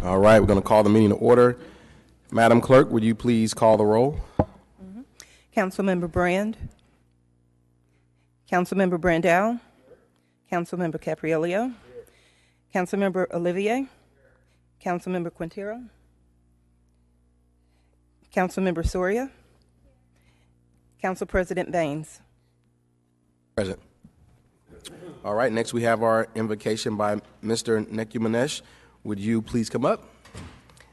All right, we're going to call the meeting to order. Madam Clerk, would you please call the roll? Councilmember Brand, Councilmember Brandau, Councilmember Caprielio, Councilmember Olivier, Councilmember Quintero, Councilmember Soria, Council President Baines. Present. All right, next we have our invocation by Mr. Nekumanesh. Would you please come up?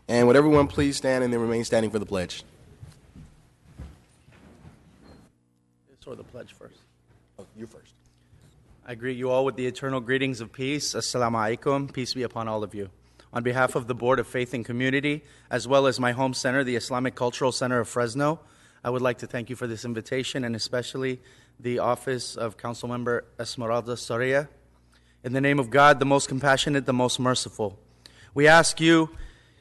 And would everyone please stand and then remain standing for the pledge? Or the pledge first. Oh, you first. I greet you all with the eternal greetings of peace. Assalamu alaikum. Peace be upon all of you. On behalf of the Board of Faith and Community, as well as my home center, the Islamic Cultural Center of Fresno, I would like to thank you for this invitation, and especially the office of Councilmember Esmeralda Soria. In the name of God, the most compassionate, the most merciful, we ask you,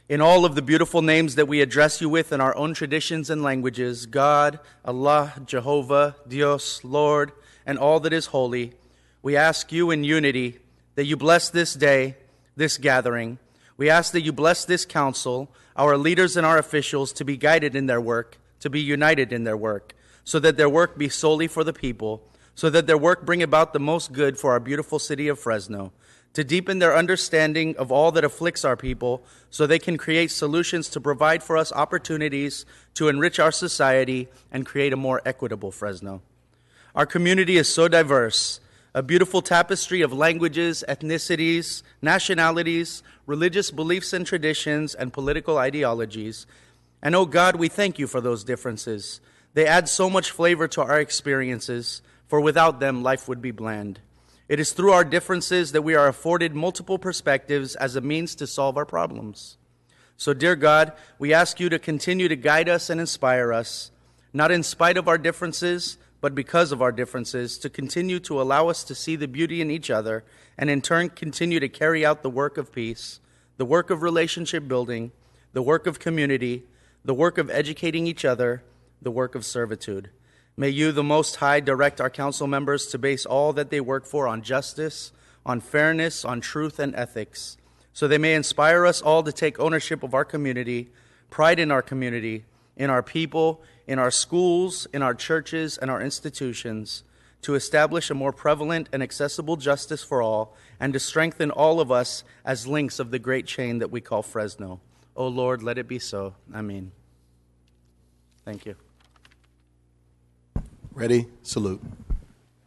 in all of the beautiful names that we address you with in our own traditions and languages, God, Allah, Jehovah, Dios, Lord, and all that is holy, we ask you in unity that you bless this day, this gathering. We ask that you bless this council, our leaders and our officials, to be guided in their work, to be united in their work, so that their work be solely for the people, so that their work bring about the most good for our beautiful city of Fresno, to deepen their understanding of all that afflicts our people so they can create solutions to provide for us opportunities to enrich our society and create a more equitable Fresno. Our community is so diverse, a beautiful tapestry of languages, ethnicities, nationalities, religious beliefs and traditions, and political ideologies. And oh God, we thank you for those differences. They add so much flavor to our experiences, for without them, life would be bland. It is through our differences that we are afforded multiple perspectives as a means to solve our problems. So, dear God, we ask you to continue to guide us and inspire us, not in spite of our differences, but because of our differences, to continue to allow us to see the beauty in each other, and in turn continue to carry out the work of peace, the work of relationship building, the work of community, the work of educating each other, the work of servitude. May you, the Most High, direct our council members to base all that they work for on justice, on fairness, on truth, and ethics, so they may inspire us all to take ownership of our community, pride in our community, in our people, in our schools, in our churches, and our institutions, to establish a more prevalent and accessible justice for all, and to strengthen all of us as links of the great chain that we call Fresno. O Lord, let it be so. Amen. Thank you. Ready? Salute.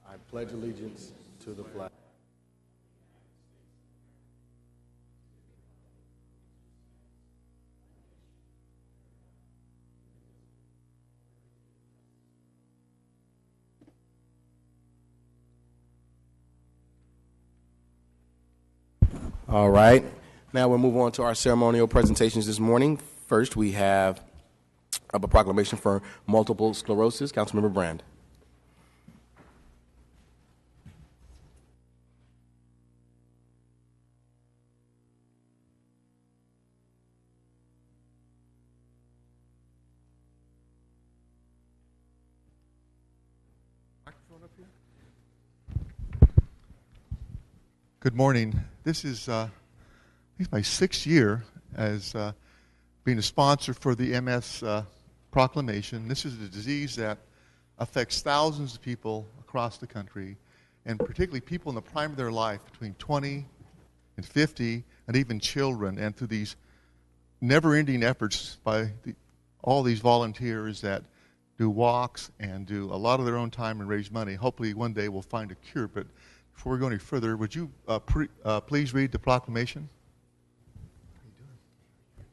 I pledge allegiance to the flag. All right. Now we'll move on to our ceremonial presentations this morning. First, we have a proclamation for multiple sclerosis. Councilmember Brand. Good morning. This is my 6th year as being a sponsor for the MS proclamation. This is a disease that affects thousands of people across the country, and particularly people in the prime of their life, between 20 and 50, and even children. And through these never-ending efforts by all these volunteers that do walks and do a lot of their own time and raise money, hopefully one day we'll find a cure. But before we go any further, would you please read the proclamation?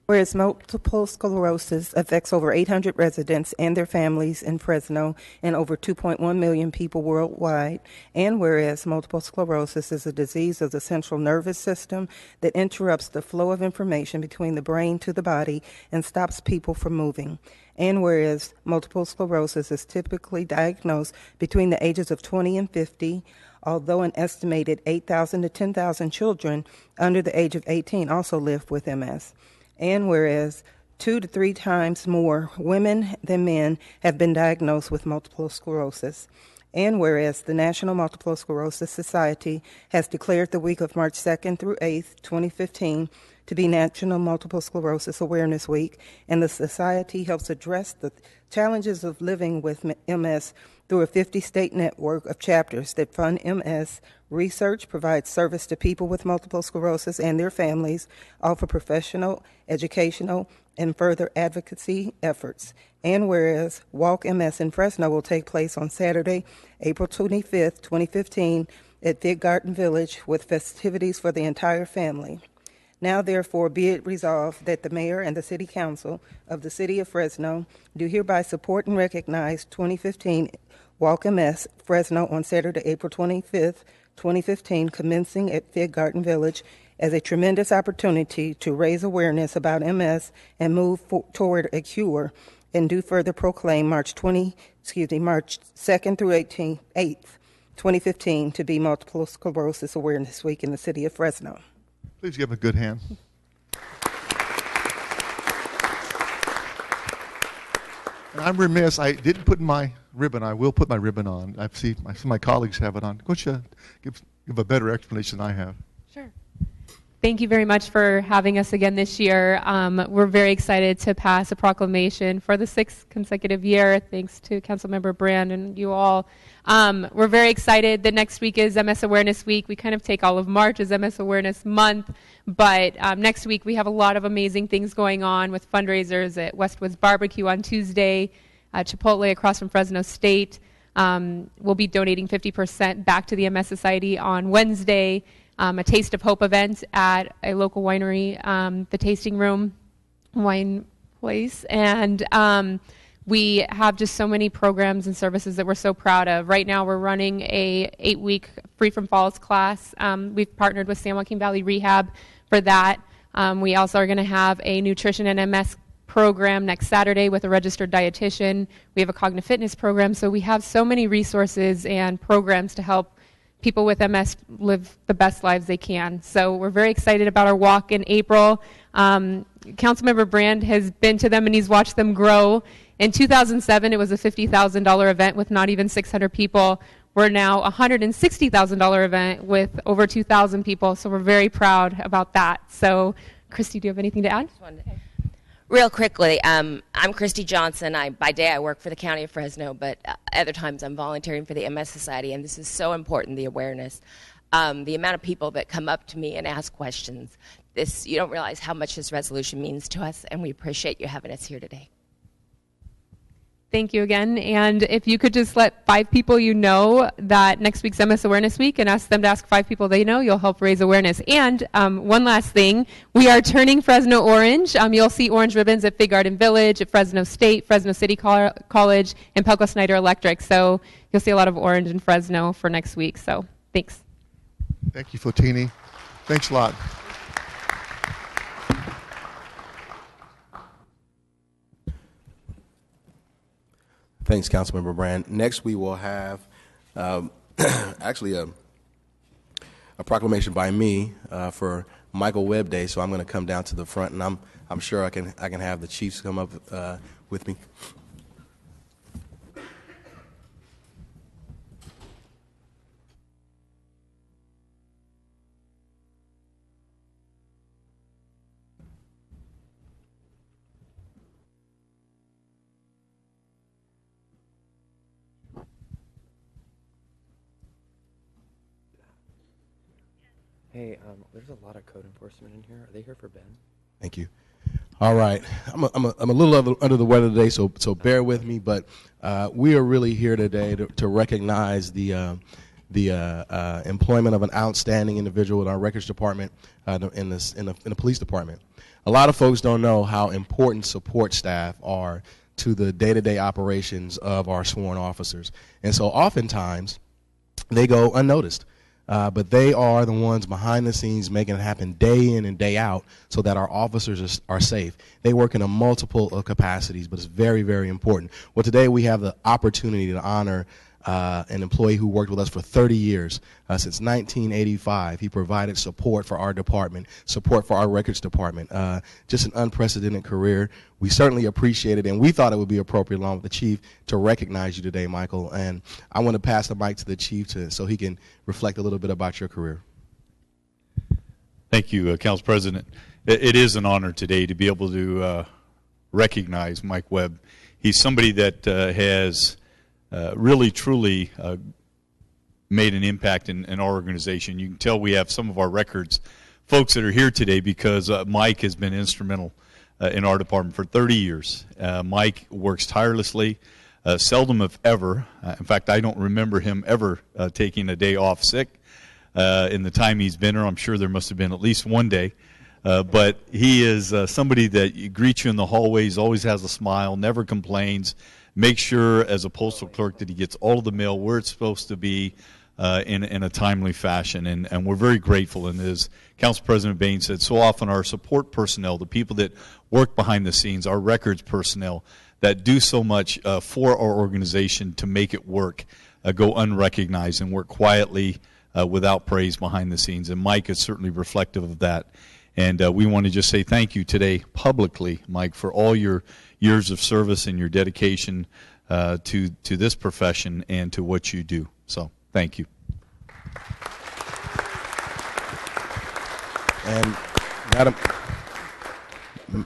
Whereas multiple sclerosis affects over 800 residents and their families in Fresno and over 2.1 million people worldwide, and whereas multiple sclerosis is a disease of the central nervous system that interrupts the flow of information between the brain to the body and stops people from moving, and whereas multiple sclerosis is typically diagnosed between the ages of 20 and 50, although an estimated 8,000 to 10,000 children under the age of 18 also live with MS. And whereas 2 to 3 times more women than men have been diagnosed with multiple sclerosis. And whereas the National Multiple Sclerosis Society has declared the week of March 2nd through 8th, 2015, to be National Multiple Sclerosis Awareness Week, and the Society helps address the challenges of living with MS through a 50-state network of chapters that fund MS research, provide service to people with multiple sclerosis and their families, offer professional, educational, and further advocacy efforts. And whereas Walk MS in Fresno will take place on Saturday, April 25th, 2015, at Fig Garden Village with festivities for the entire family. Now, therefore, be it resolved that the Mayor and the City Council of the City of Fresno do hereby support and recognize 2015 Walk MS Fresno on Saturday, April 25th, 2015, commencing at Fig Garden Village as a tremendous opportunity to raise awareness about MS and move toward a cure, and do further proclaim March 2nd through 8th, 2015, to be Multiple Sclerosis Awareness Week in the City of Fresno. Please give him a good hand. And I'm remiss, I didn't put my ribbon. I will put my ribbon on. I see my colleagues have it on. Why don't you give a better explanation than I have? Sure. Thank you very much for having us again this year. We're very excited to pass a proclamation for the 6th consecutive year, thanks to Councilmember Brand and you all. We're very excited that next week is MS Awareness Week. We kind of take all of March as MS Awareness Month, but next week we have a lot of amazing things going on with fundraisers at Westwoods Barbecue on Tuesday, Chipotle across from Fresno State. We'll be donating 50% back to the MS Society on Wednesday. A Taste of Hope event at a local winery, the Tasting Room Wine Place. And we have just so many programs and services that we're so proud of. Right now we're running a 8-week Free from Falls class. We've partnered with San Joaquin Valley Rehab for that. We also are going to have a nutrition and MS program next Saturday with a registered dietitian. We have a cognitive fitness program. So we have so many resources and programs to help people with MS live the best lives they can. So we're very excited about our walk in April. Councilmember Brand has been to them and he's watched them grow. In 2007, it was a $50,000 event with not even 600 people. We're now a $160,000 event with over 2,000 people, so we're very proud about that. So, Christy, do you have anything to add? Real quickly, I'm Christy Johnson. By day I work for the County of Fresno, but other times I'm volunteering for the MS Society, and this is so important, the awareness. The amount of people that come up to me and ask questions, you don't realize how much this resolution means to us, and we appreciate you having us here today. Thank you again. And if you could just let 5 people you know that next week's MS Awareness Week and ask them to ask 5 people they know, you'll help raise awareness. And one last thing, we are turning Fresno orange. You'll see orange ribbons at Fig Garden Village, at Fresno State, Fresno City College, and Pelco Snyder Electric. So you'll see a lot of orange in Fresno for next week. So thanks. Thank you, Fotini. Thanks a lot. Thanks, Councilmember Brand. Next, we will have actually a proclamation by me for Michael Webb Day. So I'm going to come down to the front, and I'm sure I can have the chiefs come up with me. Hey, there's a lot of code enforcement in here. Are they here for Ben? Thank you. All right, I'm a little under the weather today, so bear with me. But we are really here today to recognize the employment of an outstanding individual in our records department, in the police department. A lot of folks don't know how important support staff are to the day-to-day operations of our sworn officers, and so oftentimes they go unnoticed. But they are the ones behind the scenes making it happen day in and day out so that our officers are safe. They work in a multiple of capacities, but it's very, very important. Well, today we have the opportunity to honor an employee who worked with us for 30 years. Since 1985, he provided support for our department, support for our records department. Just an unprecedented career. We certainly appreciate it, and we thought it would be appropriate, along with the chief, to recognize you today, Michael. And I want to pass the mic to the chief so he can reflect a little bit about your career. Thank you, Council President. It is an honor today to be able to recognize Mike Webb. He's somebody that has really, truly made an impact in our organization. You can tell we have some of our records folks that are here today because Mike has been instrumental in our department for 30 years. Mike works tirelessly, seldom if ever. In fact, I don't remember him ever taking a day off sick in the time he's been here. I'm sure there must have been at least one day. But he is somebody that greets you in the hallways, always has a smile, never complains, makes sure as a postal clerk that he gets all of the mail where it's supposed to be in a timely fashion. And we're very grateful. And as Council President Bain said, so often our support personnel, the people that work behind the scenes, our records personnel that do so much for our organization to make it work, go unrecognized and work quietly without praise behind the scenes. And Mike is certainly reflective of that. And we want to just say thank you today publicly, Mike, for all your years of service and your dedication to this profession and to what you do. So thank you. And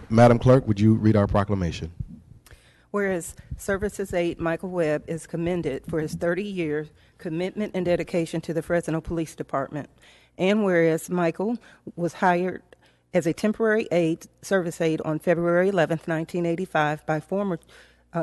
Madam Clerk, would you read our proclamation? Whereas Services Aide Michael Webb is commended for his 30-year commitment and dedication to the Fresno Police Department. And whereas Michael was hired as a temporary service aide on February 11, 1985 by former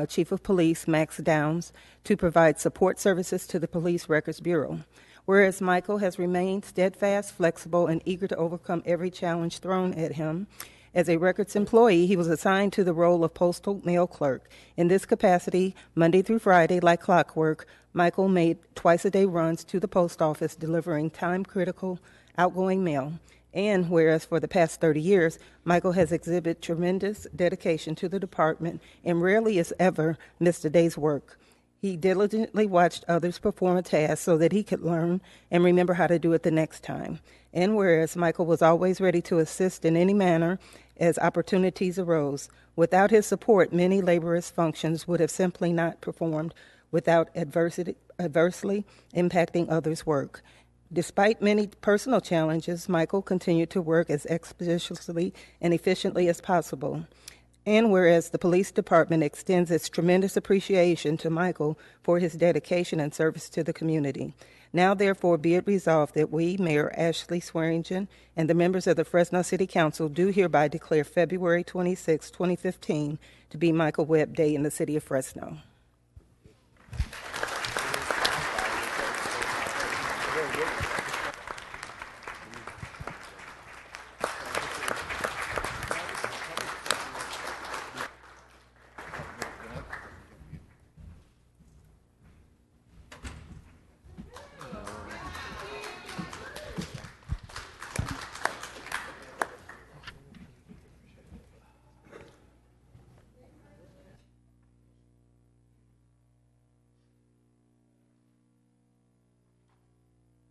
Chief of Police Max Downs to provide support services to the Police Records Bureau. Whereas Michael has remained steadfast, flexible, and eager to overcome every challenge thrown at him. As a records employee, he was assigned to the role of postal mail clerk. In this capacity, Monday through Friday, like clockwork, Michael made twice-a-day runs to the post office, delivering time-critical outgoing mail. And whereas for the past 30 years, Michael has exhibited tremendous dedication to the department and rarely, as ever, missed a day's work. He diligently watched others perform a task so that he could learn and remember how to do it the next time. And whereas Michael was always ready to assist in any manner as opportunities arose, without his support, many laborious functions would have simply not performed without adversely impacting others' work. Despite many personal challenges, Michael continued to work as expeditiously and efficiently as possible. And whereas the police department extends its tremendous appreciation to Michael for his dedication and service to the community. Now, therefore, be it resolved that we, Mayor Ashley Swearingen, and the members of the Fresno City Council do hereby declare February 26, 2015 to be Michael Webb Day in the city of Fresno.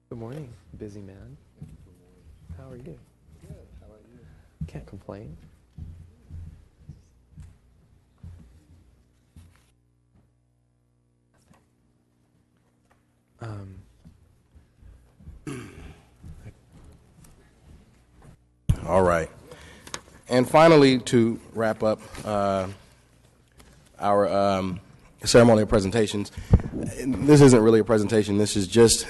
Good morning, busy man. How are you? Good. How about you? Can't complain. All right. And finally, to wrap up our ceremonial presentations, this isn't really a presentation. This is just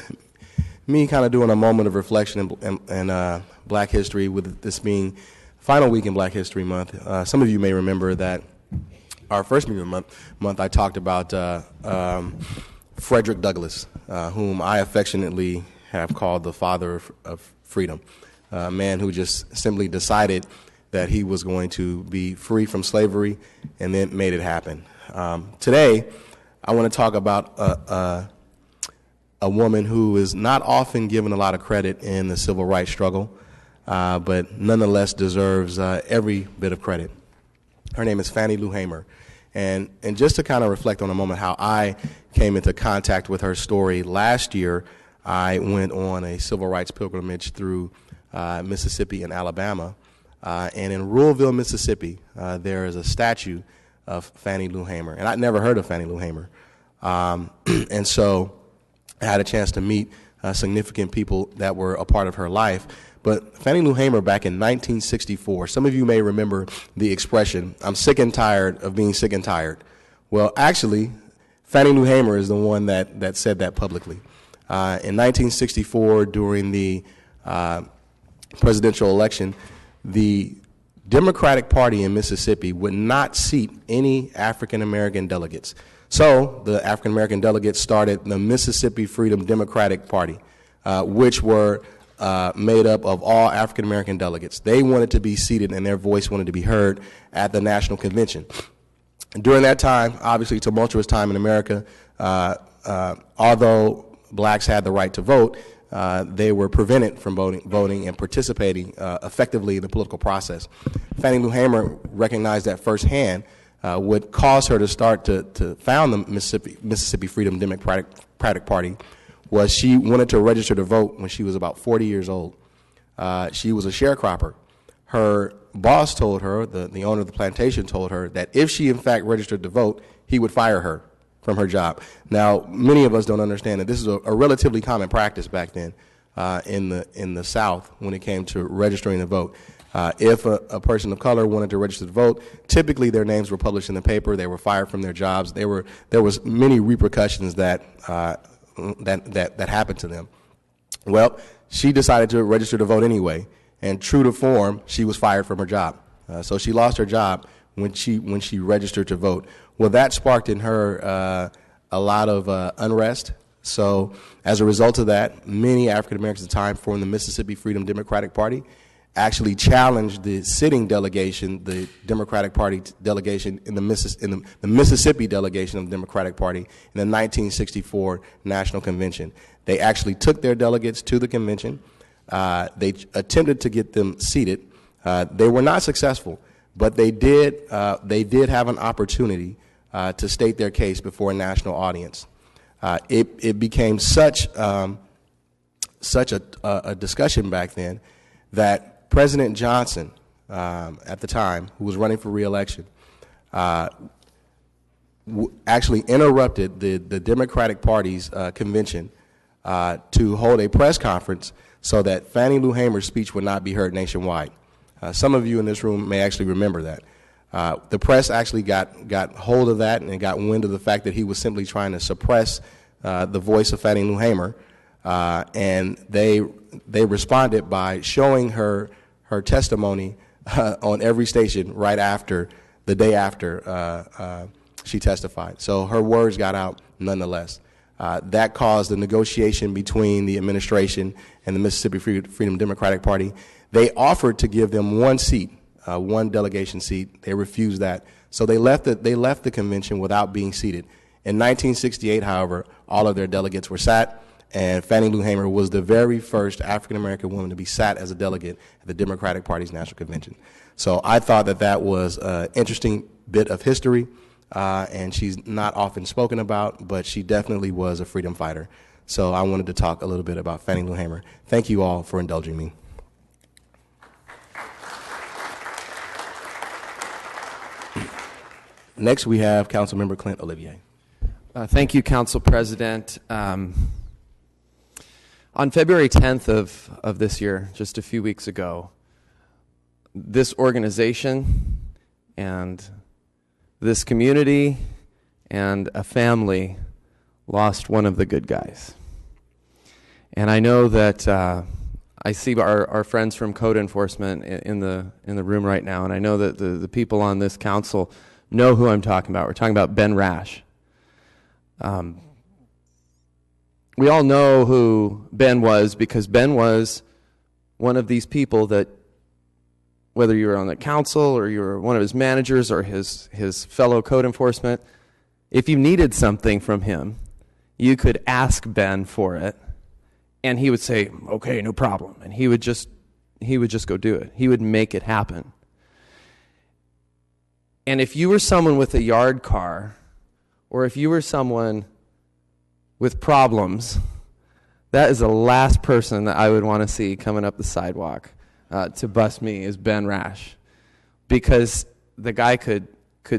me kind of doing a moment of reflection in Black History, with this being final week in Black History Month. Some of you may remember that our first meeting of the month I talked about Frederick Douglass, whom I affectionately have called the father of freedom, a man who just simply decided that he was going to be free from slavery and then made it happen. Today, I want to talk about a woman who is not often given a lot of credit in the civil rights struggle, but nonetheless deserves every bit of credit. Her name is Fannie Lou Hamer, And just to kind of reflect on a moment how I came into contact with her story, last year I went on a civil rights pilgrimage through Mississippi and Alabama. And in Ruleville, Mississippi, there is a statue of Fannie Lou Hamer. And I'd never heard of Fannie Lou Hamer. And so I had a chance to meet significant people that were a part of her life. But Fannie Lou Hamer, back in 1964, some of you may remember the expression, "I'm sick and tired of being sick and tired." Well, actually, Fannie Lou Hamer is the one that said that publicly. In 1964, during the presidential election, the Democratic Party in Mississippi would not seat any African American delegates. So the African American delegates started the Mississippi Freedom Democratic Party, which were made up of all African American delegates. They wanted to be seated and their voice wanted to be heard at the national convention. During that time, obviously tumultuous time in America, although blacks had the right to vote, they were prevented from voting and participating effectively in the political process. Fannie Lou Hamer recognized that firsthand. Would cause her to start to found the Mississippi Freedom Democratic Party was she wanted to register to vote when she was about 40 years old. She was a sharecropper. Her boss told her, the owner of the plantation told her, that if she in fact registered to vote, he would fire her from her job. Now, many of us don't understand that this is a relatively common practice back then in the South when it came to registering to vote. If a person of color wanted to register to vote, typically their names were published in the paper. They were fired from their jobs. There was many repercussions that happened to them. Well, she decided to register to vote anyway, and true to form, she was fired from her job. So she lost her job when she registered to vote. Well, that sparked in her a lot of unrest. So as a result of that, many African Americans at the time formed the Mississippi Freedom Democratic Party, actually challenged the sitting delegation, the Democratic Party delegation in the Mississippi delegation of the Democratic Party in the 1964 National Convention. They actually took their delegates to the convention. They attempted to get them seated. They were not successful, but they did have an opportunity to state their case before a national audience. It became such a discussion back then that President Johnson, at the time, who was running for re-election, actually interrupted the Democratic Party's convention to hold a press conference so that Fannie Lou Hamer's speech would not be heard nationwide. Some of you in this room may actually remember that. The press actually got hold of that and got wind of the fact that he was simply trying to suppress the voice of Fannie Lou Hamer, and they responded by showing her testimony on every station right after, the day after she testified. So her words got out nonetheless. That caused a negotiation between the administration and the Mississippi Freedom Democratic Party. They offered to give them one seat, one delegation seat. They refused that. So they left the convention without being seated. In 1968, however, all of their delegates were sat, and Fannie Lou Hamer was the very first African-American woman to be sat as a delegate at the Democratic Party's National Convention. So I thought that was an interesting bit of history, and she's not often spoken about, but she definitely was a freedom fighter. So I wanted to talk a little bit about Fannie Lou Hamer. Thank you all for indulging me. Next, we have Councilmember Clint Olivier. Thank you, Council President. On February 10th of this year, just a few weeks ago, this organization and this community and a family lost one of the good guys. And I know that I see our friends from code enforcement in the room right now, and I know that the people on this council know who I'm talking about. We're talking about Ben Rash. We all know who Ben was because Ben was one of these people that, whether you were on the council or you were one of his managers or his fellow code enforcement, if you needed something from him, you could ask Ben for it, and he would say, "Okay, no problem," and he would just go do it. He would make it happen. And if you were someone with a yard car, or if you were someone with problems, that is the last person that I would want to see coming up the sidewalk to bust me, is Ben Rash. Because the guy could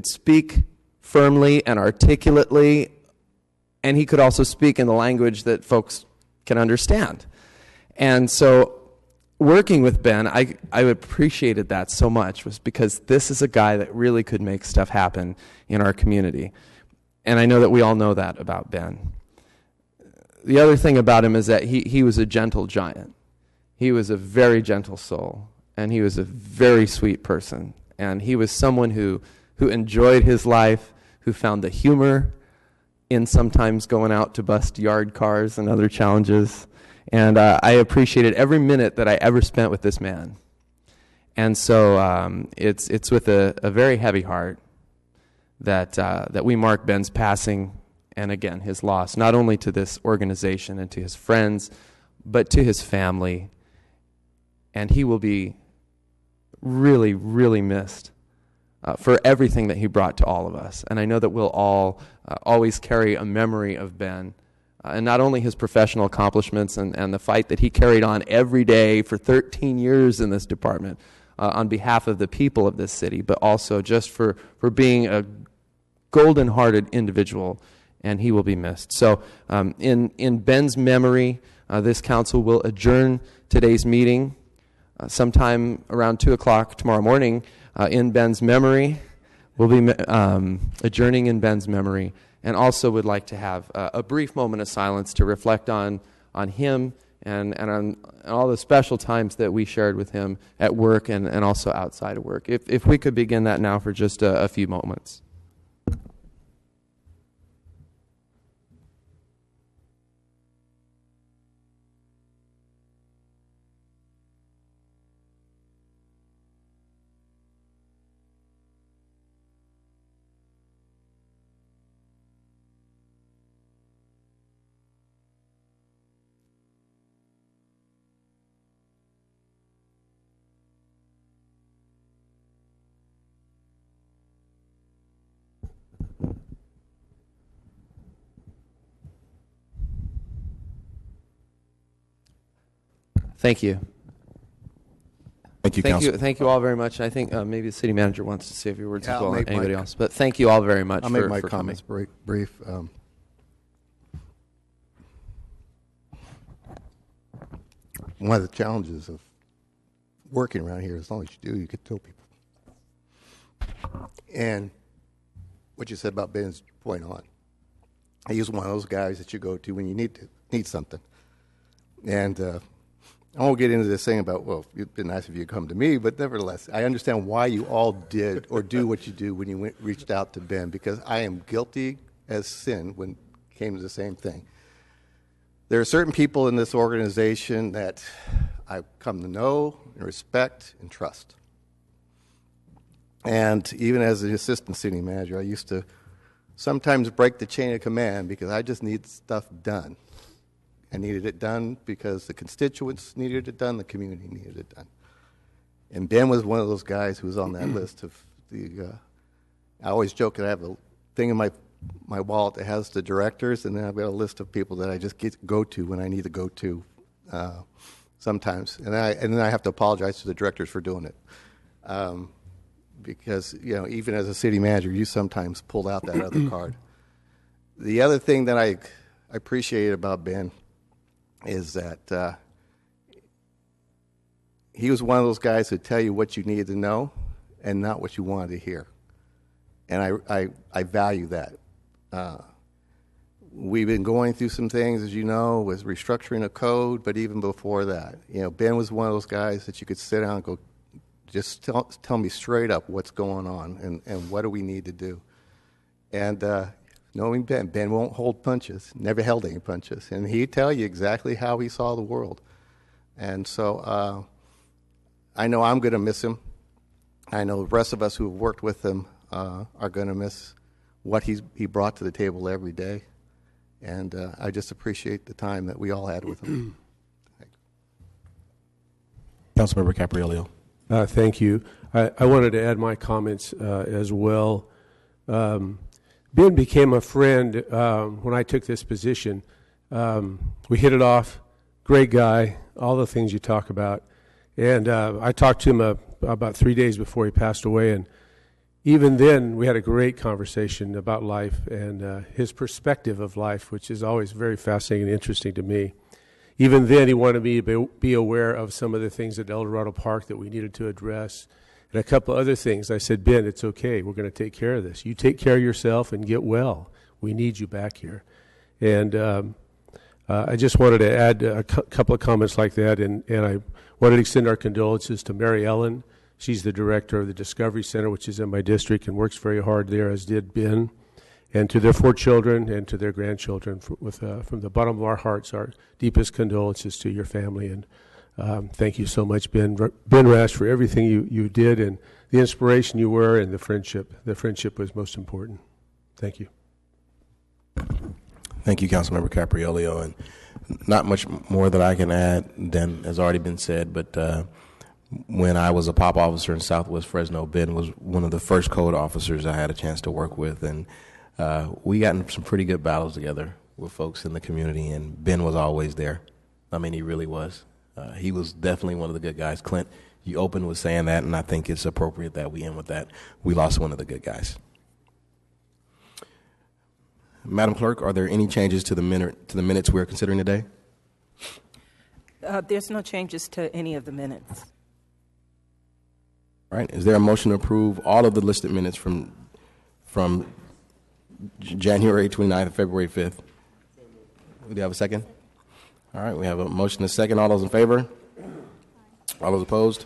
speak firmly and articulately, and he could also speak in the language that folks can understand. And so working with Ben, I appreciated that so much, was because this is a guy that really could make stuff happen in our community. And I know that we all know that about Ben. The other thing about him is that he was a gentle giant. He was a very gentle soul, and he was a very sweet person. And he was someone who enjoyed his life, who found the humor in sometimes going out to bust yard cars and other challenges. And I appreciated every minute that I ever spent with this man. And so it's with a very heavy heart that we mark Ben's passing, and again, his loss, not only to this organization and to his friends, but to his family. And he will be really, really missed for everything that he brought to all of us. And I know that we'll all always carry a memory of Ben, and not only his professional accomplishments and the fight that he carried on every day for 13 years in this department on behalf of the people of this city, but also just for being a golden-hearted individual, and he will be missed. So in Ben's memory, this council will adjourn today's meeting sometime around 2 o'clock tomorrow morning. In Ben's memory, we'll be adjourning in Ben's memory, and also would like to have a brief moment of silence to reflect on him and on all the special times that we shared with him at work and also outside of work. If we could begin that now for just a few moments. Thank you. Thank you, Council. Thank you all very much. I think maybe the city manager wants to say a few words Yeah, as well, I'll or make anybody my- else. But thank you all very much I'll for make my for comments coming. brief. One of the challenges of working around here, as long as you do, you get to know people. And what you said about Ben's point on, he's one of those guys that you go to when you need something. And I won't get into this thing about, well, it'd been nice if you come to me, but nevertheless, I understand why you all did or do what you do when you reached out to Ben, because I am guilty as sin when it came to the same thing. There are certain people in this organization that I've come to know and respect and trust. And even as an assistant city manager, I used to sometimes break the chain of command because I just need stuff done. I needed it done because the constituents needed it done, the community needed it done. And Ben was one of those guys who was on that list of the, I always joke that I have a thing in my wallet that has the directors, and then I've got a list of people that I just go to when I need to go to sometimes. And then I have to apologize to the directors for doing it. Because, even as a city manager, you sometimes pulled out that other card. The other thing that I appreciated about Ben is that he was one of those guys who'd tell you what you needed to know and not what you wanted to hear. And I value that. We've been going through some things, as you know, with restructuring a code, but even before that, Ben was one of those guys that you could sit down and go, just tell me straight up what's going on and what do we need to do. And knowing Ben won't hold punches, never held any punches, and he'd tell you exactly how he saw the world. And so I know I'm going to miss him. I know the rest of us who have worked with him are going to miss what he brought to the table every day. And I just appreciate the time that we all had with him. Councilmember Capriolio. Thank you. I wanted to add my comments as well. Ben became a friend when I took this position. We hit it off. Great guy, all the things you talk about. And I talked to him about 3 days before he passed away, and even then we had a great conversation about life and his perspective of life, which is always very fascinating and interesting to me. Even then, he wanted me to be aware of some of the things at El Dorado Park that we needed to address, and a couple other things. I said, Ben, it's okay. We're going to take care of this. You take care of yourself and get well. We need you back here. And I just wanted to add a couple of comments like that, and I wanted to extend our condolences to Mary Ellen. She's the director of the Discovery Center, which is in my district, and works very hard there, as did Ben. And to their 4 children and to their grandchildren, from the bottom of our hearts, our deepest condolences to your family. And thank you so much, Ben Rash, for everything you did and the inspiration you were, and the friendship. The friendship was most important. Thank you. Thank you, Councilmember Capriolio. And not much more that I can add than has already been said, but when I was a POP officer in Southwest Fresno, Ben was one of the first code officers I had a chance to work with, and we got in some pretty good battles together with folks in the community, and Ben was always there. I mean, he really was. He was definitely one of the good guys. Clint, you opened with saying that, and I think it's appropriate that we end with that. We lost one of the good guys. Madam Clerk, are there any changes to the minutes we're considering today? There's no changes to any of the minutes. All right. Is there a motion to approve all of the listed minutes from January 29th and February 5th? Do you have a second? All right. We have a motion and a second. All those in favor? All those opposed?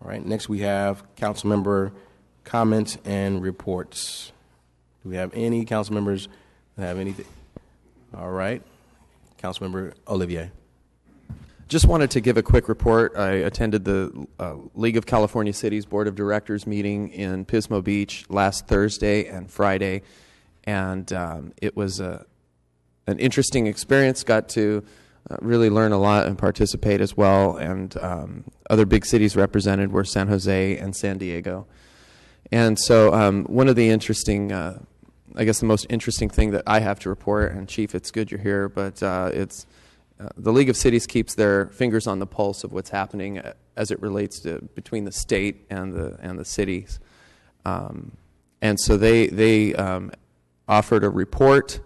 All right. Next, we have council member comments and reports. Do we have any council members that have anything? All right. Councilmember Olivier. Just wanted to give a quick report. I attended the League of California Cities Board of Directors meeting in Pismo Beach last Thursday and Friday, and it was an interesting experience. Got to really learn a lot and participate as well, and other big cities represented were San Jose and San Diego. And so one of the interesting, I guess the most interesting thing that I have to report, and Chief, it's good you're here, but it's the League of Cities keeps their fingers on the pulse of what's happening as it relates to between the state and the cities, and so they offered a report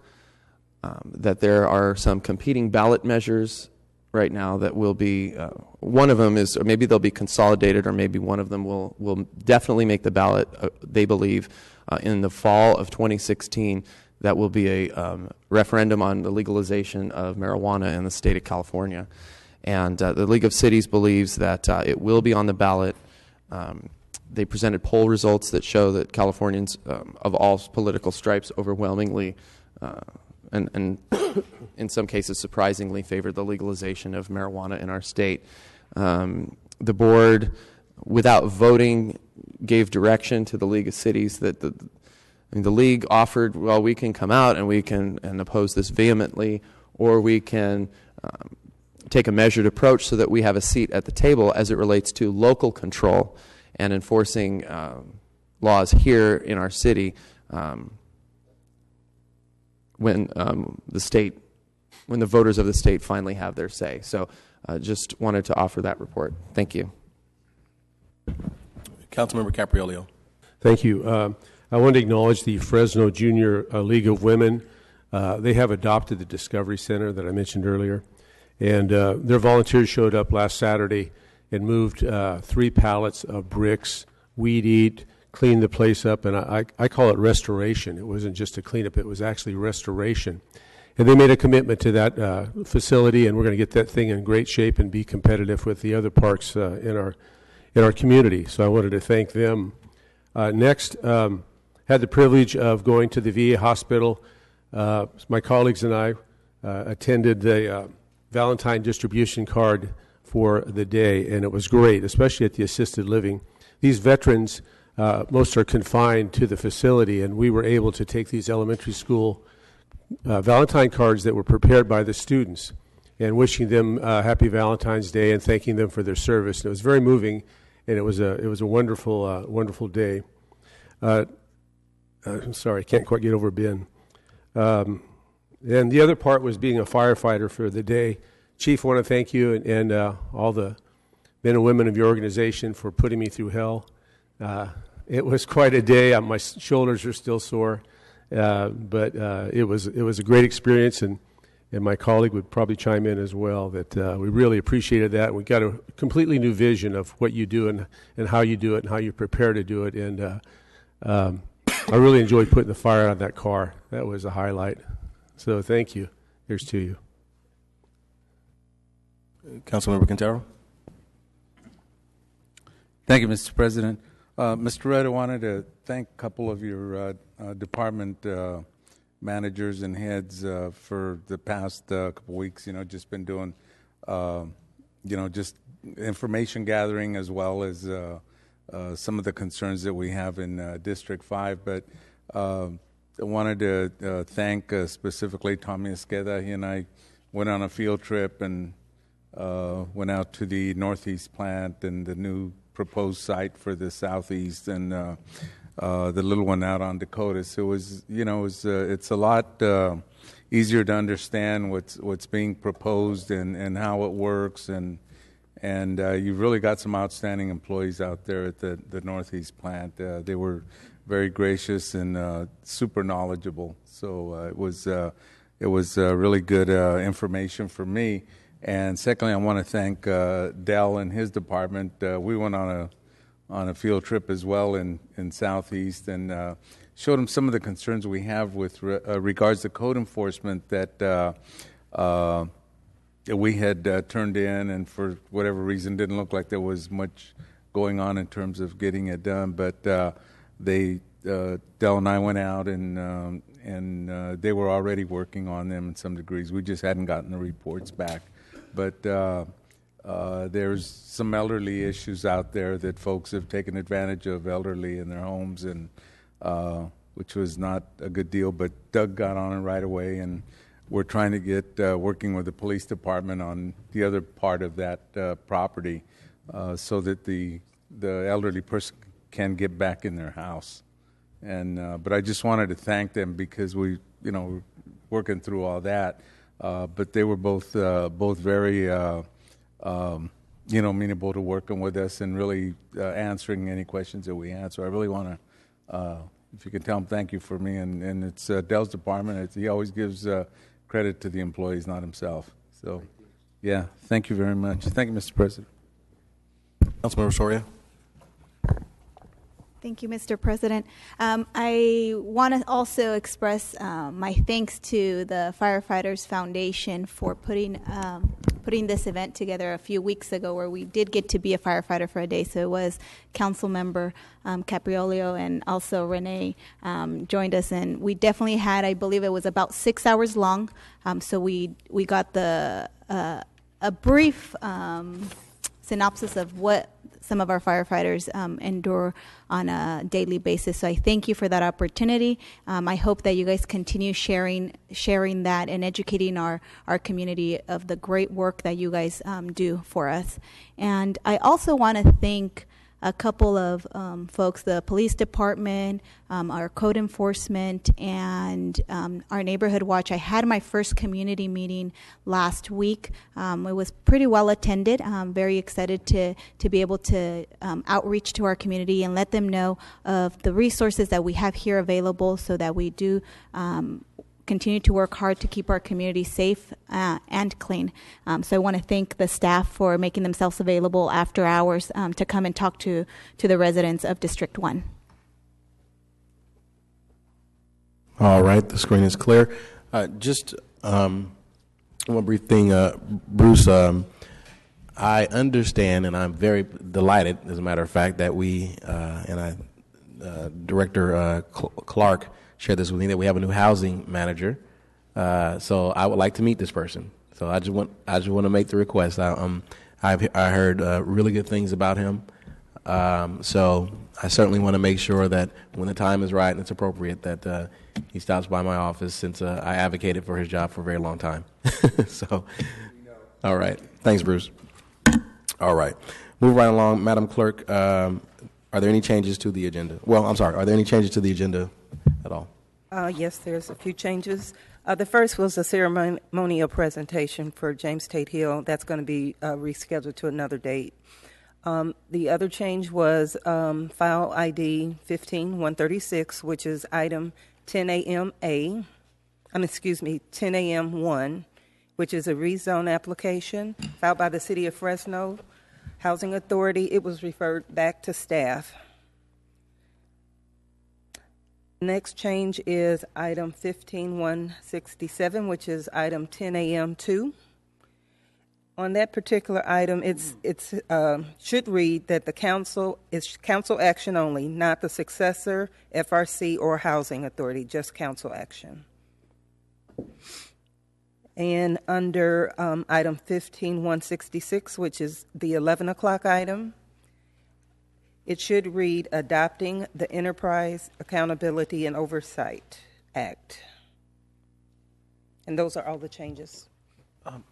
that there are some competing ballot measures right now that will be one of them is, or maybe they'll be consolidated, or maybe one of them will definitely make the ballot. They believe in the fall of 2016. That will be a referendum on the legalization of marijuana in the state of California. And the League of Cities believes that it will be on the ballot. They presented poll results that show that Californians of all political stripes overwhelmingly and in some cases surprisingly favored the legalization of marijuana in our state. The board, without voting, gave direction to the League of Cities that the league offered, well, we can come out and we can oppose this vehemently, or we can take a measured approach so that we have a seat at the table as it relates to local control and enforcing laws here in our city when the voters of the state finally have their say. So just wanted to offer that report. Thank you. Councilmember Capriolio. Thank you. I want to acknowledge the Fresno Junior League of Women. They have adopted the Discovery Center that I mentioned earlier, and their volunteers showed up last Saturday and moved 3 pallets of bricks, weed eat, cleaned the place up, and I call it restoration. It wasn't just a cleanup, it was actually restoration. And they made a commitment to that facility, and we're going to get that thing in great shape and be competitive with the other parks in our community. So I wanted to thank them. Next, had the privilege of going to the VA hospital. My colleagues and I attended the Valentine distribution card for the day, and it was great, especially at the assisted living. These veterans, most are confined to the facility, and we were able to take these elementary school Valentine cards that were prepared by the students and wishing them happy Valentine's Day and thanking them for their service. And it was very moving, and it was a wonderful wonderful day. I'm sorry, I can't quite get over Ben. And the other part was being a firefighter for the day. Chief, I want to thank you and all the men and women of your organization for putting me through hell. It was quite a day. My shoulders are still sore, but it was a great experience, and my colleague would probably chime in as well, that we really appreciated that. We got a completely new vision of what you do and how you do it and how you prepare to do it. And I really enjoyed putting the fire on that car. That was a highlight. So thank you. Here's to you. Councilmember Quintero. Thank you, Mr. President. Mr. Red, I wanted to thank a couple of your department managers and heads for the past couple weeks. Just been doing, just information gathering as well as some of the concerns that we have in District 5. But I wanted to thank specifically Tommy Esqueda. He and I went on a field trip and went out to the Northeast plant and the new proposed site for the Southeast and the little one out on Dakota. So it was, it's a lot easier to understand what's being proposed and how it works, and you've really got some outstanding employees out there at the Northeast plant. They were very gracious and super knowledgeable. So it was really good information for me. And secondly, I want to thank Dell and his department. We went on a field trip as well in Southeast and showed them some of the concerns we have with regards to code enforcement that we had turned in, and for whatever reason didn't look like there was much going on in terms of getting it done. But Dell and I went out and they were already working on them in some degrees. We just hadn't gotten the reports back. But there's some elderly issues out there that folks have taken advantage of, elderly in their homes, and which was not a good deal. But Doug got on it right away, and we're trying to get working with the police department on the other part of that property so that the elderly person can get back in their house. And but I just wanted to thank them because we, working through all that. But they were both very, amenable to working with us and really answering any questions that we had. So I really want to, if you can tell them thank you for me. And it's Dell's department. He always gives credit to the employees, not himself. So, yeah, thank you very much. Thank you, Mr. President. Councilmember Soria. Thank you, Mr. President. I want to also express my thanks to the Firefighters Foundation for putting this event together a few weeks ago, where we did get to be a firefighter for a day. So it was Councilmember Capriolio and also Renee joined us, and we definitely had, I believe it was about 6 hours long. So we got a brief synopsis of what some of our firefighters endure on a daily basis. So I thank you for that opportunity. I hope that you guys continue sharing that and educating our community of the great work that you guys do for us. And I also want to thank a couple of folks, the police department, our code enforcement, and our neighborhood watch. I had my first community meeting last week. It was pretty well attended. I'm very excited to be able to outreach to our community and let them know of the resources that we have here available, so that we do continue to work hard to keep our community safe and clean. So I want to thank the staff for making themselves available after hours to come and talk to the residents of District 1. All right, the screen is clear. Just one brief thing, Bruce. I understand, and I'm very delighted, as a matter of fact, that we Director Clark shared this with me, that we have a new housing manager. So I would like to meet this person. So I just want to make the request. I heard really good things about him. So I certainly want to make sure that when the time is right and it's appropriate, that he stops by my office, since I advocated for his job for a very long time. So All right. Thanks, Bruce. All right. Move right along. Madam Clerk, are there any changes to the agenda? Well, I'm sorry. Are there any changes to the agenda at all? Yes, there's a few changes. The first was a ceremonial presentation for James Tate Hill. That's going to be rescheduled to another date. The other change was file ID 15136, which is item 10 a.m. 10 a.m. 1, which is a rezone application filed by the City of Fresno Housing Authority. It was referred back to staff. Next change is item 15167, which is item 10 a.m. 2. On that particular item, it's should read that the council is council action only, not the successor, FRC, or housing authority, just council action. And under item 15166, which is the 11 o'clock item, it should read adopting the Enterprise Accountability and Oversight Act. And those are all the changes. All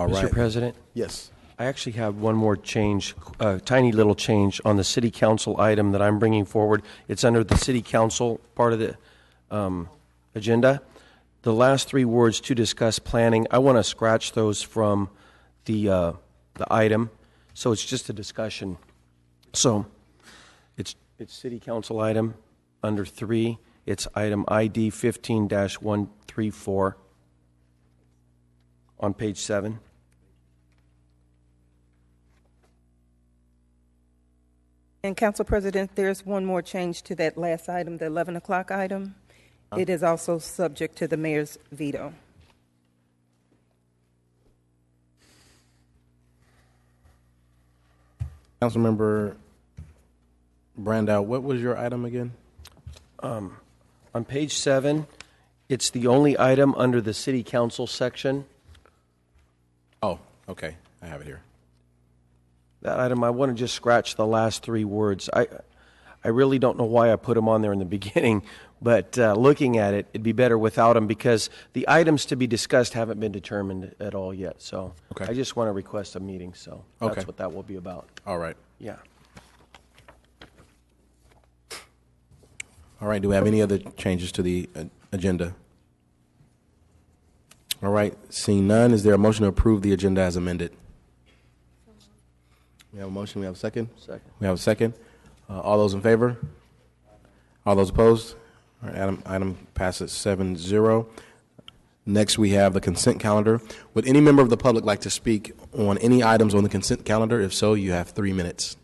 right. Mr. President? Yes. I actually have one more change, a tiny little change on the City Council item that I'm bringing forward. It's under the City Council part of the agenda. The last three words, to discuss planning, I want to scratch those from the item, so it's just a discussion. So it's City Council item under 3. It's item ID 15-134 on page 7. And Council President, there's one more change to that last item, the 11 o'clock item. It is also subject to the mayor's veto. Councilmember Brandow, what was your item again? On page 7, it's the only item under the City Council section. Oh, okay. I have it here. That item, I want to just scratch the last three words. I really don't know why I put them on there in the beginning, but looking at it, it'd be better without them because the items to be discussed haven't been determined at all yet. So okay. I just want to request a meeting, so that's what that will be about. All right. Yeah. All right. Do we have any other changes to the agenda? All right. Seeing none, is there a motion to approve the agenda as amended? We have a motion. We have a second? Second. We have a second. All those in favor? All those opposed? All right, item passes 7-0. Next, we have the consent calendar. Would any member of the public like to speak on any items on the consent calendar? If so, you have 3 minutes.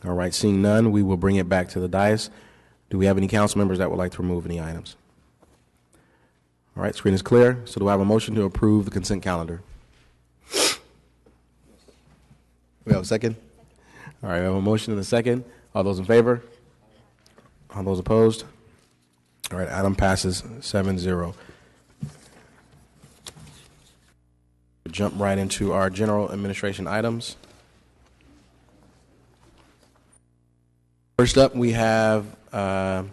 All right, seeing none, we will bring it back to the dais. Do we have any council members that would like to remove any items? All right, screen is clear. So do I have a motion to approve the consent calendar? We have a second? All right, we have a motion and a second. All those in favor? All those opposed? All right, item passes 7-0. Jump right into our general administration items. First up, we have item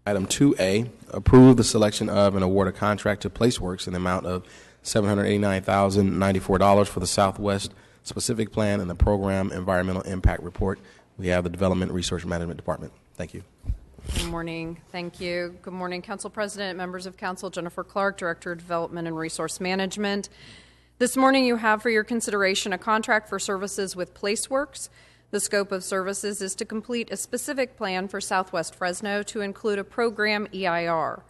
2A, approve the selection of and award a contract to PlaceWorks in the amount of $789,094 for the Southwest Specific Plan and the Program Environmental Impact Report. We have the Development Resource Management Department. Thank you. Good morning. Thank you. Good morning, Council President, members of Council. Jennifer Clark, Director of Development and Resource Management. This morning you have for your consideration a contract for services with PlaceWorks. The scope of services is to complete a specific plan for Southwest Fresno to include a program EIR.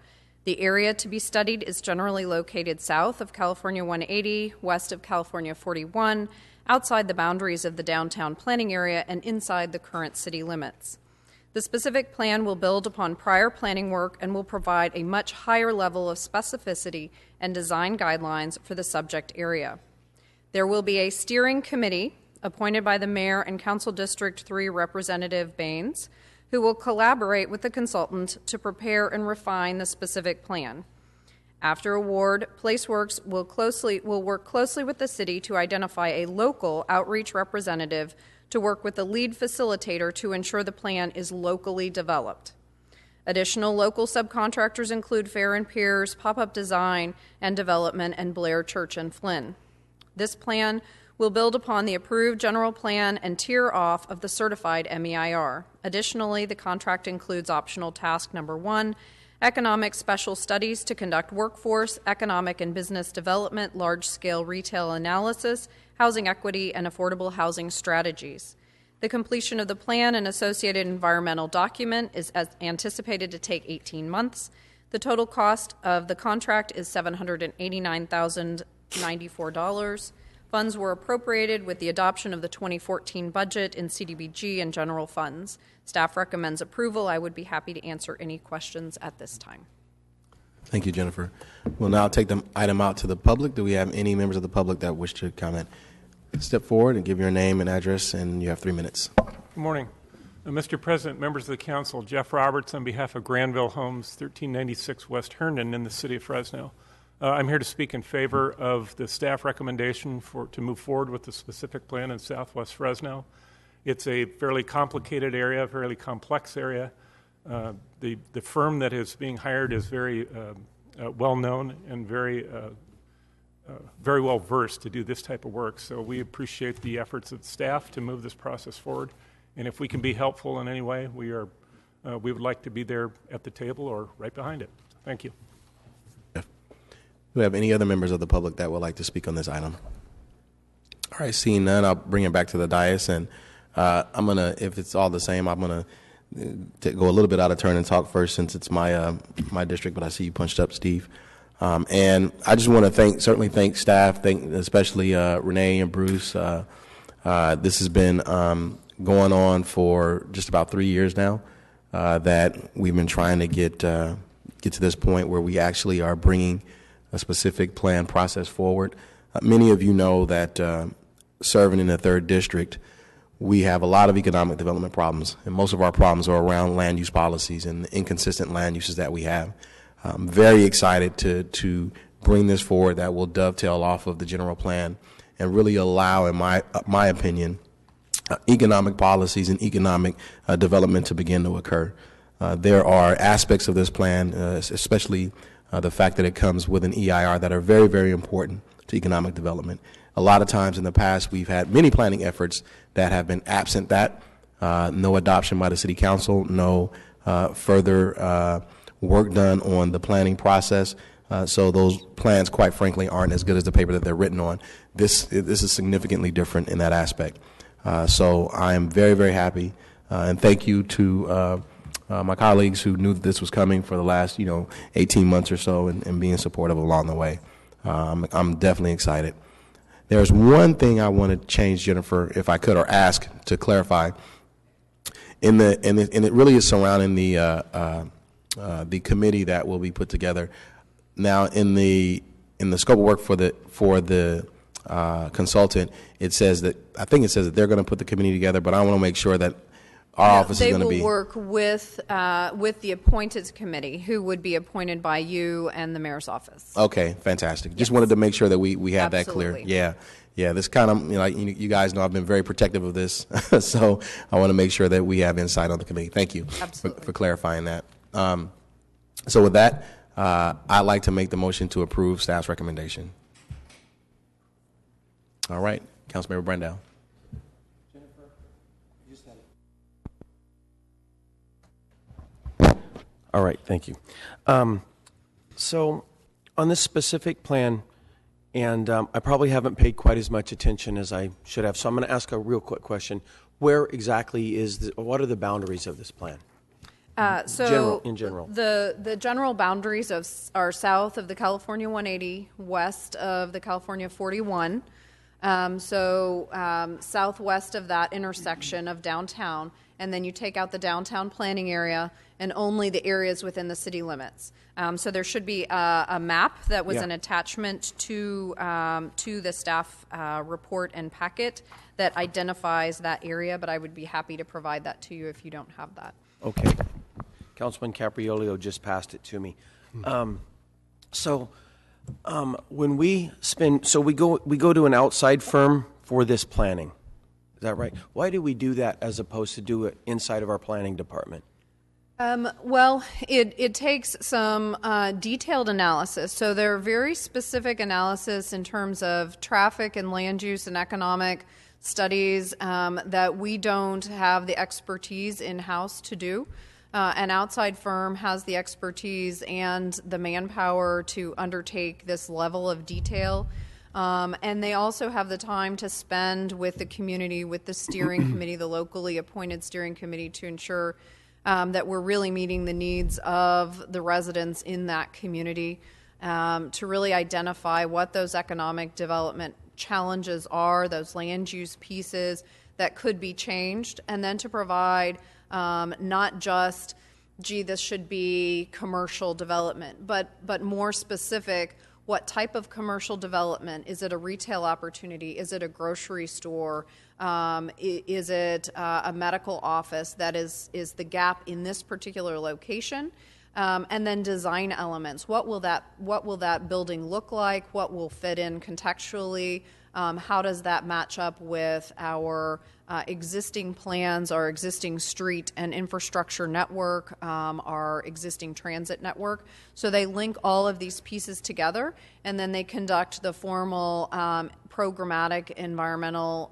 The area to be studied is generally located south of California 180, west of California 41, outside the boundaries of the downtown planning area and inside the current city limits. The specific plan will build upon prior planning work and will provide a much higher level of specificity and design guidelines for the subject area. There will be a steering committee appointed by the Mayor and Council District 3 Representative Baines, who will collaborate with the consultant to prepare and refine the specific plan. After award, PlaceWorks will work closely with the city to identify a local outreach representative to work with the lead facilitator to ensure the plan is locally developed. Additional local subcontractors include Fair and Piers, Pop-Up Design and Development, and Blair Church and Flynn. This plan will build upon the approved general plan and tier off of the certified MEIR. Additionally, the contract includes optional task number 1, economic special studies to conduct workforce, economic and business development, large-scale retail analysis, housing equity, and affordable housing strategies. The completion of the plan and associated environmental document is anticipated to take 18 months. The total cost of the contract is $789,094. Funds were appropriated with the adoption of the 2014 budget in CDBG and general funds. Staff recommends approval. I would be happy to answer any questions at this time. Thank you, Jennifer. We'll now take the item out to the public. Do we have any members of the public that wish to comment? Step forward and give your name and address, and you have 3 minutes. Good morning. Mr. President, members of the council, Jeff Roberts on behalf of Granville Homes, 1396 West Herndon in the city of Fresno. I'm here to speak in favor of the staff recommendation to move forward with the specific plan in Southwest Fresno. It's a fairly complicated area, a fairly complex area. The firm that is being hired is very well known and very well versed to do this type of work. So we appreciate the efforts of staff to move this process forward. And if we can be helpful in any way, we would like to be there at the table or right behind it. Thank you. Do we have any other members of the public that would like to speak on this item? All right, seeing none, I'll bring it back to the dais, and I'm gonna, if it's all the same, I'm gonna go a little bit out of turn and talk first since it's my my district. But I see you punched up, Steve, and I just want to certainly thank staff, especially Renee and Bruce. This has been going on for just about 3 years now. That we've been trying to get to this point where we actually are bringing a specific plan process forward. Many of you know that serving in the 3rd District, we have a lot of economic development problems, and most of our problems are around land use policies and the inconsistent land uses that we have. I'm very excited to bring this forward that will dovetail off of the general plan and really allow, in my opinion, economic policies and economic development to begin to occur. There are aspects of this plan, especially the fact that it comes with an EIR, that are very, very important to economic development. A lot of times in the past, we've had many planning efforts that have been absent that. No adoption by the City Council, no further work done on the planning process. So those plans, quite frankly, aren't as good as the paper that they're written on. This is significantly different in that aspect. So I am very, very happy, and thank you to my colleagues who knew that this was coming for the last 18 months or so, and being supportive along the way. I'm definitely excited. There's one thing I want to change, Jennifer, if I could, or ask to clarify. And it really is surrounding the committee that will be put together. Now, in the scope of work for the consultant, it says that they're going to put the committee together, but I want to make sure that our office is going to be. They will work with the appointed committee, who would be appointed by you and the mayor's office. Okay, fantastic. Just wanted to make sure that we have that clear. Yeah. This kind of, you guys know I've been very protective of this, so I want to make sure that we have insight on the committee. Thank you for clarifying that. So with that, I'd like to make the motion to approve staff's recommendation. All right, Councilmember Brandau. All right, thank you. So on this specific plan, and I probably haven't paid quite as much attention as I should have, so I'm going to ask a real quick question. Where exactly what are the boundaries of this plan? In general. The general boundaries are south of the California 180, west of the California 41. Southwest of that intersection of downtown, and then you take out the downtown planning area and only the areas within the city limits. So there should be a map that was an attachment to the staff report and packet that identifies that area, but I would be happy to provide that to you if you don't have that. Okay. Councilman Capriolio just passed it to me. When we go to an outside firm for this planning. Is that right? Why do we do that as opposed to do it inside of our planning department? Well, it takes some detailed analysis. So there are very specific analysis in terms of traffic and land use and economic studies that we don't have the expertise in-house to do. An outside firm has the expertise and the manpower to undertake this level of detail. And they also have the time to spend with the community, with the steering committee, the locally appointed steering committee, to ensure that we're really meeting the needs of the residents in that community, to really identify what those economic development challenges are, those land use pieces that could be changed, and then to provide not just, gee, this should be commercial development, but more specific, what type of commercial development? Is it a retail opportunity? Is it a grocery store? Is it a medical office that is the gap in this particular location? And then design elements. What will that building look like? What will fit in contextually? How does that match up with our existing plans, our existing street and infrastructure network, our existing transit network? So they link all of these pieces together, and then they conduct the formal programmatic environmental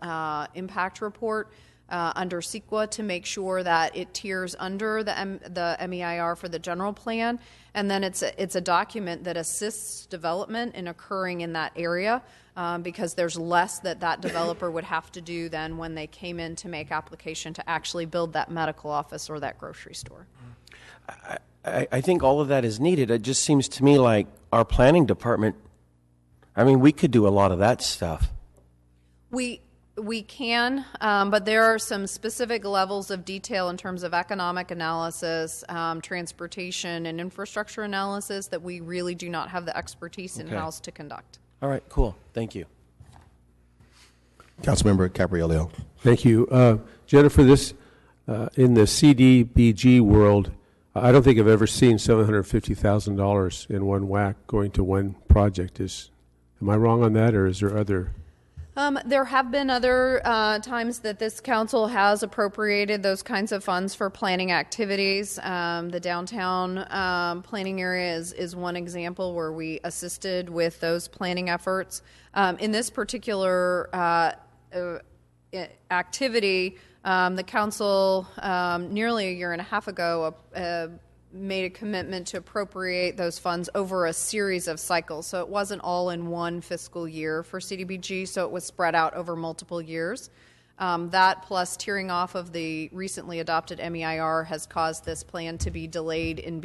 impact report under CEQA to make sure that it tiers under the MEIR for the general plan, and then it's a document that assists development in occurring in that area, because there's less that developer would have to do than when they came in to make application to actually build that medical office or that grocery store. I think all of that is needed. It just seems to me like our planning department, I mean, we could do a lot of that stuff. We can, but there are some specific levels of detail in terms of economic analysis, transportation, and infrastructure analysis that we really do not have the expertise in-house to conduct. All right, cool. Thank you. Councilmember Capriello. Thank you. Jennifer, this in the CDBG world, I don't think I've ever seen $750,000 in one whack going to one project. Am I wrong on that, or is there other? There have been other times that this council has appropriated those kinds of funds for planning activities. The downtown planning area is one example where we assisted with those planning efforts. In this particular activity, the council nearly a year and a half ago made a commitment to appropriate those funds over a series of cycles. So it wasn't all in one fiscal year for CDBG, so it was spread out over multiple years. That plus tearing off of the recently adopted MEIR has caused this plan to be delayed in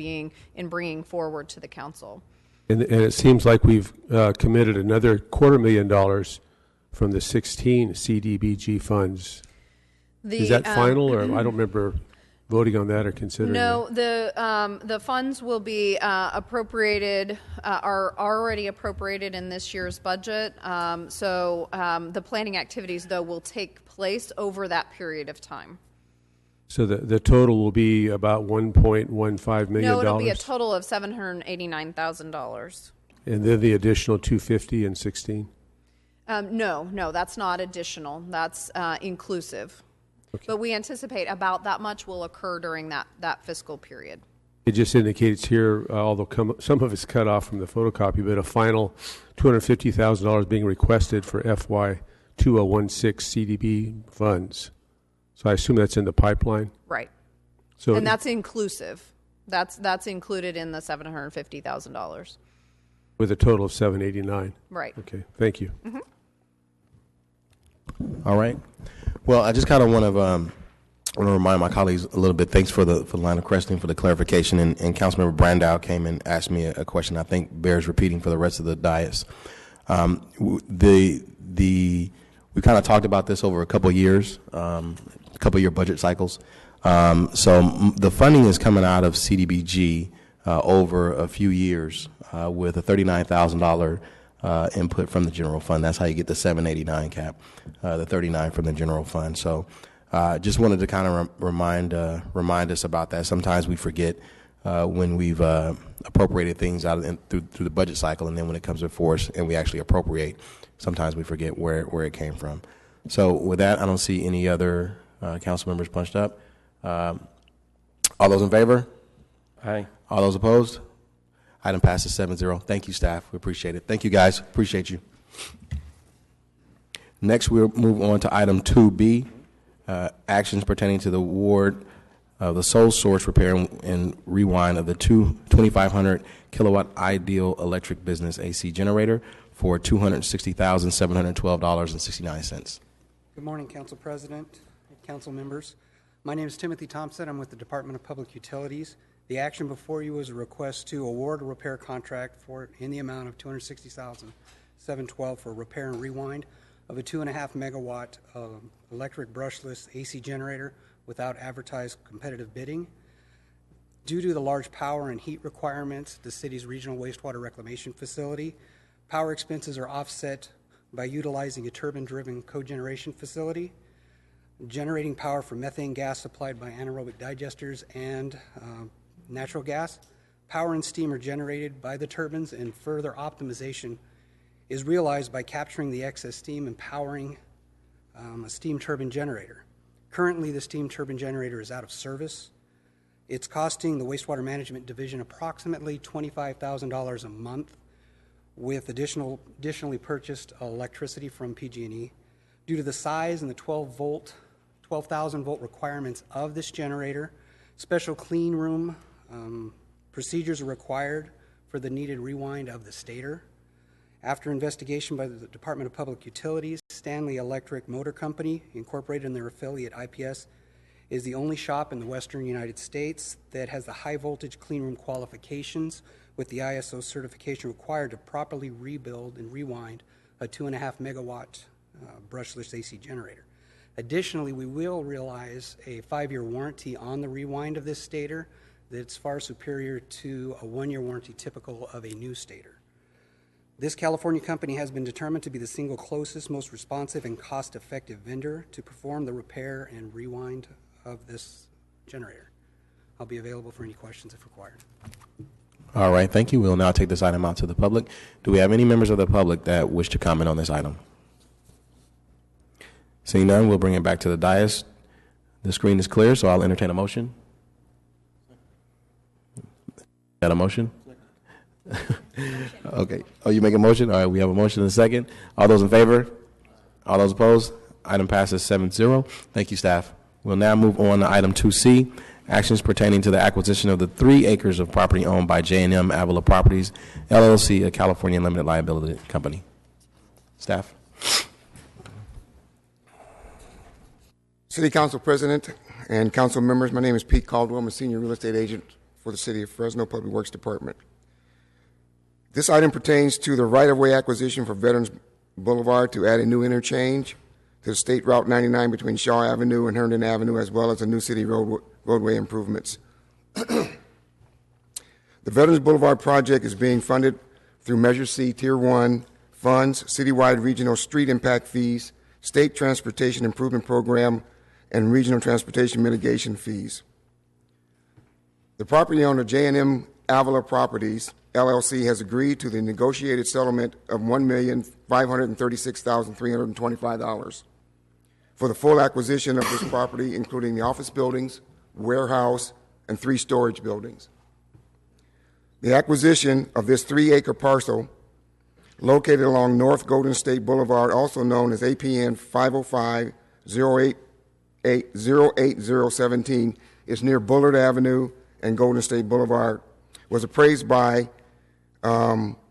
bringing forward to the council. And it seems like we've committed another $250,000 from the 16 CDBG funds. Is that final, or I don't remember voting on that or considering No, that? the funds will be appropriated, are already appropriated in this year's budget. So the planning activities, though, will take place over that period of time. So the total will be about $1.15 million? No, it'll be a total of $789,000. And then the additional $250,000 in 16? No, that's not additional. That's inclusive. Okay. But we anticipate about that much will occur during that fiscal period. It just indicates here, although some of it's cut off from the photocopy, but a final $250,000 being requested for FY 2016 CDB funds. So I assume that's in the pipeline? Right. So and that's inclusive. That's included in the $750,000. With a total of $789,000. Right. Okay. Thank you. Mm-hmm. All right. Well, I just kind of want to remind my colleagues a little bit. Thanks for the line of questioning, for the clarification. And Councilmember Brandow came and asked me a question I think bears repeating for the rest of the dais. We kind of talked about this over a couple of years, a couple of year budget cycles. So the funding is coming out of CDBG over a few years with a $39,000 input from the general fund. That's how you get the 789 cap, the 39 from the general fund. So just wanted to kind of remind us about that. Sometimes we forget when we've appropriated things out through the budget cycle, and then when it comes before us and we actually appropriate, sometimes we forget where it came from. So with that, I don't see any other council members punched up. All those in favor? Aye. All those opposed? Item passes 7-0. Thank you, staff. We appreciate it. Thank you, guys. Appreciate you. Next, we'll move on to item 2B, actions pertaining to the award of the sole source repair and rewind of the 2,500 kilowatt Ideal Electric Business AC generator for $260,712.69. Good morning, Council President and Council members. My name is Timothy Thompson. I'm with the Department of Public Utilities. The action before you is a request to award a repair contract for in the amount of $260,712 for repair and rewind of a 2.5 megawatt electric brushless AC generator without advertised competitive bidding. Due to the large power and heat requirements, the city's regional wastewater reclamation facility, power expenses are offset by utilizing a turbine-driven cogeneration facility, generating power from methane gas supplied by anaerobic digesters and natural gas. Power and steam are generated by the turbines, and further optimization is realized by capturing the excess steam and powering a steam turbine generator. Currently, the steam turbine generator is out of service. It's costing the Wastewater Management Division approximately $25,000 a month with additionally purchased electricity from PG&E. Due to the size and the 12,000 volt requirements of this generator, special clean room procedures are required for the needed rewind of the stator. After investigation by the Department of Public Utilities, Stanley Electric Motor Company, incorporated in their affiliate IPS, is the only shop in the western United States that has the high voltage clean room qualifications with the ISO certification required to properly rebuild and rewind a 2.5 megawatt brushless AC generator. Additionally, we will realize a 5-year warranty on the rewind of this stator that's far superior to a 1-year warranty typical of a new stator. This California company has been determined to be the single closest, most responsive, and cost-effective vendor to perform the repair and rewind of this generator. I'll be available for any questions if required. All right, thank you. We'll now take this item out to the public. Do we have any members of the public that wish to comment on this item? Seeing none, we'll bring it back to the dais. The screen is clear, so I'll entertain a motion. Got a motion? Okay. Oh, you make a motion? All right, we have a motion and a second. All those in favor? All those opposed? Item passes 7-0. Thank you, staff. We'll now move on to item 2C, actions pertaining to the acquisition of the 3 acres of property owned by J&M Avila Properties, LLC, a California limited liability company. Staff. City Council President and council members, my name is Pete Caldwell. I'm a senior real estate agent for the City of Fresno Public Works Department. This item pertains to the right-of-way acquisition for Veterans Boulevard to add a new interchange to the State Route 99 between Shaw Avenue and Herndon Avenue, as well as a new city roadway improvements. The Veterans Boulevard project is being funded through Measure C Tier 1 funds, citywide regional street impact fees, state transportation improvement program, and regional transportation mitigation fees. The property owner, J&M Avila Properties, LLC, has agreed to the negotiated settlement of $1,536,325 for the full acquisition of this property, including the office buildings, warehouse, and 3 storage buildings. The acquisition of this 3-acre parcel located along North Golden State Boulevard, also known as APN 505-08017, is near Bullard Avenue and Golden State Boulevard, was appraised by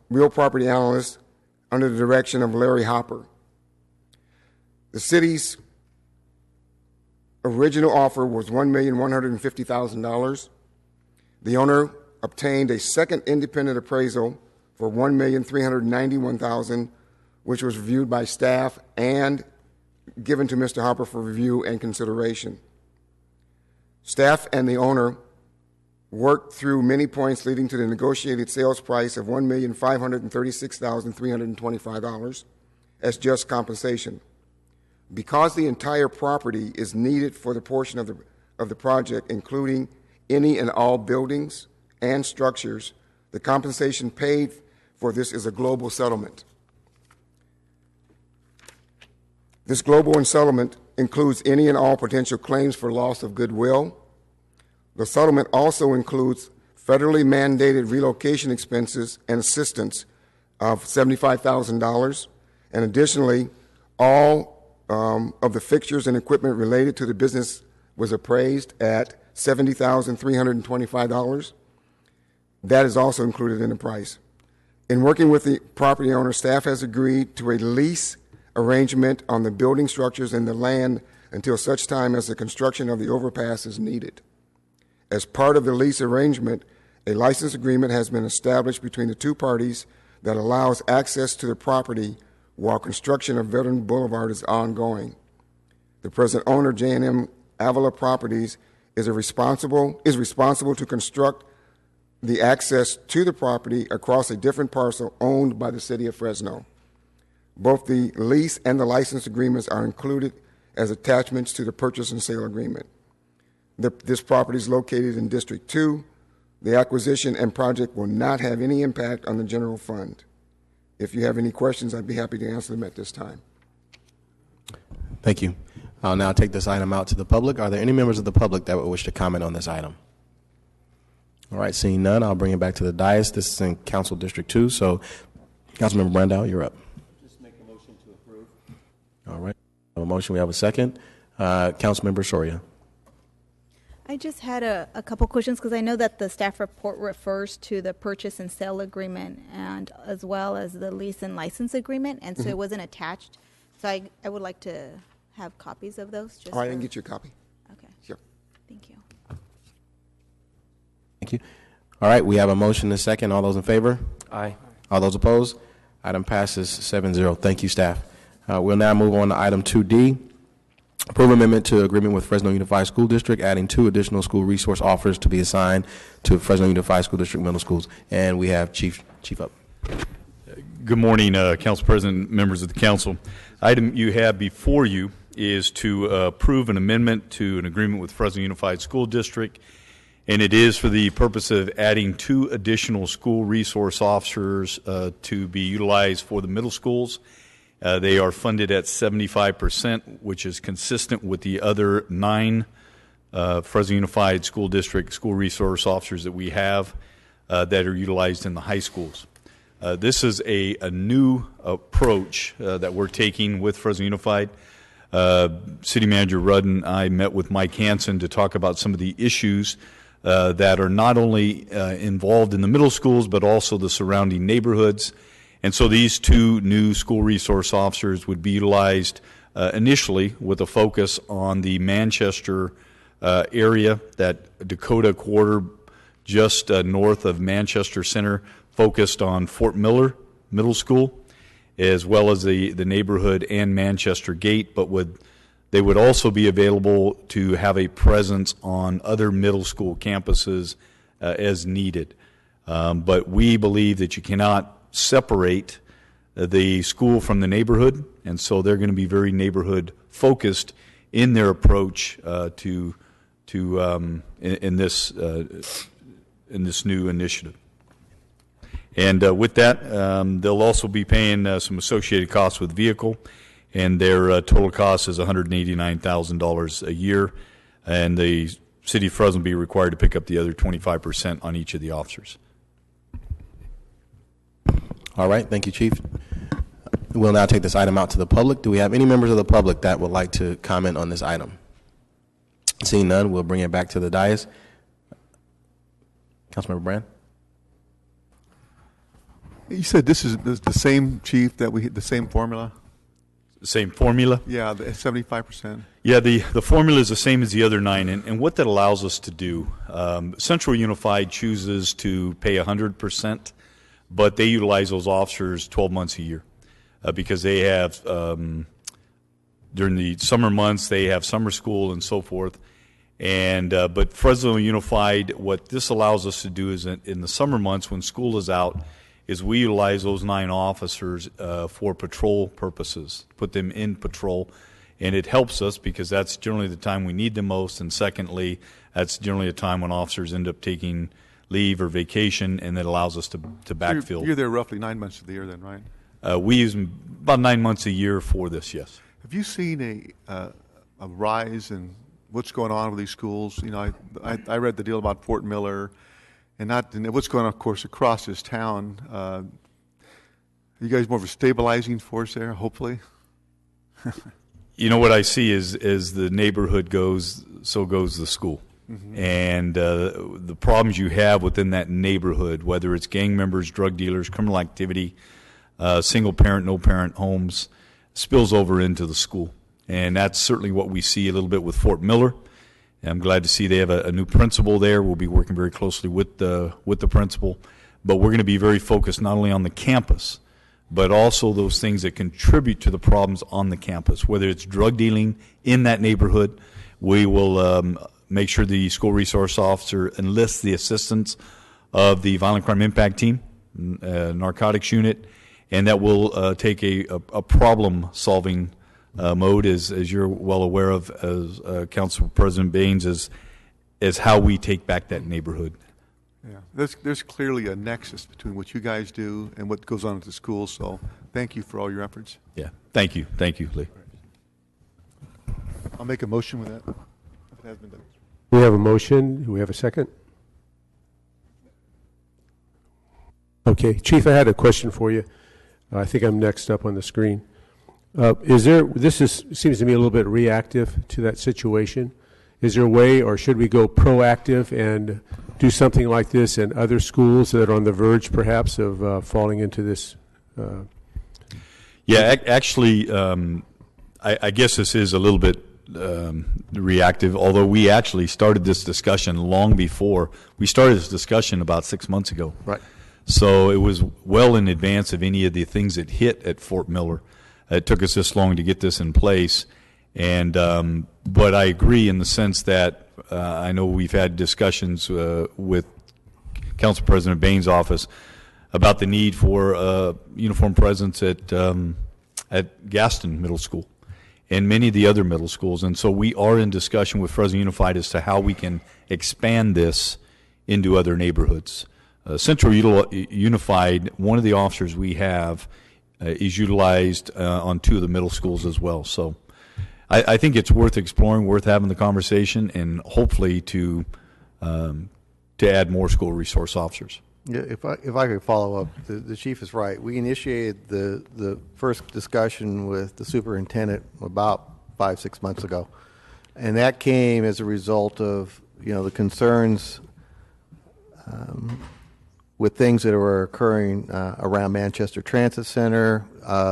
real property analysts under the direction of Larry Hopper. The city's original offer was $1,150,000. The owner obtained a second independent appraisal for $1,391,000, which was reviewed by staff and given to Mr. Hopper for review and consideration. Staff and the owner worked through many points leading to the negotiated sales price of $1,536,325 as just compensation. Because the entire property is needed for the portion of the project, including any and all buildings and structures, the compensation paid for this is a global settlement. This global settlement includes any and all potential claims for loss of goodwill. The settlement also includes federally mandated relocation expenses and assistance of $75,000, and additionally, all of the fixtures and equipment related to the business was appraised at $70,325. That is also included in the price. In working with the property owner, staff has agreed to a lease arrangement on the building structures and the land until such time as the construction of the overpass is needed. As part of the lease arrangement, a license agreement has been established between the two parties that allows access to the property while construction of Veteran Boulevard is ongoing. The present owner, J&M Avila Properties, is responsible to construct the access to the property across a different parcel owned by the City of Fresno. Both the lease and the license agreements are included as attachments to the purchase and sale agreement. This property is located in District 2. The acquisition and project will not have any impact on the general fund. If you have any questions, I'd be happy to answer them at this time. Thank you. I'll now take this item out to the public. Are there any members of the public that would wish to comment on this item? All right, seeing none, I'll bring it back to the dais. This is in Council District 2, so Councilmember Brandau, you're up. Just make a motion to approve. All right. We have a motion, we have a second. Councilmember Soria. I just had a couple questions because I know that the staff report refers to the purchase and sale agreement and as well as the lease and license agreement, and so it wasn't attached. So I would like to have copies of those. Just All right, I can get you a copy. Okay. Sure. Thank you. Thank you. All right, we have a motion and a second. All those in favor? Aye. All those opposed? Item passes 7-0. Thank you, staff. We'll now move on to item 2D. Approve amendment to agreement with Fresno Unified School District, adding 2 additional school resource officers to be assigned to Fresno Unified School District middle schools. And we have Chief up. Good morning, Council President, members of the council. Item you have before you is to approve an amendment to an agreement with Fresno Unified School District, and it is for the purpose of adding 2 additional school resource officers to be utilized for the middle schools. They are funded at 75%, which is consistent with the other 9 Fresno Unified School District school resource officers that we have that are utilized in the high schools. This is a new approach that we're taking with Fresno Unified. City Manager Rudd and I met with Mike Hansen to talk about some of the issues that are not only involved in the middle schools, but also the surrounding neighborhoods. And so these 2 new school resource officers would be utilized initially with a focus on the Manchester area, that Dakota quarter just north of Manchester Center, focused on Fort Miller Middle School, as well as the neighborhood and Manchester Gate, but they would also be available to have a presence on other middle school campuses as needed. But we believe that you cannot separate the school from the neighborhood, and so they're going to be very neighborhood focused in their approach in this new initiative. And with that, they'll also be paying some associated costs with vehicle, and their total cost is $189,000 a year, and the City of Fresno will be required to pick up the other 25% on each of the officers. All right, thank you, Chief. We'll now take this item out to the public. Do we have any members of the public that would like to comment on this item? Seeing none, we'll bring it back to the dais. Councilmember Brand. You said this is the same, Chief, the same formula? The same formula? Yeah, the 75%. Yeah, the formula is the same as the other 9, and what that allows us to do, Central Unified chooses to pay 100%, but they utilize those officers 12 months a year because they have, during the summer months, they have summer school and so forth. And but Fresno Unified, what this allows us to do is in the summer months when school is out, is we utilize those 9 officers for patrol purposes, put them in patrol. And it helps us because that's generally the time we need them most. And secondly, that's generally a time when officers end up taking leave or vacation, and that allows us to backfill. You're there roughly 9 months of the year then, right? We use them about 9 months a year for this, yes. Have you seen a rise in what's going on with these schools? You know, I read the deal about Fort Miller and what's going on, of course, across this town. You guys more of a stabilizing force there, hopefully? You know, what I see is as the neighborhood goes, so goes the school. Mm-hmm. And the problems you have within that neighborhood, whether it's gang members, drug dealers, criminal activity, single parent, no parent homes, spills over into the school. And that's certainly what we see a little bit with Fort Miller. And I'm glad to see they have a new principal there. We'll be working very closely with the principal. But we're going to be very focused not only on the campus, but also those things that contribute to the problems on the campus, whether it's drug dealing in that neighborhood. We will make sure the school resource officer enlists the assistance of the Violent Crime Impact Team, narcotics unit, and that will take a problem-solving mode, as you're well aware of, as Council President Baines, as how we take back that neighborhood. Yeah, there's clearly a nexus between what you guys do and what goes on at the school, so thank you for all your efforts. Yeah, thank you, Lee. I'll make a motion with that, if it has been done. We have a motion. Do we have a second? Okay, Chief, I had a question for you. I think I'm next up on the screen. Seems to me a little bit reactive to that situation. Is there a way, or should we go proactive and do something like this in other schools that are on the verge, perhaps, of falling into this? Yeah, actually, I guess this is a little bit reactive, although we actually started this discussion long before. We started this discussion about 6 months ago. Right. So it was well in advance of any of the things that hit at Fort Miller. It took us this long to get this in place. And but I agree in the sense that I know we've had discussions with Council President Baines' office about the need for uniform presence at Gaston Middle School and many of the other middle schools. And so we are in discussion with Fresno Unified as to how we can expand this into other neighborhoods. Central Unified, one of the officers we have is utilized on 2 of the middle schools as well. So I think it's worth exploring, worth having the conversation, and hopefully to add more school resource officers. Yeah, if I could follow up, the chief is right. We initiated the first discussion with the superintendent about 5-6 months ago, and that came as a result of the concerns with things that were occurring around Manchester Transit Center,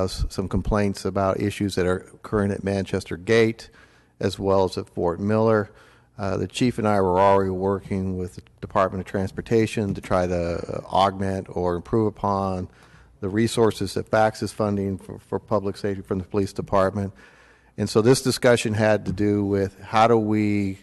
some complaints about issues that are occurring at Manchester Gate, as well as at Fort Miller. The chief and I were already working with the Department of Transportation to try to augment or improve upon the resources that FACTS is funding for public safety from the police department. And so this discussion had to do with how do we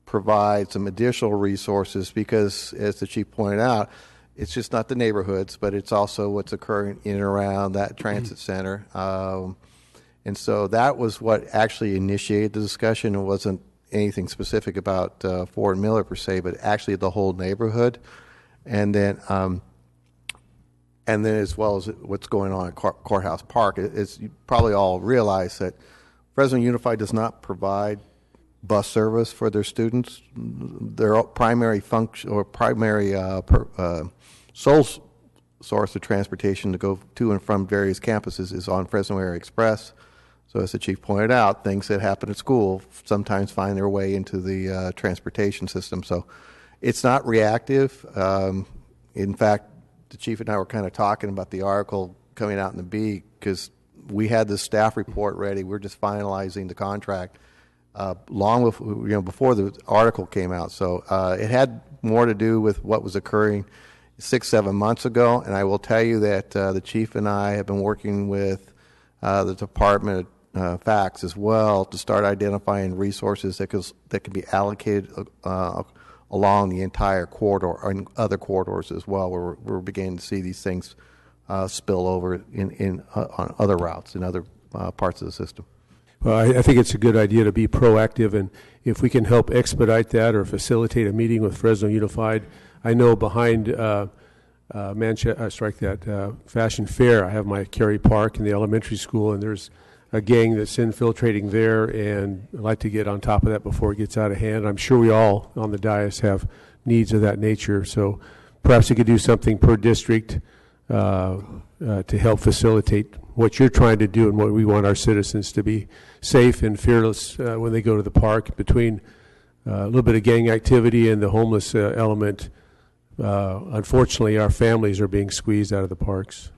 provide some additional resources, because as the chief pointed out, it's just not the neighborhoods, but it's also what's occurring in and around that transit center. And so that was what actually initiated the discussion. It wasn't anything specific about Fort Miller per se, but actually the whole neighborhood. And then as well as what's going on at Courthouse Park. As you probably all realize that Fresno Unified does not provide bus service for their students. Their primary function or primary sole source of transportation to go to and from various campuses is on Fresno Area Express. So as the chief pointed out, things that happen at school sometimes find their way into the transportation system. So it's not reactive. In fact, the chief and I were kind of talking about the article coming out in the Bee, because we had the staff report ready. We're just finalizing the contract long before the article came out. So it had more to do with what was occurring 6-7 months ago. And I will tell you that the chief and I have been working with the Department of FACTS as well to start identifying resources that can be allocated along the entire corridor and other corridors as well, where we're beginning to see these things spill over on other routes in other parts of the system. Well, I think it's a good idea to be proactive, and if we can help expedite that or facilitate a meeting with Fresno Unified. I know behind Fashion Fair, I have my Cary Park in the elementary school, and there's a gang that's infiltrating there, and I'd like to get on top of that before it gets out of hand. I'm sure we all on the dais have needs of that nature. So perhaps you could do something per district to help facilitate what you're trying to do and what we want our citizens to be safe and fearless when they go to the park. Between a little bit of gang activity and the homeless element, unfortunately, our families are being squeezed out of the parks.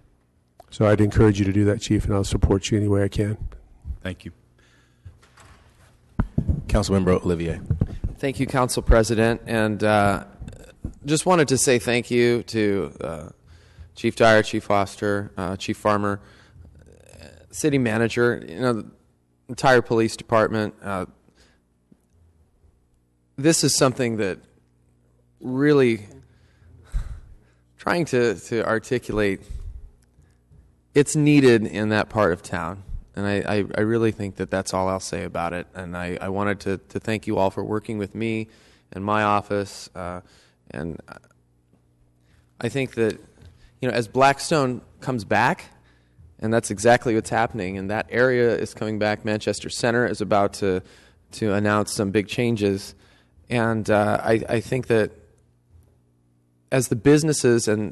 So I'd encourage you to do that, Chief, and I'll support you any way I can. Thank you. Councilmember Olivier. Thank you, Council President. And just wanted to say thank you to Chief Dyer, Chief Foster, Chief Farmer, City Manager, the entire police department. This is something that really trying to articulate, it's needed in that part of town. And I really think that that's all I'll say about it. And I wanted to thank you all for working with me and my office. And I think that, as Blackstone comes back, and that's exactly what's happening, and that area is coming back. Manchester Center is about to announce some big changes. And I think that as the businesses and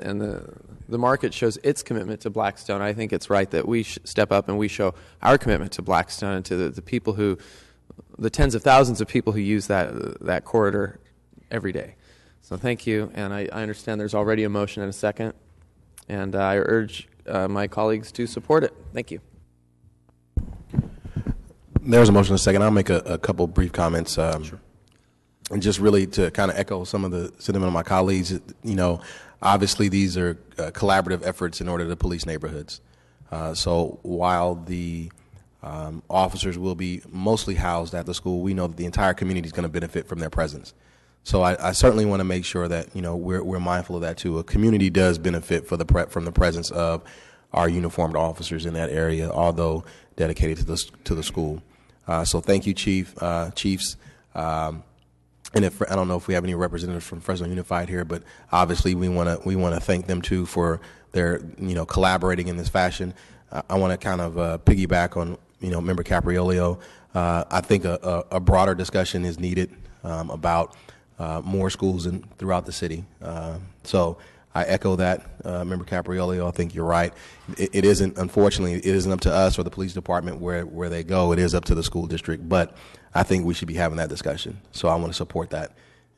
the market shows its commitment to Blackstone, I think it's right that we step up and we show our commitment to Blackstone and to the people the tens of thousands of people who use that corridor every day. So thank you, and I understand there's already a motion and a second, and I urge my colleagues to support it. Thank you. There's a motion and a second. I'll make a couple brief comments. Sure. And just really to kind of echo some of the sentiment of my colleagues, obviously these are collaborative efforts in order to police neighborhoods. So while the officers will be mostly housed at the school, we know that the entire community is going to benefit from their presence. So I certainly want to make sure that we're mindful of that too. A community does benefit from the presence of our uniformed officers in that area, although dedicated to the school. So thank you, chiefs. And I don't know if we have any representatives from Fresno Unified here, but obviously we want to thank them too for their collaborating in this fashion. I want to kind of piggyback on Member Capriolio. I think a broader discussion is needed about more schools throughout the city. So I echo that, Member Capriolio. I think you're right. It isn't, unfortunately, it isn't up to us or the police department where they go. It is up to the school district. But I think we should be having that discussion. So I want to support that.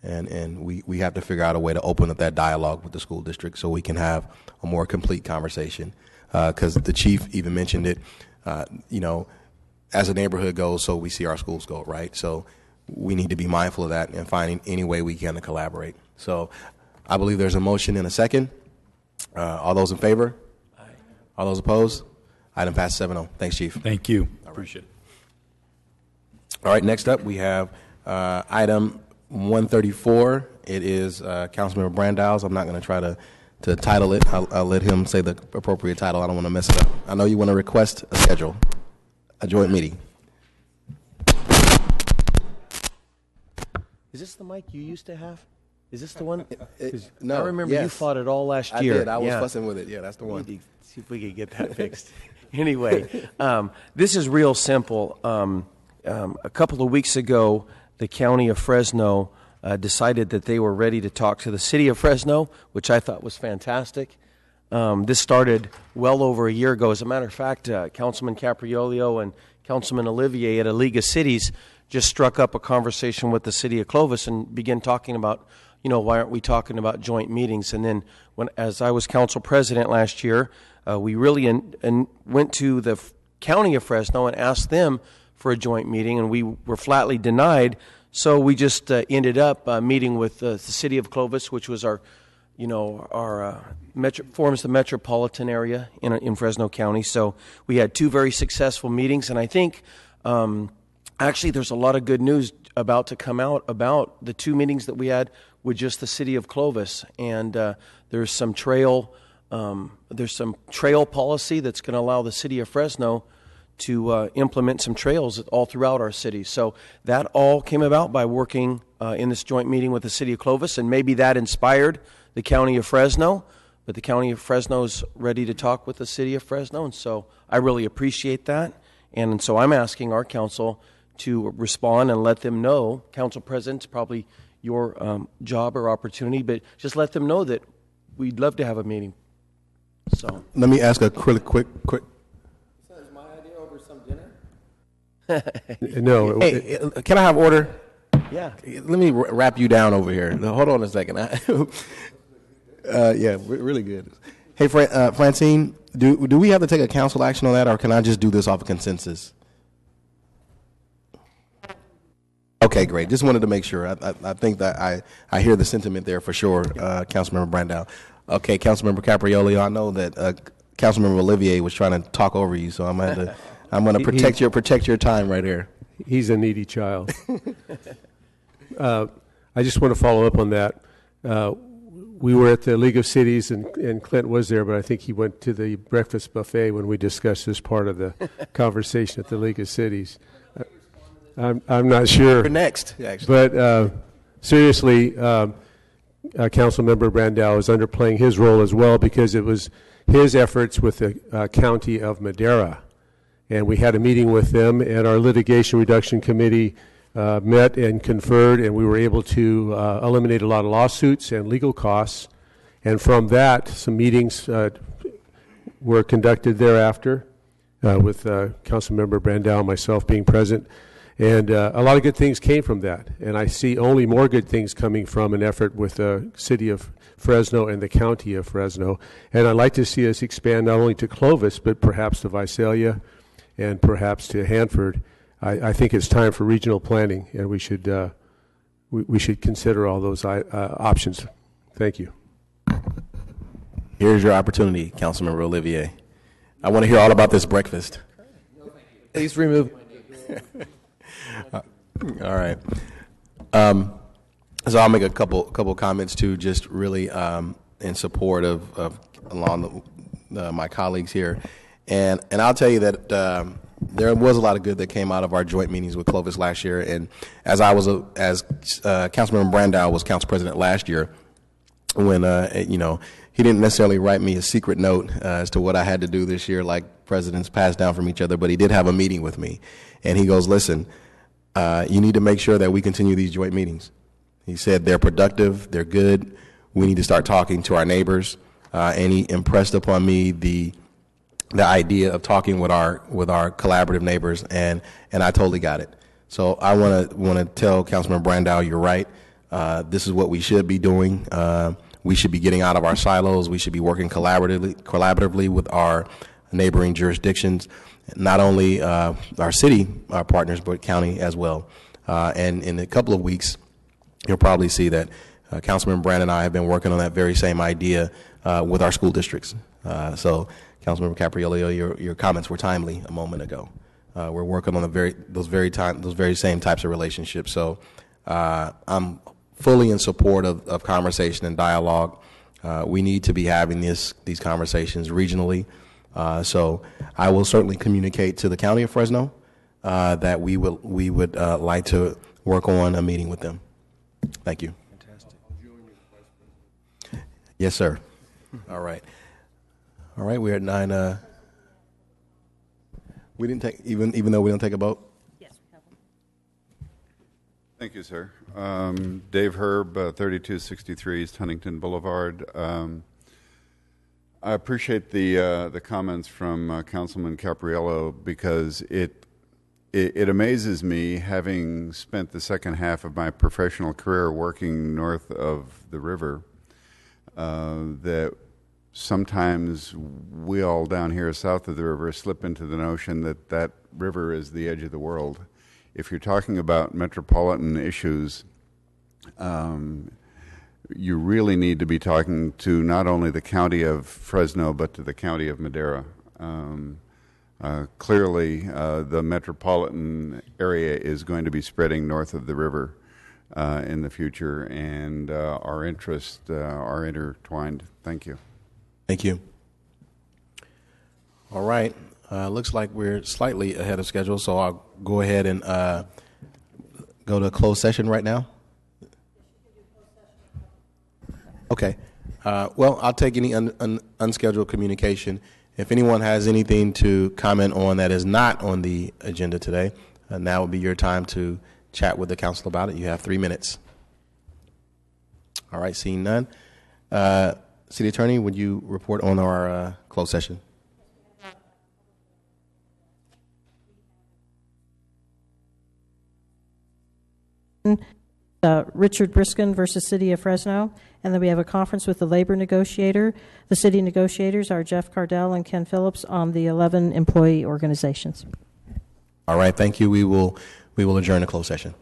And we have to figure out a way to open up that dialogue with the school district so we can have a more complete conversation. Because the chief even mentioned it, as a neighborhood goes, so we see our schools go, right? So we need to be mindful of that and finding any way we can to collaborate. So I believe there's a motion and a second. All those in favor? Aye. All those opposed? Item passes 7-0. Thanks, Chief. Thank you. Appreciate it. All right, next up we have item 134. It is Councilmember Brandeis. I'm not going to try to title it. I'll let him say the appropriate title. I don't want to mess it up. I know you want to request a schedule, a joint meeting. Is this the mic you used to have? Is this the one? No. I remember you fought it all last year. I did. I was fussing with it. Yeah, that's the one. See if we could get that fixed. Anyway, this is real simple. A couple of weeks ago, the County of Fresno decided that they were ready to talk to the City of Fresno, which I thought was fantastic. This started well over a year ago. As a matter of fact, Councilman Capriolio and Councilman Olivier at a League of Cities just struck up a conversation with the City of Clovis and began talking about, why aren't we talking about joint meetings? And then as I was council president last year, we really went to the County of Fresno and asked them for a joint meeting, and we were flatly denied. So we just ended up meeting with the City of Clovis, which was forms the metropolitan area in Fresno County. So we had two very successful meetings, and I think actually there's a lot of good news about to come out about the two meetings that we had with just the City of Clovis. And there's some trail policy that's going to allow the City of Fresno to implement some trails all throughout our city. So that all came about by working in this joint meeting with the City of Clovis, and maybe that inspired the County of Fresno, but the County of Fresno is ready to talk with the City of Fresno, and so I really appreciate that. And so I'm asking our council to respond and let them know. Council President's probably your job or opportunity, but just let them know that we'd love to have a meeting. So Let me ask a quick. So is my idea over some dinner? No. Hey, can I have order? Yeah. Let me wrap you down over here. Now, hold on a second. Yeah, really good. Hey, Francine, do we have to take a council action on that, or can I just do this off of consensus? Okay, great. Just wanted to make sure. I think that I hear the sentiment there for sure, Councilmember Brandow. Okay, Councilmember Caprioli, I know that Councilmember Olivier was trying to talk over you, so I'm going to protect your time right here. He's a needy child. I just want to follow up on that. We were at the League of Cities, and Clint was there, but I think he went to the breakfast buffet when we discussed this part of the conversation at the League of Cities. I'm not sure. You're next, actually. But seriously, Councilmember Brandow is underplaying his role as well, because it was his efforts with the County of Madera. And we had a meeting with them, and our litigation reduction committee met and conferred, and we were able to eliminate a lot of lawsuits and legal costs. And from that, some meetings were conducted thereafter with Councilmember Brandow and myself being present. And a lot of good things came from that. And I see only more good things coming from an effort with the city of Fresno and the county of Fresno. And I'd like to see us expand not only to Clovis, but perhaps to Visalia and perhaps to Hanford. I think it's time for regional planning, and we should consider all those options. Thank you. Here's your opportunity, Councilmember Olivier. I want to hear all about this breakfast. Please remove. All right. So I'll make a couple comments too, just really in support of along my colleagues here, and I'll tell you that there was a lot of good that came out of our joint meetings with Clovis last year, and as Councilmember Brandow was council president last year, when he didn't necessarily write me a secret note as to what I had to do this year, like presidents pass down from each other, but he did have a meeting with me, and he goes, "Listen, you need to make sure that we continue these joint meetings." He said they're productive, they're good. We need to start talking to our neighbors, and he impressed upon me the idea of talking with our collaborative neighbors, and I totally got it. So I want to tell Councilman Brandow, you're right. This is what we should be doing. We should be getting out of our silos. We should be working collaboratively with our neighboring jurisdictions, not only our city partners, but county as well. And in a couple of weeks, you'll probably see that Councilman Brand and I have been working on that very same idea with our school districts. So, Councilmember Caprioli, your comments were timely a moment ago. We're working on those very same types of relationships. So, I'm fully in support of conversation and dialogue. We need to be having these conversations regionally. So I will certainly communicate to the County of Fresno that we would like to work on a meeting with them. Thank you. Fantastic. Yes, sir. All right. All right. We're at 9. We didn't take even though we don't take a vote. Thank you, sir. Dave Herb, 3263 East Huntington Boulevard. I appreciate the comments from Councilman Capriello, because it amazes me, having spent the second half of my professional career working north of the river, that sometimes we all down here south of the river slip into the notion that river is the edge of the world. If you're talking about metropolitan issues, you really need to be talking to not only the County of Fresno, but to the County of Madera. Clearly, the metropolitan area is going to be spreading north of the river in the future, and our interests are intertwined. Thank you. Thank you. All right. Looks like we're slightly ahead of schedule, so I'll go ahead and go to closed session right now. Okay. Well, I'll take any unscheduled communication. If anyone has anything to comment on that is not on the agenda today, now would be your time to chat with the council about it. You have 3 minutes. All right, seeing none. City Attorney, would you report on our closed session? Richard Briskin versus City of Fresno. And then we have a conference with the labor negotiator. The city negotiators are Jeff Cardell and Ken Phillips on the 11 employee organizations. All right, thank you. We will adjourn the closed session.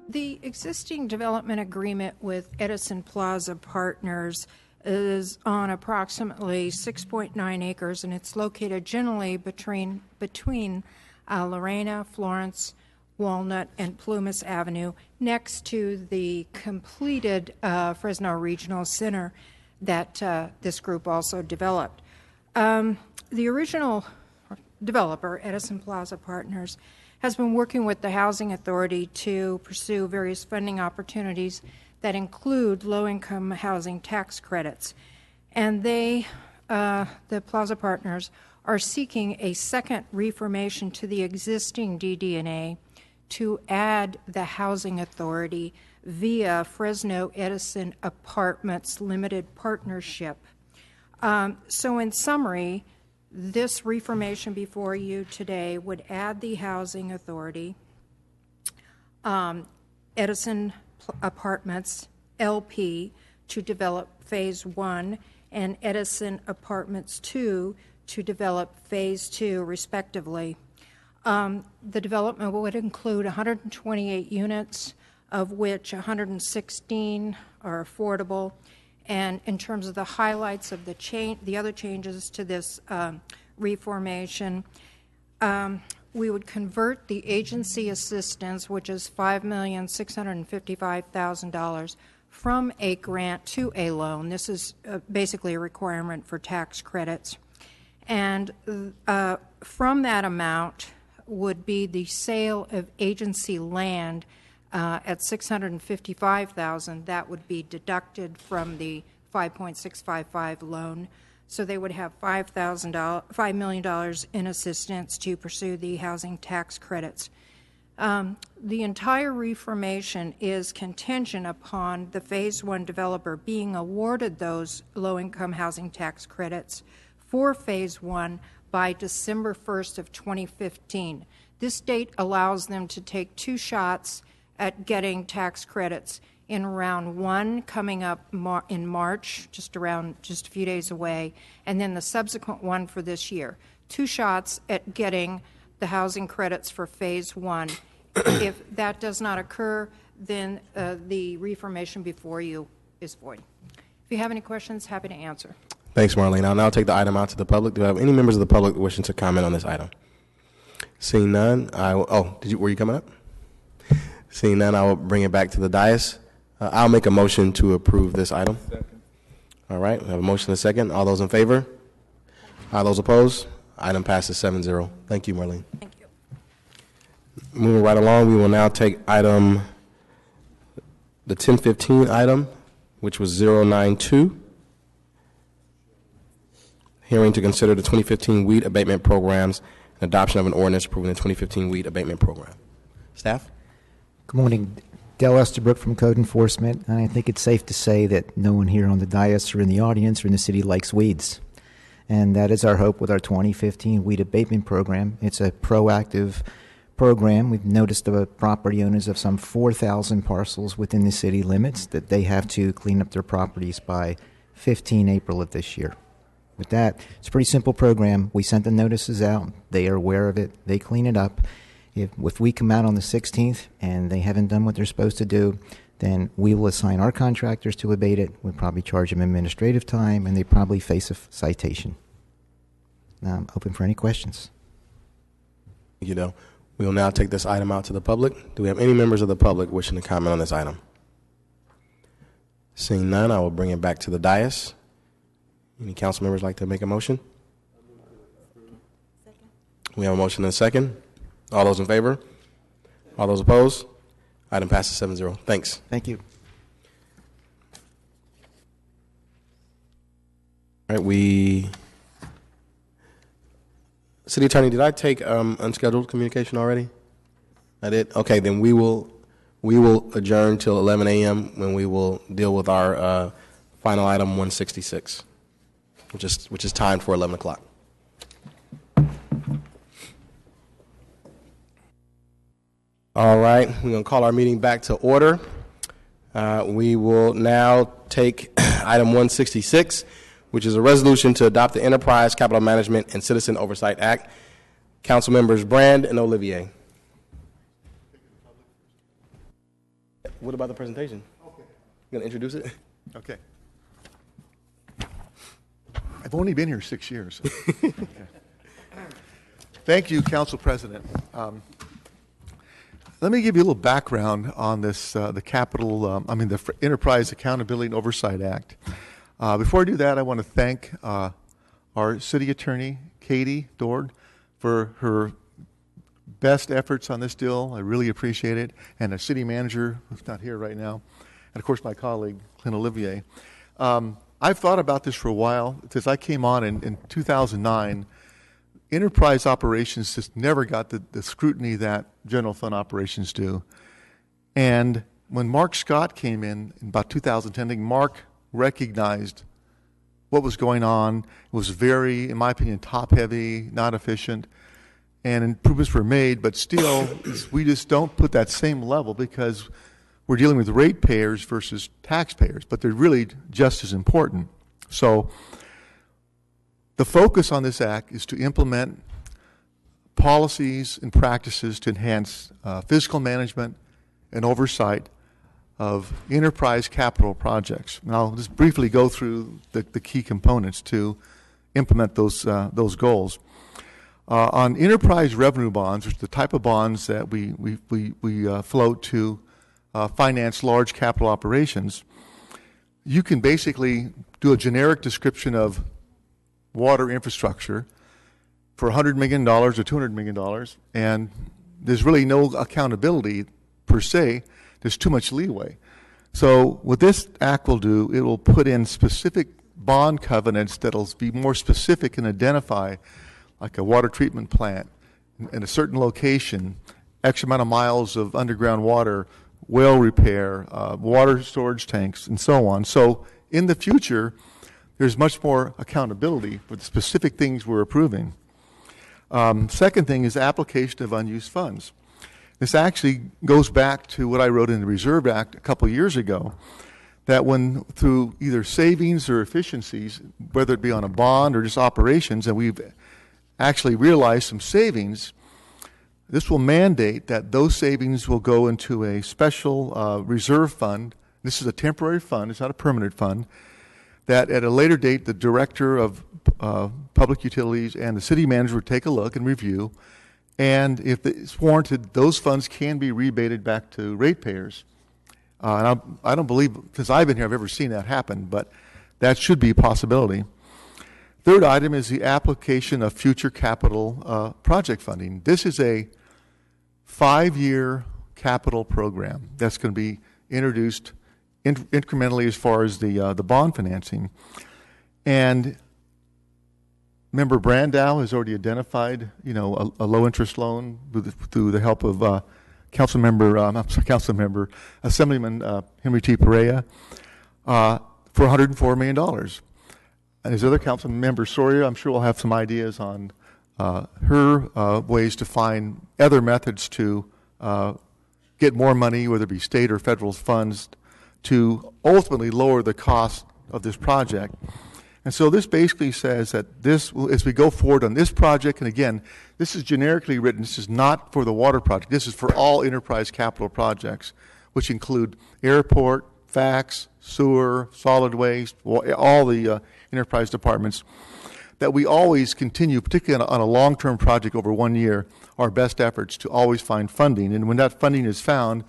The existing development agreement with Edison Plaza Partners is on approximately 6.9 acres, and it's located generally between Lorena, Florence, Walnut, and Plumas Avenue, next to the completed Fresno Regional Center that this group also developed. The original developer, Edison Plaza Partners, has been working with the Housing Authority to pursue various funding opportunities that include low-income housing tax credits. And they, the Plaza Partners, are seeking a second reformation to the existing DD&A to add the Housing Authority via Fresno Edison Apartments Limited Partnership. So in summary, this reformation before you today would add the Housing Authority, Edison Apartments LP to develop Phase 1, and Edison Apartments 2 to develop Phase 2, respectively. The development would include 128 units, of which 116 are affordable. And in terms of the highlights of the other changes to this reformation, we would convert the agency assistance, which is $5,655,000, from a grant to a loan. This is basically a requirement for tax credits. And from that amount would be the sale of agency land at $655,000. That would be deducted from the 5.655 loan. So they would have $5 million in assistance to pursue the housing tax credits. The entire reformation is contingent upon the Phase 1 developer being awarded those low-income housing tax credits for Phase 1 by December 1st of 2015. This date allows them to take two shots at getting tax credits in round 1 coming up in March, just a few days away, and then the subsequent one for this year. Two shots at getting the housing credits for Phase 1. If that does not occur, then the reformation before you is void. If you have any questions, happy to answer. Thanks, Marlene. I'll now take the item out to the public. Do I have any members of the public wishing to comment on this item? Seeing none, were you coming up? Seeing none, I will bring it back to the dais. I'll make a motion to approve this item. Second. All right, we have a motion and a second. All those in favor? All those opposed? Item passes 7-0. Thank you, Marlene. Thank you. Moving right along, we will now take the 1015 item, which was 092. Hearing to consider the 2015 weed abatement programs and adoption of an ordinance approving the 2015 weed abatement program. Staff? Good morning. Dale Estabrook from Code Enforcement, and I think it's safe to say that no one here on the dais or in the audience or in the city likes weeds. And that is our hope with our 2015 weed abatement program. It's a proactive program. We've noticed the property owners of some 4,000 parcels within the city limits that they have to clean up their properties by 15 April of this year. With that, it's a pretty simple program. We sent the notices out. They are aware of it. They clean it up. If we come out on the 16th and they haven't done what they're supposed to do, then we will assign our contractors to abate it. We'll probably charge them administrative time, and they probably face a citation. Now, I'm open for any questions. We will now take this item out to the public. Do we have any members of the public wishing to comment on this item? Seeing none, I will bring it back to the dais. Any council members like to make a motion? Second. We have a motion and a second. All those in favor? All those opposed? Item passes 7-0. Thanks. Thank you. All right, City Attorney, did I take unscheduled communication already? I did? Okay, then we will adjourn till 11 a.m. when we will deal with our final item 166, which is timed for 11 o'clock. All right, we're going to call our meeting back to order. We will now take item 166, which is a resolution to adopt the Enterprise Capital Management and Citizen Oversight Act. Council members Brand and Olivier. What about the presentation? Okay. You going to introduce it? Okay. I've only been here 6 years. Okay. Thank you, Council President. Let me give you a little background on this, the Enterprise Accountability and Oversight Act. Before I do that, I want to thank our City Attorney, Katie Dord, for her best efforts on this deal. I really appreciate it. And our City Manager, who's not here right now, and of course my colleague, Clint Olivier. I've thought about this for a while. Since I came on in 2009, enterprise operations just never got the scrutiny that general fund operations do. And when Mark Scott came in about 2010, I think Mark recognized what was going on. It was very, in my opinion, top-heavy, not efficient, and improvements were made, but still, we just don't put that same level because we're dealing with ratepayers versus taxpayers, but they're really just as important. So the focus on this act is to implement policies and practices to enhance fiscal management and oversight of enterprise capital projects. And I'll just briefly go through the key components to implement those goals. On enterprise revenue bonds, which is the type of bonds that we float to finance large capital operations, you can basically do a generic description of water infrastructure for $100 million or $200 million, and there's really no accountability per se. There's too much leeway. So what this act will do, it will put in specific bond covenants that'll be more specific and identify, like a water treatment plant in a certain location, X amount of miles of underground water, well repair, water storage tanks, and so on. So in the future, there's much more accountability for the specific things we're approving. Second thing is application of unused funds. This actually goes back to what I wrote in the Reserve Act a couple years ago, that when through either savings or efficiencies, whether it be on a bond or just operations, and we've actually realized some savings, this will mandate that those savings will go into a special reserve fund. This is a temporary fund, it's not a permanent fund, that at a later date the Director of Public Utilities and the City Manager would take a look and review, and if it's warranted, those funds can be rebated back to ratepayers. And I don't believe, since I've been here, I've ever seen that happen, but that should be a possibility. Third item is the application of future capital project funding. This is a 5-year capital program that's going to be introduced incrementally as far as the bond financing. And Member Brandow has already identified, a low-interest loan through the help of Assemblyman Henry T. Perea for $104 million. And his other council member, Soria, I'm sure will have some ideas on her ways to find other methods to get more money, whether it be state or federal funds, to ultimately lower the cost of this project. And so this basically says that this, as we go forward on this project, and again, this is generically written, this is not for the water project, this is for all enterprise capital projects, which include airport, fax, sewer, solid waste, all the enterprise departments, that we always continue, particularly on a long-term project over 1 year, our best efforts to always find funding. And when that funding is found,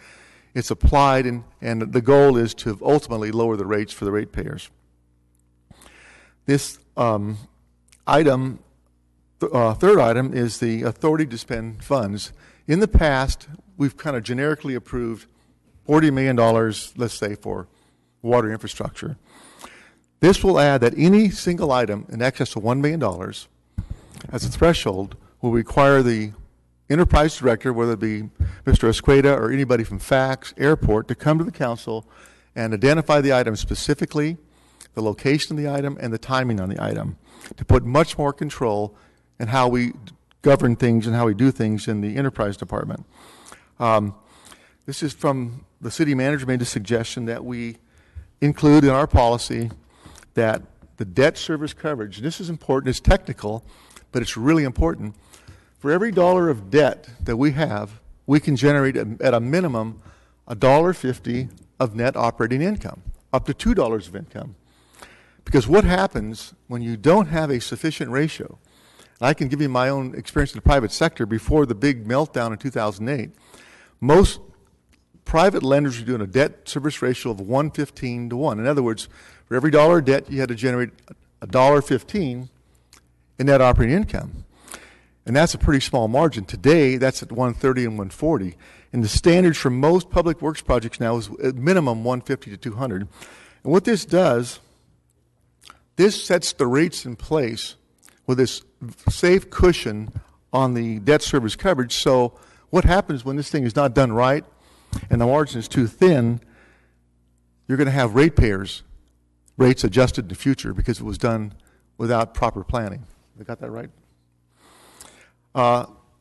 it's applied, and the goal is to ultimately lower the rates for the ratepayers. This third item is the authority to spend funds. In the past, we've kind of generically approved $40 million, let's say, for water infrastructure. This will add that any single item in excess of $1 million as a threshold will require the enterprise director, whether it be Mr. Esqueda or anybody from FACTS, Airport, to come to the council and identify the item specifically, the location of the item, and the timing on the item, to put much more control in how we govern things and how we do things in the enterprise department. This is from the city manager made a suggestion that we include in our policy that the debt service coverage, this is important, it's technical, but it's really important. For every dollar of debt that we have, we can generate at a minimum $1.50 of net operating income, up to $2 of income. Because what happens when you don't have a sufficient ratio, and I can give you my own experience in the private sector before the big meltdown in 2008, most private lenders are doing a debt service ratio of 1:15 to 1. In other words, for every dollar of debt, you had to generate $1.15 in net operating income. And that's a pretty small margin. Today, that's at 130 and 140. And the standards for most public works projects now is at minimum 150 to 200. And what this does, this sets the rates in place with this safe cushion on the debt service coverage. So what happens when this thing is not done right and the margin is too thin, you're going to have ratepayers' rates adjusted in the future because it was done without proper planning. I got that right?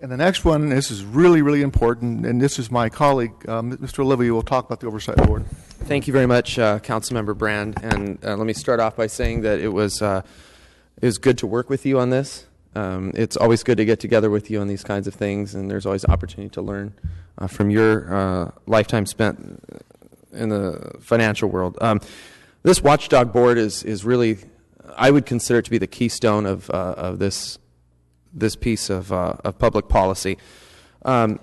And the next one, this is really, really important, and this is my colleague, Mr. Olivia, will talk about the Oversight Board. Thank you very much, Councilmember Brand. And let me start off by saying that it was good to work with you on this. It's always good to get together with you on these kinds of things, and there's always opportunity to learn from your lifetime spent in the financial world. This watchdog board is really, I would consider it to be the keystone of this piece of public policy. I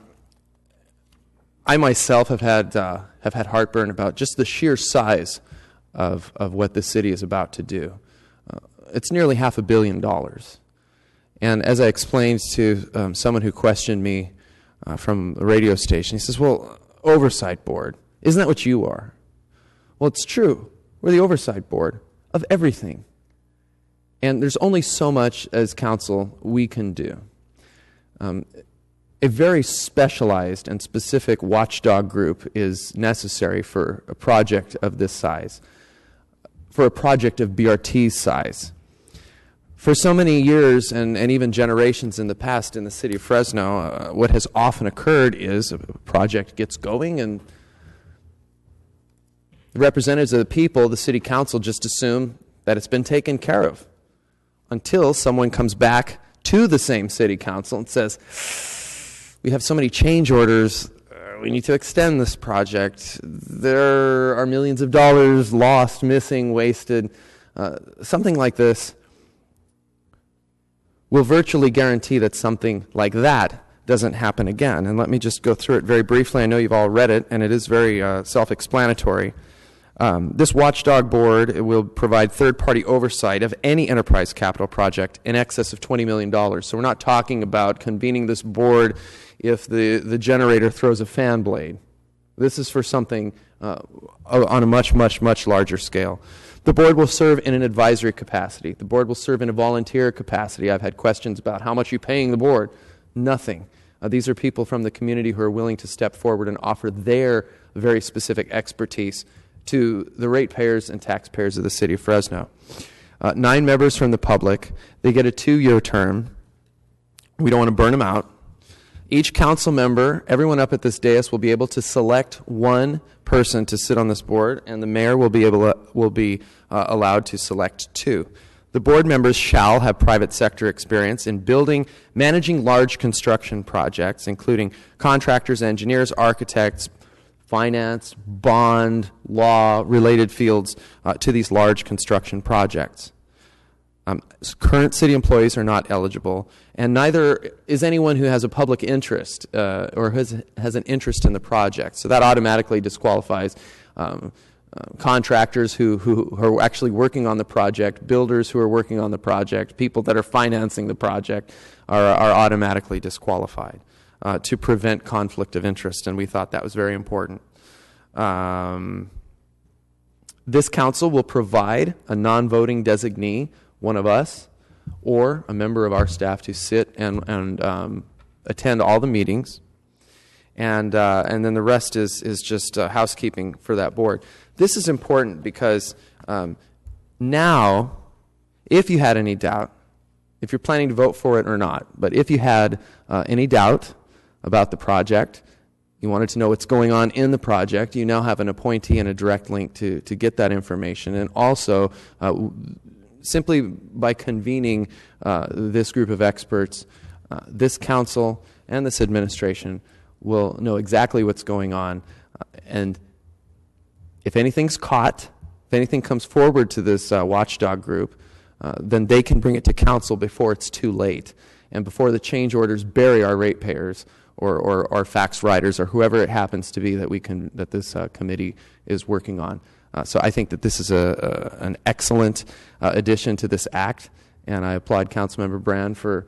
myself have had heartburn about just the sheer size of what the city is about to do. It's nearly $500 million. And as I explained to someone who questioned me from the radio station, he says, well, oversight board, isn't that what you are? Well, it's true. We're the oversight board of everything. And there's only so much as council we can do. A very specialized and specific watchdog group is necessary for a project of this size, for a project of BRT's size. For so many years and even generations in the past in the city of Fresno, what has often occurred is a project gets going and the representatives of the people, the city council, just assume that it's been taken care of until someone comes back to the same city council and says, we have so many change orders, we need to extend this project. There are millions of dollars lost, missing, wasted. Something like this will virtually guarantee that something like that doesn't happen again. And let me just go through it very briefly. I know you've all read it, and it is very self-explanatory. This watchdog board will provide third-party oversight of any enterprise capital project in excess of $20 million. So we're not talking about convening this board if the generator throws a fan blade. This is for something on a much, much, much larger scale. The board will serve in an advisory capacity. The board will serve in a volunteer capacity. I've had questions about how much you're paying the board. Nothing. These are people from the community who are willing to step forward and offer their very specific expertise to the ratepayers and taxpayers of the city of Fresno. 9 members from the public. They get a 2-year term. We don't want to burn them out. Each council member, everyone up at this dais, will be able to select one person to sit on this board, and the mayor will be allowed to select 2. The board members shall have private sector experience in building, managing large construction projects, including contractors, engineers, architects, finance, bond, law, related fields to these large construction projects. Current city employees are not eligible, and neither is anyone who has a public interest or has an interest in the project. So that automatically disqualifies contractors who are actually working on the project, builders who are working on the project, people that are financing the project are automatically disqualified to prevent conflict of interest, and we thought that was very important. This council will provide a non-voting designee, one of us, or a member of our staff to sit and attend all the meetings. And then the rest is just housekeeping for that board. This is important because now, if you had any doubt, if you're planning to vote for it or not, but if you had any doubt about the project, you wanted to know what's going on in the project, you now have an appointee and a direct link to get that information. And also, simply by convening this group of experts, this council and this administration will know exactly what's going on. And if anything's caught, if anything comes forward to this watchdog group, then they can bring it to council before it's too late and before the change orders bury our ratepayers or our fax writers or whoever it happens to be that this committee is working on. So I think that this is an excellent addition to this act, and I applaud Councilmember Brand for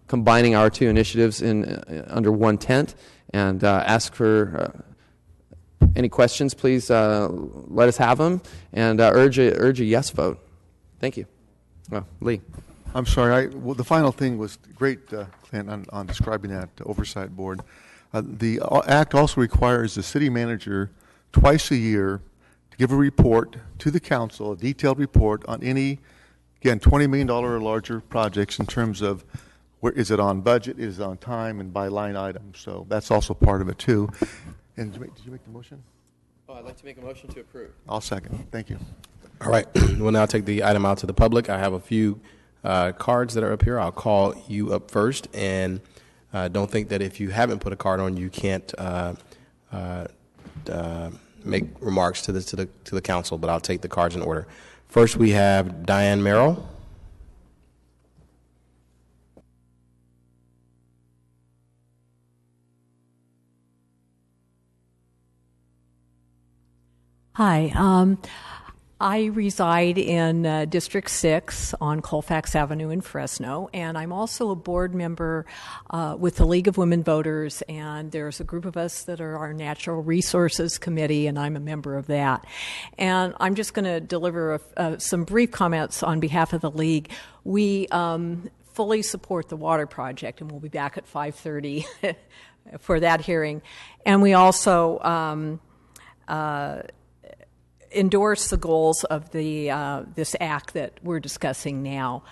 combining our two initiatives under one tent, and ask for any questions. Please let us have them, and urge a yes vote. Thank you. Lee. I'm sorry. Well, the final thing was great, Clint, on describing that oversight board. The act also requires the city manager twice a year to give a report to the council, a detailed report on any, again, $20 million or larger projects in terms of where is it on budget, is it on time, and by line item. So that's also part of it too. And did you make the motion? Oh, I'd like to make a motion to approve. I'll second. Thank you. All right. We'll now take the item out to the public. I have a few cards that are up here. I'll call you up first, and don't think that if you haven't put a card on, you can't make remarks to the council. But I'll take the cards in order. First, we have Diane Merrill. Hi. I reside in District 6 on Colfax Avenue in Fresno, and I'm also a board member with the League of Women Voters, and there's a group of us that are our Natural Resources Committee, and I'm a member of that. And I'm just going to deliver some brief comments on behalf of the League. We fully support the water project, and we'll be back at 5:30 for that hearing. And we also endorse the goals of this act that we're discussing now.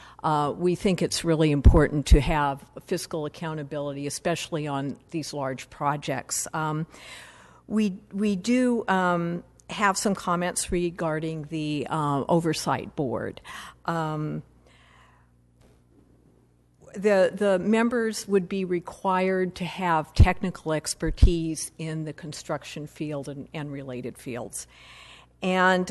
We think it's really important to have fiscal accountability, especially on these large projects. We do have some comments regarding the oversight board. The members would be required to have technical expertise in the construction field and related fields. And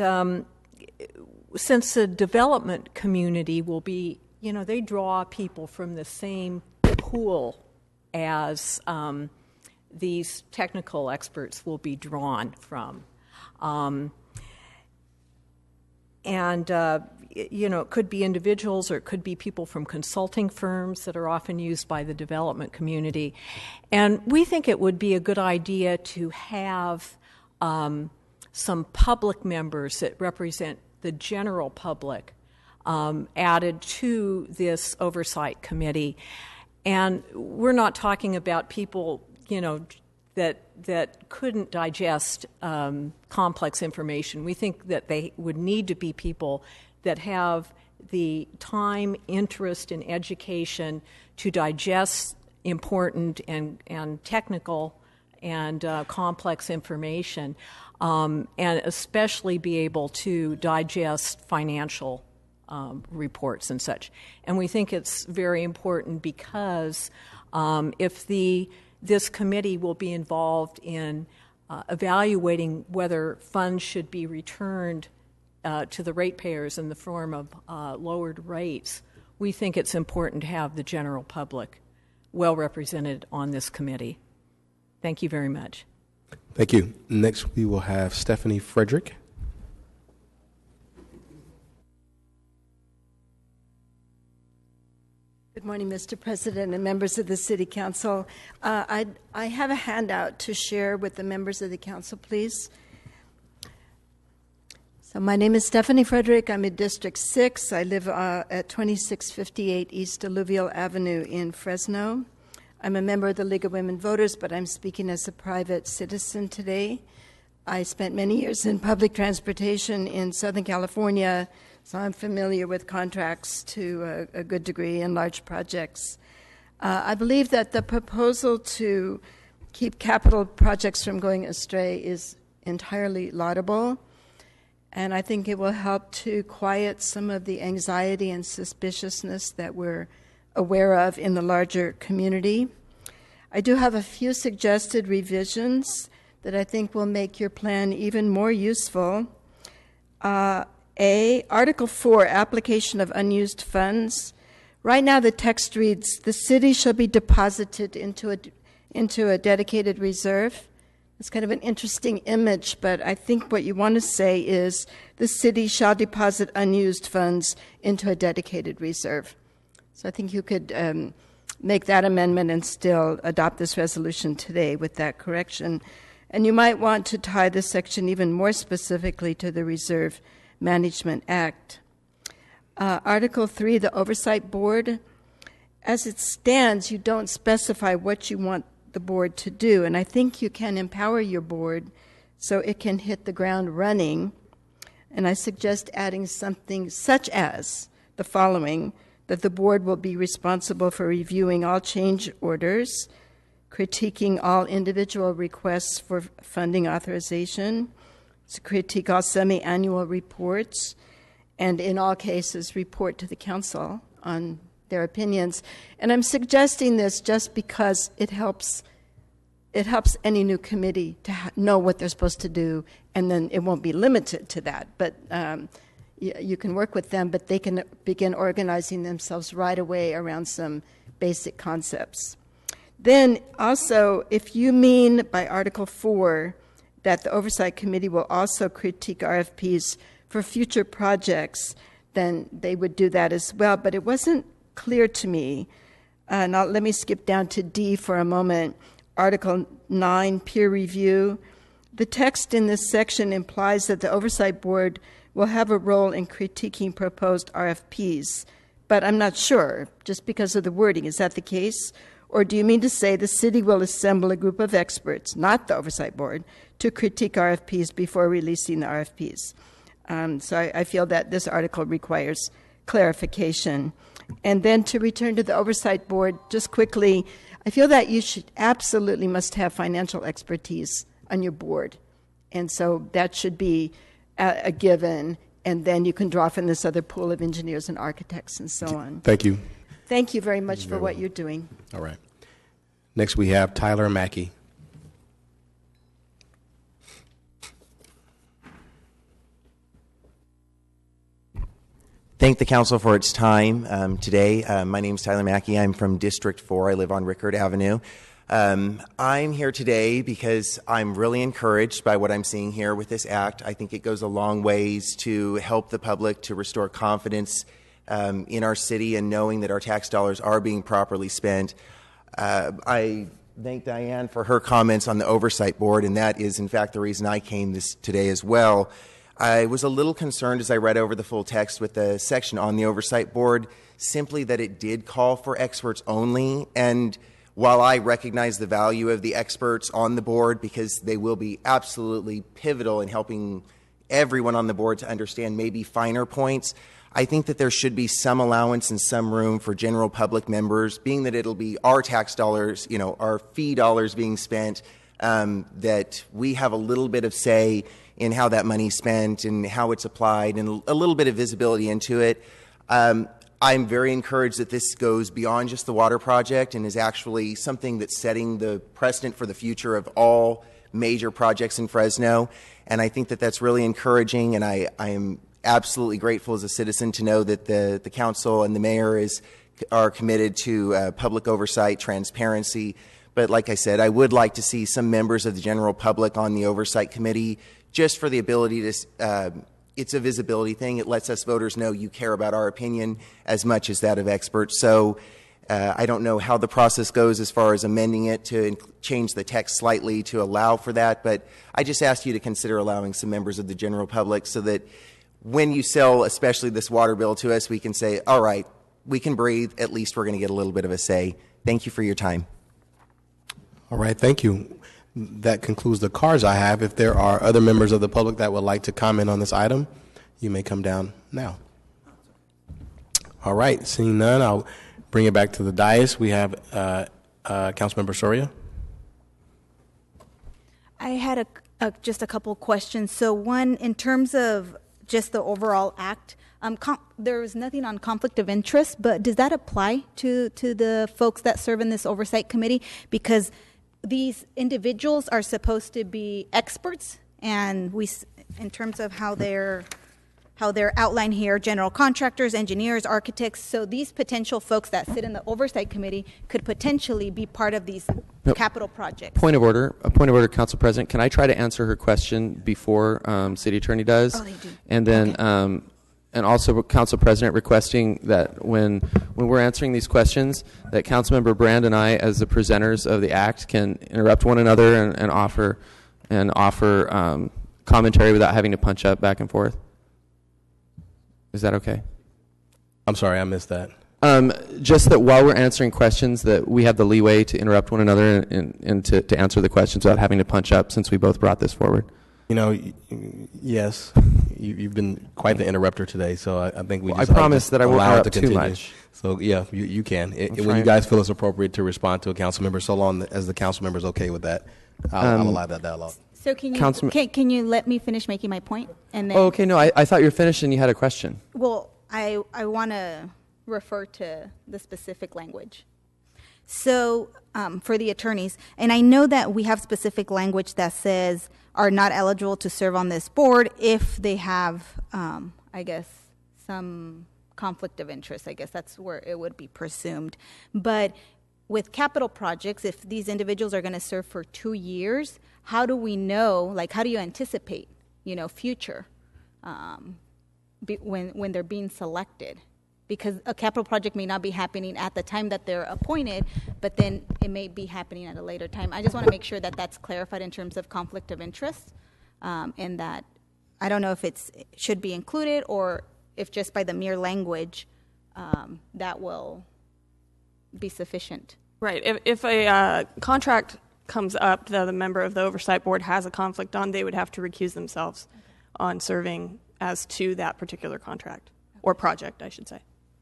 since the development community will be, they draw people from the same pool as these technical experts will be drawn from. It could be individuals or it could be people from consulting firms that are often used by the development community. And we think it would be a good idea to have some public members that represent the general public added to this oversight committee. And we're not talking about people, that couldn't digest complex information. We think that they would need to be people that have the time, interest, and education to digest important and technical and complex information, and especially be able to digest financial reports and such. And we think it's very important because if this committee will be involved in evaluating whether funds should be returned to the ratepayers in the form of lowered rates, we think it's important to have the general public well represented on this committee. Thank you very much. Thank you. Next, we will have Stephanie Frederick. Good morning, Mr. President and members of the City Council. I have a handout to share with the members of the Council, please. So my name is Stephanie Frederick. I'm in District 6. I live at 2658 East Alluvial Avenue in Fresno. I'm a member of the League of Women Voters, but I'm speaking as a private citizen today. I spent many years in public transportation in Southern California, so I'm familiar with contracts to a good degree in large projects. I believe that the proposal to keep capital projects from going astray is entirely laudable, and I think it will help to quiet some of the anxiety and suspiciousness that we're aware of in the larger community. I do have a few suggested revisions that I think will make your plan even more useful. Article 4, application of unused funds. Right now the text reads, the city shall be deposited into a dedicated reserve. It's kind of an interesting image, but I think what you want to say is the city shall deposit unused funds into a dedicated reserve. So I think you could make that amendment and still adopt this resolution today with that correction. And you might want to tie this section even more specifically to the Reserve Management Act. Article 3, the Oversight Board. As it stands, you don't specify what you want the board to do, and I think you can empower your board so it can hit the ground running. And I suggest adding something such as the following: that the board will be responsible for reviewing all change orders, critiquing all individual requests for funding authorization, to critique all semi-annual reports, and in all cases report to the council on their opinions. And I'm suggesting this just because it helps any new committee to know what they're supposed to do, and then it won't be limited to that. But you can work with them, but they can begin organizing themselves right away around some basic concepts. Then also, if you mean by Article 4 that the Oversight Committee will also critique RFPs for future projects, then they would do that as well. But it wasn't clear to me. Now let me skip down to D for a moment. Article 9, peer review. The text in this section implies that the Oversight Board will have a role in critiquing proposed RFPs, but I'm not sure, just because of the wording. Is that the case? Or do you mean to say the city will assemble a group of experts, not the Oversight Board, to critique RFPs before releasing the RFPs? So I feel that this article requires clarification. And then to return to the Oversight Board, just quickly, I feel that you should absolutely must have financial expertise on your board. And so that should be a given, and then you can draw from this other pool of engineers and architects and so on. Thank you. Thank you very much for what you're doing. All right. Next we have Tyler Mackey. Thank the council for its time today. My name is Tyler Mackey. I'm from District 4. I live on Rickard Avenue. I'm here today because I'm really encouraged by what I'm seeing here with this act. I think it goes a long ways to help the public to restore confidence in our city and knowing that our tax dollars are being properly spent. I thank Diane for her comments on the Oversight Board, and that is, in fact, the reason I came today as well. I was a little concerned as I read over the full text with the section on the Oversight Board, simply that it did call for experts only. And while I recognize the value of the experts on the board, because they will be absolutely pivotal in helping everyone on the board to understand maybe finer points, I think that there should be some allowance and some room for general public members, being that it'll be our tax dollars, our fee dollars being spent, that we have a little bit of say in how that money's spent and how it's applied and a little bit of visibility into it. I'm very encouraged that this goes beyond just the water project and is actually something that's setting the precedent for the future of all major projects in Fresno. And I think that that's really encouraging, and I am absolutely grateful as a citizen to know that the council and the mayor are committed to public oversight, transparency. But like I said, I would like to see some members of the general public on the oversight committee, just for the ability to, it's a visibility thing. It lets us voters know you care about our opinion as much as that of experts. So I don't know how the process goes as far as amending it to change the text slightly to allow for that, but I just asked you to consider allowing some members of the general public so that when you sell, especially this water bill to us, we can say, all right, we can breathe. At least we're going to get a little bit of a say. Thank you for your time. All right, thank you. That concludes the cards I have. If there are other members of the public that would like to comment on this item, you may come down now. All right, seeing none, I'll bring it back to the dais. We have Councilmember Soria. I had just a couple questions. So one, in terms of just the overall act, there was nothing on conflict of interest, but does that apply to the folks that serve in this oversight committee? Because these individuals are supposed to be experts, and in terms of how they're outlined here, general contractors, engineers, architects. So these potential folks that sit in the oversight committee could potentially be part of these capital projects. Point of order, Council President. Can I try to answer her question before City Attorney does? Oh, they do. And then, and also Council President requesting that when we're answering these questions, that Councilmember Brand and I, as the presenters of the act, can interrupt one another and offer commentary without having to punch up back and forth. Is that okay? I'm sorry, I missed that. Just that while we're answering questions, that we have the leeway to interrupt one another and to answer the questions without having to punch up, since we both brought this forward. You know, yes, you've been quite the interrupter today, so I think we just I promise that I won't interrupt too much. So, yeah, you can. When you guys feel it's appropriate to respond to a council member, so long as the council member is okay with that, I'll allow that dialogue. So can you let me finish making my point? And then, Oh, okay. No, I thought you were finished and you had a question. Well, I want to refer to the specific language. So for the attorneys, and I know that we have specific language that says are not eligible to serve on this board if they have, I guess, some conflict of interest. I guess that's where it would be presumed. But with capital projects, if these individuals are going to serve for 2 years, how do we know, like, how do you anticipate, future when they're being selected? Because a capital project may not be happening at the time that they're appointed, but then it may be happening at a later time. I just want to make sure that that's clarified in terms of conflict of interest, and that I don't know if it should be included or if just by the mere language that will be sufficient. Right. If a contract comes up that a member of the oversight board has a conflict on, they would have to recuse themselves on serving as to that particular contract or project, I should say.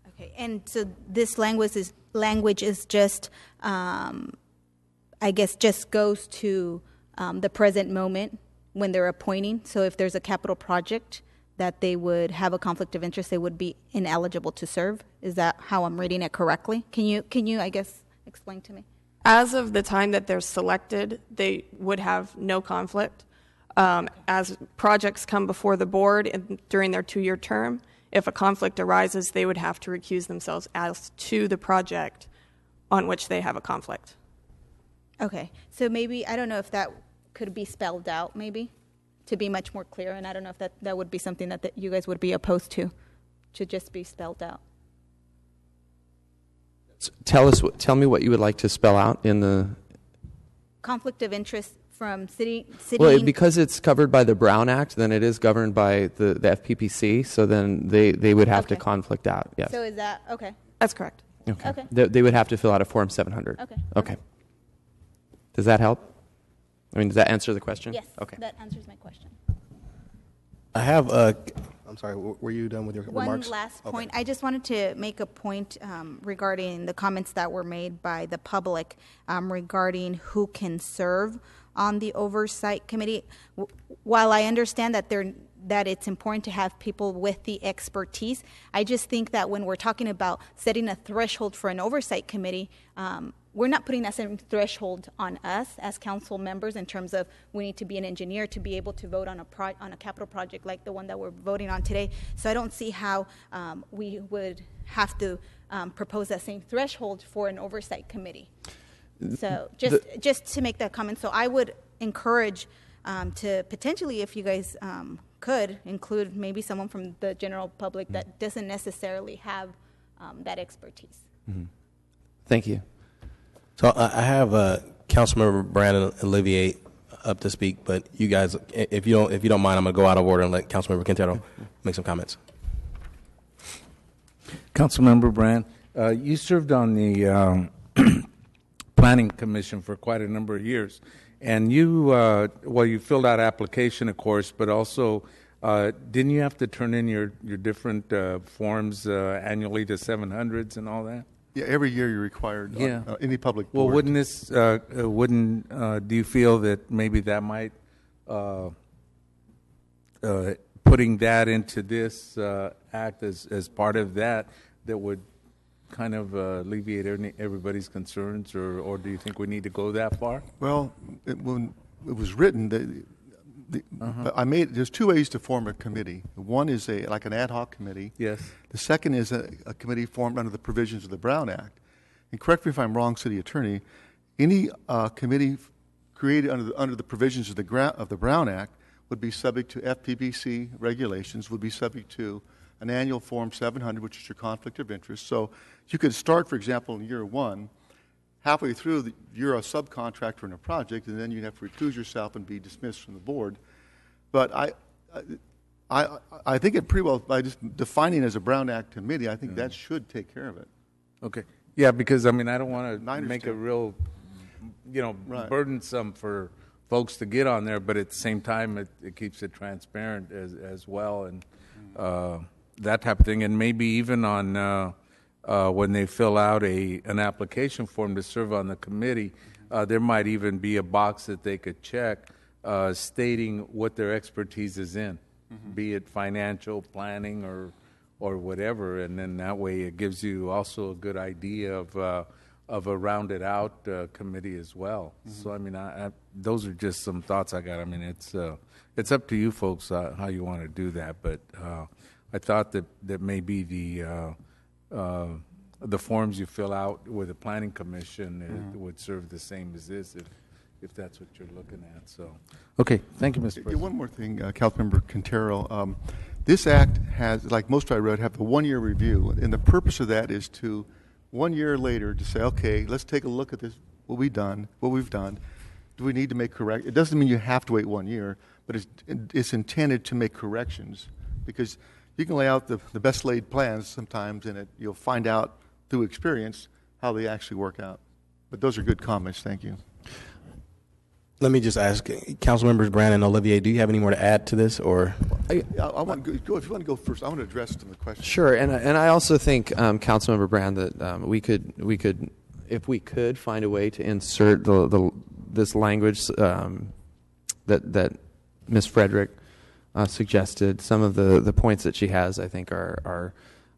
Okay. And so this language is just, I guess, just goes to the present moment when they're appointing. So if there's a capital project that they would have a conflict of interest, they would be ineligible to serve. Is that how I'm reading it correctly? Can you, I guess, explain to me? As of the time that they're selected, they would have no conflict. As projects come before the board during their 2-year term, if a conflict arises, they would have to recuse themselves as to the project on which they have a conflict. Okay. So maybe, I don't know if that could be spelled out, maybe, to be much more clear. And I don't know if that would be something that you guys would be opposed to just be spelled out. Tell me what you would like to spell out in the Conflict of interest from city. Well, because it's covered by the Brown Act, then it is governed by the FPPC. So then they would have to conflict out. Yes. So is that okay? That's correct. Okay. They would have to fill out a Form 700. Okay. Okay. Does that help? I mean, does that answer the question? Yes. Okay. That answers my question. I have I'm sorry, were you done with your remarks? One last point. I just wanted to make a point regarding the comments that were made by the public regarding who can serve on the oversight committee. While I understand that it's important to have people with the expertise, I just think that when we're talking about setting a threshold for an oversight committee, we're not putting that same threshold on us as council members in terms of we need to be an engineer to be able to vote on a capital project like the one that we're voting on today. So I don't see how we would have to propose that same threshold for an oversight committee. So just to make that comment, so I would encourage to potentially, if you guys could, include maybe someone from the general public that doesn't necessarily have that expertise. Mm-hmm. Thank you. So I have Councilmember Brandon Olivier up to speak, but you guys, if you don't mind, I'm going to go out of order and let Councilmember Quintero make some comments. Councilmember Brand, you served on the Planning Commission for quite a number of years, and you filled out application, of course, but also didn't you have to turn in your different forms annually to 700s and all that? Yeah, every year you're required. Yeah. Any public Well, board. wouldn't this? Do you feel that maybe that might putting that into this act as part of that would kind of alleviate everybody's concerns, or do you think we need to go that far? Well, when it was written, there's two ways to form a committee. One is like an ad hoc committee. Yes. The second is a committee formed under the provisions of the Brown Act. And correct me if I'm wrong, City Attorney, any committee created under the provisions of the Brown Act would be subject to FPBC regulations, would be subject to an annual Form 700, which is your conflict of interest. So you could start, for example, in year one. Halfway through, you're a subcontractor in a project, and then you'd have to recuse yourself and be dismissed from the board. But I think it pretty well, by just defining it as a Brown Act committee, I think that should take care of it. Okay. Yeah, because I mean, I don't want to make it real, burdensome for folks to get on there, but at the same time, it keeps it transparent as well, and that type of thing. And maybe even on when they fill out an application form to serve on the committee, there might even be a box that they could check stating what their expertise is in, be it financial planning or whatever, and then that way it gives you also a good idea of a rounded out committee as well. So I mean, those are just some thoughts I got. I mean, it's up to you folks how you want to do that, but I thought that maybe the forms you fill out with the Planning Commission would serve the same as this if that's what you're looking at. So, okay, thank you, Mr. President. One more thing, Councilmember Quintero. This act has, like most I read, have the 1 year review, and the purpose of that is to 1 year later to say, okay, let's take a look at this, what we've done. Do we need to make correct? It doesn't mean you have to wait 1 year, but it's intended to make corrections, because you can lay out the best laid plans sometimes, and you'll find out through experience how they actually work out. But those are good comments. Thank you. Let me just ask, Council Members Brandon and Olivier, do you have any more to add to this, or? I want to go. If you want to go first, I want to address some of the questions. Sure, and I also think, Councilmember Brand, that we could, if we could find a way to insert this language that Ms. Frederick suggested. Some of the points that she has, I think, are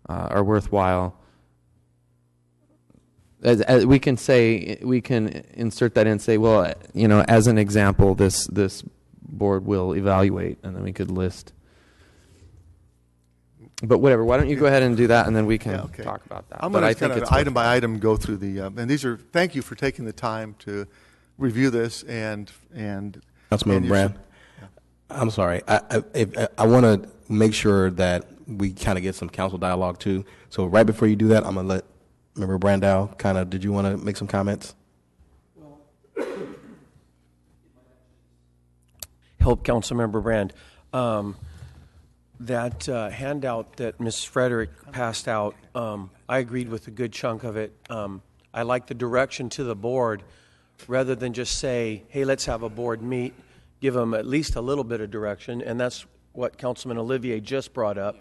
worthwhile. As we can insert that in and say, well, as an example, this board will evaluate, and then we could list. But whatever, why don't you go ahead and do that, and then we can talk about that. I'm going to kind of item by item go through and thank you for taking the time to review this and Councilmember Brand. I'm sorry. I want to make sure that we kind of get some council dialogue too. So right before you do that, I'm going to let Member Brandow did you want to make some comments? Help Councilmember Brand. That handout that Ms. Frederick passed out, I agreed with a good chunk of it. I like the direction to the board rather than just say, hey, let's have a board meet. Give them at least a little bit of direction, and that's what Councilman Olivier just brought up.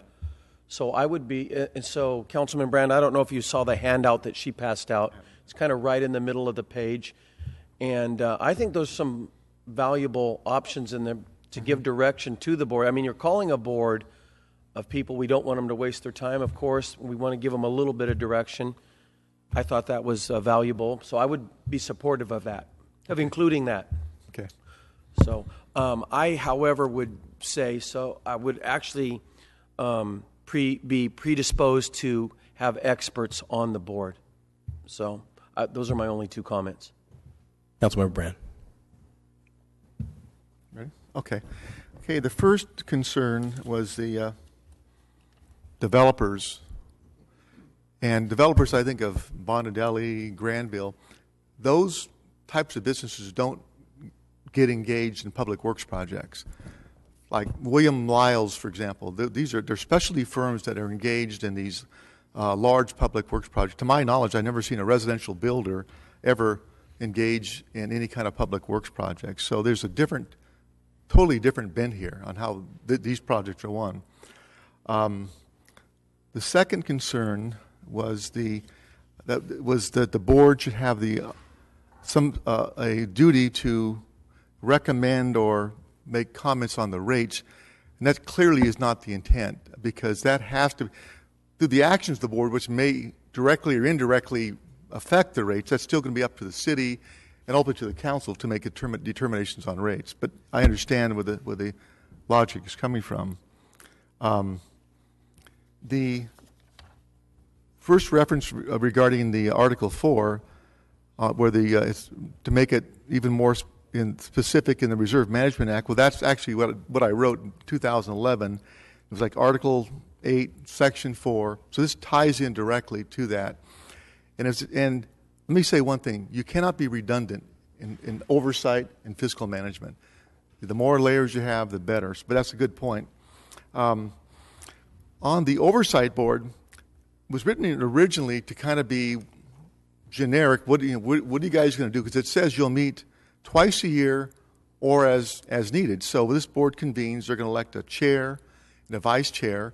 So I would be, and so Councilman Brand, I don't know if you saw the handout that she passed out. It's kind of right in the middle of the page, and I think there's some valuable options in there to give direction to the board. I mean, you're calling a board of people. We don't want them to waste their time, of course. We want to give them a little bit of direction. I thought that was valuable, so I would be supportive of that, of including that. Okay. So I, however, would say, so I would actually be predisposed to have experts on the board. So those are my only two comments. Councilmember Brand. Ready? Okay. The first concern was the developers. And developers, I think of Bondadelli, Granville, those types of businesses don't get engaged in public works projects. Like William Lyles, for example, they're specialty firms that are engaged in these large public works projects. To my knowledge, I've never seen a residential builder ever engage in any kind of public works project. So there's a totally different bent here on how these projects are won. The second concern was that the board should have a duty to recommend or make comments on the rates, and that clearly is not the intent, because that has to, through the actions of the board, which may directly or indirectly affect the rates, that's still going to be up to the city and ultimately to the council to make determinations on rates. But I understand where the logic is coming from. The first reference regarding the Article 4, where it's to make it even more specific in the Reserve Management Act, well, that's actually what I wrote in 2011. It was like Article 8, Section 4. So this ties in directly to that. And let me say one thing. You cannot be redundant in oversight and fiscal management. The more layers you have, the better. But that's a good point. On the Oversight Board, it was written originally to kind of be generic. What are you guys going to do? Because it says you'll meet twice a year or as needed. So this board convenes. They're going to elect a chair and a vice chair,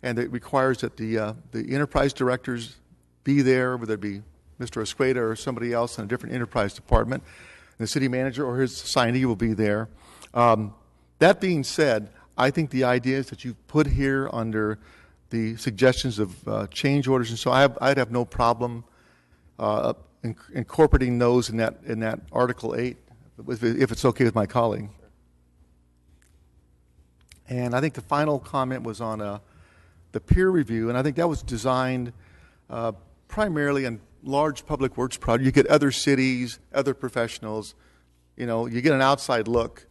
and it requires that the enterprise directors be there, whether it be Mr. Esqueda or somebody else in a different enterprise department. And the city manager or his assignee will be there. That being said, I think the ideas that you put here under the suggestions of change orders, and so I'd have no problem incorporating those in that Article 8, if it's okay with my colleague. And I think the final comment was on the peer review, and I think that was designed primarily in large public works projects. You get other cities, other professionals, you get an outside look,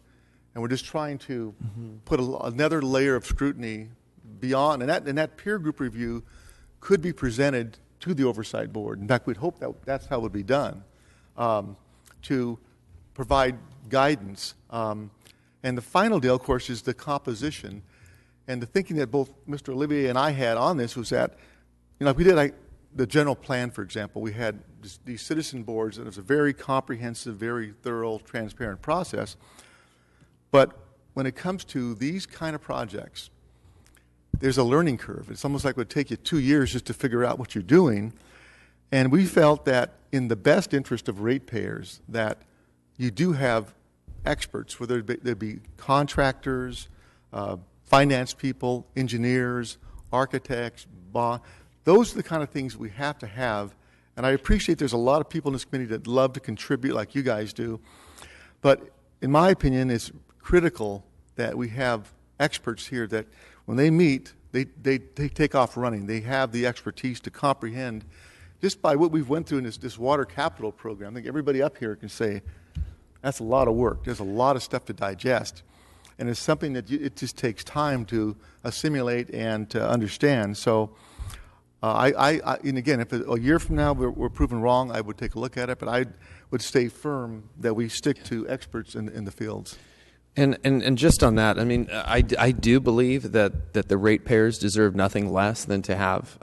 and we're just trying to put another layer of scrutiny beyond, and that peer group review could be presented to the Oversight Board. In fact, we'd hope that's how it would be done, to provide guidance. And the final deal, of course, is the composition. And the thinking that both Mr. Olivier and I had on this was that, if we did the general plan, for example, we had these citizen boards, and it was a very comprehensive, very thorough, transparent process. But when it comes to these kind of projects, there's a learning curve. It's almost like it would take you 2 years just to figure out what you're doing. And we felt that in the best interest of ratepayers, that you do have experts, whether they be contractors, finance people, engineers, architects, those are the kind of things we have to have. And I appreciate there's a lot of people in this committee that love to contribute like you guys do. But in my opinion, it's critical that we have experts here that when they meet, they take off running. They have the expertise to comprehend. Just by what we've went through in this water capital program, I think everybody up here can say, that's a lot of work. There's a lot of stuff to digest. And it's something that it just takes time to assimilate and to understand. So, and again, if a year from now we're proven wrong, I would take a look at it. But I would stay firm that we stick to experts in the fields. And just on that, I mean, I do believe that the ratepayers deserve nothing less than to have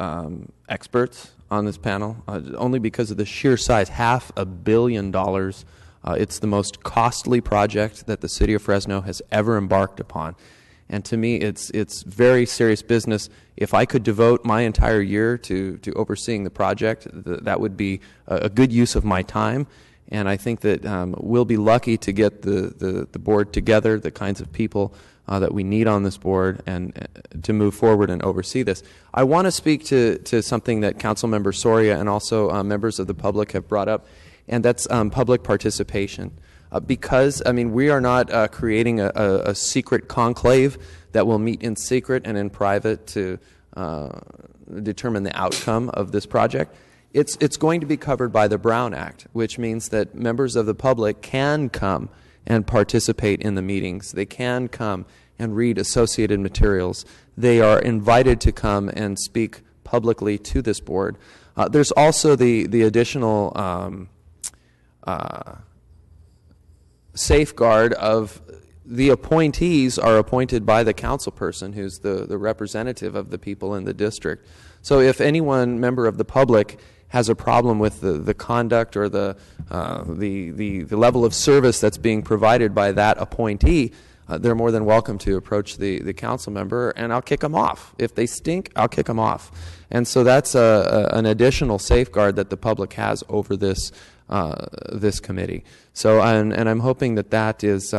experts on this panel, only because of the sheer size, $500 million. It's the most costly project that the city of Fresno has ever embarked upon. And to me, it's very serious business. If I could devote my entire year to overseeing the project, that would be a good use of my time. And I think that we'll be lucky to get the board together, the kinds of people that we need on this board, and to move forward and oversee this. I want to speak to something that Councilmember Soria and also members of the public have brought up, and that's public participation. Because, I mean, we are not creating a secret conclave that will meet in secret and in private to determine the outcome of this project. It's going to be covered by the Brown Act, which means that members of the public can come and participate in the meetings. They can come and read associated materials. They are invited to come and speak publicly to this board. There's also the additional safeguard of the appointees are appointed by the council person, who's the representative of the people in the district. So if any one member of the public has a problem with the conduct or the level of service that's being provided by that appointee, they're more than welcome to approach the council member, and I'll kick them off. If they stink, I'll kick them off. And so that's an additional safeguard that the public has over this committee. So, and I'm hoping that is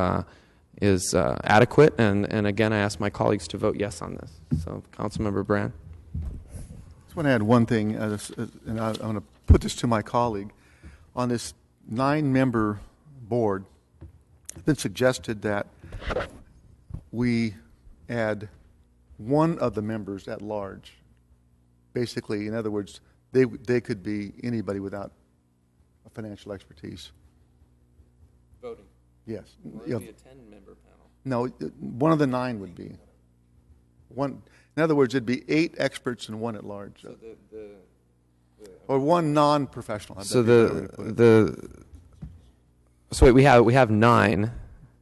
adequate. And again, I ask my colleagues to vote yes on this. So, Councilmember Brand. I just want to add one thing, and I'm going to put this to my colleague. On this 9-member board, it's been suggested that we add one of the members at large. Basically, in other words, they could be anybody without a financial expertise. Voting. Yes. Or it'd be a 10-member panel. No, one of the 9 would be. One. In other words, it'd be 8 experts and 1 at large. So or 1 non-professional. So so wait, we have 9,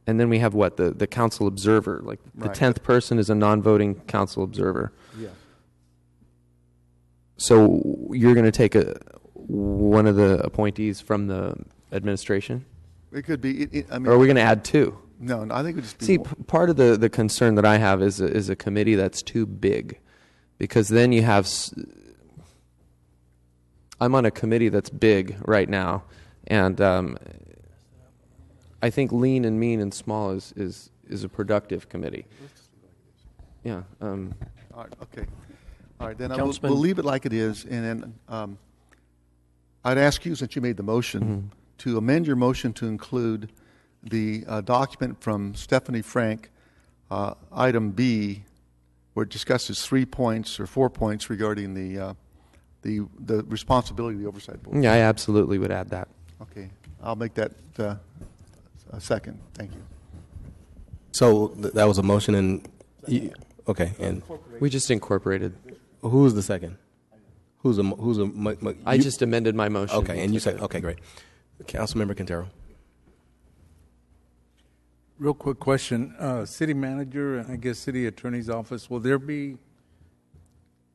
and then we have what, the council observer, like the 10th person is a non-voting council observer. Yeah. So you're going to take one of the appointees from the administration? It could be. I mean, or are we going to add 2? No, I think it would just be. See, part of the concern that I have is a committee that's too big, because then you have. I'm on a committee that's big right now, and I think lean and mean and small is a productive committee. Yeah. All right. Okay. All right. Then we'll leave it like it is, and then I'd ask you, since you made the motion, to amend your motion to include the document from Stephanie Frank, item B, where it discusses 3 points or 4 points regarding the responsibility of the oversight board. Yeah, I absolutely would add that. Okay, I'll make that a second. Thank you. So that was a motion, and okay, and we just incorporated. Who's the second? I just amended my motion. Okay, and you said okay, great. Councilmember Quintero. Real quick question. City manager, I guess city attorney's office, will there be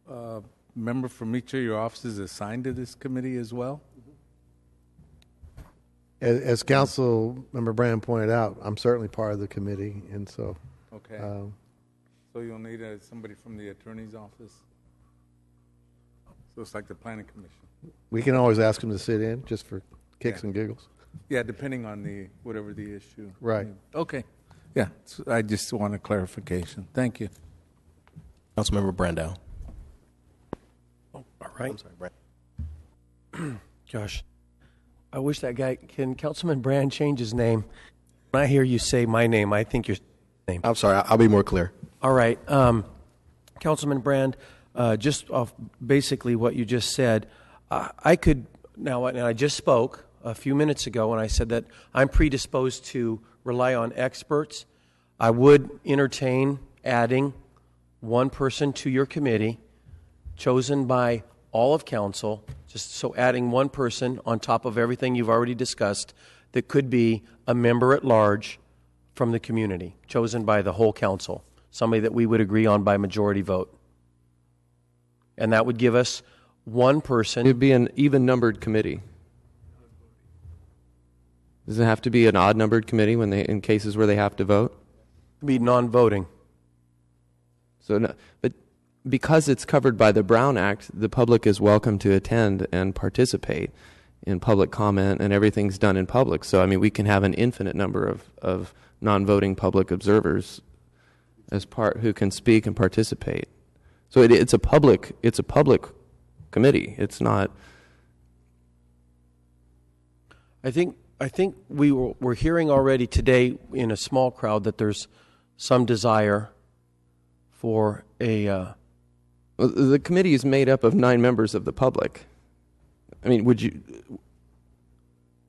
a member from each of your offices assigned to this committee as well? As Councilmember Brand pointed out, I'm certainly part of the committee, and so. Okay. So you'll need somebody from the attorney's office? So it's like the planning commission? We can always ask them to sit in, just for kicks and giggles. Yeah, depending on whatever the issue. Right. Okay. Yeah, I just want a clarification. Thank you. Councilmember Brandow. All right. I'm sorry, Brand. Gosh, I wish that guy, can Councilman Brand change his name? When I hear you say my name, I think your name. I'm sorry, I'll be more clear. All right. Councilman Brand, just off basically what you just said, I could, now, and I just spoke a few minutes ago when I said that I'm predisposed to rely on experts. I would entertain adding one person to your committee chosen by all of council, just so adding one person on top of everything you've already discussed that could be a member at large from the community, chosen by the whole council, somebody that we would agree on by majority vote. And that would give us one person. It would be an even-numbered committee. Does it have to be an odd-numbered committee in cases where they have to vote? Be non-voting. So, no, but because it's covered by the Brown Act, the public is welcome to attend and participate in public comment, and everything's done in public. So, I mean, we can have an infinite number of non-voting public observers as who can speak and participate. So it's a public committee. It's not. I think we're hearing already today in a small crowd that there's some desire for a. Well, the committee is made up of 9 members of the public. I mean, would you?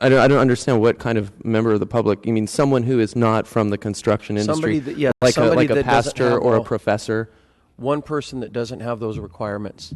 I don't understand what kind of member of the public. You mean someone who is not from the construction industry, like a pastor or a professor? One person that doesn't have those requirements.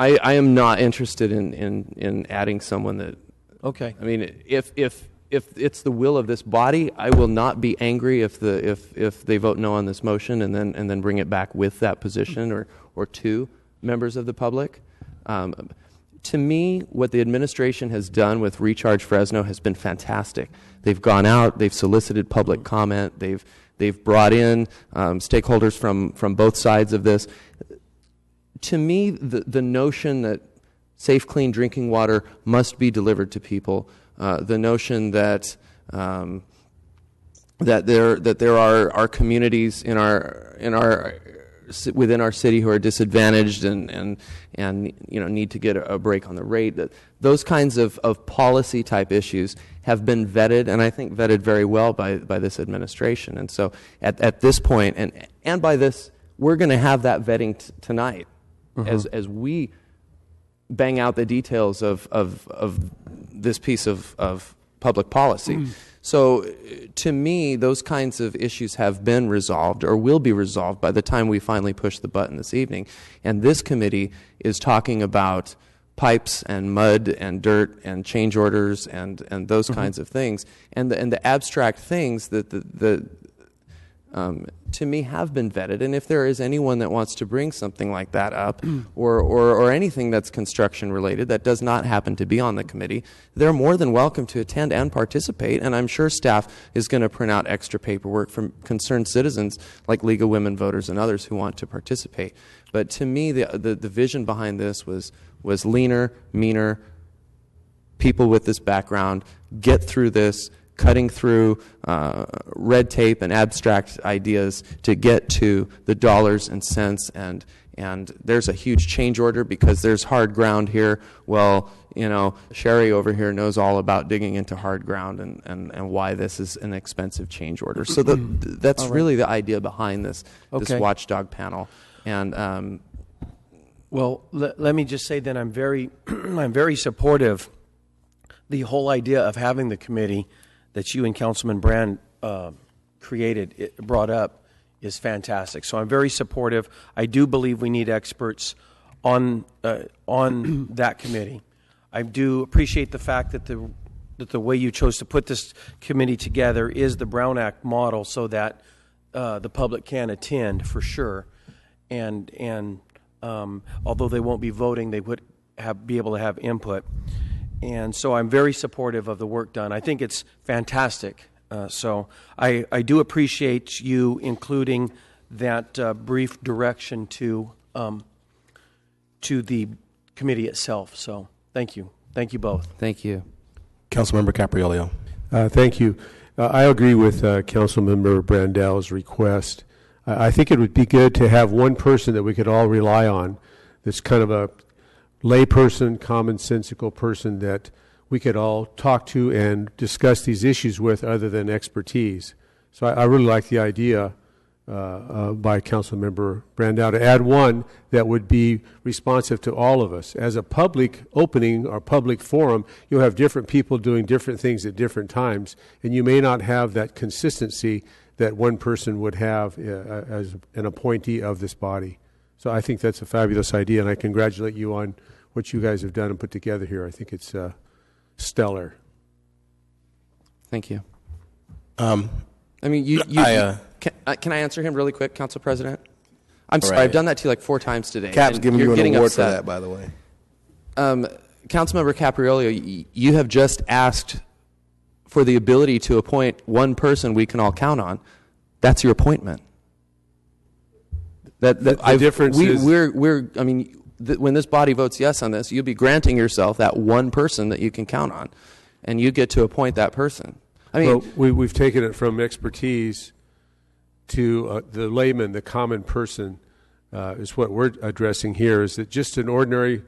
I am not interested in adding someone that. Okay. I mean, if it's the will of this body, I will not be angry if they vote no on this motion and then bring it back with that position or two members of the public. To me, what the administration has done with Recharge Fresno has been fantastic. They've gone out, they've solicited public comment, they've brought in stakeholders from both sides of this. To me, the notion that safe, clean drinking water must be delivered to people, the notion that there are communities within our city who are disadvantaged and need to get a break on the rate. Those kinds of policy type issues have been vetted, and I think vetted very well by this administration. And so at this point, and by this, we're going to have that vetting tonight as we bang out the details of this piece of public policy. So to me, those kinds of issues have been resolved or will be resolved by the time we finally push the button this evening. And this committee is talking about pipes and mud and dirt and change orders and those kinds of things. And the abstract things that to me have been vetted. And if there is anyone that wants to bring something like that up or anything that's construction related that does not happen to be on the committee, they're more than welcome to attend and participate. And I'm sure staff is going to print out extra paperwork from concerned citizens like League of Women Voters and others who want to participate. But to me, the vision behind this was leaner, meaner, people with this background, get through this, cutting through red tape and abstract ideas to get to the dollars and cents, and there's a huge change order because there's hard ground here. Well, Sherry over here knows all about digging into hard ground and why this is an expensive change order. So that's really the idea behind this watchdog panel. And well, let me just say that I'm very supportive. The whole idea of having the committee that you and Councilman Brand brought up is fantastic. So I'm very supportive. I do believe we need experts on that committee. I do appreciate the fact that the way you chose to put this committee together is the Brown Act model, so that the public can attend for sure. And although they won't be voting, they would be able to have input. And so I'm very supportive of the work done. I think it's fantastic. So I do appreciate you including that brief direction to the committee itself. So thank you. Thank you both. Thank you. Councilmember Capriello. Thank you. I agree with Councilmember Brandel's request. I think it would be good to have one person that we could all rely on that's kind of a layperson, commonsensical person that we could all talk to and discuss these issues with other than expertise. So I really like the idea by Councilmember Brandau to add one that would be responsive to all of us. As a public opening or public forum, you'll have different people doing different things at different times, and you may not have that consistency that one person would have as an appointee of this body. So I think that's a fabulous idea, and I congratulate you on what you guys have done and put together here. I think it's stellar. Thank you. I mean, can I answer him really quick, Council President? I'm sorry, I've done that to you like 4 times today. Cap's giving you an award upset for that, by the way. Councilmember Capriello, you have just asked for the ability to appoint one person we can all count on. That's your appointment. The difference is when this body votes yes on this, you'll be granting yourself that one person that you can count on, and you get to appoint that person. I mean, well, we've taken it from expertise to the layman, the common person, is what we're addressing here. Is that just a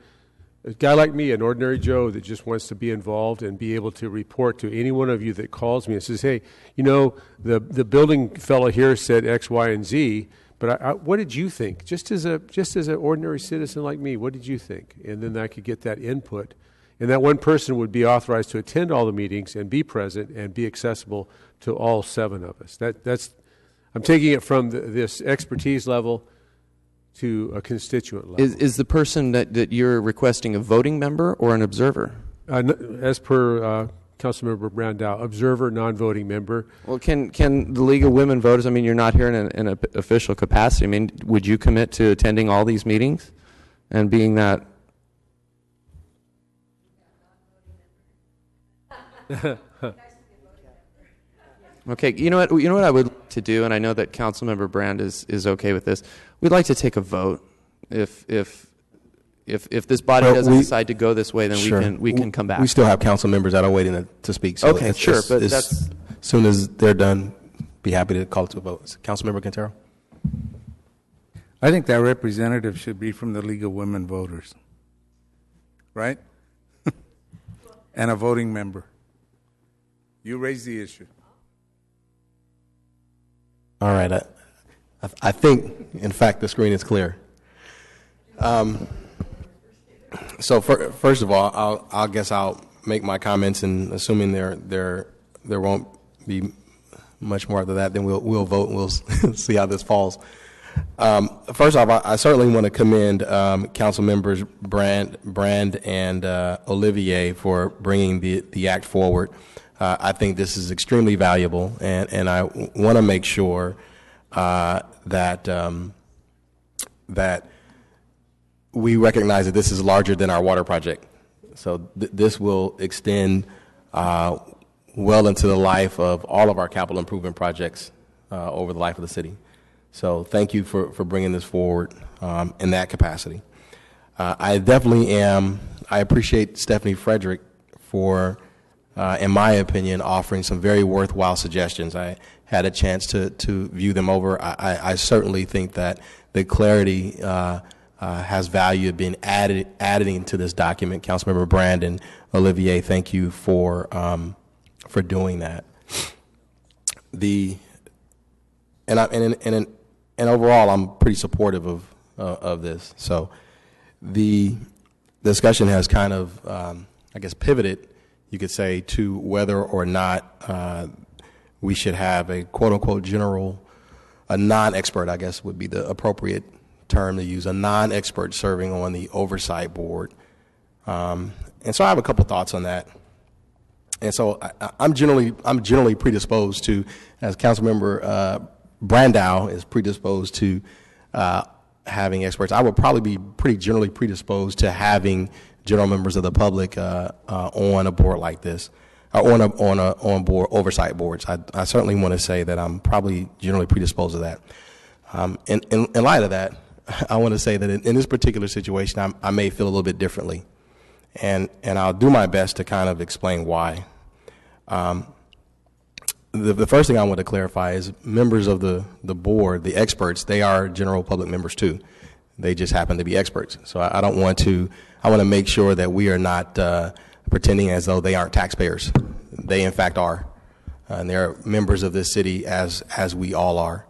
guy like me, an ordinary Joe that just wants to be involved and be able to report to any one of you that calls me and says, "Hey, the building fellow here said X, Y, and Z." But what did you think? Just as an ordinary citizen like me, what did you think? And then I could get that input. And that one person would be authorized to attend all the meetings and be present and be accessible to all 7 of us. I'm taking it from this expertise level to a constituent level. Is the person that you're requesting a voting member or an observer? As per Councilmember Brandow, observer, non-voting member. Well, can the League of Women Voters, I mean, you're not here in an official capacity. I mean, would you commit to attending all these meetings and being that? Okay, you know what I would like to do, and I know that Councilmember Brand is okay with this. We'd like to take a vote. If this body doesn't decide to go this way, then Sure. we can come back. We still have council members that are waiting to speak. So Okay, sure, but as soon as they're done, be happy to call it to a vote. Councilmember Quintero. I think that representative should be from the League of Women Voters, right? And a voting member. You raise the issue. All right. I think, in fact, the screen is clear. So first of all, I guess I'll make my comments, and assuming there won't be much more after that, then we'll vote and we'll see how this falls. First off, I certainly want to commend Council Members Brand and Olivier for bringing the act forward. I think this is extremely valuable, and I want to make sure that we recognize that this is larger than our water project. So this will extend well into the life of all of our capital improvement projects over the life of the city. So thank you for bringing this forward in that capacity. I appreciate Stephanie Frederick for, in my opinion, offering some very worthwhile suggestions. I had a chance to view them over. I certainly think that the clarity has value of being added into this document. Councilmember Brand and Olivier, thank you for doing that. And overall, I'm pretty supportive of this. So the discussion has kind of, I guess, pivoted, you could say, to whether or not we should have a quote-unquote a non-expert, I guess would be the appropriate term to use, a non-expert serving on the oversight board. And so I have a couple thoughts on that. And so I'm generally predisposed to, as Councilmember Brandow is predisposed to having experts. I would probably be pretty generally predisposed to having general members of the public on a board like this, on board oversight boards. I certainly want to say that I'm probably generally predisposed to that. In light of that, I want to say that in this particular situation, I may feel a little bit differently, and I'll do my best to kind of explain why. The first thing I want to clarify is members of the board, the experts, they are general public members too. They just happen to be experts. So I want to make sure that we are not pretending as though they aren't taxpayers. They in fact are. And they're members of this city as we all are.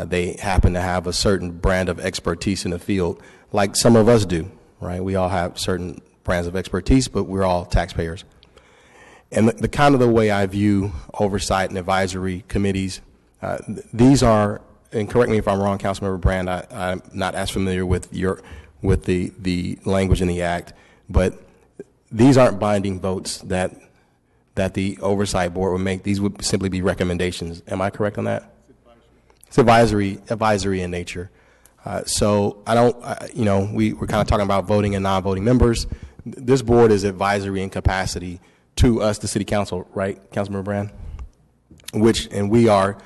They happen to have a certain brand of expertise in the field, like some of us do, right? We all have certain brands of expertise, but we're all taxpayers. And the kind of the way I view oversight and advisory committees, these are, and correct me if I'm wrong, Councilmember Brand, I'm not as familiar with the language in the act, but these aren't binding votes that the oversight board would make. These would simply be recommendations. Am I correct on that? It's advisory in nature. So I don't, we're kind of talking about voting and non-voting members. This board is advisory in capacity to us, the city council, right, Councilmember Brand? And we are,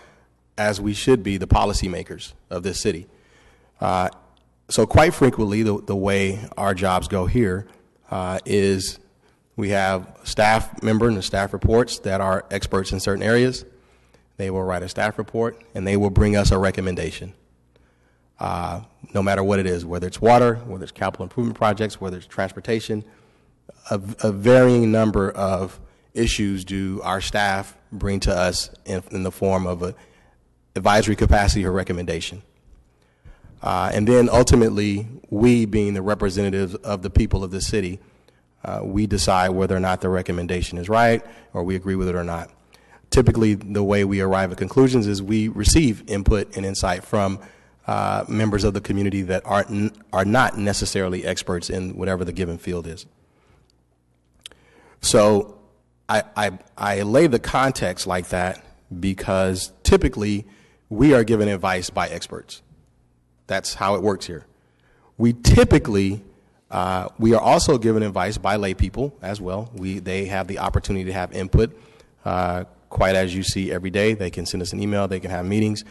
as we should be, the policymakers of this city. So quite frequently, the way our jobs go here is we have a staff member and the staff reports that are experts in certain areas. They will write a staff report, and they will bring us a recommendation, no matter what it is, whether it's water, whether it's capital improvement projects, whether it's transportation. A varying number of issues do our staff bring to us in the form of an advisory capacity or recommendation. And then ultimately, we being the representatives of the people of this city, we decide whether or not the recommendation is right or we agree with it or not. Typically, the way we arrive at conclusions is we receive input and insight from members of the community that are not necessarily experts in whatever the given field is. So I lay the context like that because typically we are given advice by experts. That's how it works here. We typically, we are also given advice by lay people as well. They have the opportunity to have input, quite as you see every day. They can send us an email, they can have meetings,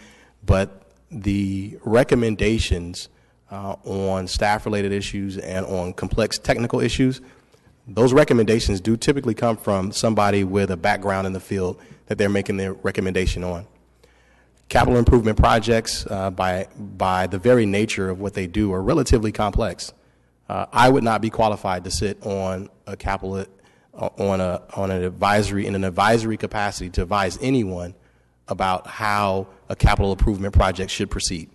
but the recommendations on staff-related issues and on complex technical issues, those recommendations do typically come from somebody with a background in the field that they're making their recommendation on. Capital improvement projects, by the very nature of what they do, are relatively complex. I would not be qualified to sit on a capital on an advisory capacity to advise anyone about how a capital improvement project should proceed.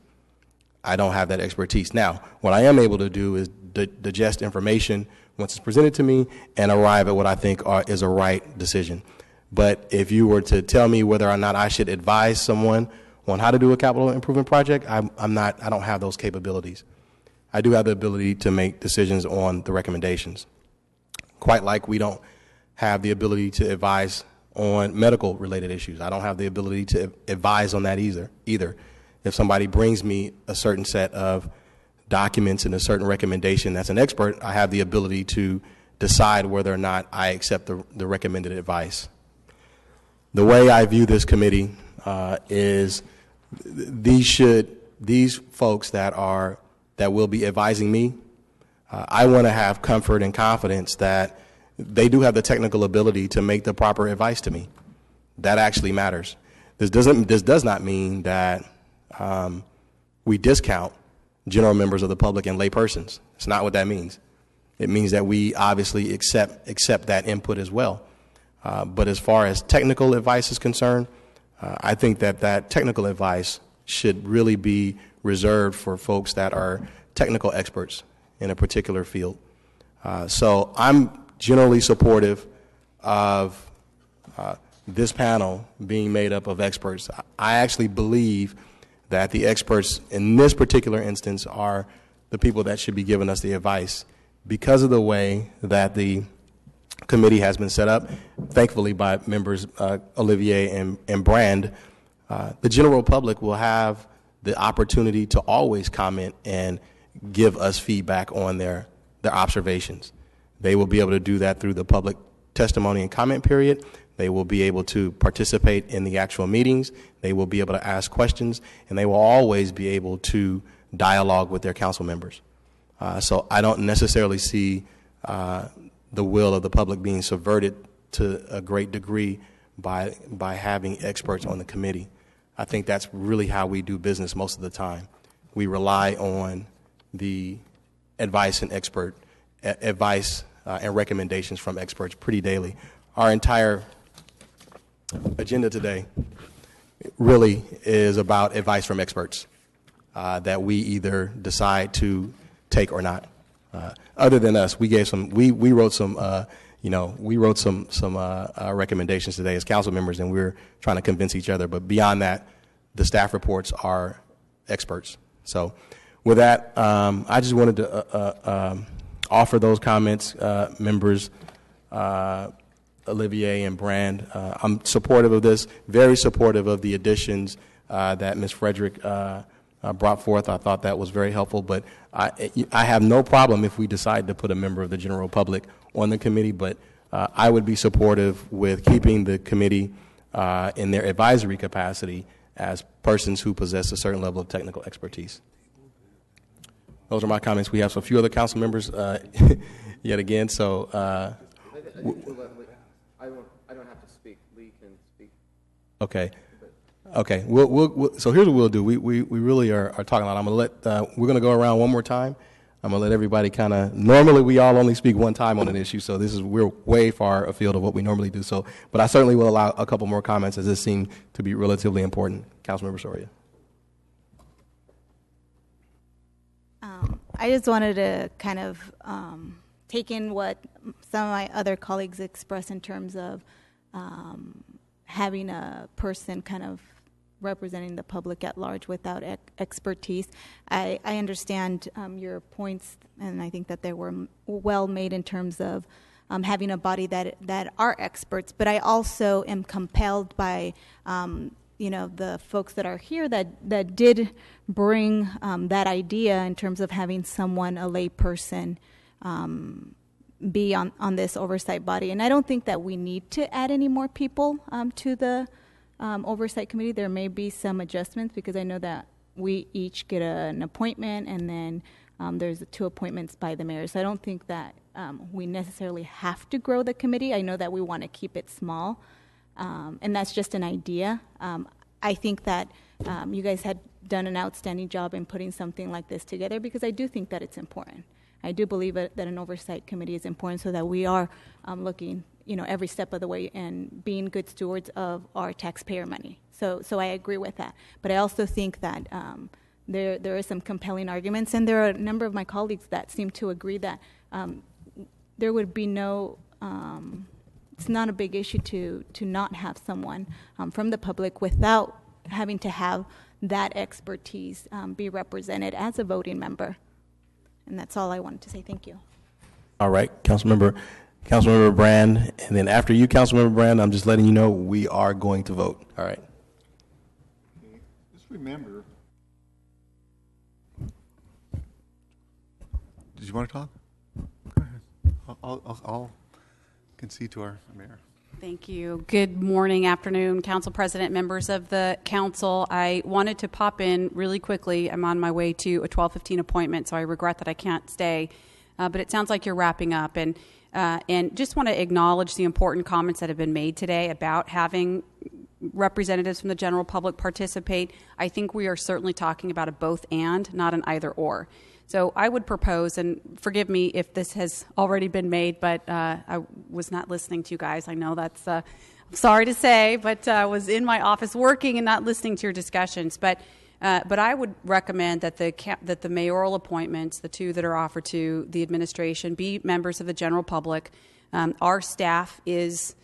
I don't have that expertise. Now, what I am able to do is digest information once it's presented to me and arrive at what I think is a right decision. But if you were to tell me whether or not I should advise someone on how to do a capital improvement project, I don't have those capabilities. I do have the ability to make decisions on the recommendations. Quite like we don't have the ability to advise on medical related issues. I don't have the ability to advise on that either. If somebody brings me a certain set of documents and a certain recommendation that's an expert, I have the ability to decide whether or not I accept the recommended advice. The way I view this committee is these folks that will be advising me, I want to have comfort and confidence that they do have the technical ability to make the proper advice to me. That actually matters. This does not mean that we discount general members of the public and lay persons. It's not what that means. It means that we obviously accept that input as well. But as far as technical advice is concerned, I think that technical advice should really be reserved for folks that are technical experts in a particular field. So I'm generally supportive of this panel being made up of experts. I actually believe that the experts in this particular instance are the people that should be giving us the advice because of the way that the committee has been set up, thankfully by members Olivier and Brand. The general public will have the opportunity to always comment and give us feedback on their observations. They will be able to do that through the public testimony and comment period. They will be able to participate in the actual meetings. They will be able to ask questions, and they will always be able to dialogue with their council members. So I don't necessarily see the will of the public being subverted to a great degree by having experts on the committee. I think that's really how we do business most of the time. We rely on the advice and recommendations from experts pretty daily. Our entire agenda today really is about advice from experts that we either decide to take or not. Other than us, we wrote some recommendations today as council members, and we're trying to convince each other. But beyond that, the staff reports are experts. So with that, I just wanted to offer those comments, members Olivier and Brand. I'm supportive of this, very supportive of the additions that Ms. Frederick brought forth. I thought that was very helpful, but I have no problem if we decide to put a member of the general public on the committee, but I would be supportive with keeping the committee in their advisory capacity as persons who possess a certain level of technical expertise. Those are my comments. We have a few other council members yet again, so I don't have to speak. Lee can speak. Okay. Okay. So here's what we'll do. We really are talking a lot. I'm going to let we're going to go around one more time. I'm going to let everybody kind of. Normally, we all only speak one time on an issue, so we're way far afield of what we normally do. So, but I certainly will allow a couple more comments as this seemed to be relatively important. Councilmember Soria. I just wanted to kind of take in what some of my other colleagues expressed in terms of having a person kind of representing the public at large without expertise. I understand your points, and I think that they were well made in terms of having a body that are experts. But I also am compelled by the folks that are here that did bring that idea in terms of having someone, a lay person, be on this oversight body. And I don't think that we need to add any more people to the oversight committee. There may be some adjustments because I know that we each get an appointment, and then there's 2 appointments by the mayor. So I don't think that we necessarily have to grow the committee. I know that we want to keep it small, and that's just an idea. I think that you guys had done an outstanding job in putting something like this together, because I do think that it's important. I do believe that an oversight committee is important so that we are looking, every step of the way and being good stewards of our taxpayer money. So I agree with that. But I also think that there are some compelling arguments, and there are a number of my colleagues that seem to agree that there would be no, it's not a big issue to not have someone from the public without having to have that expertise be represented as a voting member. And that's all I wanted to say. Thank you. All right, Councilmember Brand, and then after you, Councilmember Brand, I'm just letting you know we are going to vote. All right. Just remember. Did you want to talk? Go ahead. I'll concede to our mayor. Thank you. Good morning, afternoon, Council President, members of the Council. I wanted to pop in really quickly. I'm on my way to a 12:15 appointment, so I regret that I can't stay. But it sounds like you're wrapping up. And just want to acknowledge the important comments that have been made today about having representatives from the general public participate. I think we are certainly talking about a both and, not an either or. So I would propose, and forgive me if this has already been made, but I was not listening to you guys. I know that's, I'm sorry to say, but I was in my office working and not listening to your discussions. But I would recommend that the mayoral appointments, the 2 that are offered to the administration, be members of the general public. Our staff is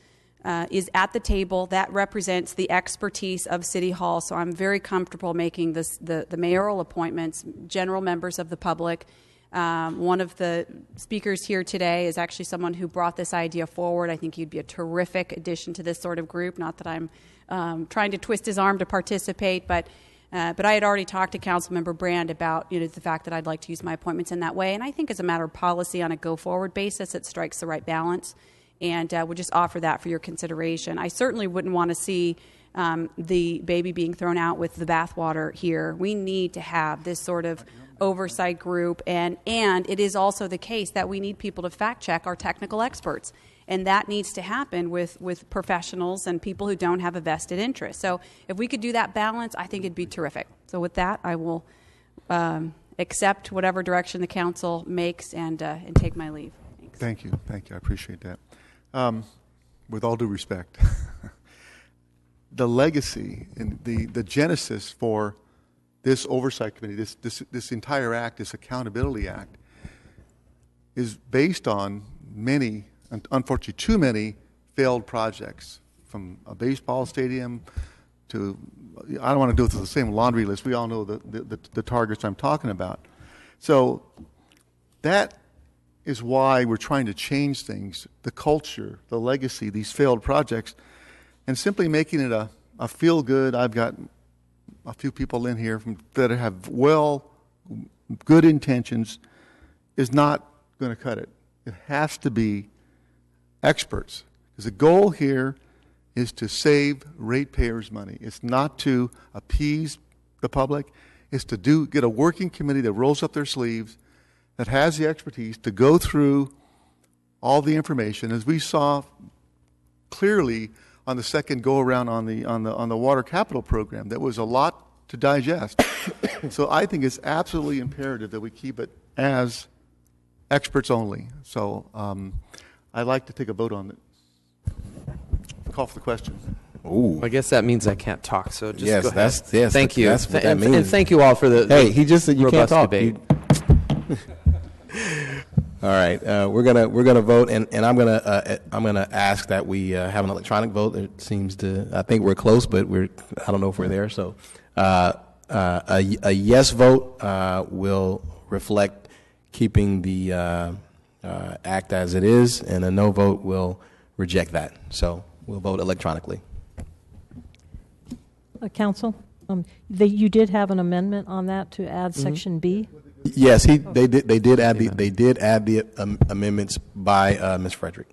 at the table. That represents the expertise of City Hall. So I'm very comfortable making the mayoral appointments general members of the public. One of the speakers here today is actually someone who brought this idea forward. I think he'd be a terrific addition to this sort of group. Not that I'm trying to twist his arm to participate, but I had already talked to Councilmember Brand about the fact that I'd like to use my appointments in that way. And I think as a matter of policy on a go-forward basis, it strikes the right balance. And would just offer that for your consideration. I certainly wouldn't want to see the baby being thrown out with the bathwater here. We need to have this sort of oversight group, and it is also the case that we need people to fact check our technical experts, and that needs to happen with professionals and people who don't have a vested interest. So if we could do that balance, I think it'd be terrific. So with that, I will accept whatever direction the council makes and take my leave. Thanks. Thank you. I appreciate that. With all due respect, the legacy and the genesis for this oversight committee, this entire act, this accountability act, is based on many, unfortunately too many, failed projects, from a baseball stadium to, I don't want to do it to the same laundry list. We all know the targets I'm talking about. So that is why we're trying to change things, the culture, the legacy, these failed projects, and simply making it a feel-good. I've got a few people in here that have good intentions, is not going to cut it. It has to be experts. Because the goal here is to save ratepayers' money. It's not to appease the public. It's to get a working committee that rolls up their sleeves, that has the expertise to go through all the information, as we saw clearly on the second go around on the water capital program. That was a lot to digest. So I think it's absolutely imperative that we keep it as experts only. So I'd like to take a vote on it. Call for the question. Ooh. I guess that means I can't talk. So just yes, go ahead. Yes, thank you. That's what that means. And thank you all for the he just said you can't talk. debate. All right, we're gonna vote, and I'm gonna ask that we have an electronic vote. It seems to, I think we're close, but I don't know if we're there. So, a yes vote will reflect keeping the act as it is, and a no vote will reject that. So we'll vote electronically. Council, you did have an amendment on that to add section B. Yes, they did add the amendments by Ms. Frederick.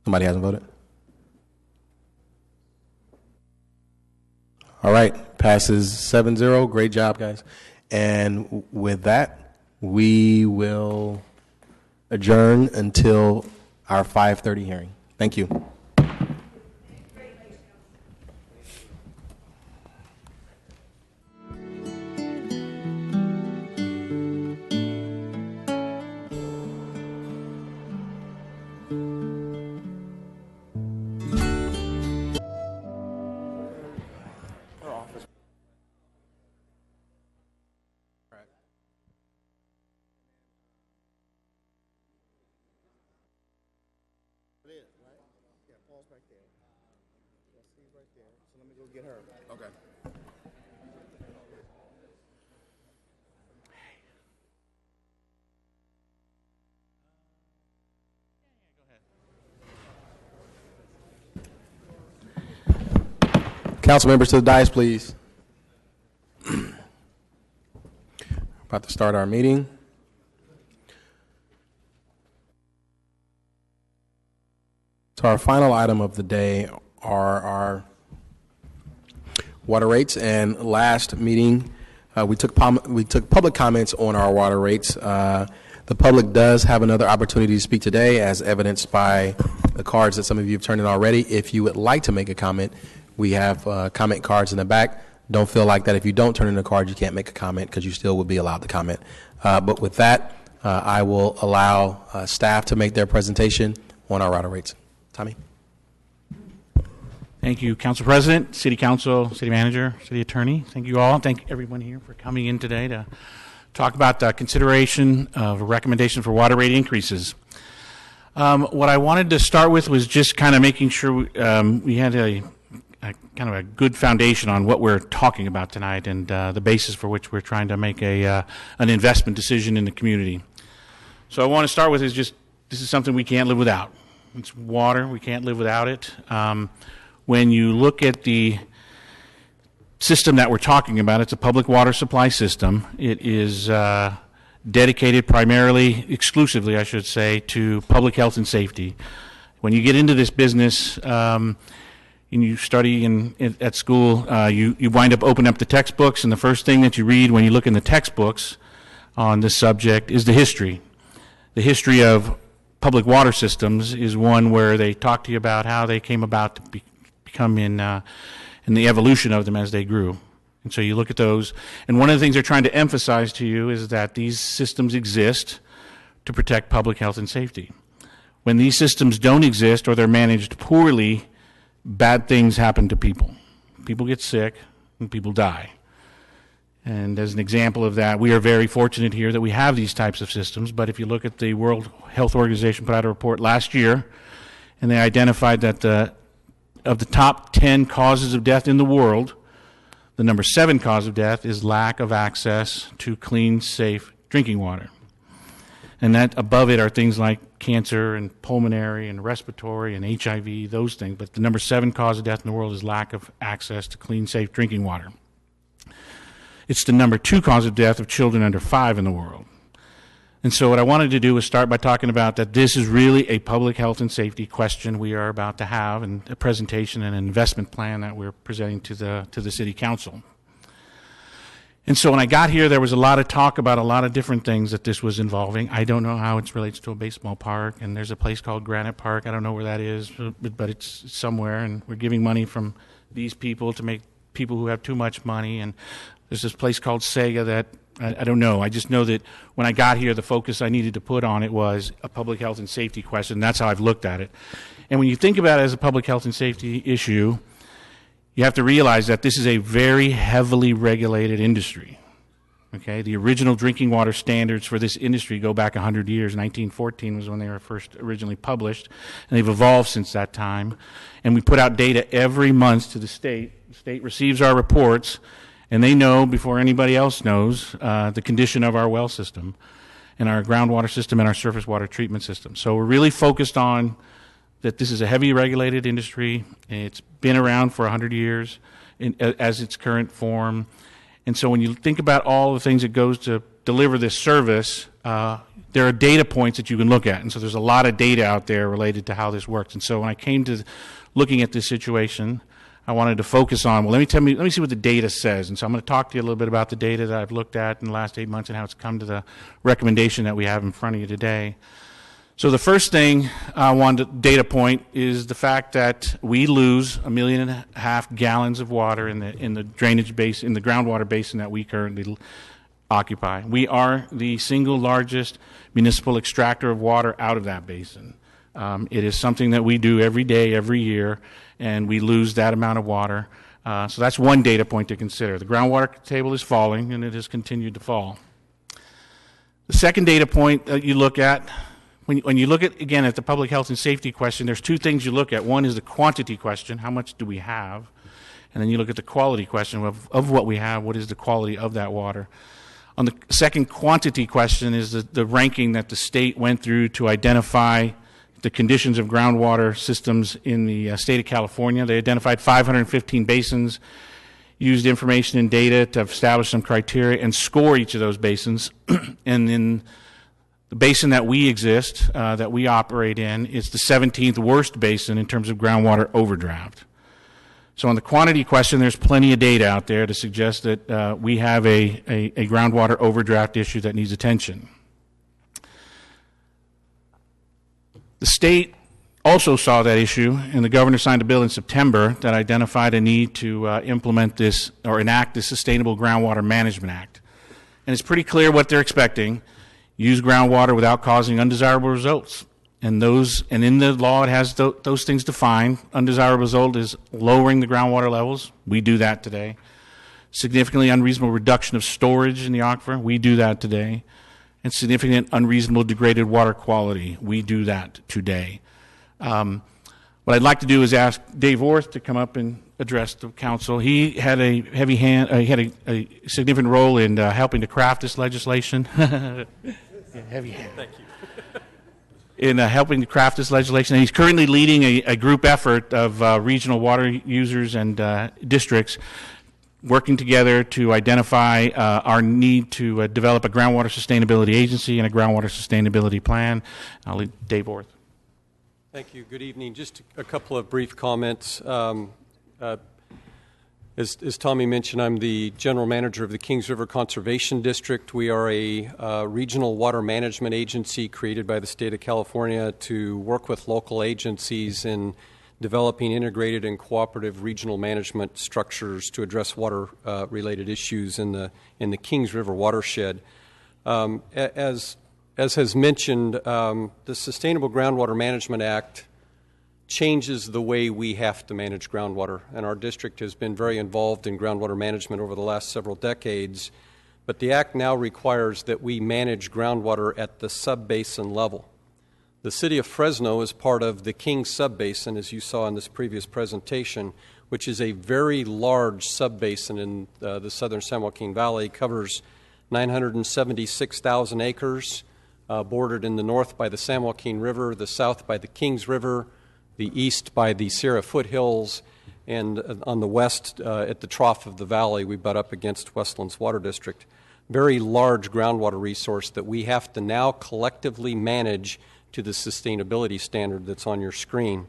Somebody hasn't voted? All right, passes 7-0. Great job, guys. And with that, we will adjourn until our 5:30 hearing. Thank you. Okay. Council members to the dais, please. About to start our meeting. So our final item of the day are our water rates, and last meeting we took public comments on our water rates. The public does have another opportunity to speak today, as evidenced by the cards that some of you have turned in already. If you would like to make a comment, we have comment cards in the back. Don't feel like that if you don't turn in a card, you can't make a comment, because you still would be allowed to comment. But with that, I will allow staff to make their presentation on our water rates. Tommy? Thank you, Council President, City Council, City Manager, City Attorney. Thank you all. Thank everyone here for coming in today to talk about the consideration of a recommendation for water rate increases. What I wanted to start with was just kind of making sure we had a kind of a good foundation on what we're talking about tonight, and the basis for which we're trying to make an investment decision in the community. So I want to start with is just, this is something we can't live without. It's water. We can't live without it. When you look at the system that we're talking about, it's a public water supply system. It is dedicated primarily, exclusively, I should say, to public health and safety. When you get into this business and you study at school, you wind up opening up the textbooks, and the first thing that you read when you look in the textbooks on this subject is the history. The history of public water systems is one where they talk to you about how they came about to become in the evolution of them as they grew. And so you look at those, and one of the things they're trying to emphasize to you is that these systems exist to protect public health and safety. When these systems don't exist or they're managed poorly, bad things happen to people. People get sick and people die. And as an example of that, we are very fortunate here that we have these types of systems. But if you look at the World Health Organization put out a report last year, and they identified that of the top 10 causes of death in the world, the number 7 cause of death is lack of access to clean, safe drinking water. And that above it are things like cancer and pulmonary and respiratory and HIV, those things. But the number 7 cause of death in the world is lack of access to clean, safe drinking water. It's the number 2 cause of death of children under 5 in the world. And so what I wanted to do was start by talking about that this is really a public health and safety question we are about to have, and a presentation and an investment plan that we're presenting to the City Council. And so when I got here, there was a lot of talk about a lot of different things that this was involving. I don't know how it relates to a baseball park, and there's a place called Granite Park. I don't know where that is, but it's somewhere, and we're giving money from these people to make people who have too much money. And there's this place called Sega that I don't know. I just know that when I got here, the focus I needed to put on it was a public health and safety question. That's how I've looked at it. And when you think about it as a public health and safety issue, you have to realize that this is a very heavily regulated industry. Okay, the original drinking water standards for this industry go back 100 years. 1914 was when they were first originally published, and they've evolved since that time. And we put out data every month to the state. The state receives our reports, and they know before anybody else knows the condition of our well system and our groundwater system and our surface water treatment system. So we're really focused on that this is a heavy regulated industry. It's been around for 100 years as its current form. And so when you think about all the things that goes to deliver this service, there are data points that you can look at. And so there's a lot of data out there related to how this works. And so when I came to looking at this situation, I wanted to focus on, well, let me see what the data says. And so I'm going to talk to you a little bit about the data that I've looked at in the last 8 months and how it's come to the recommendation that we have in front of you today. So the first thing I wanted data point is the fact that we lose 1.5 million gallons of water in the drainage basin, in the groundwater basin that we currently occupy. We are the single largest municipal extractor of water out of that basin. It is something that we do every day, every year, and we lose that amount of water. So that's one data point to consider. The groundwater table is falling, and it has continued to fall. The second data point that you look at, when you look at, again, at the public health and safety question, there's two things you look at. One is the quantity question, how much do we have? And then you look at the quality question of what we have, what is the quality of that water? On the second quantity question is the ranking that the state went through to identify the conditions of groundwater systems in the state of California. They identified 515 basins, used information and data to establish some criteria and score each of those basins. And in the basin that we exist, that we operate in, is the 17th worst basin in terms of groundwater overdraft. So on the quantity question, there's plenty of data out there to suggest that we have a groundwater overdraft issue that needs attention. The state also saw that issue, and the governor signed a bill in September that identified a need to implement this or enact the Sustainable Groundwater Management Act. And it's pretty clear what they're expecting. Use groundwater without causing undesirable results. And in the law it has those things defined. Undesirable result is lowering the groundwater levels. We do that today. Significantly unreasonable reduction of storage in the aquifer. We do that today. And significant unreasonable degraded water quality. We do that today. What I'd like to do is ask Dave Orth to come up and address the council. He had a heavy hand. He had a significant role in helping to craft this legislation. Heavy hand. Thank you. In helping to craft this legislation. And he's currently leading a group effort of regional water users and districts working together to identify our need to develop a groundwater sustainability agency and a groundwater sustainability plan. I'll leave Dave Orth. Thank you. Good evening. Just a couple of brief comments. As Tommy mentioned, I'm the general manager of the Kings River Conservation District. We are a regional water management agency created by the state of California to work with local agencies in developing integrated and cooperative regional management structures to address water-related issues in the Kings River watershed. As has mentioned, the Sustainable Groundwater Management Act changes the way we have to manage groundwater, and our district has been very involved in groundwater management over the last several decades, but the Act now requires that we manage groundwater at the sub-basin level. The city of Fresno is part of the Kings Sub-Basin, as you saw in this previous presentation, which is a very large sub-basin in the southern San Joaquin Valley. It covers 976,000 acres, bordered in the north by the San Joaquin River, the south by the Kings River, the east by the Sierra foothills, and on the west at the trough of the valley, we butt up against Westlands Water District. Very large groundwater resource that we have to now collectively manage to the sustainability standard that's on your screen.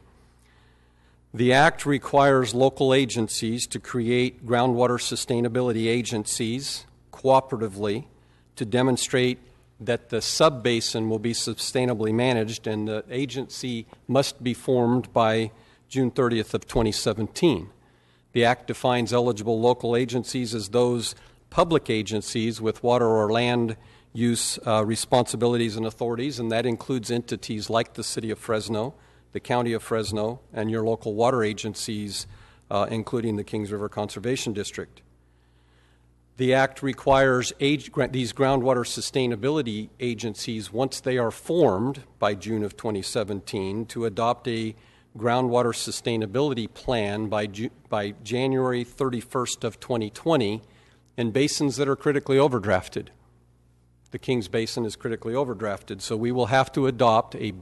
The Act requires local agencies to create groundwater sustainability agencies cooperatively to demonstrate that the sub-basin will be sustainably managed, and the agency must be formed by June 30th of 2017. The Act defines eligible local agencies as those public agencies with water or land use responsibilities and authorities, and that includes entities like the City of Fresno, the County of Fresno, and your local water agencies including the Kings River Conservation District. The Act requires these groundwater sustainability agencies, once they are formed by June of 2017, to adopt a groundwater sustainability plan by January 31st of 2020 in basins that are critically overdrafted. The Kings Basin is critically overdrafted, so we will have to adopt a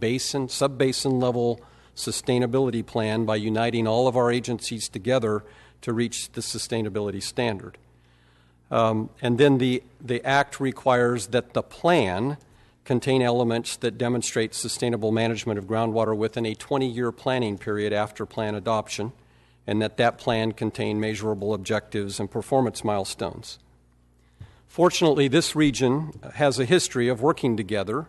sub-basin level sustainability plan by uniting all of our agencies together to reach the sustainability standard. And then the Act requires that the plan contain elements that demonstrate sustainable management of groundwater within a 20-year planning period after plan adoption, and that plan contain measurable objectives and performance milestones. Fortunately, this region has a history of working together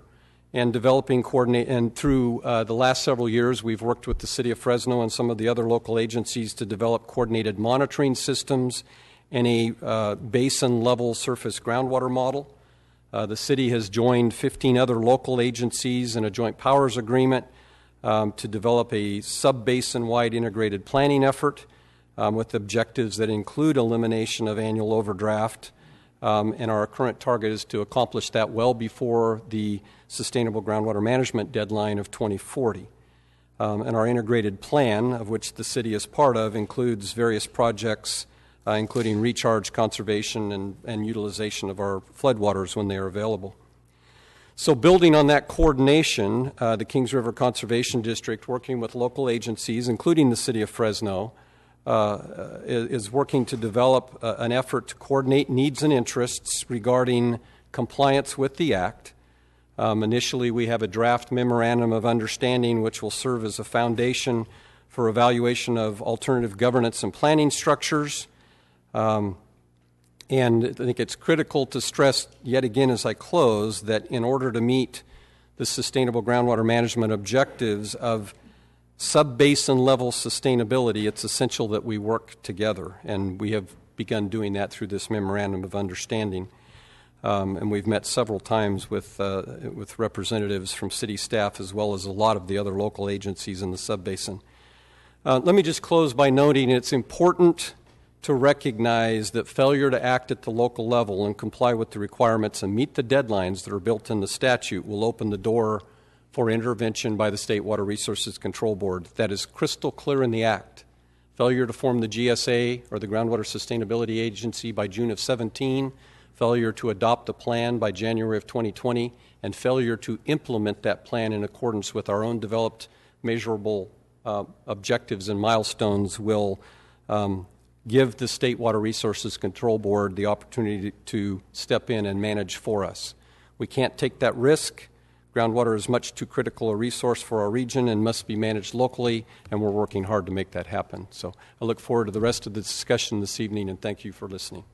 and developing and through the last several years, we've worked with the City of Fresno and some of the other local agencies to develop coordinated monitoring systems and a basin-level surface groundwater model. The city has joined 15 other local agencies in a joint powers agreement to develop a sub-basin-wide integrated planning effort with objectives that include elimination of annual overdraft. And our current target is to accomplish that well before the Sustainable Groundwater Management deadline of 2040. And our integrated plan, of which the city is part of, includes various projects including recharge, conservation, and utilization of our floodwaters when they are available. So building on that coordination, the Kings River Conservation District, working with local agencies, including the City of Fresno, is working to develop an effort to coordinate needs and interests regarding compliance with the Act. Initially, we have a draft memorandum of understanding which will serve as a foundation for evaluation of alternative governance and planning structures. And I think it's critical to stress yet again as I close that in order to meet the sustainable groundwater management objectives of sub-basin level sustainability, it's essential that we work together, and we have begun doing that through this memorandum of understanding. And we've met several times with representatives from city staff as well as a lot of the other local agencies in the sub-basin. Let me just close by noting it's important to recognize that failure to act at the local level and comply with the requirements and meet the deadlines that are built in the statute will open the door for intervention by the State Water Resources Control Board. That is crystal clear in the Act. Failure to form the GSA, or the Groundwater Sustainability Agency, by June of 17, failure to adopt the plan by January of 2020, and failure to implement that plan in accordance with our own developed measurable objectives and milestones will give the State Water Resources Control Board the opportunity to step in and manage for us. We can't take that risk. Groundwater is much too critical a resource for our region and must be managed locally, and we're working hard to make that happen. So I look forward to the rest of the discussion this evening, and thank you for listening.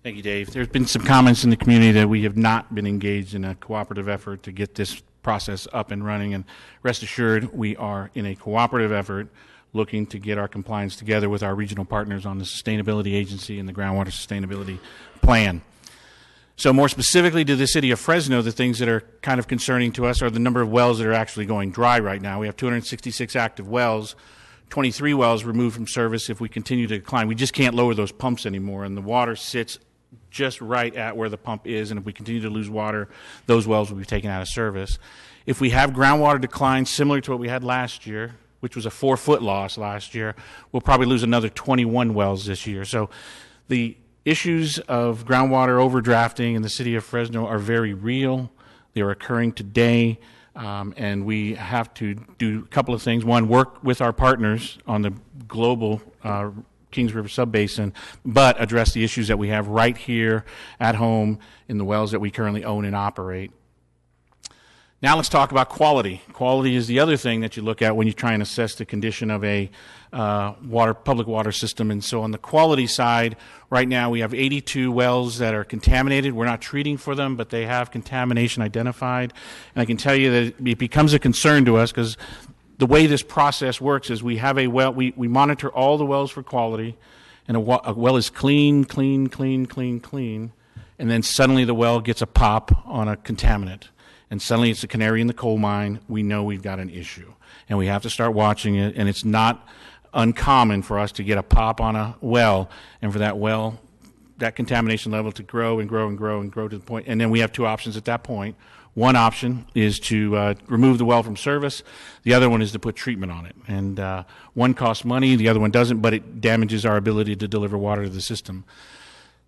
Thank you, Dave. There's been some comments in the community that we have not been engaged in a cooperative effort to get this process up and running, and rest assured we are in a cooperative effort looking to get our compliance together with our regional partners on the Sustainability Agency and the Groundwater Sustainability Plan. So more specifically to the City of Fresno, the things that are kind of concerning to us are the number of wells that are actually going dry right now. We have 266 active wells, 23 wells removed from service. If we continue to decline, we just can't lower those pumps anymore, and the water sits just right at where the pump is, and if we continue to lose water, those wells will be taken out of service. If we have groundwater decline similar to what we had last year, which was a 4-foot loss last year, we'll probably lose another 21 wells this year. So the issues of groundwater overdrafting in the City of Fresno are very real. They are occurring today, and we have to do a couple of things. One, work with our partners on the global Kings River Subbasin, but address the issues that we have right here at home in the wells that we currently own and operate. Now let's talk about quality. Quality is the other thing that you look at when you try and assess the condition of a public water system. And so on the quality side, right now we have 82 wells that are contaminated. We're not treating for them, but they have contamination identified. And I can tell you that it becomes a concern to us because the way this process works is we have a well, we monitor all the wells for quality, and a well is clean, and then suddenly the well gets a pop on a contaminant. and suddenly it's a canary in the coal mine, we know we've got an issue. And we have to start watching it, and it's not uncommon for us to get a pop on a well, and for that well, that contamination level to grow and grow and grow and grow to the point, and then we have two options at that point. One option is to remove the well from service. The other one is to put treatment on it. And one costs money, the other one doesn't, but it damages our ability to deliver water to the system.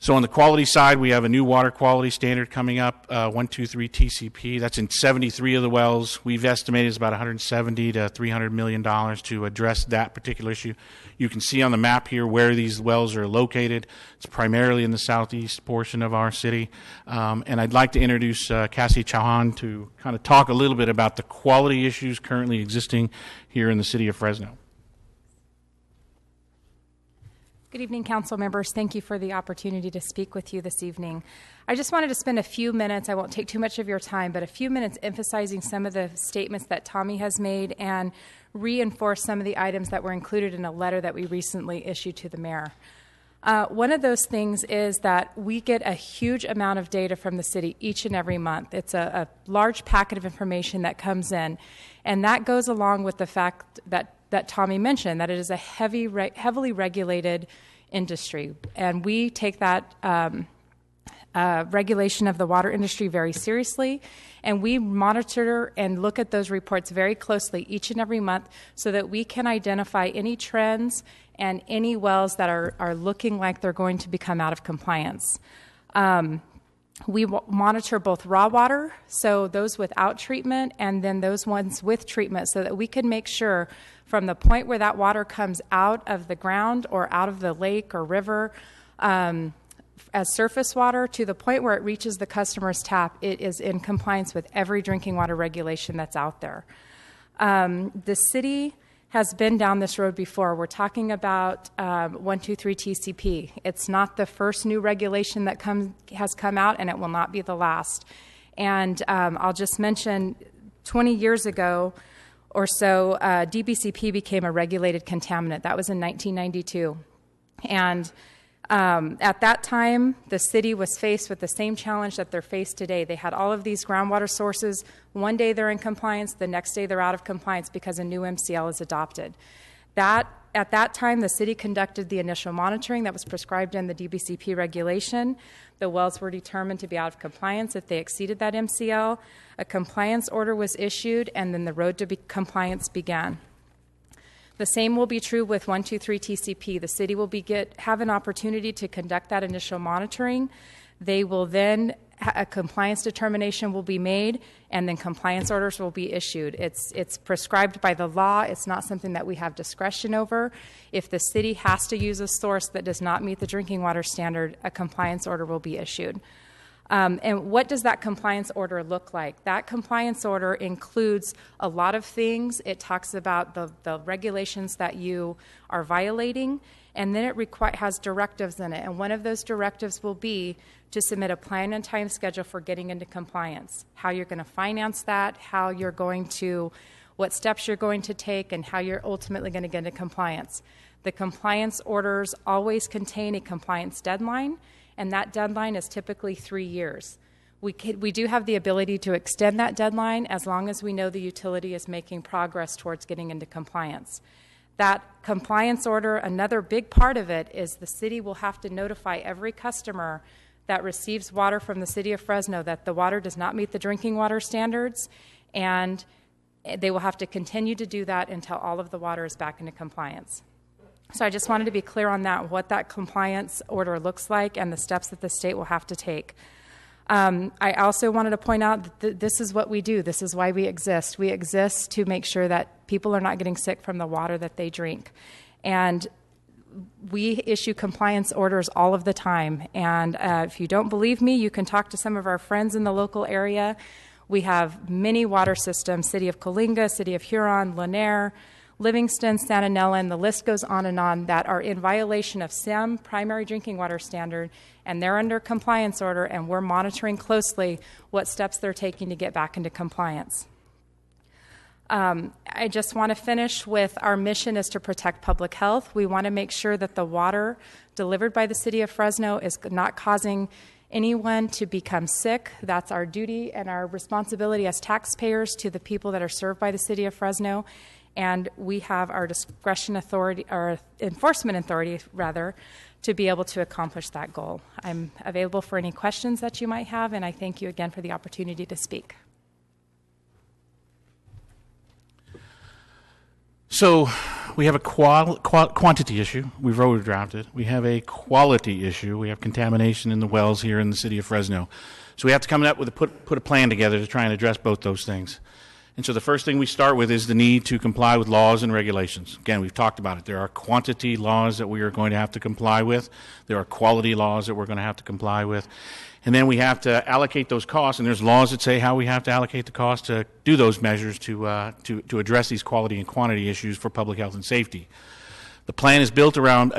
So on the quality side, we have a new water quality standard coming up, 123 TCP. That's in 73 of the wells. We've estimated it's about $170 to $300 million to address that particular issue. You can see on the map here where these wells are located. It's primarily in the southeast portion of our city. And I'd like to introduce Cassie Chauhan to kind of talk a little bit about the quality issues currently existing here in the city of Fresno. Good evening, council members. Thank you for the opportunity to speak with you this evening. I just wanted to spend a few minutes, I won't take too much of your time, but a few minutes emphasizing some of the statements that Tommy has made and reinforce some of the items that were included in a letter that we recently issued to the mayor. One of those things is that we get a huge amount of data from the city each and every month. It's a large packet of information that comes in, and that goes along with the fact that Tommy mentioned, that it is a heavily regulated industry. And we take that regulation of the water industry very seriously, and we monitor and look at those reports very closely each and every month so that we can identify any trends and any wells that are looking like they're going to become out of compliance. We monitor both raw water, so those without treatment, and then those ones with treatment, so that we can make sure from the point where that water comes out of the ground or out of the lake or river as surface water to the point where it reaches the customer's tap, it is in compliance with every drinking water regulation that's out there. The city has been down this road before. We're talking about 123 TCP. It's not the first new regulation that has come out, and it will not be the last. And I'll just mention 20 years ago or so, DBCP became a regulated contaminant. That was in 1992. And at that time, the city was faced with the same challenge that they're faced today. They had all of these groundwater sources. One day they're in compliance, the next day they're out of compliance because a new MCL is adopted. At that time, the city conducted the initial monitoring that was prescribed in the DBCP regulation. The wells were determined to be out of compliance if they exceeded that MCL. A compliance order was issued, and then the road to compliance began. The same will be true with 123 TCP. The city will have an opportunity to conduct that initial monitoring. They will then, a compliance determination will be made, and then compliance orders will be issued. It's prescribed by the law. It's not something that we have discretion over. If the city has to use a source that does not meet the drinking water standard, a compliance order will be issued. And what does that compliance order look like? That compliance order includes a lot of things. It talks about the regulations that you are violating, and then it has directives in it. And one of those directives will be to submit a plan and time schedule for getting into compliance, how you're going to finance that, what steps you're going to take, and how you're ultimately going to get into compliance. The compliance orders always contain a compliance deadline, and that deadline is typically 3 years. We do have the ability to extend that deadline as long as we know the utility is making progress towards getting into compliance. That compliance order, another big part of it is the city will have to notify every customer that receives water from the city of Fresno that the water does not meet the drinking water standards, and they will have to continue to do that until all of the water is back into compliance. So I just wanted to be clear on that, what that compliance order looks like and the steps that the state will have to take. I also wanted to point out that this is what we do. This is why we exist. We exist to make sure that people are not getting sick from the water that they drink. And we issue compliance orders all of the time. And if you don't believe me, you can talk to some of our friends in the local area. We have many water systems, City of Coalinga, City of Huron, Lanier, Livingston, Santa Nella, and the list goes on, that are in violation of SEM, primary drinking water standard, and they're under compliance order, and we're monitoring closely what steps they're taking to get back into compliance. I just want to finish with our mission is to protect public health. We want to make sure that the water delivered by the city of Fresno is not causing anyone to become sick. That's our duty and our responsibility as taxpayers to the people that are served by the City of Fresno. And we have our discretion authority, or enforcement authority, rather, to be able to accomplish that goal. I'm available for any questions that you might have, and I thank you again for the opportunity to speak. So we have a quantity issue. We've overdrafted. We have a quality issue. We have contamination in the wells here in the city of Fresno. So we have to come up with put a plan together to try and address both those things. And so the first thing we start with is the need to comply with laws and regulations. Again, we've talked about it. There are quantity laws that we are going to have to comply with. There are quality laws that we're going to have to comply with. And then we have to allocate those costs, and there's laws that say how we have to allocate the costs to do those measures to address these quality and quantity issues for public health and safety. The plan is built around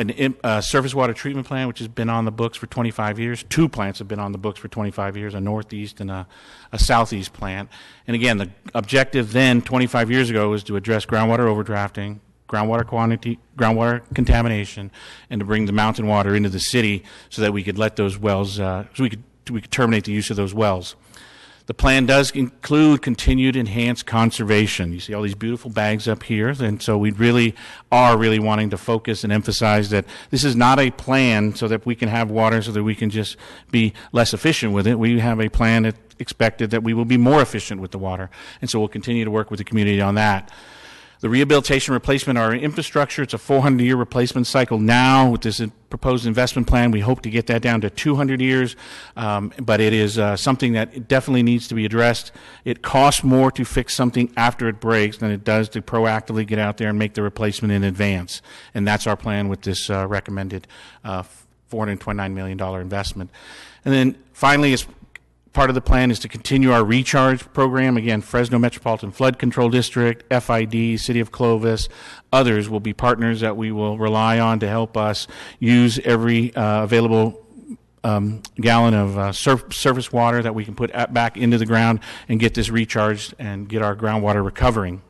a surface water treatment plant, which has been on the books for 25 years. 2 plants have been on the books for 25 years, a northeast and a southeast plant. And again, the objective then, 25 years ago, was to address groundwater overdrafting, groundwater contamination, and to bring the mountain water into the city so that we could let those wells, so we could terminate the use of those wells. The plan does include continued enhanced conservation. You see all these beautiful bags up here, and so we really are wanting to focus and emphasize that this is not a plan so that we can have water so that we can just be less efficient with it. We have a plan that expected that we will be more efficient with the water, and so we'll continue to work with the community on that. The rehabilitation replacement, our infrastructure, it's a 400-year replacement cycle now. With this proposed investment plan, we hope to get that down to 200 years, but it is something that definitely needs to be addressed. It costs more to fix something after it breaks than it does to proactively get out there and make the replacement in advance, and that's our plan with this recommended $429 million investment. And then finally, as part of the plan is to continue our recharge program. Again, Fresno Metropolitan Flood Control District, FID, City of Clovis, others will be partners that we will rely on to help us use every available gallon of surface water that we can put back into the ground and get this recharged and get our groundwater recovering.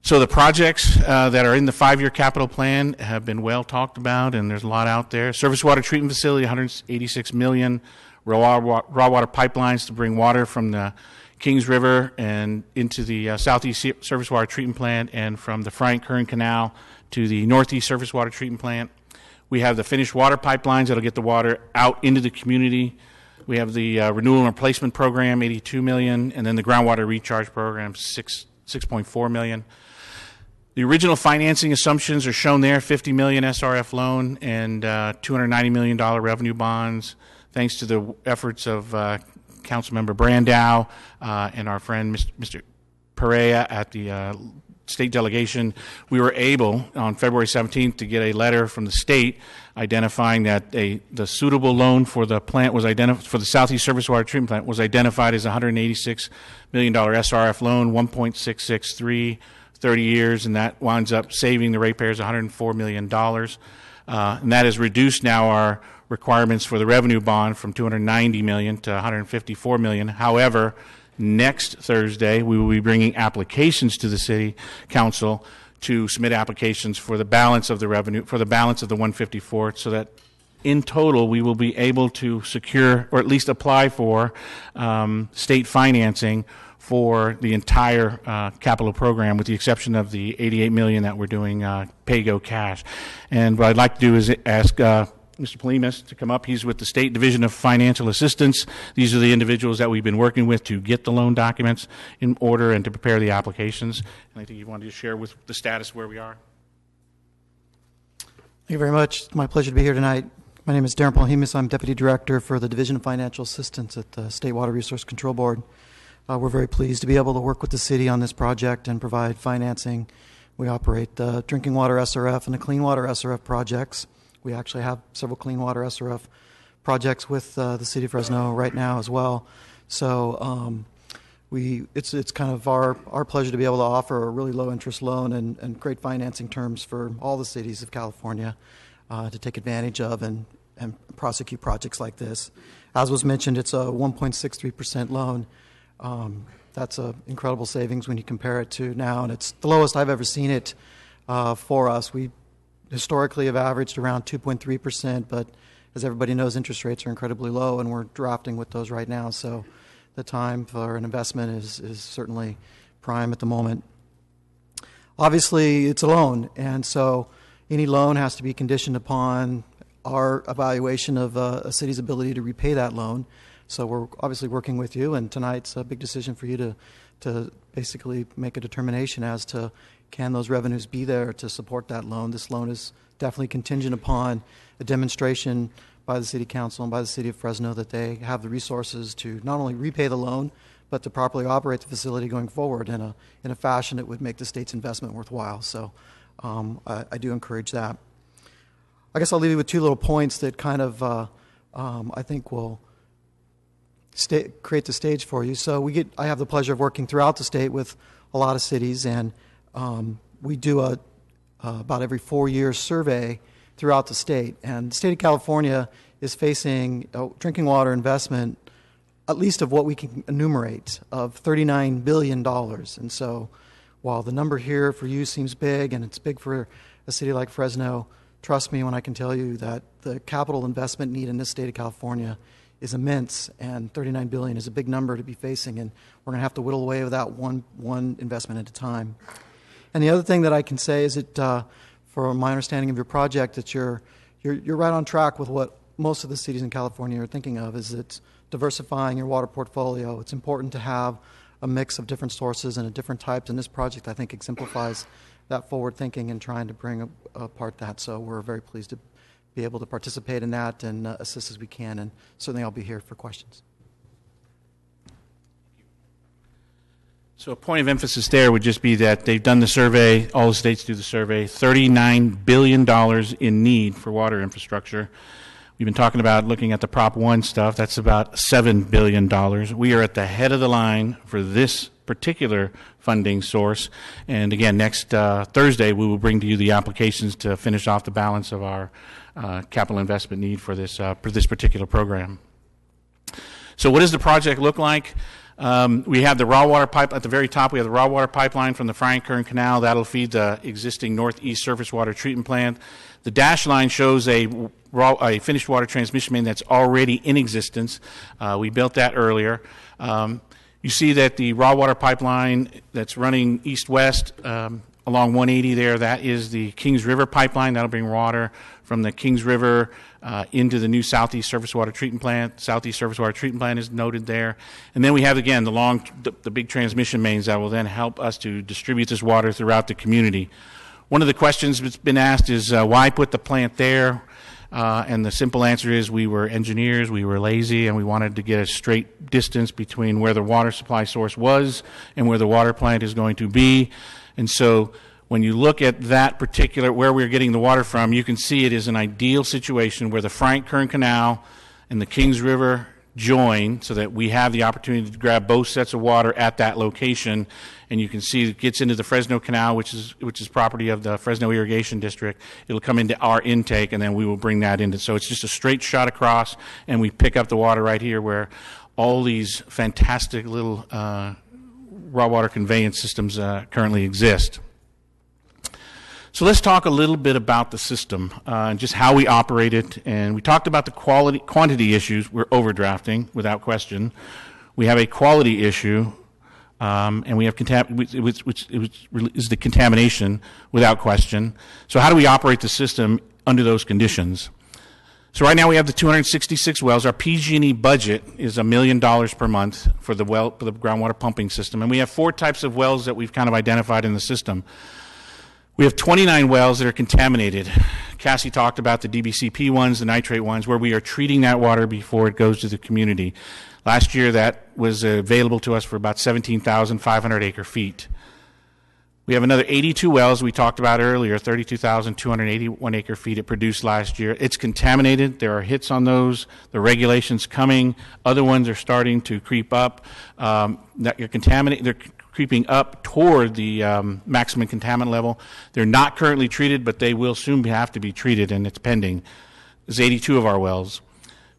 So the projects that are in the 5-year capital plan have been well talked about, and there's a lot out there. Surface water treatment facility, $186 million. Raw water pipelines to bring water from the Kings River and into the Southeast Surface Water Treatment Plant, and from the Frank Kern Canal to the Northeast Surface Water Treatment Plant. We have the finished water pipelines that'll get the water out into the community. We have the renewal and replacement program, $82 million, and then the groundwater recharge program, $6.4 million. The original financing assumptions are shown there: $50 million SRF loan and $290 million revenue bonds. Thanks to the efforts of Councilmember Brandow and our friend Mr. Perea at the state delegation, we were able on February 17th to get a letter from the state identifying that the suitable loan for the plant was identified, for the Southeast Surface Water Treatment Plant was identified as $186 million SRF loan, 1.663, 30 years, and that winds up saving the ratepayers $104 million. And that has reduced now our requirements for the revenue bond from $290 million to $154 million. However, next Thursday we will be bringing applications to the City Council to submit applications for the balance of the revenue, for the balance of the 154, so that in total we will be able to secure, or at least apply for, state financing for the entire capital program, with the exception of the $88 million that we're doing pay-go cash. And what I'd like to do is ask Mr. Polimas to come up. He's with the State Division of Financial Assistance. These are the individuals that we've been working with to get the loan documents in order and to prepare the applications. And I think you wanted to share with the status where we are. Thank you very much. It's my pleasure to be here tonight. My name is Darren Polimas. I'm Deputy Director for the Division of Financial Assistance at the State Water Resource Control Board. We're very pleased to be able to work with the city on this project and provide financing. We operate the drinking water SRF and the clean water SRF projects. We actually have several clean water SRF projects with the city of Fresno right now as well. So it's kind of our pleasure to be able to offer a really low interest loan and great financing terms for all the cities of California to take advantage of and prosecute projects like this. As was mentioned, it's a 1.63% loan. That's an incredible savings when you compare it to now, and it's the lowest I've ever seen it for us. We historically have averaged around 2.3%, but as everybody knows, interest rates are incredibly low, and we're drafting with those right now. So the time for an investment is certainly prime at the moment. Obviously, it's a loan, and so any loan has to be conditioned upon our evaluation of a city's ability to repay that loan. So we're obviously working with you, and tonight's a big decision for you to basically make a determination as to can those revenues be there to support that loan. This loan is definitely contingent upon a demonstration by the City Council and by the City of Fresno that they have the resources to not only repay the loan, but to properly operate the facility going forward in a fashion that would make the state's investment worthwhile. So I do encourage that. I guess I'll leave you with two little points that kind of I think will create the stage for you. So I have the pleasure of working throughout the state with a lot of cities, and we do about every 4 years survey throughout the state. And the state of California is facing a drinking water investment, at least of what we can enumerate, of $39 billion. And so while the number here for you seems big, and it's big for a city like Fresno, trust me when I can tell you that the capital investment need in this state of California is immense, and $39 billion is a big number to be facing, and we're going to have to whittle away with that one investment at a time. And the other thing that I can say is that, from my understanding of your project, that you're right on track with what most of the cities in California are thinking of, is it's diversifying your water portfolio. It's important to have a mix of different sources and different types, and this project, I think, exemplifies that forward thinking and trying to bring apart that. So we're very pleased to be able to participate in that and assist as we can, and certainly I'll be here for questions. So a point of emphasis there would just be that they've done the survey, all the states do the survey, $39 billion in need for water infrastructure. We've been talking about looking at the Prop 1 stuff. That's about $7 billion. We are at the head of the line for this particular funding source. And again, next Thursday, we will bring to you the applications to finish off the balance of our capital investment need for this particular program. So what does the project look like? We have the raw water pipe at the very top. We have the raw water pipeline from the Frank Kern Canal. That'll feed the existing northeast surface water treatment plant. The dash line shows a finished water transmission main that's already in existence. We built that earlier. You see that the raw water pipeline that's running east-west along 180 there, that is the Kings River pipeline. That'll bring water from the Kings River into the new Southeast Surface Water Treatment Plant. Southeast Surface Water Treatment Plant is noted there. And then we have, again, the big transmission mains that will then help us to distribute this water throughout the community. One of the questions that's been asked is why put the plant there? And the simple answer is we were engineers, we were lazy, and we wanted to get a straight distance between where the water supply source was and where the water plant is going to be. And so when you look at that particular, where we're getting the water from, you can see it is an ideal situation where the Frank Kern Canal and the Kings River join so that we have the opportunity to grab both sets of water at that location. And you can see it gets into the Fresno Canal, which is property of the Fresno Irrigation District. It'll come into our intake, and then we will bring that into. So it's just a straight shot across, and we pick up the water right here where all these fantastic little raw water conveyance systems currently exist. So let's talk a little bit about the system, just how we operate it. And we talked about the quantity issues. We're overdrafting without question. We have a quality issue, and we have which is the contamination without question. So how do we operate the system under those conditions? So right now we have the 266 wells. Our PG&E budget is $1 million per month for the groundwater pumping system, and we have 4 types of wells that we've kind of identified in the system. We have 29 wells that are contaminated. Cassie talked about the DBCP ones, the nitrate ones, where we are treating that water before it goes to the community. Last year, that was available to us for about 17,500 acre feet. We have another 82 wells we talked about earlier, 32,281 acre feet it produced last year. It's contaminated. There are hits on those. The regulations coming. Other ones are starting to creep up. They're creeping up toward the maximum contaminant level. They're not currently treated, but they will soon have to be treated, and it's pending. There's 82 of our wells.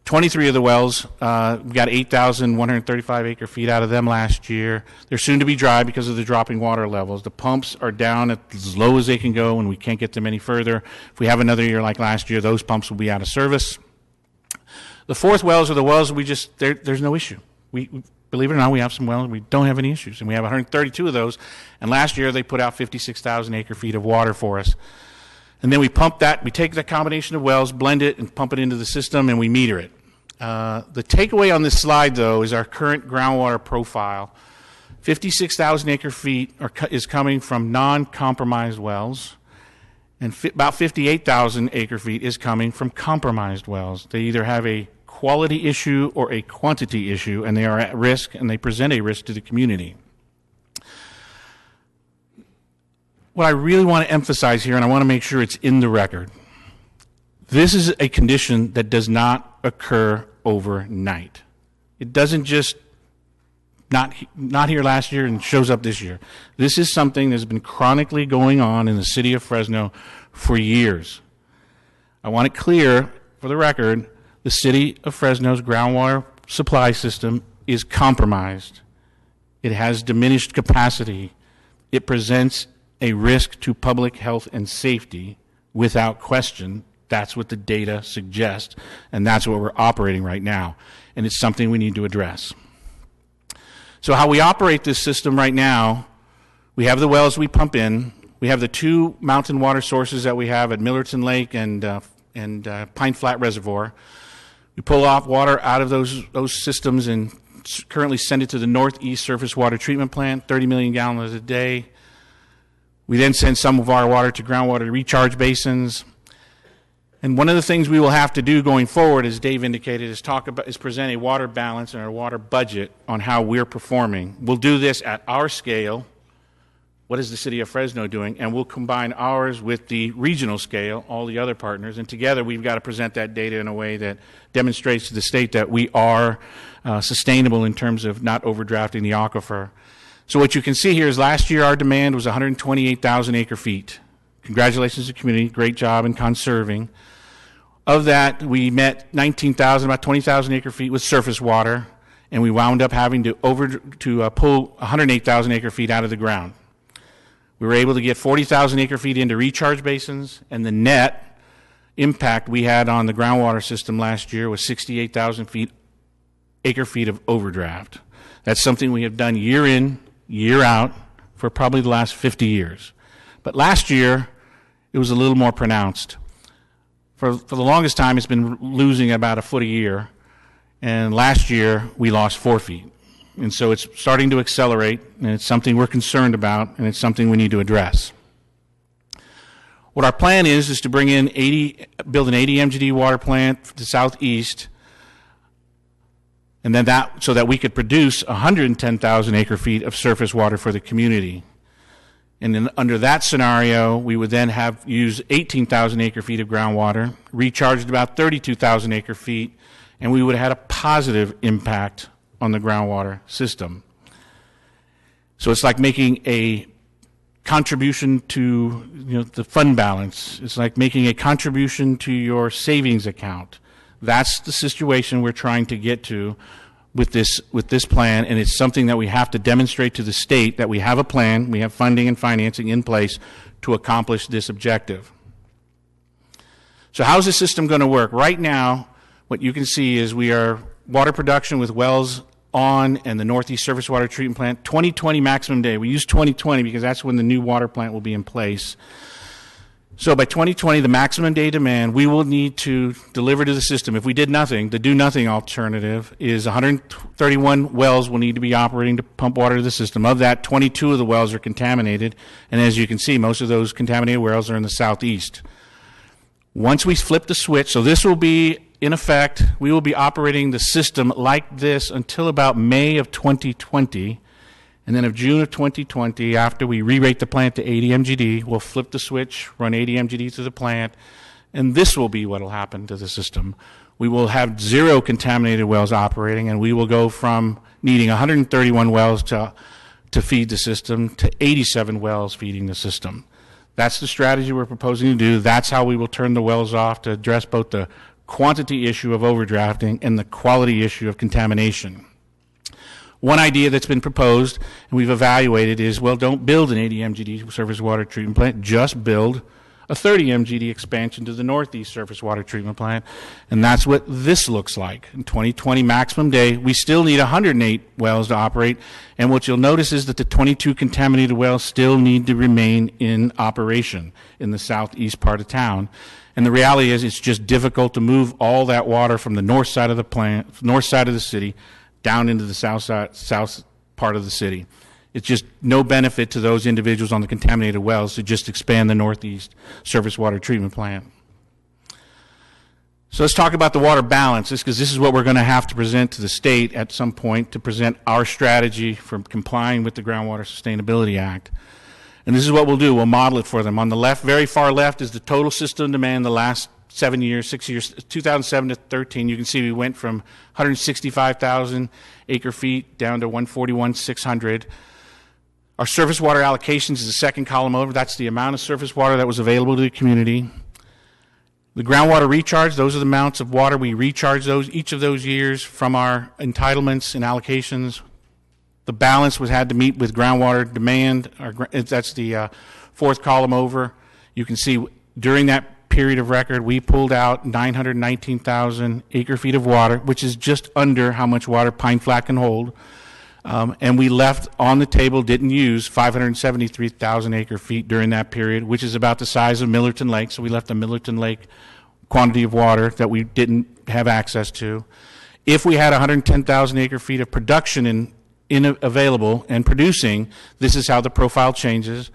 23 of the wells, we got 8,135 acre feet out of them last year. They're soon to be dry because of the dropping water levels. The pumps are down at as low as they can go, and we can't get them any further. If we have another year like last year, those pumps will be out of service. The fourth wells are the wells there's no issue. We believe it or not, we have some wells we don't have any issues, and we have 132 of those. And last year they put out 56,000 acre-feet of water for us. And then we pump that. We take that combination of wells, blend it, and pump it into the system, and we meter it. The takeaway on this slide, though, is our current groundwater profile. 56,000 acre-feet is coming from non-compromised wells, and about 58,000 acre-feet is coming from compromised wells. They either have a quality issue or a quantity issue, and they are at risk, and they present a risk to the community. What I really want to emphasize here, and I want to make sure it's in the record, this is a condition that does not occur overnight. It doesn't just not here last year and shows up this year. This is something that's been chronically going on in the city of Fresno for years. I want it clear, for the record, the city of Fresno's groundwater supply system is compromised. It has diminished capacity. It presents a risk to public health and safety without question. That's what the data suggests, and that's what we're operating right now. And it's something we need to address. So how we operate this system right now, we have the wells we pump in. We have the two mountain water sources that we have at Millerton Lake and Pine Flat Reservoir. We pull off water out of those systems and currently send it to the Northeast Surface Water Treatment Plant, 30 million gallons a day. We then send some of our water to groundwater recharge basins. And one of the things we will have to do going forward, as Dave indicated, is present a water balance and a water budget on how we're performing. We'll do this at our scale. What is the city of Fresno doing? And we'll combine ours with the regional scale, all the other partners, and together we've got to present that data in a way that demonstrates to the state that we are sustainable in terms of not overdrafting the aquifer. So what you can see here is last year our demand was 128,000 acre-feet. Congratulations to the community, great job in conserving. Of that, we met 19,000, about 20,000 acre-feet with surface water, and we wound up having to pull 108,000 acre-feet out of the ground. We were able to get 40,000 acre-feet into recharge basins, and the net impact we had on the groundwater system last year was 68,000 acre-feet of overdraft. That's something we have done year in, year out for probably the last 50 years. But last year, it was a little more pronounced. For the longest time, it's been losing about a foot a year, and last year we lost 4 feet. And so it's starting to accelerate, and it's something we're concerned about, and it's something we need to address. What our plan is to build an 80 MGD water plant to the southeast, and then so that we could produce 110,000 acre-feet of surface water for the community. And then under that scenario, we would then have used 18,000 acre-feet of groundwater, recharged about 32,000 acre-feet, and we would have had a positive impact on the groundwater system. So it's like making a contribution to the fund balance. It's like making a contribution to your savings account. That's the situation we're trying to get to with this plan, and it's something that we have to demonstrate to the state that we have a plan, we have funding and financing in place to accomplish this objective. So how's the system going to work? Right now, what you can see is we are water production with wells on and the Northeast Surface Water Treatment Plant, 2020 maximum day. We use 2020 because that's when the new water plant will be in place. So by 2020, the maximum day demand we will need to deliver to the system, if we did nothing, the do-nothing alternative is 131 wells will need to be operating to pump water to the system. Of that, 22 of the wells are contaminated, and as you can see, most of those contaminated wells are in the southeast. Once we flip the switch, so this will be, in effect, we will be operating the system like this until about May of 2020. And then of June of 2020, after we re-rate the plant to 80 MGD, we'll flip the switch, run 80 MGD through the plant, and this will be what will happen to the system. We will have 0 contaminated wells operating, and we will go from needing 131 wells to feed the system to 87 wells feeding the system. That's the strategy we're proposing to do. That's how we will turn the wells off to address both the quantity issue of overdrafting and the quality issue of contamination. One idea that's been proposed and we've evaluated is, well, don't build an 80 MGD surface water treatment plant, just build a 30 MGD expansion to the Northeast Surface Water Treatment Plant, and that's what this looks like. In 2020 maximum day, we still need 108 wells to operate, and what you'll notice is that the 22 contaminated wells still need to remain in operation in the southeast part of town. And the reality is it's just difficult to move all that water from the north side of the plant, north side of the city, down into the south part of the city. It's just no benefit to those individuals on the contaminated wells to just expand the Northeast Surface Water Treatment Plant. So let's talk about the water balance, because this is what we're going to have to present to the state at some point to present our strategy for complying with the Groundwater Sustainability Act. And this is what we'll do. We'll model it for them. On the left, very far left, is the total system demand the last 6 years, 2007 to 13. You can see we went from 165,000 acre feet down to 141,600. Our surface water allocations is the second column over. That's the amount of surface water that was available to the community. The groundwater recharge, those are the amounts of water we recharge each of those years from our entitlements and allocations. The balance had to meet with groundwater demand. That's the fourth column over. You can see during that period of record, we pulled out 919,000 acre feet of water, which is just under how much water Pine Flat can hold. And we left on the table, didn't use 573,000 acre feet during that period, which is about the size of Millerton Lake. So we left a Millerton Lake quantity of water that we didn't have access to. If we had 110,000 acre feet of production available and producing, this is how the profile changes.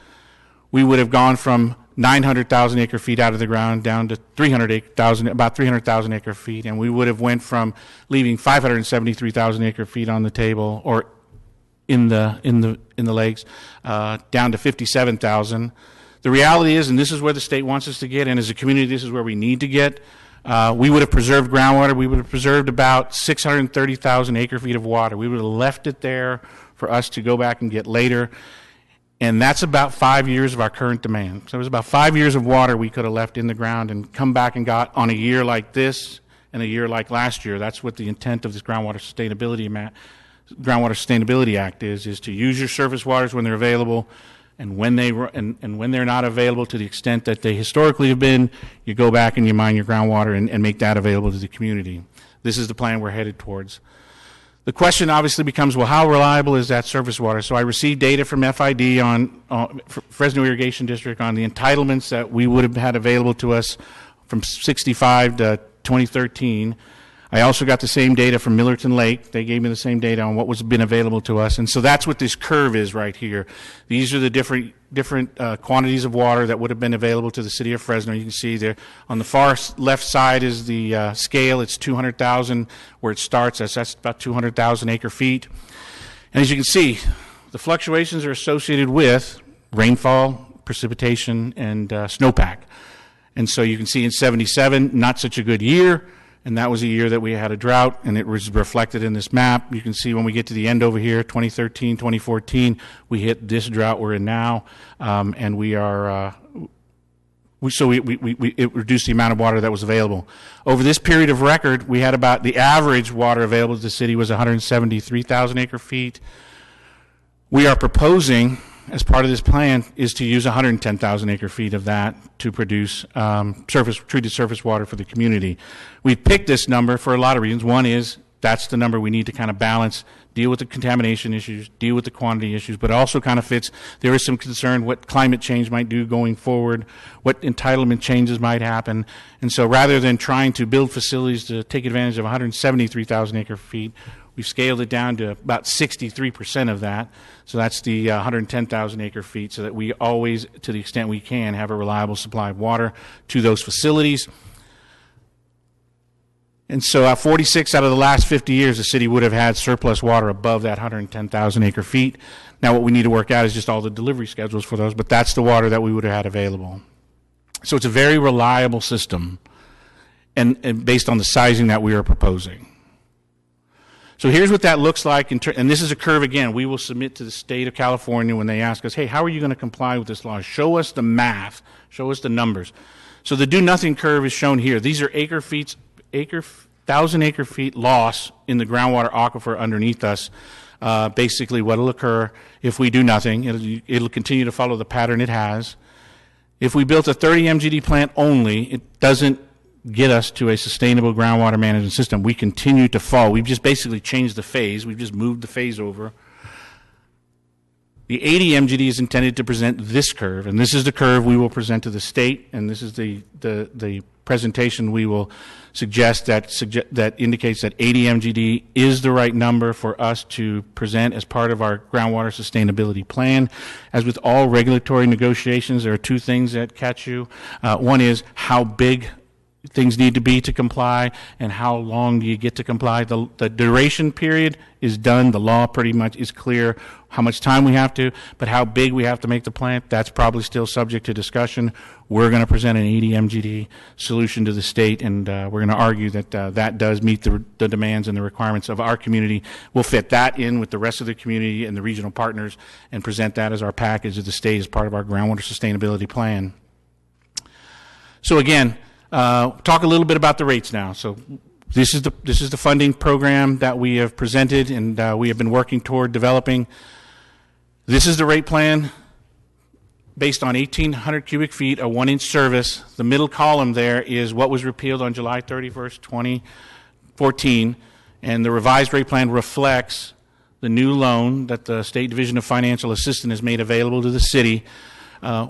We would have gone from 900,000 acre feet out of the ground down to about 300,000 acre feet, and we would have went from leaving 573,000 acre feet on the table, or in the lakes, down to 57,000. The reality is, and this is where the state wants us to get, and as a community, this is where we need to get. We would have preserved groundwater. We would have preserved about 630,000 acre feet of water. We would have left it there for us to go back and get later. And that's about 5 years of our current demand. So it was about 5 years of water we could have left in the ground and come back and got on a year like this and a year like last year. That's what the intent of this Groundwater Sustainability Act is to use your surface waters when they're available, and when they're not available to the extent that they historically have been, you go back and you mine your groundwater and make that available to the community. This is the plan we're headed towards. The question obviously becomes, well, how reliable is that surface water? So I received data from FID on Fresno Irrigation District on the entitlements that we would have had available to us from 65 to 2013. I also got the same data from Millerton Lake. They gave me the same data on what was been available to us. And so that's what this curve is right here. These are the different quantities of water that would have been available to the city of Fresno. You can see there on the far left side is the scale. It's 200,000 where it starts. That's about 200,000 acre feet. And as you can see, the fluctuations are associated with rainfall, precipitation, and snowpack. And so you can see in 77, not such a good year. And that was a year that we had a drought, and it was reflected in this map. You can see when we get to the end over here, 2013, 2014, we hit this drought we're in now, and we are, it reduced the amount of water that was available. Over this period of record, we had about, the average water available to the city was 173,000 acre feet. We are proposing, as part of this plan, is to use 110,000 acre feet of that to produce treated surface water for the community. We picked this number for a lot of reasons. One is that's the number we need to kind of balance, deal with the contamination issues, deal with the quantity issues, but it also kind of fits. There is some concern what climate change might do going forward, what entitlement changes might happen. And so rather than trying to build facilities to take advantage of 173,000 acre feet, we've scaled it down to about 63% of that. So that's the 110,000 acre feet, so that we always, to the extent we can, have a reliable supply of water to those facilities. And so 46 out of the last 50 years, the city would have had surplus water above that 110,000 acre feet. Now what we need to work out is just all the delivery schedules for those, but that's the water that we would have had available. So it's a very reliable system, and based on the sizing that we are proposing. So here's what that looks like, and this is a curve, again, we will submit to the state of California when they ask us, hey, how are you going to comply with this law? Show us the math, show us the numbers. So the do-nothing curve is shown here. These are 1,000 acre feet loss in the groundwater aquifer underneath us. Basically what will occur if we do nothing. It'll continue to follow the pattern it has. If we built a 30 MGD plant only, it doesn't get us to a sustainable groundwater management system. We continue to fall. We've just basically changed the phase. We've just moved the phase over. The 80 MGD is intended to present this curve, and this is the curve we will present to the state, and this is the presentation we will suggest that indicates that 80 MGD is the right number for us to present as part of our groundwater sustainability plan. As with all regulatory negotiations, there are two things that catch you. One is how big things need to be to comply, and how long do you get to comply. The duration period is done. The law pretty much is clear how much time we have to, but how big we have to make the plant, that's probably still subject to discussion. We're going to present an 80 MGD solution to the state, and we're going to argue that that does meet the demands and the requirements of our community. We'll fit that in with the rest of the community and the regional partners and present that as our package of the state as part of our groundwater sustainability plan. So again, talk a little bit about the rates now. So this is the funding program that we have presented and we have been working toward developing. This is the rate plan based on 1,800 cubic feet, a 1-inch service. The middle column there is what was repealed on July 31st, 2014, and the revised rate plan reflects the new loan that the State Division of Financial Assistance has made available to the city. I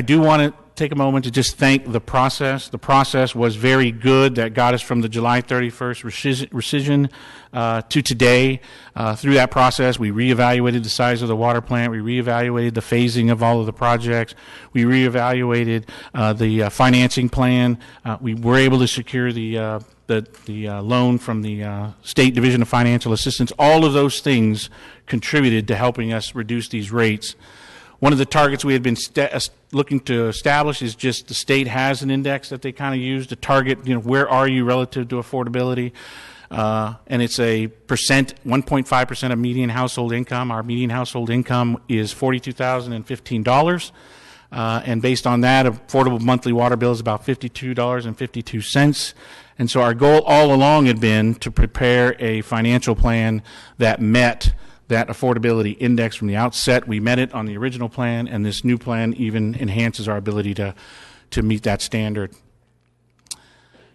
do want to take a moment to just thank the process. The process was very good. That got us from the July 31st rescission to today. Through that process, we reevaluated the size of the water plant. We reevaluated the phasing of all of the projects. We reevaluated the financing plan. We were able to secure the loan from the State Division of Financial Assistance. All of those things contributed to helping us reduce these rates. One of the targets we had been looking to establish is just the state has an index that they kind of use to target, where are you relative to affordability? And it's a percent, 1.5% of median household income. Our median household income is $42,015. And based on that, affordable monthly water bill is about $52.52. And so our goal all along had been to prepare a financial plan that met that affordability index from the outset. We met it on the original plan, and this new plan even enhances our ability to meet that standard.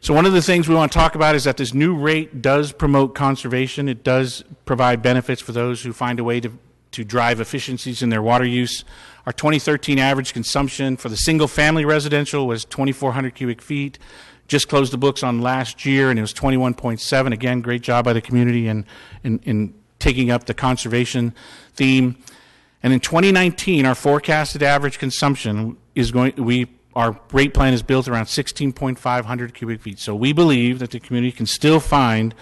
So one of the things we want to talk about is that this new rate does promote conservation. It does provide benefits for those who find a way to drive efficiencies in their water use. Our 2013 average consumption for the single-family residential was 2,400 cubic feet. Just closed the books on last year, and it was 21.7. Again, great job by the community in taking up the conservation theme. And in 2019, our forecasted average consumption is our rate plan is built around 16,500 cubic feet. So we believe that the community can still find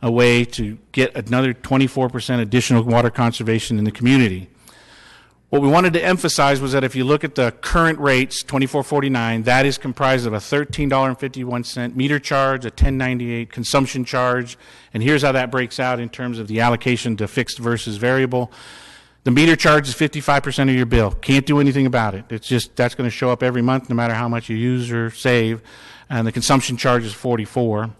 a way to get another 24% additional water conservation in the community. What we wanted to emphasize was that if you look at the current rates, $24.49, that is comprised of a $13.51 meter charge, a $10.98 consumption charge, and here's how that breaks out in terms of the allocation to fixed versus variable. The meter charge is 55% of your bill. Can't do anything about it. It's just that's going to show up every month no matter how much you use or save, and the consumption charge is 44%.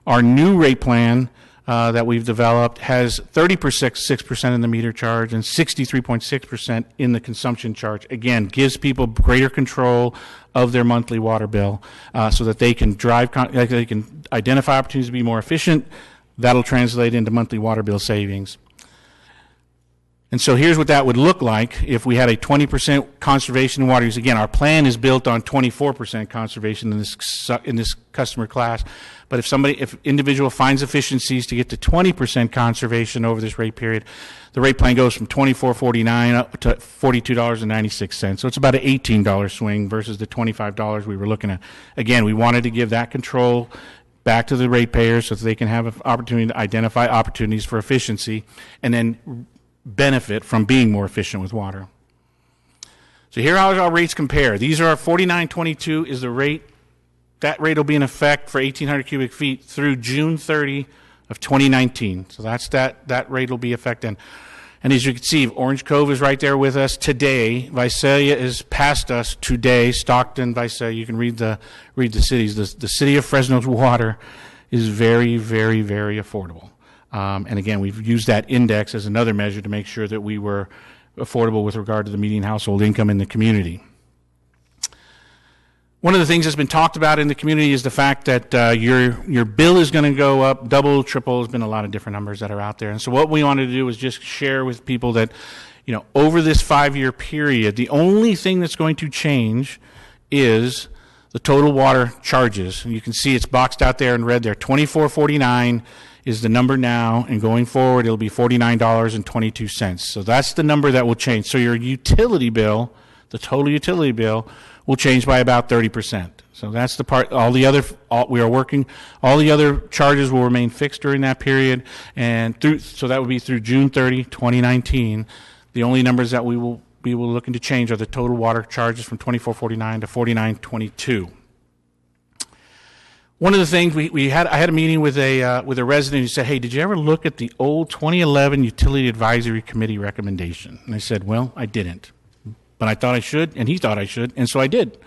Our new rate plan that we've developed has 36% in the meter charge and 63.6% in the consumption charge. Again, gives people greater control of their monthly water bill so that they can they can identify opportunities to be more efficient. That'll translate into monthly water bill savings. And so here's what that would look like if we had a 20% conservation in water use. Again, our plan is built on 24% conservation in this customer class. But if individual finds efficiencies to get to 20% conservation over this rate period, the rate plan goes from $24.49 up to $42.96. So it's about an $18 swing versus the $25 we were looking at. Again, we wanted to give that control back to the ratepayers so that they can have an opportunity to identify opportunities for efficiency and then benefit from being more efficient with water. So here are our rates compare. These are our $49.22 is the rate. That rate will be in effect for 1,800 cubic feet through June 30 of 2019. So that's that rate will be effective. And as you can see, Orange Cove is right there with us today. Visalia is past us today. Stockton, Visalia, you can read the cities. The city of Fresno's water is very, very, very affordable. And again, we've used that index as another measure to make sure that we were affordable with regard to the median household income in the community. One of the things that's been talked about in the community is the fact that your bill is going to go up, double, triple. There's been a lot of different numbers that are out there. And so what we wanted to do was just share with people that, over this 5-year period, the only thing that's going to change is the total water charges. And you can see it's boxed out there in red there. $24.49 is the number now, and going forward it'll be $49.22. So that's the number that will change. So your utility bill, the total utility bill, will change by about 30%. So that's the part. All the other charges will remain fixed during that period, and so that would be through June 30, 2019. The only numbers that we will be looking to change are the total water charges from $24.49 to $49.22. One of the things I had a meeting with a resident who said, "Hey, did you ever look at the old 2011 Utility Advisory Committee recommendation?" And I said, "Well, I didn't. But I thought I should, and he thought I should, and so I did."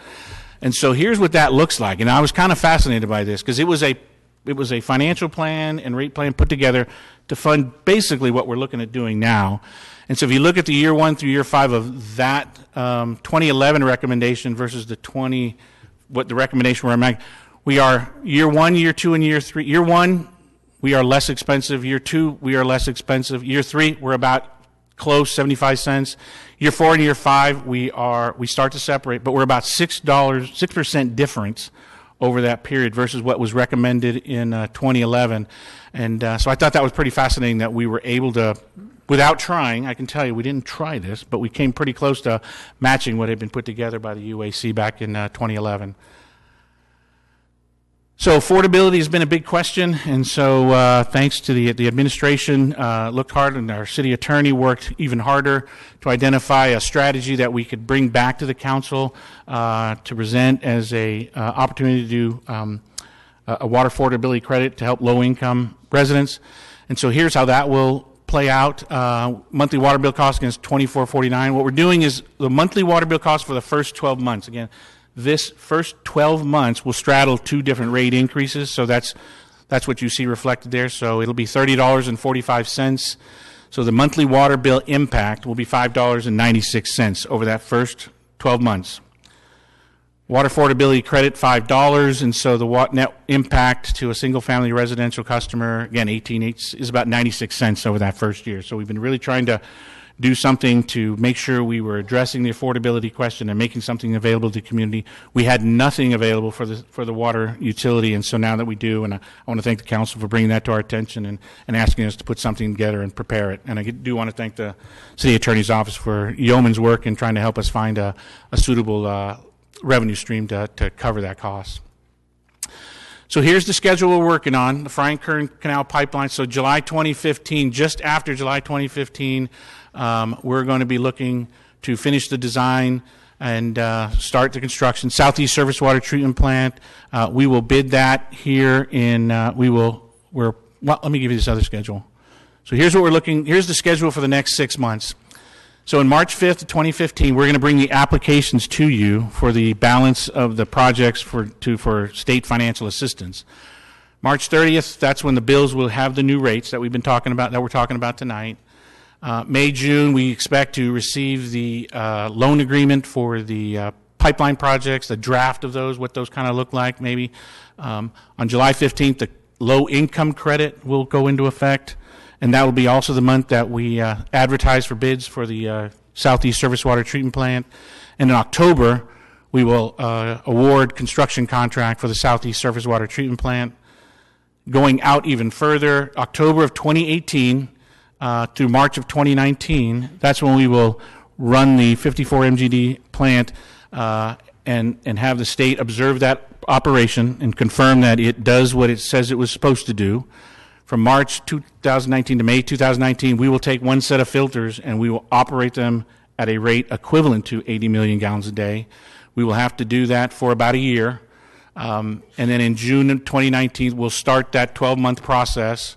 And so here's what that looks like. And I was kind of fascinated by this because it was a financial plan and rate plan put together to fund basically what we're looking at doing now. And so if you look at the year 1 through year 5 of that 2011 recommendation versus what the recommendation we're making, we are year 1, year 2, and year 3. Year 1, we are less expensive. Year 2, we are less expensive. Year 3, we're about close, 75 cents. Year 4 and year 5, we start to separate, but we're about $6% difference over that period versus what was recommended in 2011. And so I thought that was pretty fascinating that we were able to, without trying, I can tell you we didn't try this, but we came pretty close to matching what had been put together by the UAC back in 2011. So affordability has been a big question, and so thanks to the administration, looked hard, and our city attorney worked even harder to identify a strategy that we could bring back to the council to present as a opportunity to do a water affordability credit to help low-income residents. And so here's how that will play out. Monthly water bill cost against $24.49. What we're doing is the monthly water bill cost for the first 12 months. Again, this first 12 months will straddle 2 different rate increases, so that's what you see reflected there. So it'll be $30.45. So the monthly water bill impact will be $5.96 over that first 12 months. Water affordability credit, $5, and so the net impact to a single-family residential customer, again, is about 96 cents over that first year. So we've been really trying to do something to make sure we were addressing the affordability question and making something available to the community. We had nothing available for the water utility, and so now that we do, and I want to thank the council for bringing that to our attention and asking us to put something together and prepare it. And I do want to thank the city attorney's office for yeoman's work in trying to help us find a suitable revenue stream to cover that cost. So here's the schedule we're working on, the Frank Kern Canal Pipeline. So July 2015, just after July 2015, we're going to be looking to finish the design and start the construction. Southeast Surface Water Treatment Plant, we will bid that here in, let me give you this other schedule. So here's the schedule for the next 6 months. So on March 5th of 2015, we're going to bring the applications to you for the balance of the projects for state financial assistance. March 30th, that's when the bills will have the new rates that we're talking about tonight. May, June, we expect to receive the loan agreement for the pipeline projects, the draft of those, what those kind of look like maybe. On July 15th, the low income credit will go into effect. And that will be also the month that we advertise for bids for the Southeast Surface Water Treatment Plant. And in October, we will award construction contract for the Southeast Surface Water Treatment Plant. Going out even further, October of 2018 through March of 2019, that's when we will run the 54 MGD plant and have the state observe that operation and confirm that it does what it says it was supposed to do. From March 2019 to May 2019, we will take one set of filters and we will operate them at a rate equivalent to 80 million gallons a day. We will have to do that for about a year. And then in June of 2019, we'll start that 12-month process.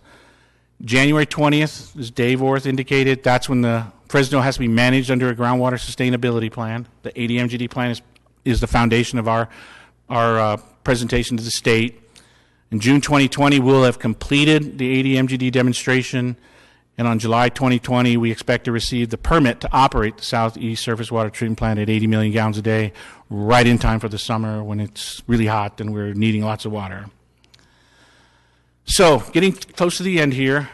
January 20th, as Dave Orth indicated, that's when the Fresno has to be managed under a groundwater sustainability plan. The 80 MGD plan is the foundation of our presentation to the state. In June 2020, we'll have completed the 80 MGD demonstration And on July 2020, we expect to receive the permit to operate the Southeast Surface Water Treatment Plant at 80 million gallons a day, right in time for the summer when it's really hot and we're needing lots of water. So, getting close to the end here,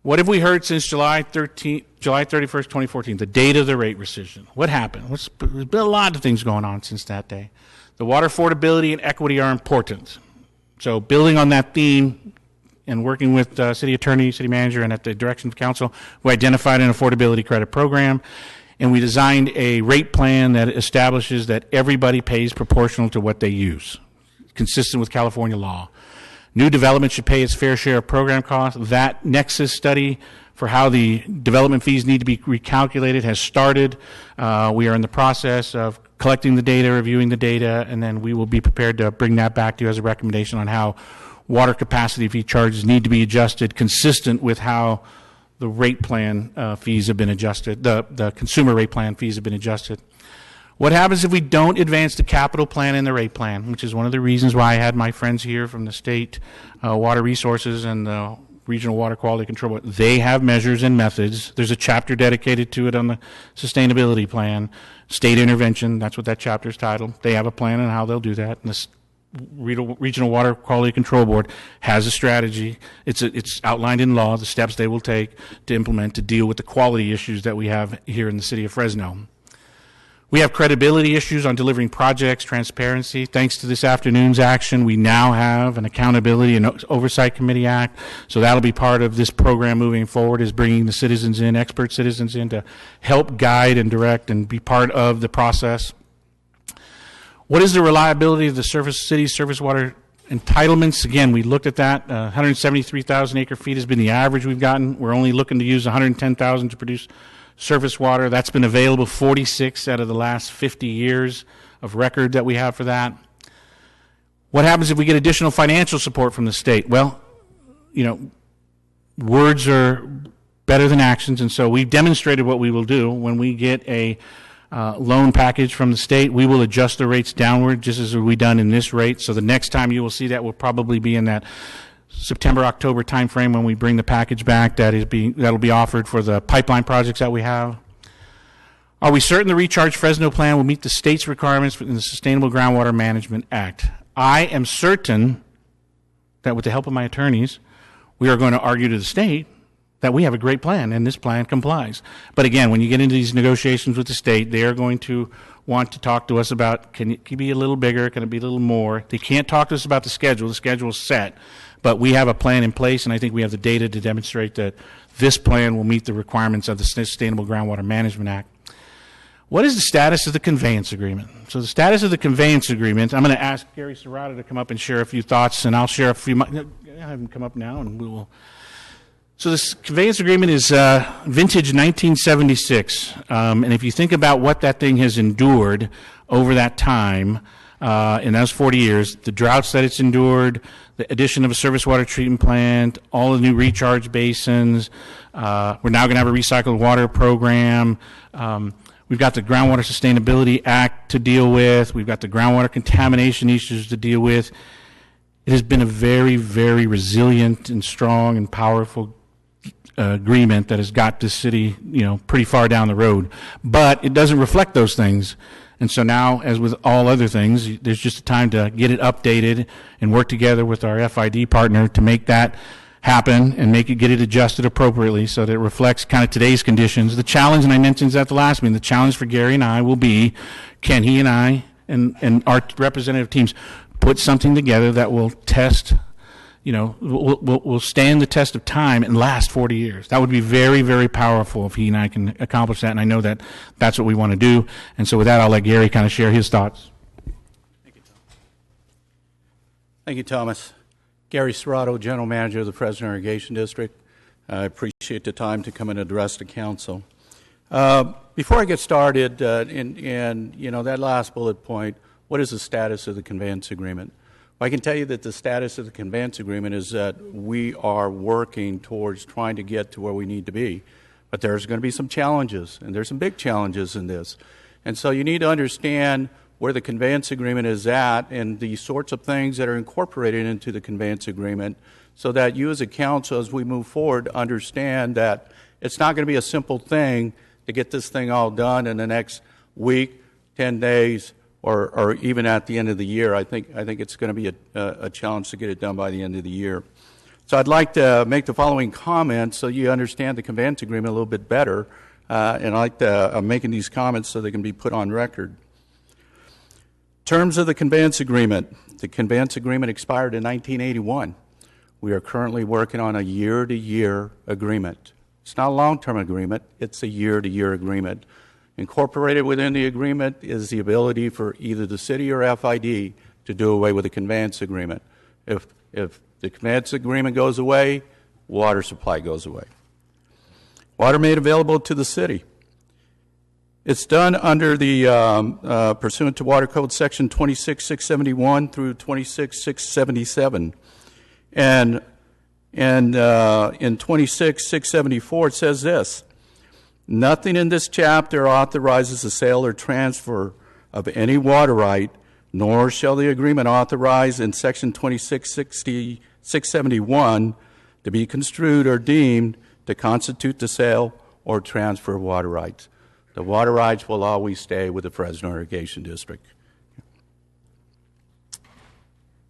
what have we heard since July 31st, 2014, the date of the rate rescission? What happened? There's been a lot of things going on since that day. The water affordability and equity are important. So, building on that theme, and working with city attorney, city manager, and at the direction of council, we identified an affordability credit program, and we designed a rate plan that establishes that everybody pays proportional to what they use, consistent with California law. New development should pay its fair share of program costs. That nexus study for how the development fees need to be recalculated has started. We are in the process of collecting the data, reviewing the data, and then we will be prepared to bring that back to you as a recommendation on how water capacity fee charges need to be adjusted consistent with how the rate plan fees have been adjusted, the consumer rate plan fees have been adjusted. What happens if we don't advance the capital plan and the rate plan, which is one of the reasons why I had my friends here from the state water resources and the regional water quality control board. They have measures and methods. There's a chapter dedicated to it on the sustainability plan. State intervention, that's what that chapter is titled. They have a plan on how they'll do that. And the Regional Water Quality Control Board has a strategy. It's outlined in law, the steps they will take to implement to deal with the quality issues that we have here in the city of Fresno. We have credibility issues on delivering projects, transparency. Thanks to this afternoon's action, we now have an Accountability and Oversight Committee Act. So that'll be part of this program moving forward, is bringing the citizens in, expert citizens in, to help guide and direct and be part of the process. What is the reliability of the city's surface water entitlements? Again, we looked at that. 173,000 acre feet has been the average we've gotten. We're only looking to use 110,000 to produce surface water. That's been available 46 out of the last 50 years of record that we have for that. What happens if we get additional financial support from the state? Well, you know, words are better than actions, and so we've demonstrated what we will do when we get a loan package from the state. We will adjust the rates downward, just as we've done in this rate. So the next time you will see that will probably be in that September, October timeframe when we bring the package back that'll be offered for the pipeline projects that we have. Are we certain the Recharge Fresno plan will meet the state's requirements in the Sustainable Groundwater Management Act? I am certain that with the help of my attorneys, we are going to argue to the state that we have a great plan and this plan complies. But again, when you get into these negotiations with the state, they are going to want to talk to us about, can it be a little bigger, can it be a little more? They can't talk to us about the schedule. The schedule is set. But we have a plan in place, and I think we have the data to demonstrate that this plan will meet the requirements of the Sustainable Groundwater Management Act. What is the status of the conveyance agreement? So the status of the conveyance agreement, I'm going to ask Gary Serrato to come up and share a few thoughts, and I'll share a few. Have him come up now, and we will. So this conveyance agreement is vintage 1976, and if you think about what that thing has endured over that time, in those 40 years, the droughts that it's endured, the addition of a surface water treatment plant, all the new recharge basins, we're now going to have a recycled water program. We've got the Groundwater Sustainability Act to deal with. We've got the groundwater contamination issues to deal with. It has been a very, very resilient and strong and powerful agreement that has got this city, pretty far down the road. But it doesn't reflect those things. And so now, as with all other things, there's just a time to get it updated and work together with our FID partner to make that happen and get it adjusted appropriately so that it reflects kind of today's conditions. The challenge, and I mentioned at the last meeting, the challenge for Gary and I will be, can he and I and our representative teams put something together that will test, will stand the test of time and last 40 years. That would be very, very powerful if he and I can accomplish that, and I know that that's what we want to do. And so with that, I'll let Gary kind of share his thoughts. Thank you, Thomas. Gary Serrato, General Manager of the Fresno Irrigation District. I appreciate the time to come and address the council. Before I get started, that last bullet point, what is the status of the conveyance agreement? I can tell you that the status of the conveyance agreement is that we are working towards trying to get to where we need to be. But there's going to be some challenges, and there's some big challenges in this. And so you need to understand where the conveyance agreement is at and the sorts of things that are incorporated into the conveyance agreement so that you as a council, as we move forward, understand that it's not going to be a simple thing to get this thing all done in the next week, 10 days, or even at the end of the year. I think it's going to be a challenge to get it done by the end of the year. So I'd like to make the following comments so you understand the conveyance agreement a little bit better. And I'm making these comments so they can be put on record. Terms of the conveyance agreement. The conveyance agreement expired in 1981. We are currently working on a year-to-year agreement. It's not a long-term agreement. It's a year-to-year agreement. Incorporated within the agreement is the ability for either the city or FID to do away with the conveyance agreement. If the conveyance agreement goes away, water supply goes away. Water made available to the city. It's done under the pursuant to Water Code Section 26671 through 26677. And in 26674 it says this: nothing in this chapter authorizes the sale or transfer of any water right, nor shall the agreement authorize in Section 26671 to be construed or deemed to constitute the sale or transfer of water rights. The water rights will always stay with the Fresno Irrigation District.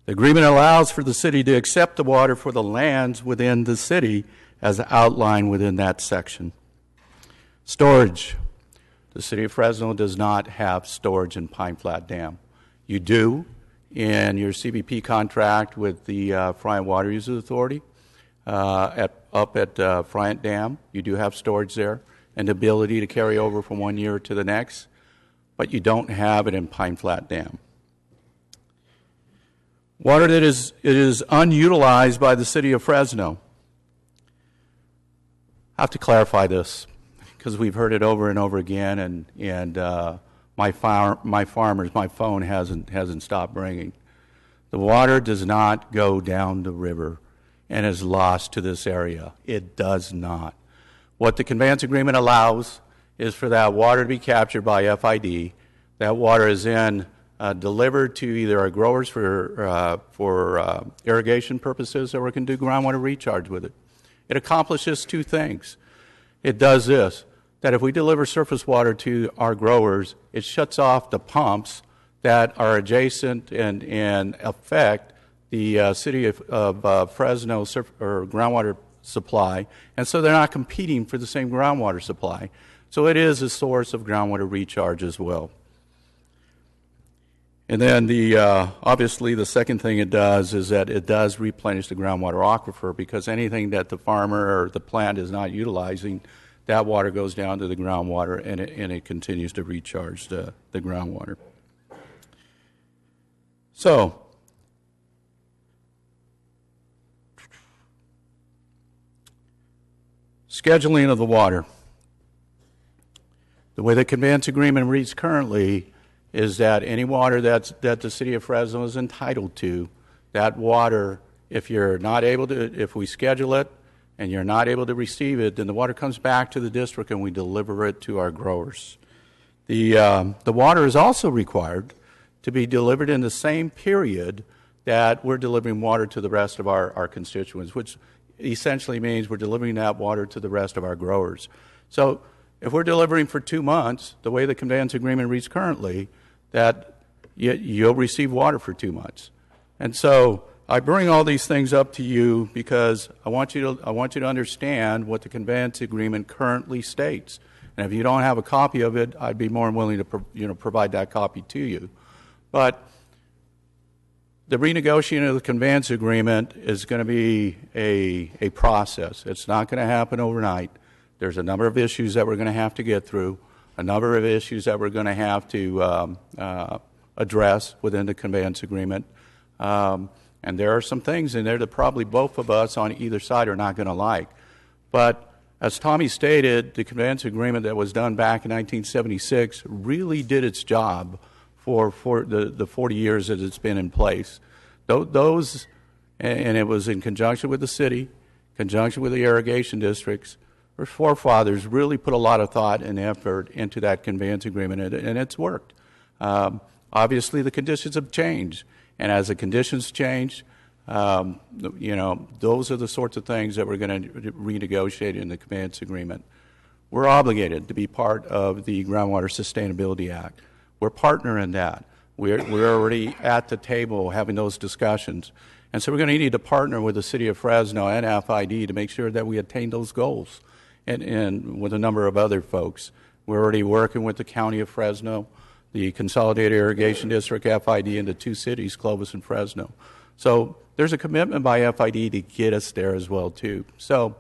The agreement allows for the city to accept the water for the lands within the city as outlined within that section. Storage. The city of Fresno does not have storage in Pine Flat Dam. You do in your CBP contract with the Friant Water Users Authority up at Friant Dam. You do have storage there and the ability to carry over from one year to the next, but you don't have it in Pine Flat Dam. Water that is unutilized by the city of Fresno. I have to clarify this because we've heard it over and over again, and my farmers, my phone hasn't stopped ringing. The water does not go down the river and is lost to this area. It does not. What the conveyance agreement allows is for that water to be captured by FID. That water is then delivered to either our growers for irrigation purposes, or we can do groundwater recharge with it. It accomplishes two things. It does this, that if we deliver surface water to our growers, it shuts off the pumps that are adjacent and affect the city of Fresno or groundwater supply, and so they're not competing for the same groundwater supply. So it is a source of groundwater recharge as well. And then obviously the second thing it does is that it does replenish the groundwater aquifer, because anything that the farmer or the plant is not utilizing, that water goes down to the groundwater and it continues to recharge the groundwater. So, scheduling of the water. The way the conveyance agreement reads currently is that any water that the city of Fresno is entitled to, that water, if we schedule it and you're not able to receive it, then the water comes back to the district and we deliver it to our growers. The water is also required to be delivered in the same period that we're delivering water to the rest of our constituents, which essentially means we're delivering that water to the rest of our growers. So if we're delivering for 2 months, the way the conveyance agreement reads currently, that you'll receive water for 2 months. And so I bring all these things up to you because I want you to understand what the conveyance agreement currently states. And if you don't have a copy of it, I'd be more than willing to provide that copy to you. But the renegotiating of the conveyance agreement is going to be a process. It's not going to happen overnight. There's a number of issues that we're going to have to get through, a number of issues that we're going to have to address within the conveyance agreement. And there are some things in there that probably both of us on either side are not going to like. But as Tommy stated, the conveyance agreement that was done back in 1976 really did its job for the 40 years that it's been in place. Those, and it was in conjunction with the city, conjunction with the irrigation districts, our forefathers really put a lot of thought and effort into that conveyance agreement, and it's worked. Obviously, the conditions have changed, and as the conditions change, Those are the sorts of things that we're going to renegotiate in the conveyance agreement. We're obligated to be part of the Groundwater Sustainability Act. We're partner in that. We're already at the table having those discussions. And so we're going to need to partner with the City of Fresno and FID to make sure that we attain those goals, and with a number of other folks. We're already working with the County of Fresno, the Consolidated Irrigation District, FID, and the two cities, Clovis and Fresno. So there's a commitment by FID to get us there as well, too. So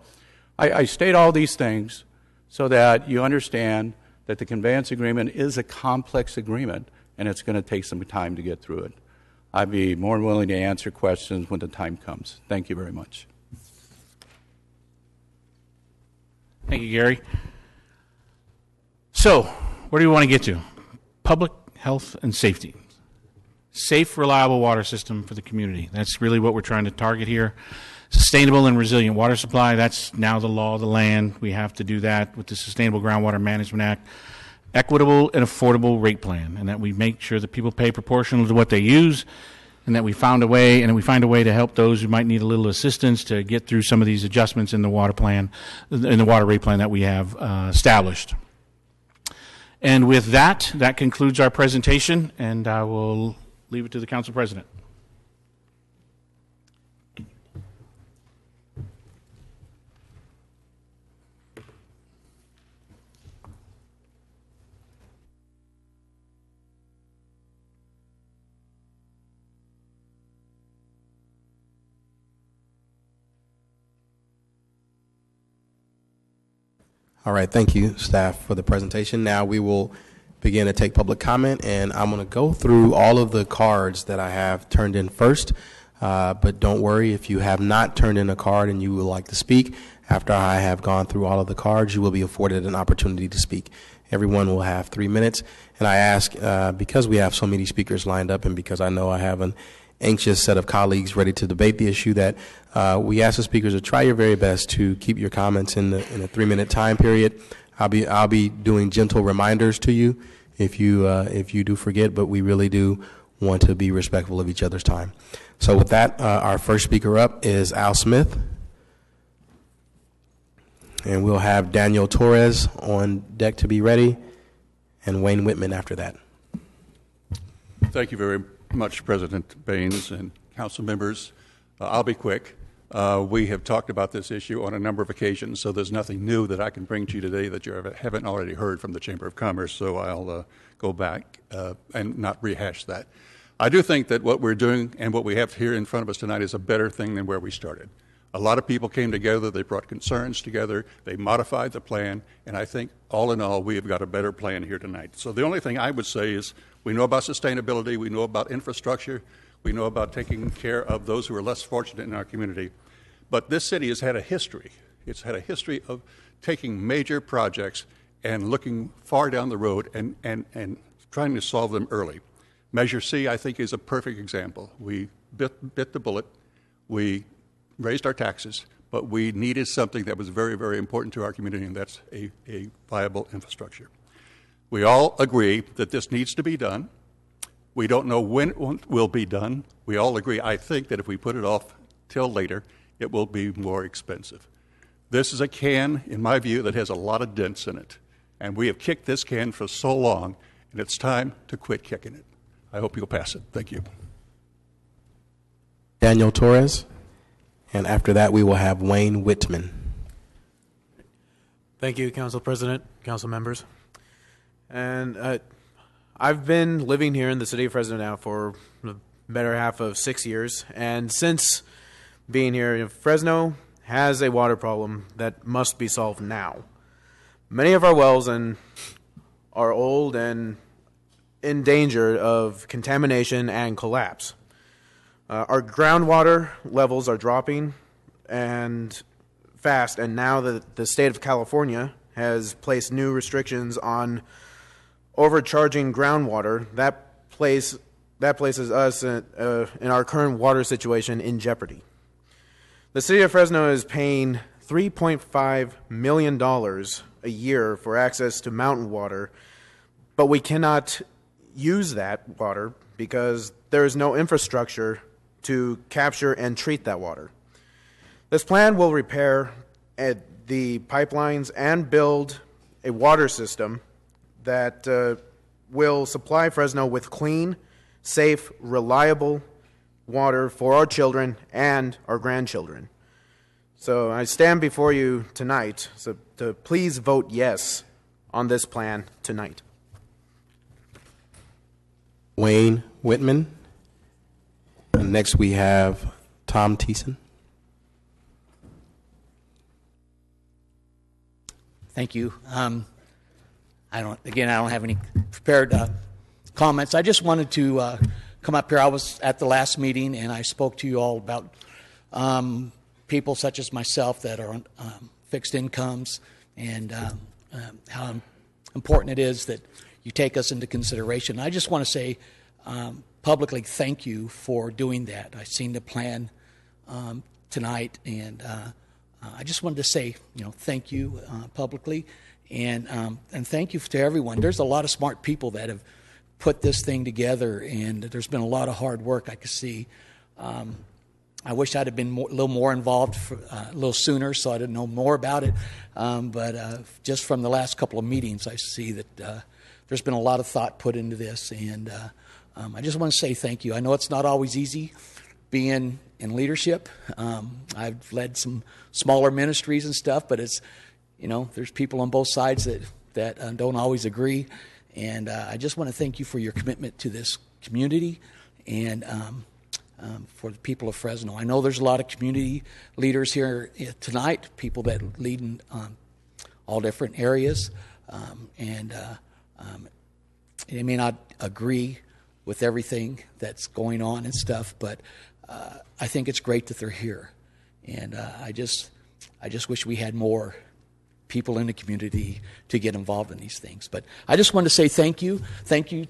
I state all these things so that you understand that the conveyance agreement is a complex agreement, and it's going to take some time to get through it. I'd be more than willing to answer questions when the time comes. Thank you very much. Thank you, Gary. So, where do we want to get to? Public health and safety. Safe, reliable water system for the community. That's really what we're trying to target here. Sustainable and resilient water supply. That's now the law of the land. We have to do that with the Sustainable Groundwater Management Act. Equitable and affordable rate plan, and that we make sure that people pay proportional to what they use, and that we find a way to help those who might need a little assistance to get through some of these adjustments in the water plan, in the water rate plan that we have established. And with that concludes our presentation, and I will leave it to the Council President. All right, thank you, staff, for the presentation. Now we will begin to take public comment, and I'm going to go through all of the cards that I have turned in first. But don't worry, if you have not turned in a card and you would like to speak, after I have gone through all of the cards, you will be afforded an opportunity to speak. Everyone will have 3 minutes. And I ask, because we have so many speakers lined up and because I know I have an anxious set of colleagues ready to debate the issue, that we ask the speakers to try your very best to keep your comments in a 3-minute time period. I'll be doing gentle reminders to you if you do forget, but we really do want to be respectful of each other's time. So with that, our first speaker up is Al Smith, and we'll have Daniel Torres on deck to be ready, and Wayne Whitman after that. Thank you very much, President Baines and council members. I'll be quick. We have talked about this issue on a number of occasions, so there's nothing new that I can bring to you today that you haven't already heard from the Chamber of Commerce, so I'll go back and not rehash that. I do think that what we're doing and what we have here in front of us tonight is a better thing than where we started. A lot of people came together, they brought concerns together, they modified the plan, and I think all in all we have got a better plan here tonight. So the only thing I would say is we know about sustainability, we know about infrastructure, we know about taking care of those who are less fortunate in our community. But this city has had a history. It's had a history of taking major projects and looking far down the road and trying to solve them early. Measure C, I think, is a perfect example. We bit the bullet. We raised our taxes, but we needed something that was very, very important to our community, and that's a viable infrastructure. We all agree that this needs to be done. We don't know when it will be done. We all agree, I think, that if we put it off till later, it will be more expensive. This is a can, in my view, that has a lot of dents in it. And we have kicked this can for so long, and it's time to quit kicking it. I hope you'll pass it. Thank you. Daniel Torres, and after that we will have Wayne Whitman. Thank you, Council President, Council members. And I've been living here in the city of Fresno now for the better half of 6 years, and since being here, Fresno has a water problem that must be solved now. Many of our wells are old and in danger of contamination and collapse. Our groundwater levels are dropping and fast, and now the state of California has placed new restrictions on overcharging groundwater. That places us in our current water situation in jeopardy. The city of Fresno is paying $3.5 million a year for access to mountain water, but we cannot use that water because there is no infrastructure to capture and treat that water. This plan will repair the pipelines and build a water system that will supply Fresno with clean, safe, reliable water for our children and our grandchildren. So I stand before you tonight to please vote yes on this plan tonight. Wayne Whitman. And next we have Tom Thiessen. Thank you. I don't have any prepared comments. I just wanted to come up here. I was at the last meeting and I spoke to you all about people such as myself that are on fixed incomes and how important it is that you take us into consideration. I just want to say publicly thank you for doing that. I've seen the plan tonight, and I just wanted to say, thank you publicly, and thank you to everyone. There's a lot of smart people that have put this thing together, and there's been a lot of hard work I could see. I wish I'd have been a little more involved a little sooner, so I didn't know more about it. But just from the last couple of meetings, I see that there's been a lot of thought put into this, and I just want to say thank you. I know it's not always easy being in leadership. I've led some smaller ministries and stuff, but it's, there's people on both sides that don't always agree. And I just want to thank you for your commitment to this community and for the people of Fresno. I know there's a lot of community leaders here tonight, people that lead in all different areas, and they may not agree with everything that's going on and stuff, but I think it's great that they're here. And I just wish we had more people in the community to get involved in these things. But I just wanted to say thank you. Thank you,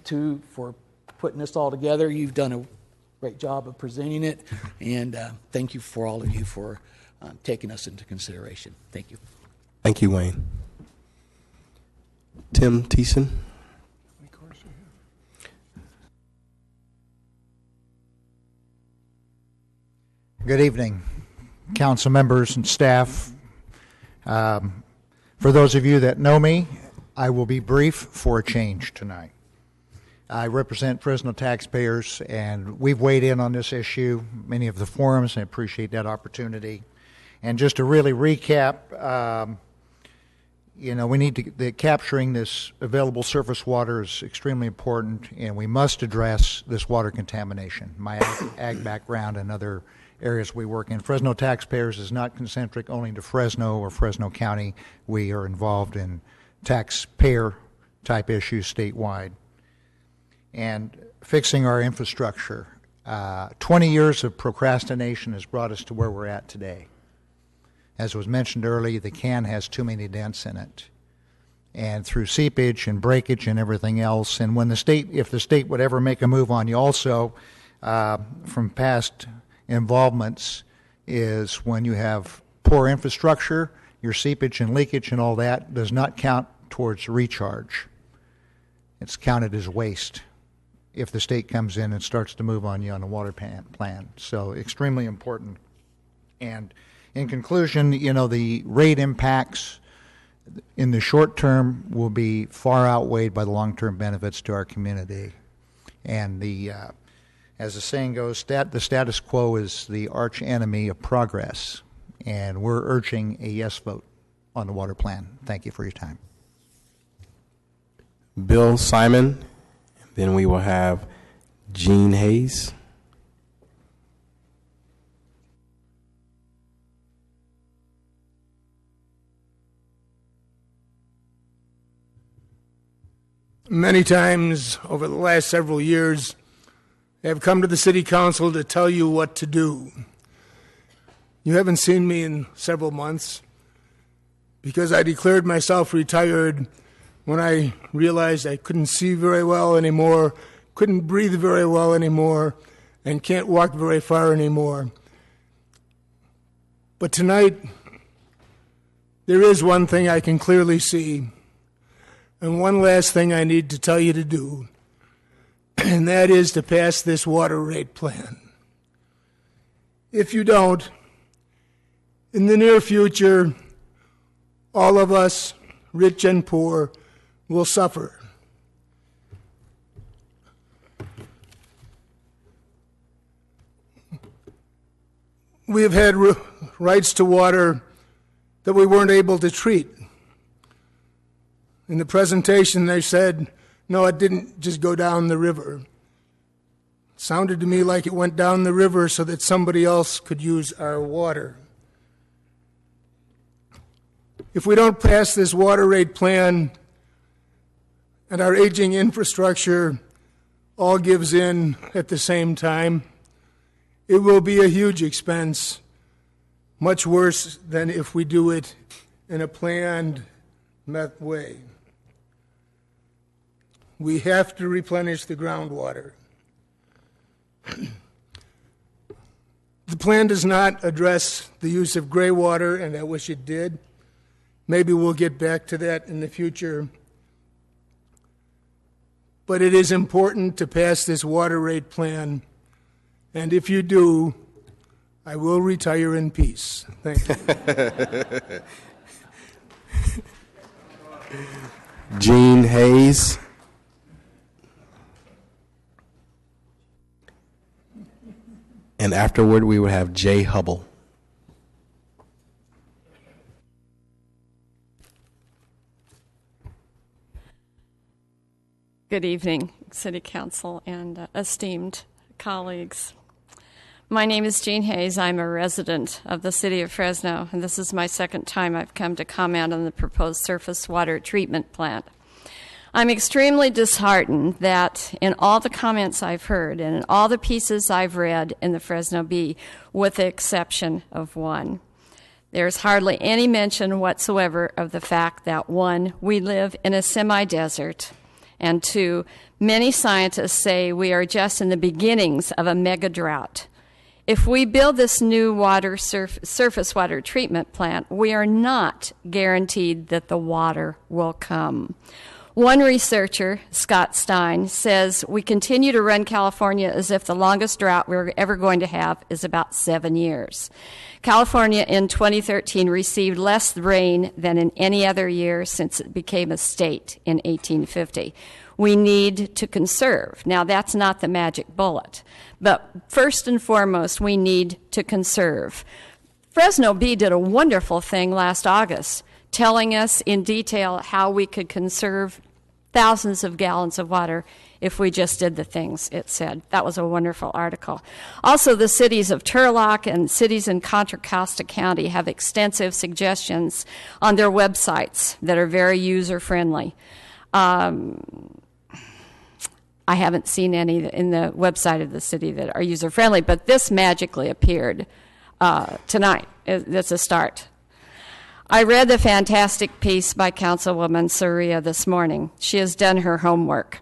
for putting this all together. You've done a great job of presenting it. And thank you for all of you for taking us into consideration. Thank you. Thank you, Wayne. Tim Thiessen. Good evening, council members and staff. For those of you that know me, I will be brief for a change tonight. I represent Fresno taxpayers, and we've weighed in on this issue, many of the forums, and I appreciate that opportunity. And just to really recap, we need to, capturing this available surface water is extremely important, and we must address this water contamination. My ag background and other areas we work in. Fresno taxpayers is not concentric only to Fresno or Fresno County. We are involved in taxpayer type issues statewide. And fixing our infrastructure. 20 years of procrastination has brought us to where we're at today. As was mentioned earlier, the can has too many dents in it. And through seepage and breakage and everything else, and when if the state would ever make a move on you also, from past involvements, is when you have poor infrastructure, your seepage and leakage and all that does not count towards recharge. It's counted as waste if the state comes in and starts to move on you on a water plan. So extremely important. And in conclusion, the rate impacts in the short term will be far outweighed by the long-term benefits to our community. And as the saying goes, the status quo is the arch enemy of progress. And we're urging a yes vote on the water plan. Thank you for your time. Bill Simon. Then we will have Gene Hayes. Many times over the last several years, I have come to the city council to tell you what to do. You haven't seen me in several months because I declared myself retired when I realized I couldn't see very well anymore, couldn't breathe very well anymore, and can't walk very far anymore. But tonight, there is one thing I can clearly see, and one last thing I need to tell you to do, and that is to pass this water rate plan. If you don't, in the near future, all of us, rich and poor, will suffer. We have had rights to water that we weren't able to treat. In the presentation, they said, no, it didn't just go down the river. It sounded to me like it went down the river so that somebody else could use our water. If we don't pass this water rate plan and our aging infrastructure all gives in at the same time, it will be a huge expense, much worse than if we do it in a planned way. We have to replenish the groundwater. The plan does not address the use of gray water, and I wish it did. Maybe we'll get back to that in the future. But it is important to pass this water rate plan, and if you do, I will retire in peace. Thank you. Gene Hayes. And afterward, we would have Jay Hubble. Good evening, City Council and esteemed colleagues. My name is Jean Hayes. I'm a resident of the City of Fresno, and this is my second time I've come to comment on the proposed surface water treatment plant. I'm extremely disheartened that in all the comments I've heard and in all the pieces I've read in the Fresno Bee, with the exception of one, there's hardly any mention whatsoever of the fact that, one, we live in a semi-desert, and two, many scientists say we are just in the beginnings of a mega drought. If we build this new surface water treatment plant, we are not guaranteed that the water will come. One researcher, Scott Stein, says we continue to run California as if the longest drought we're ever going to have is about 7 years. California in 2013 received less rain than in any other year since it became a state in 1850. We need to conserve. Now, that's not the magic bullet, but first and foremost, we need to conserve. Fresno Bee did a wonderful thing last August, telling us in detail how we could conserve thousands of gallons of water if we just did the things it said. That was a wonderful article. Also, the cities of Turlock and cities in Contra Costa County have extensive suggestions on their websites that are very user-friendly. I haven't seen any in the website of the city that are user-friendly, but this magically appeared tonight. That's a start. I read the fantastic piece by Councilwoman Soria this morning. She has done her homework.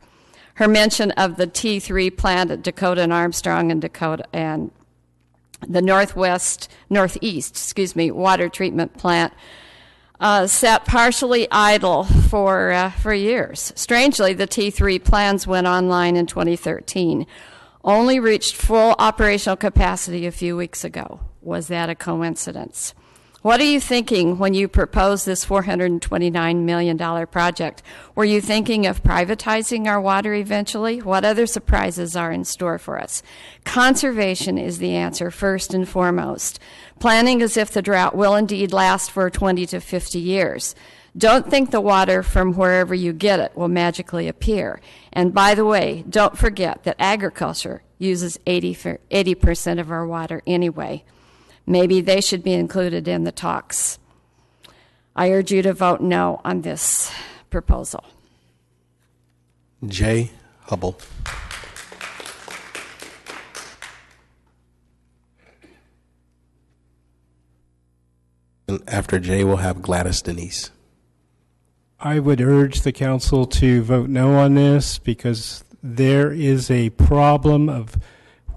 Her mention of the T3 plant at Dakota and Armstrong and Dakota and the northeast water treatment plant sat partially idle for years. Strangely, the T3 plans went online in 2013, only reached full operational capacity a few weeks ago. Was that a coincidence? What are you thinking when you proposed this $429 million project? Were you thinking of privatizing our water eventually? What other surprises are in store for us? Conservation is the answer first and foremost. Planning as if the drought will indeed last for 20 to 50 years. Don't think the water from wherever you get it will magically appear. And by the way, don't forget that agriculture uses 80% of our water anyway. Maybe they should be included in the talks. I urge you to vote no on this proposal. Jay Hubble. And after Jay, we'll have Gladys Denise. I would urge the council to vote no on this because there is a problem of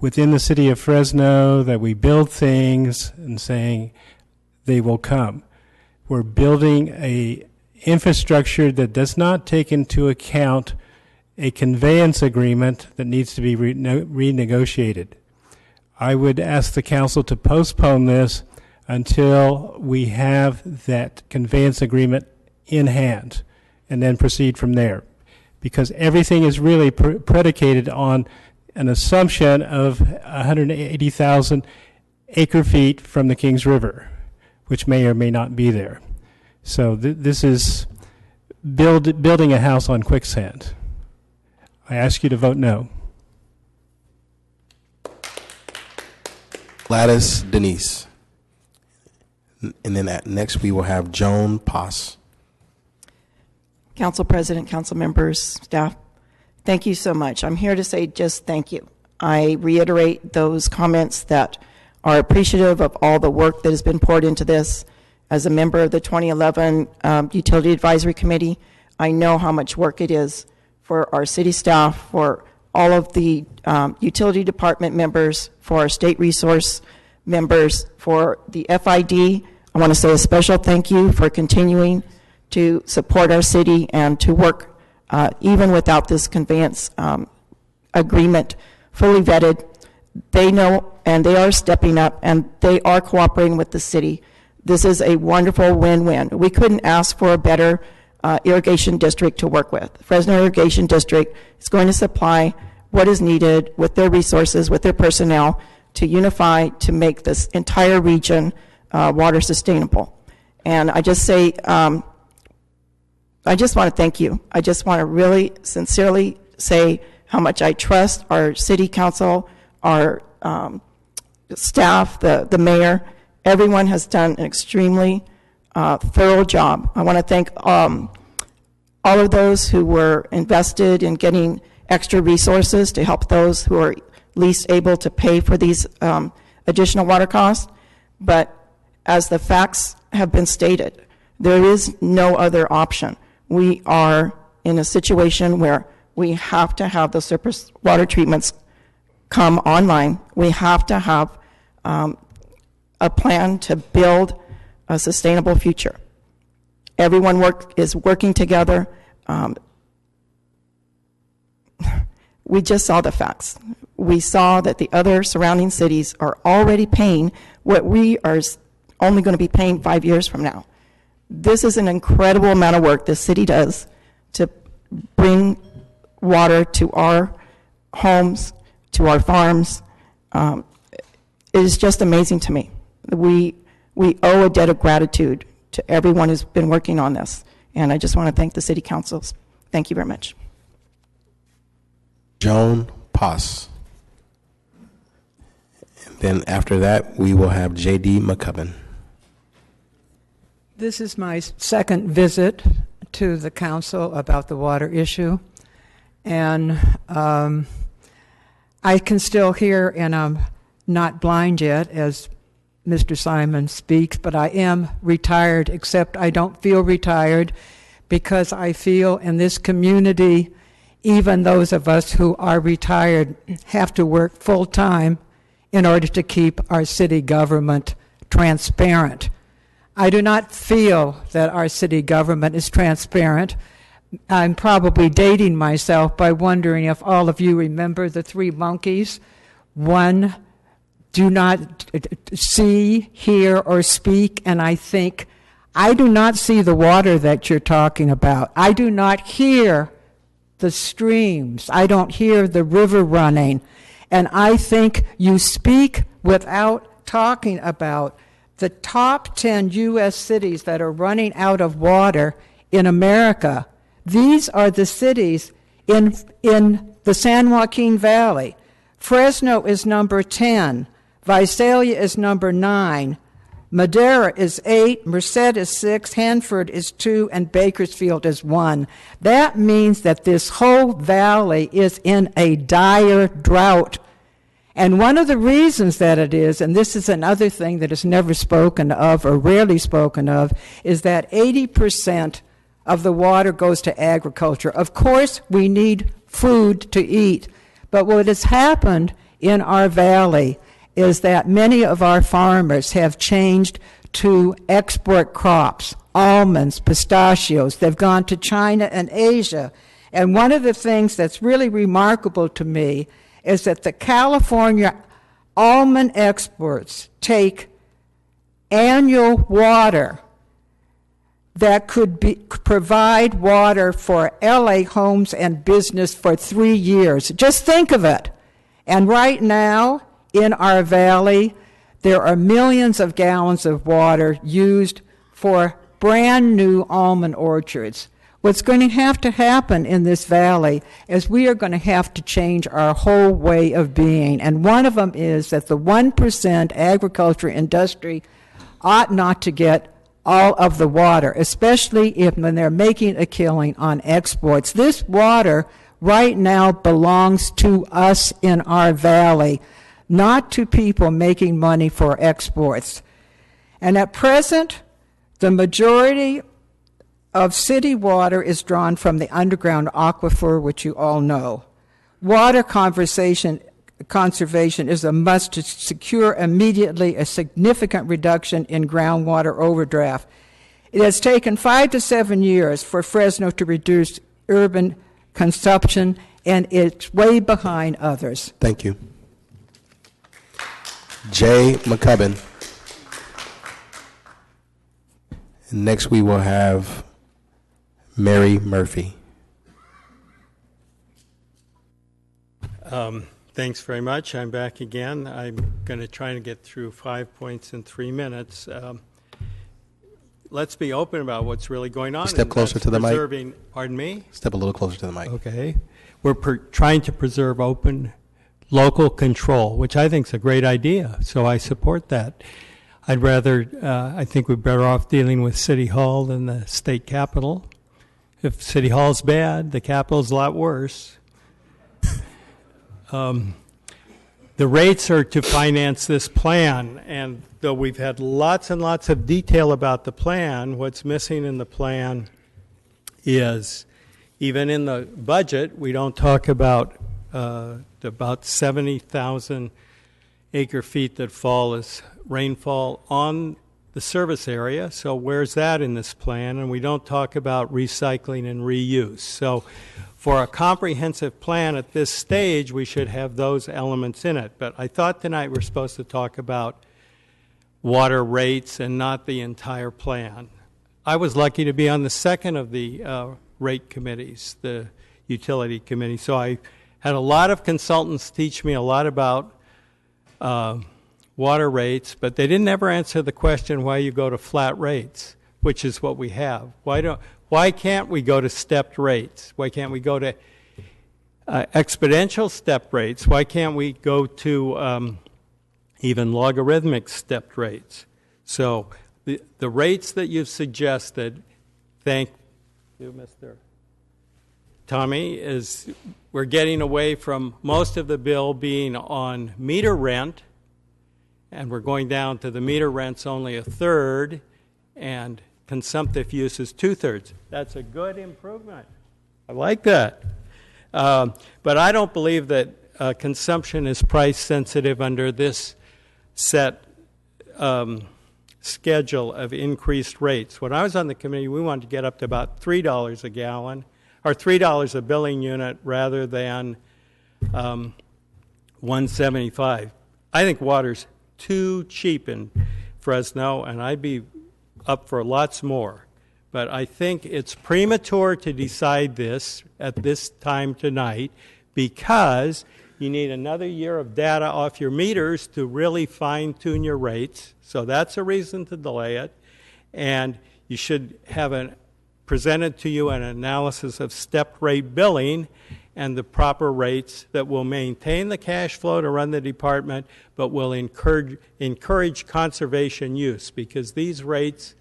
within the city of Fresno that we build things and saying they will come. We're building a infrastructure that does not take into account a conveyance agreement that needs to be renegotiated. I would ask the council to postpone this until we have that conveyance agreement in hand, and then proceed from there. Because everything is really predicated on an assumption of 180,000 acre feet from the Kings River, which may or may not be there. So this is building a house on quicksand. I ask you to vote no. Gladys Denise. And then next we will have Joan Poss. Council President, council members, staff, thank you so much. I'm here to say just thank you. I reiterate those comments that are appreciative of all the work that has been poured into this. As a member of the 2011 Utility Advisory Committee, I know how much work it is for our city staff, for all of the utility department members, for our state resource members, for the FID. I want to say a special thank you for continuing to support our city and to work even without this conveyance agreement fully vetted. They know and they are stepping up and they are cooperating with the city. This is a wonderful win-win. We couldn't ask for a better irrigation district to work with. Fresno Irrigation District is going to supply what is needed with their resources, with their personnel, to unify to make this entire region water sustainable. And I just say, I just want to thank you. I just want to really sincerely say how much I trust our city council, our staff, the mayor. Everyone has done an extremely thorough job. I want to thank all of those who were invested in getting extra resources to help those who are least able to pay for these additional water costs. But as the facts have been stated, there is no other option. We are in a situation where we have to have the surface water treatments come online. We have to have a plan to build a sustainable future. Everyone is working together. We just saw the facts. We saw that the other surrounding cities are already paying what we are only going to be paying 5 years from now. This is an incredible amount of work the city does to bring water to our homes, to our farms. It is just amazing to me. We owe a debt of gratitude to everyone who's been working on this. And I just want to thank the city councils. Thank you very much. Joan Poss. And then after that, we will have J.D. McCubbin. This is my second visit to the council about the water issue. And I can still hear, and I'm not blind yet, as Mr. Simon speaks, but I am retired, except I don't feel retired because I feel in this community, even those of us who are retired have to work full time in order to keep our city government transparent. I do not feel that our city government is transparent. I'm probably dating myself by wondering if all of you remember the three monkeys. One, do not see, hear, or speak, and I think, I do not see the water that you're talking about. I do not hear the streams. I don't hear the river running. And I think you speak without talking about the top 10 U.S. cities that are running out of water in America. These are the cities in the San Joaquin Valley. Fresno is number 10. Visalia is number 9. Madera is 8. Merced is 6. Hanford is 2. And Bakersfield is 1. That means that this whole valley is in a dire drought. And one of the reasons that it is, and this is another thing that is never spoken of or rarely spoken of, is that 80% of the water goes to agriculture. Of course, we need food to eat. But what has happened in our valley is that many of our farmers have changed to export crops, almonds, pistachios. They've gone to China and Asia. And one of the things that's really remarkable to me is that the California almond exports take annual water that could provide water for LA homes and business for 3 years. Just think of it. And right now, in our valley, there are millions of gallons of water used for brand new almond orchards. What's going to happen in this valley is we are going to have to change our whole way of being. And one of them is that the 1% agriculture industry ought not to get all of the water, especially when they're making a killing on exports. This water right now belongs to us in our valley, not to people making money for exports. And at present, the majority of city water is drawn from the underground aquifer, which you all know. Water conservation is a must to secure immediately a significant reduction in groundwater overdraft. It has taken 5 to 7 years for Fresno to reduce urban consumption, and it's way behind others. Thank you. Jay McCubbin. Next, we will have Mary Murphy. Thanks very much. I'm back again. I'm going to try to get through 5 points in 3 minutes. Let's be open about what's really going on. Step closer to the mic. Pardon me? Step a little closer to the mic. Okay. We're trying to preserve open local control, which I think is a great idea, so I support that. I think we're better off dealing with City Hall than the state capitol. If City Hall's bad, the Capitol's a lot worse. The rates are to finance this plan, and though we've had lots and lots of detail about the plan, what's missing in the plan is, even in the budget, we don't talk about 70,000 acre feet that fall as rainfall on the service area. So where's that in this plan? And we don't talk about recycling and reuse. So for a comprehensive plan at this stage, we should have those elements in it. But I thought tonight we're supposed to talk about water rates and not the entire plan. I was lucky to be on the second of the rate committees, the utility committee. So I had a lot of consultants teach me a lot about water rates, but they didn't ever answer the question why you go to flat rates, which is what we have. Why can't we go to stepped rates? Why can't we go to exponential step rates? Why can't we go to even logarithmic stepped rates? So the rates that you've suggested, thank you, Mr. Tommy, is we're getting away from most of the bill being on meter rent, and we're going down to the meter rent's only a third, and consumptive use is 2/3. That's a good improvement. I like that. But I don't believe that consumption is price sensitive under this set schedule of increased rates. When I was on the committee, we wanted to get up to about $3 a gallon, or $3 a billing unit rather than $1.75. I think water's too cheap in Fresno, and I'd be up for lots more. But I think it's premature to decide this at this time tonight, because you need another year of data off your meters to really fine-tune your rates. So that's a reason to delay it. And you should have presented to you an analysis of step rate billing and the proper rates that will maintain the cash flow to run the department, but will encourage conservation use, because these rates,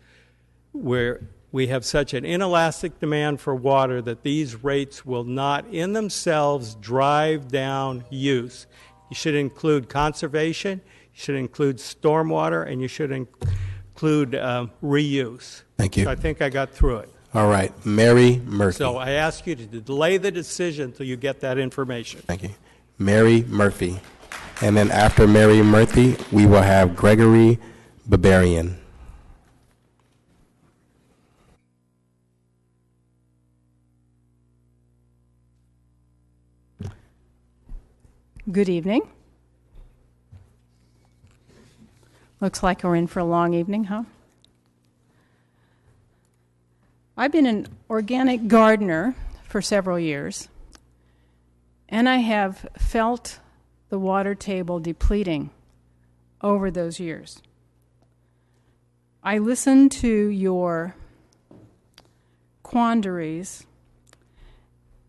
where we have such an inelastic demand for water, that these rates will not in themselves drive down use. You should include conservation, you should include stormwater, and you should include reuse. Thank you. So I think I got through it. All right, Mary Murphy. So I ask you to delay the decision until you get that information. Thank you. Mary Murphy. And then after Mary Murphy, we will have Gregory Barbarian. Good evening. Looks like we're in for a long evening, huh? I've been an organic gardener for several years, and I have felt the water table depleting over those years. I listened to your quandaries,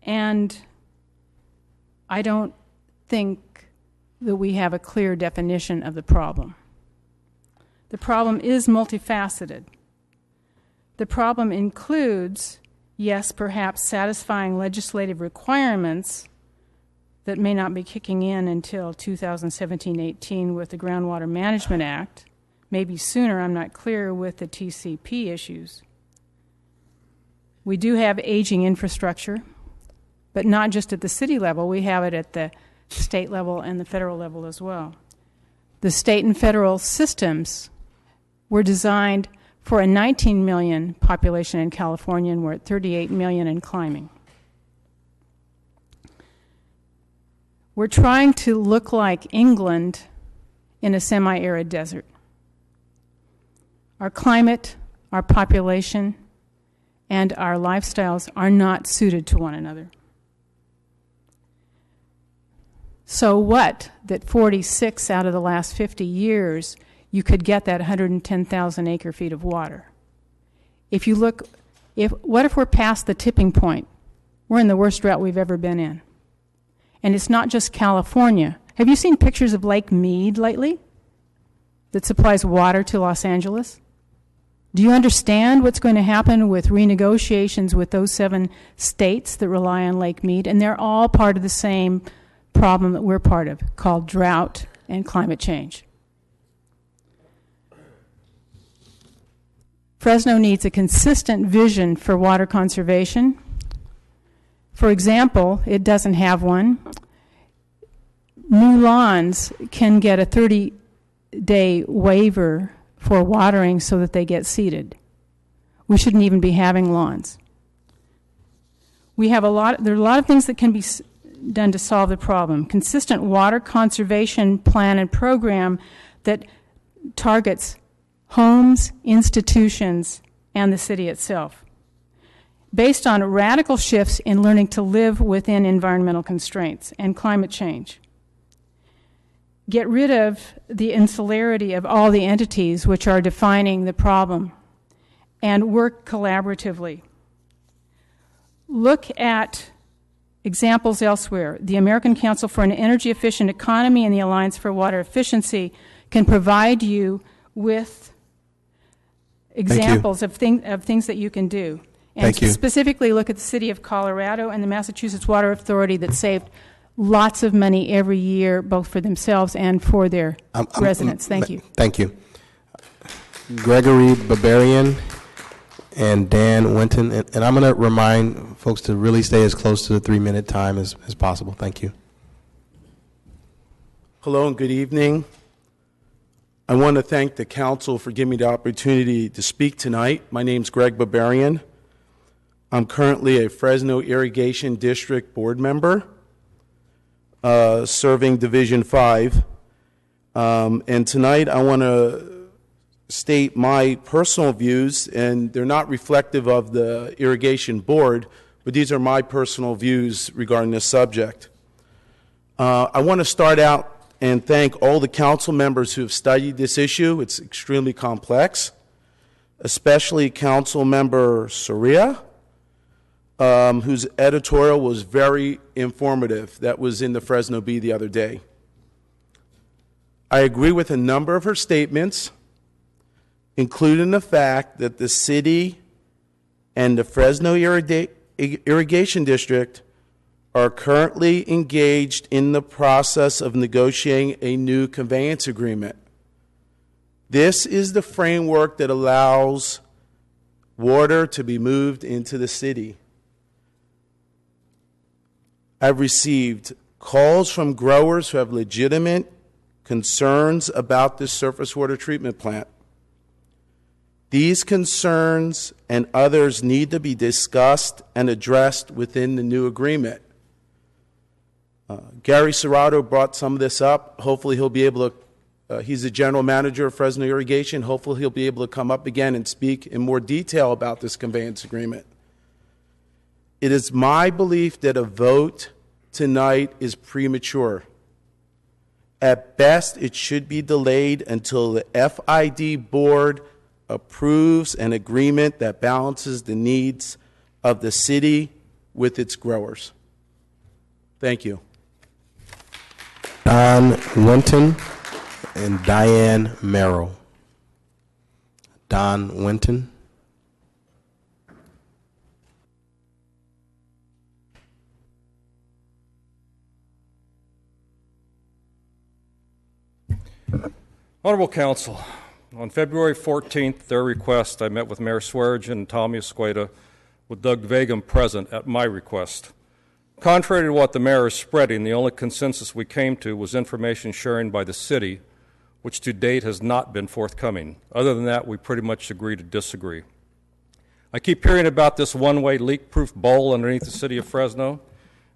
and I don't think that we have a clear definition of the problem. The problem is multifaceted. The problem includes, yes, perhaps satisfying legislative requirements that may not be kicking in until 2017-18 with the Groundwater Management Act, maybe sooner, I'm not clear, with the TCP issues. We do have aging infrastructure, but not just at the city level. We have it at the state level and the federal level as well. The state and federal systems were designed for a 19 million population in California, and we're at 38 million and climbing. We're trying to look like England in a semi-arid desert. Our climate, our population, and our lifestyles are not suited to one another. So what that 46 out of the last 50 years you could get that 110,000 acre feet of water? If you look, what if we're past the tipping point? We're in the worst drought we've ever been in. And it's not just California. Have you seen pictures of Lake Mead lately that supplies water to Los Angeles? Do you understand what's going to happen with renegotiations with those 7 states that rely on Lake Mead? And they're all part of the same problem that we're part of, called drought and climate change. Fresno needs a consistent vision for water conservation. For example, it doesn't have one. New lawns can get a 30-day waiver for watering so that they get seeded. We shouldn't even be having lawns. There are a lot of things that can be done to solve the problem. Consistent water conservation plan and program that targets homes, institutions, and the city itself, based on radical shifts in learning to live within environmental constraints and climate change. Get rid of the insularity of all the entities which are defining the problem and work collaboratively. Look at examples elsewhere. The American Council for an Energy Efficient Economy and the Alliance for Water Efficiency can provide you with examples of things that you can do. And specifically look at the City of Colorado and the Massachusetts Water Authority that saved lots of money every year, both for themselves and for their residents. Thank you. Thank you. Gregory Barbarian and Dan Winton. And I'm going to remind folks to really stay as close to the 3-minute time as possible. Thank you. Hello and good evening. I want to thank the council for giving me the opportunity to speak tonight. My name's Greg Barbarian. I'm currently a Fresno Irrigation District board member, serving Division 5. And tonight I want to state my personal views, and they're not reflective of the Irrigation Board, but these are my personal views regarding this subject. I want to start out and thank all the council members who have studied this issue. It's extremely complex, especially Council Member Soria, whose editorial was very informative. That was in the Fresno Bee the other day. I agree with a number of her statements, including the fact that the city and the Fresno Irrigation District are currently engaged in the process of negotiating a new conveyance agreement. This is the framework that allows water to be moved into the city. I've received calls from growers who have legitimate concerns about this surface water treatment plant. These concerns and others need to be discussed and addressed within the new agreement. Gary Serrato brought some of this up. Hopefully he'll be able to He's the general manager of Fresno Irrigation. Hopefully he'll be able to come up again and speak in more detail about this conveyance agreement. It is my belief that a vote tonight is premature. At best, it should be delayed until the FID board approves an agreement that balances the needs of the city with its growers. Thank you. Don Winton and Diane Merrill. Don Winton. Honorable Council, on February 14th, their request, I met with Mayor Swearigan and Tommy Escueda with Doug Vagum present at my request. Contrary to what the mayor is spreading, the only consensus we came to was information sharing by the city, which to date has not been forthcoming. Other than that, we pretty much agree to disagree. I keep hearing about this one-way leak-proof bowl underneath the city of Fresno.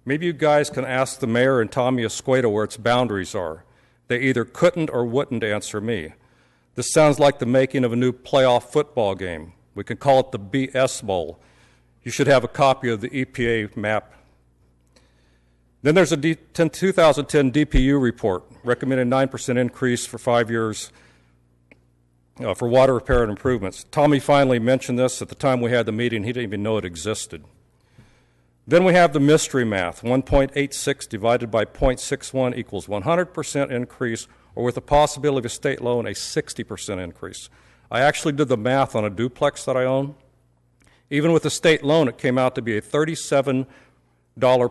Maybe you guys can ask the mayor and Tommy Escueda where its boundaries are. They either couldn't or wouldn't answer me. This sounds like the making of a new playoff football game. We can call it the BS Bowl. You should have a copy of the EPA map. Then there's a 2010 DPU report recommending 9% increase for 5 years for water repair and improvements. Tommy finally mentioned this at the time we had the meeting. He didn't even know it existed. Then we have the mystery math. 1.86 divided by 0.61 equals 100% increase, or with the possibility of a state loan, a 60% increase. I actually did the math on a duplex that I own. Even with the state loan, it came out to be a $37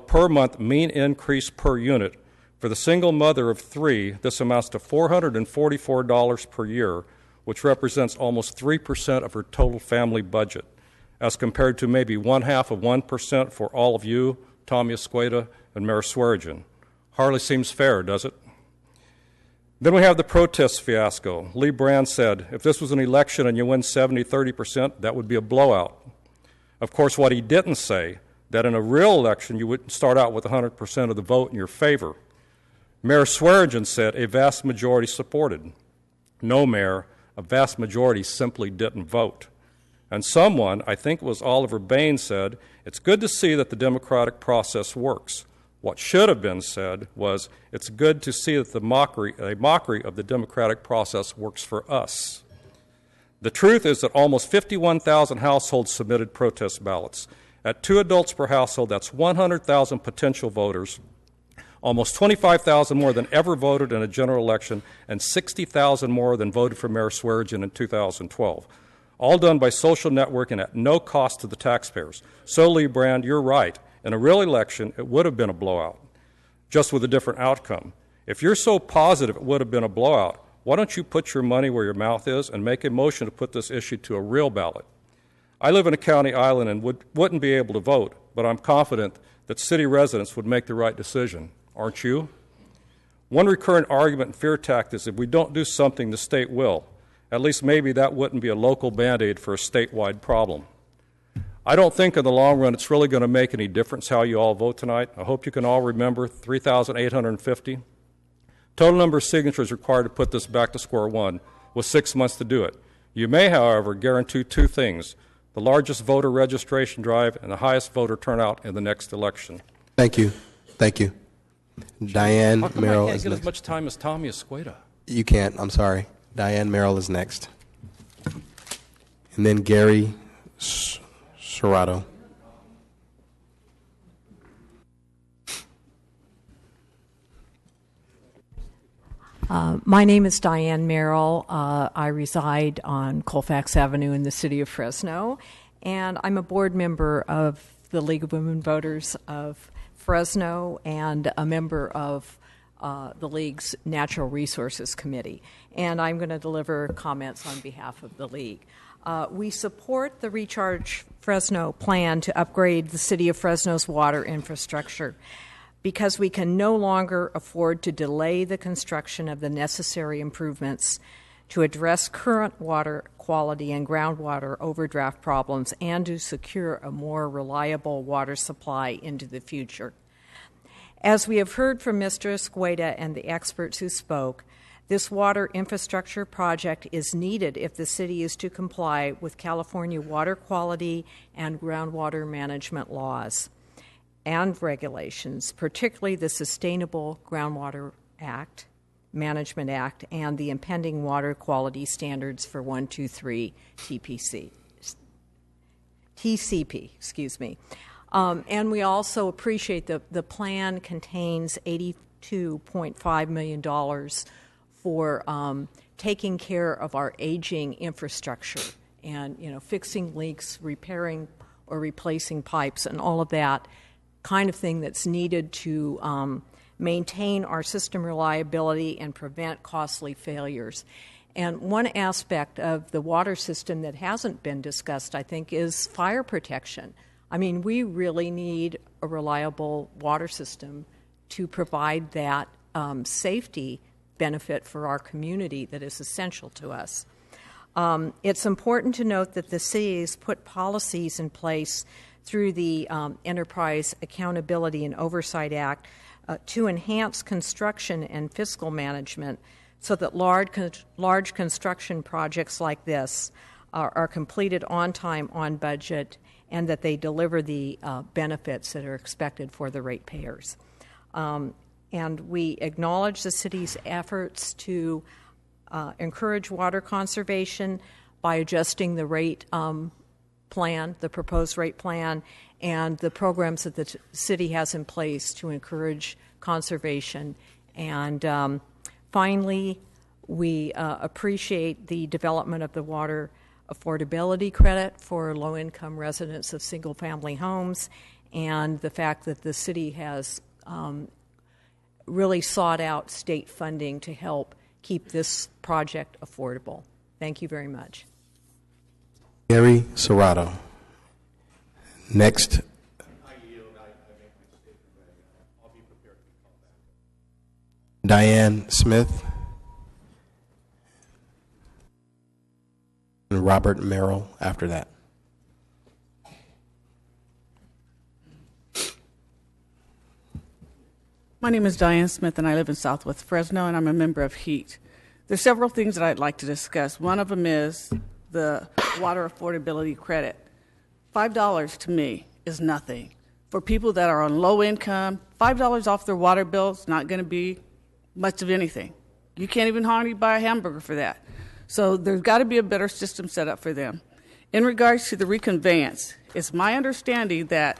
per month mean increase per unit. For the single mother of 3, this amounts to $444 per year, which represents almost 3% of her total family budget, as compared to maybe 0.5% for all of you, Tommy Escueda, and Mayor Swearigan. Hardly seems fair, does it? Then we have the protest fiasco. Lee Brand said, if this was an election and you win 70-30%, that would be a blowout. Of course, what he didn't say, that in a real election you wouldn't start out with 100% of the vote in your favor. Mayor Swearigan said a vast majority supported. No, Mayor, a vast majority simply didn't vote. And someone, I think it was Oliver Baines, said, it's good to see that the democratic process works. What should have been said was, it's good to see that a mockery of the democratic process works for us. The truth is that almost 51,000 households submitted protest ballots. At 2 adults per household, that's 100,000 potential voters, almost 25,000 more than ever voted in a general election, and 60,000 more than voted for Mayor Swearigan in 2012. All done by social networking at no cost to the taxpayers. So, Lee Brand, you're right. In a real election, it would have been a blowout, just with a different outcome. If you're so positive it would have been a blowout, why don't you put your money where your mouth is and make a motion to put this issue to a real ballot? I live in a county island and wouldn't be able to vote, but I'm confident that city residents would make the right decision. Aren't you? One recurrent argument and fear tactic is if we don't do something, the state will. At least maybe that wouldn't be a local Band-Aid for a statewide problem. I don't think in the long run it's really going to make any difference how you all vote tonight. I hope you can all remember 3,850. Total number of signatures required to put this back to square one with 6 months to do it. You may, however, guarantee 2 things: the largest voter registration drive and the highest voter turnout in the next election. Thank you. Thank you. Diane How come Merrill I can't is get next. as much time as Tommy Escueda? You can't. I'm sorry. Diane Merrill is next. And then Gary Serrato. My name is Diane Merrill. I reside on Colfax Avenue in the city of Fresno, and I'm a board member of the League of Women Voters of Fresno and a member of the League's Natural Resources Committee. And I'm going to deliver comments on behalf of the League. We support the Recharge Fresno plan to upgrade the city of Fresno's water infrastructure, because we can no longer afford to delay the construction of the necessary improvements to address current water quality and groundwater overdraft problems and to secure a more reliable water supply into the future. As we have heard from Mr. Escueda and the experts who spoke, This water infrastructure project is needed if the city is to comply with California water quality and groundwater management laws and regulations, particularly the Sustainable Groundwater Act, Management Act, and the impending water quality standards for 123 TCP, excuse me. And we also appreciate the plan contains $82.5 million for taking care of our aging infrastructure and, fixing leaks, repairing or replacing pipes, and all of that kind of thing that's needed to maintain our system reliability and prevent costly failures. And one aspect of the water system that hasn't been discussed, I think, is fire protection. I mean, we really need a reliable water system to provide that safety benefit for our community that is essential to us. It's important to note that the city has put policies in place through the Enterprise Accountability and Oversight Act to enhance construction and fiscal management so that large construction projects like this are completed on time, on budget, and that they deliver the benefits that are expected for the ratepayers. And we acknowledge the city's efforts to encourage water conservation by adjusting the rate plan, the proposed rate plan, and the programs that the city has in place to encourage conservation. And finally, we appreciate the development of the water affordability credit for low-income residents of single-family homes, and the fact that the city has really sought out state funding to help keep this project affordable. Thank you very much. Gary Serrato. Next. Diane Smith. And Robert Merrill after that. My name is Diane Smith, and I live in Southwest Fresno, and I'm a member of HEAT. There's several things that I'd like to discuss. One of them is the water affordability credit. $5 to me is nothing. For people that are on low income, $5 off their water bill is not going to be much of anything. You can't even hardly buy a hamburger for that. So there's got to be a better system set up for them. In regards to the reconveyance, it's my understanding that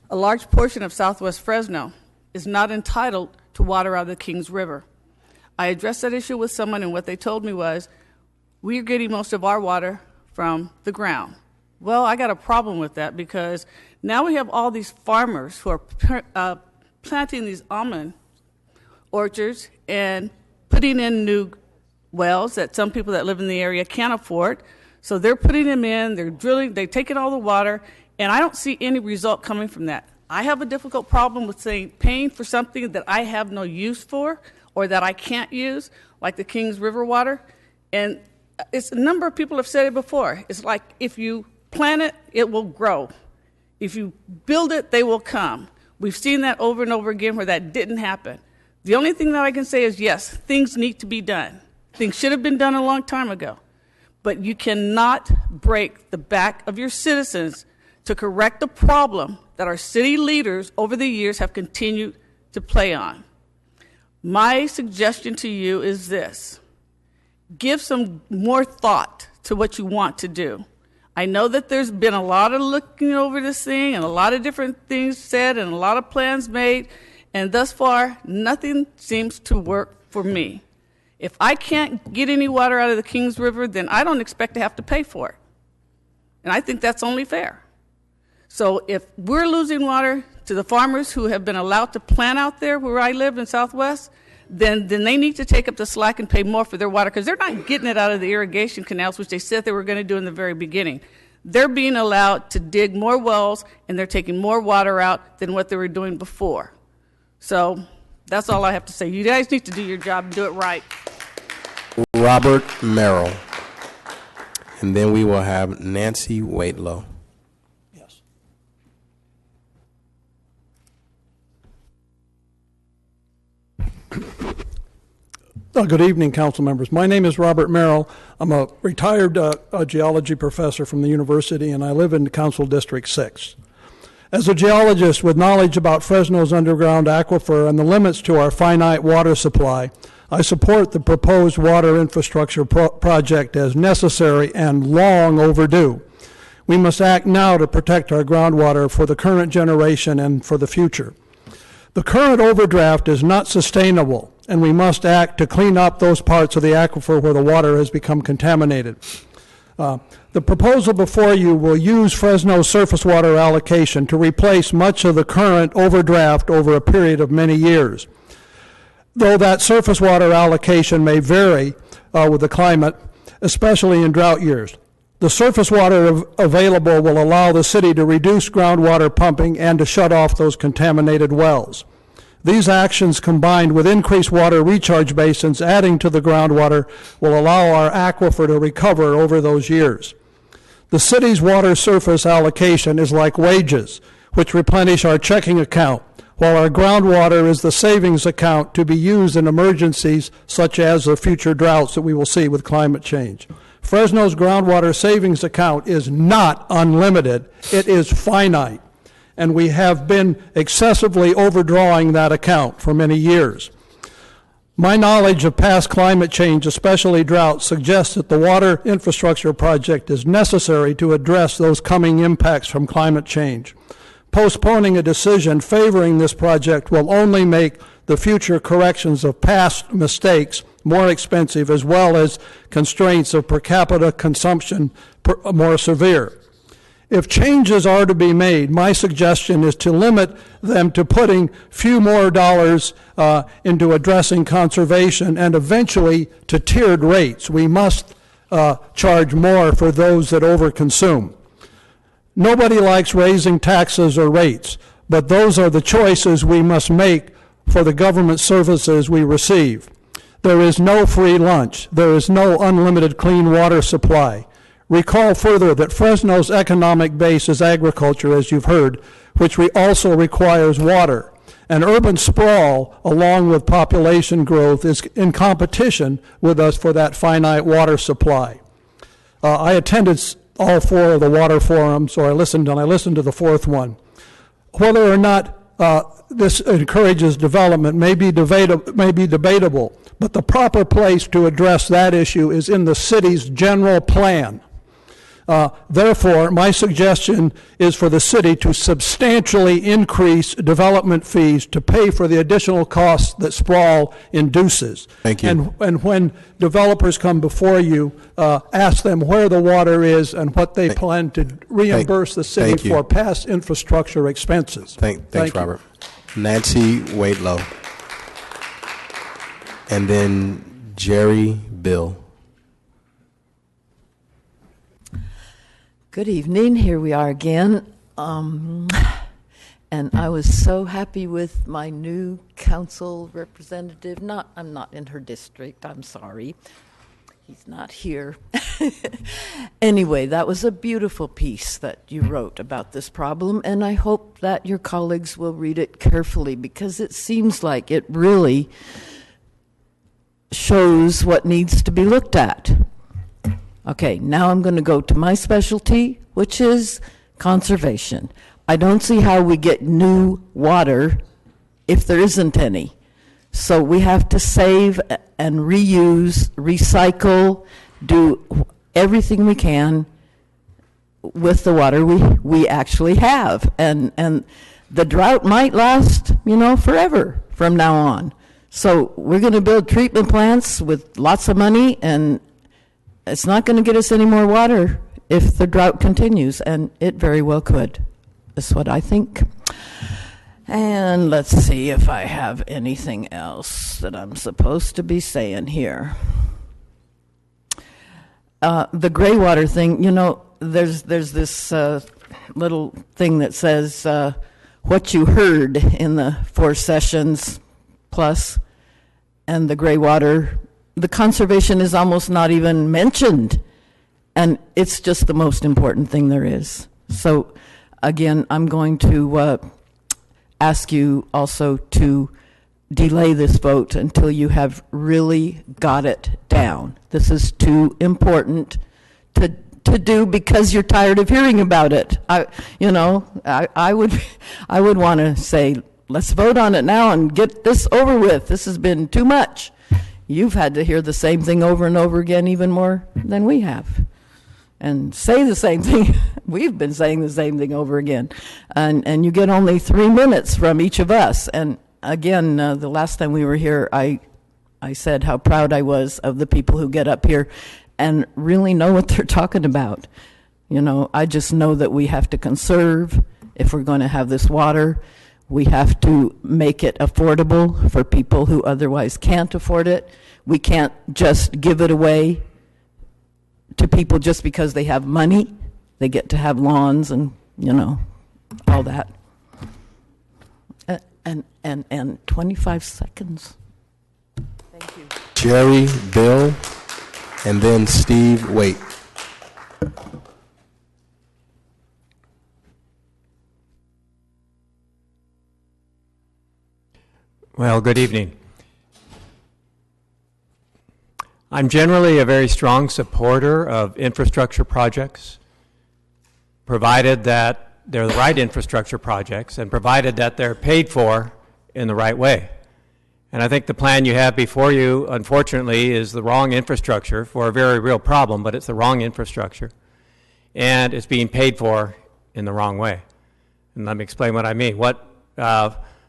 a large portion of Southwest Fresno is not entitled to water out of the Kings River. I addressed that issue with someone, and what they told me was, we're getting most of our water from the ground. Well, I got a problem with that because now we have all these farmers who are planting these almond orchards and putting in new wells that some people that live in the area can't afford. So they're putting them in, they're drilling, they're taking all the water, and I don't see any result coming from that. I have a difficult problem with paying for something that I have no use for or that I can't use, like the Kings River water. And it's a number of people have said it before. It's like if you plant it, it will grow. If you build it, they will come. We've seen that over and over again where that didn't happen. The only thing that I can say is, yes, things need to be done. Things should have been done a long time ago. But you cannot break the back of your citizens to correct the problem that our city leaders over the years have continued to play on. My suggestion to you is this. Give some more thought to what you want to do. I know that there's been a lot of looking over this thing and a lot of different things said and a lot of plans made, and thus far, nothing seems to work for me. If I can't get any water out of the Kings River, then I don't expect to have to pay for it. And I think that's only fair. So if we're losing water to the farmers who have been allowed to plant out there where I live in Southwest, then they need to take up the slack and pay more for their water because they're not getting it out of the irrigation canals, which they said they were going to do in the very beginning. They're being allowed to dig more wells, and they're taking more water out than what they were doing before. So that's all I have to say. You guys need to do your job and do it right. Robert Merrill. And then we will have Nancy Waitlow. Good evening, council members. My name is Robert Merrill. I'm a retired geology professor from the university, and I live in Council District 6. As a geologist with knowledge about Fresno's underground aquifer and the limits to our finite water supply, I support the proposed water infrastructure project as necessary and long overdue. We must act now to protect our groundwater for the current generation and for the future. The current overdraft is not sustainable, and we must act to clean up those parts of the aquifer where the water has become contaminated. The proposal before you will use Fresno's surface water allocation to replace much of the current overdraft over a period of many years. Though that surface water allocation may vary with the climate, especially in drought years. The surface water available will allow the city to reduce groundwater pumping and to shut off those contaminated wells. These actions, combined with increased water recharge basins adding to the groundwater, will allow our aquifer to recover over those years. The city's water surface allocation is like wages, which replenish our checking account, while our groundwater is the savings account to be used in emergencies such as the future droughts that we will see with climate change. Fresno's groundwater savings account is not unlimited, it is finite, and we have been excessively overdrawing that account for many years. My knowledge of past climate change, especially drought, suggests that the water infrastructure project is necessary to address those coming impacts from climate change. Postponing a decision favoring this project will only make the future corrections of past mistakes more expensive, as well as constraints of per capita consumption more severe. If changes are to be made, my suggestion is to limit them to putting few more dollars into addressing conservation and eventually to tiered rates. We must charge more for those that overconsume. Nobody likes raising taxes or rates, but those are the choices we must make for the government services we receive. There is no free lunch. There is no unlimited clean water supply. Recall further that Fresno's economic base is agriculture, as you've heard, which also requires water. And urban sprawl, along with population growth, is in competition with us for that finite water supply. I attended all four of the water forums, or I listened to the fourth one. Whether or not this encourages development may be debatable, but the proper place to address that issue is in the city's general plan. Therefore, my suggestion is for the city to substantially increase development fees to pay for the additional costs that sprawl induces. Thank you. And when developers come before you, ask them where the water is and what they plan to reimburse the city for past infrastructure expenses. Thanks, Thank you. Robert. Nancy Waitlow. And then Jerry Bill. Good evening. Here we are again. And I was so happy with my new council representative. I'm not in her district. I'm sorry. He's not here. Anyway, that was a beautiful piece that you wrote about this problem, and I hope that your colleagues will read it carefully because it seems like it really shows what needs to be looked at. Okay, now I'm going to go to my specialty, which is conservation. I don't see how we get new water if there isn't any. So we have to save and reuse, recycle, do everything we can with the water we actually have. And the drought might last, forever from now on. So we're going to build treatment plants with lots of money, and it's not going to get us any more water if the drought continues, and it very well could. That's what I think. And let's see if I have anything else that I'm supposed to be saying here. The gray water thing, there's this little thing that says what you heard in the 4 sessions plus, and the gray water, the conservation is almost not even mentioned, and it's just the most important thing there is. So again, I'm going to ask you also to delay this vote until you have really got it down. This is too important to do because you're tired of hearing about it. I would want to say, let's vote on it now and get this over with. This has been too much. You've had to hear the same thing over and over again, even more than we have, and say the same thing. We've been saying the same thing over again, and you get only 3 minutes from each of us. And again, the last time we were here, I said how proud I was of the people who get up here and really know what they're talking about. I just know that we have to conserve if we're going to have this water. We have to make it affordable for people who otherwise can't afford it. We can't just give it away to people just because they have money. They get to have lawns and, all that. And 25 seconds. Thank you. Jerry, Bill, and then Steve Waite. Well, good evening. I'm generally a very strong supporter of infrastructure projects, provided that they're the right infrastructure projects and provided that they're paid for in the right way. And I think the plan you have before you, unfortunately, is the wrong infrastructure for a very real problem, but it's the wrong infrastructure. And it's being paid for in the wrong way. And let me explain what I mean. What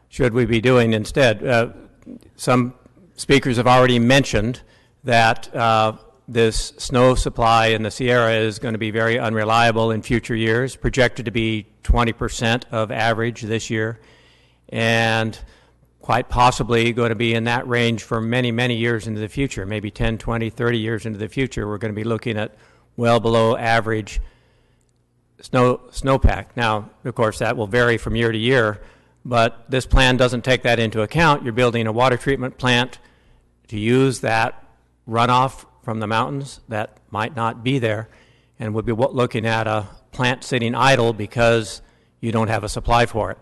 should we be doing instead? Some speakers have already mentioned that this snow supply in the Sierra is going to be very unreliable in future years, projected to be 20% of average this year, and quite possibly going to be in that range for many, many years into the future, maybe 10, 20, 30 years into the future. We're going to be looking at well below average snowpack. Now, of course, that will vary from year to year, but this plan doesn't take that into account. You're building a water treatment plant to use that runoff from the mountains that might not be there, and we'll be looking at a plant sitting idle because you don't have a supply for it.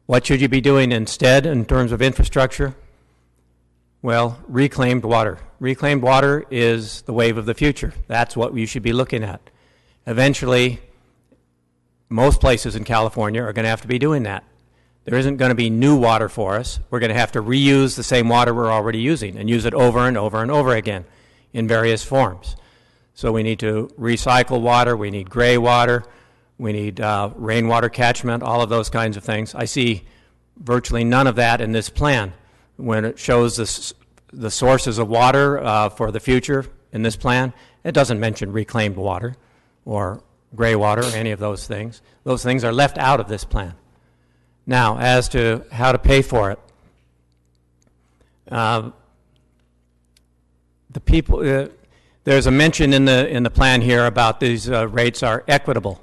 What should you be doing instead in terms of infrastructure? Well, reclaimed water. Reclaimed water is the wave of the future. That's what you should be looking at. Eventually, most places in California are going to have to be doing that. There isn't going to be new water for us. We're going to have to reuse the same water we're already using and use it over and over and over again in various forms. So we need to recycle water, we need gray water, we need rainwater catchment, all of those kinds of things. I see virtually none of that in this plan. When it shows the sources of water for the future in this plan, it doesn't mention reclaimed water or gray water or any of those things. Those things are left out of this plan. Now, as to how to pay for it, the people there's a mention in the plan here about these rates are equitable.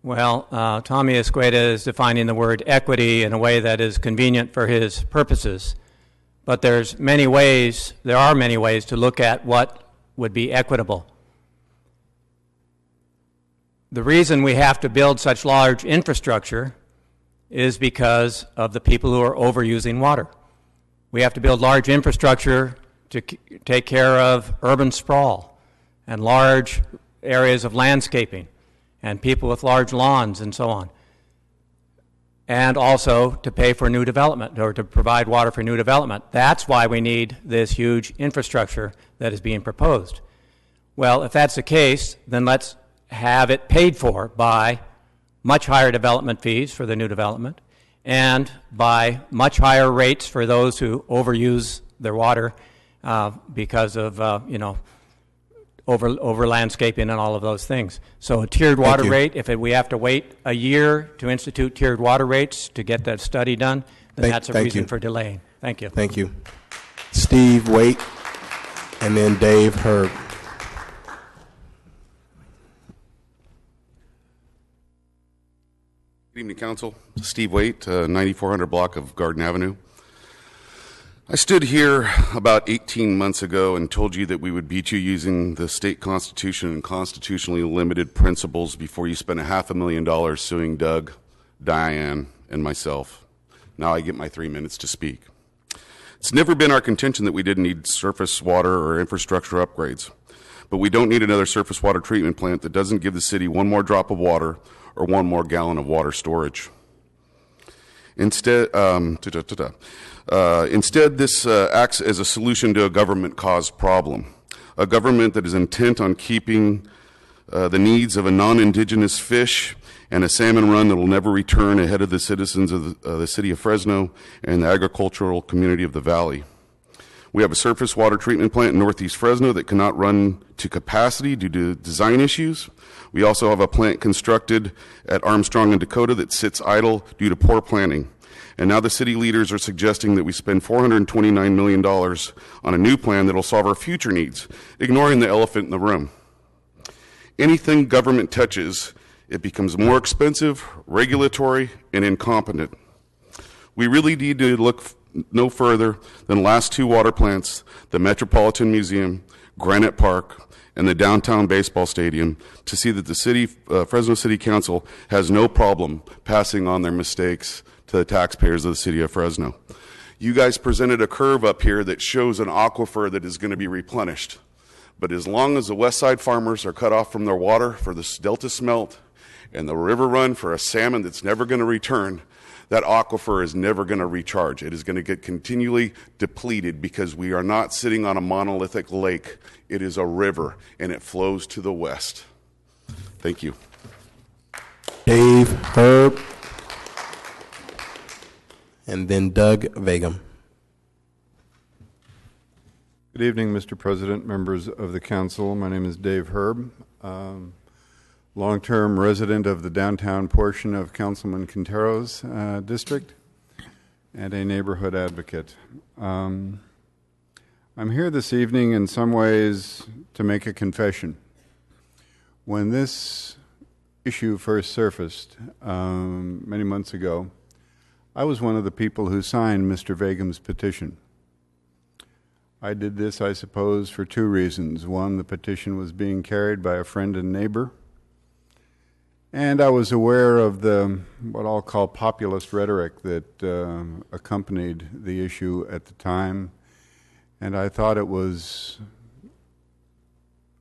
Well, Tommy Escueda is defining the word equity in a way that is convenient for his purposes, but there are many ways to look at what would be equitable. The reason we have to build such large infrastructure is because of the people who are overusing water. We have to build large infrastructure to take care of urban sprawl and large areas of landscaping and people with large lawns and so on. And also to pay for new development or to provide water for new development. That's why we need this huge infrastructure that is being proposed. Well, if that's the case, then let's have it paid for by much higher development fees for the new development and by much higher rates for those who overuse their water because of over landscaping and all of those things. So a tiered water rate, if we have to wait a year to institute tiered water rates to get that study done, then that's a reason for delaying. Thank you. Thank you. Steve Waite, and then Dave Herb. Good evening, Council. Steve Waite, 9400 block of Garden Avenue. I stood here about 18 months ago and told you that we would beat you using the state constitution and constitutionally limited principles before you spent $500,000 suing Doug, Diane, and myself. Now I get my 3 minutes to speak. It's never been our contention that we didn't need surface water or infrastructure upgrades, but we don't need another surface water treatment plant that doesn't give the city one more drop of water or one more gallon of water storage. Instead, this acts as a solution to a government-caused problem, a government that is intent on keeping the needs of a non-indigenous fish and a salmon run that will never return ahead of the citizens of the city of Fresno and the agricultural community of the valley. We have a surface water treatment plant in northeast Fresno that cannot run to capacity due to design issues. We also have a plant constructed at Armstrong and Dakota that sits idle due to poor planning. And now the city leaders are suggesting that we spend $429 million on a new plan that will solve our future needs, ignoring the elephant in the room. Anything government touches, it becomes more expensive, regulatory, and incompetent. We really need to look no further than the last two water plants, the Metropolitan Museum, Granite Park, and the downtown baseball stadium, to see that the Fresno City Council has no problem passing on their mistakes to the taxpayers of the city of Fresno. You guys presented a curve up here that shows an aquifer that is going to be replenished. But as long as the west side farmers are cut off from their water for the delta smelt and the river run for a salmon that's never going to return, that aquifer is never going to recharge. It is going to get continually depleted because we are not sitting on a monolithic lake. It is a river, and it flows to the west. Thank you. Dave Herb, and then Doug Vagum. Good evening, Mr. President, members of the council. My name is Dave Herb, long-term resident of the downtown portion of Councilman Quintero's district and a neighborhood advocate. I'm here this evening in some ways to make a confession. When this issue first surfaced many months ago, I was one of the people who signed Mr. Vagum's petition. I did this, I suppose, for two reasons. One, the petition was being carried by a friend and neighbor, and I was aware of the, what I'll call, populist rhetoric that accompanied the issue at the time, and I thought it was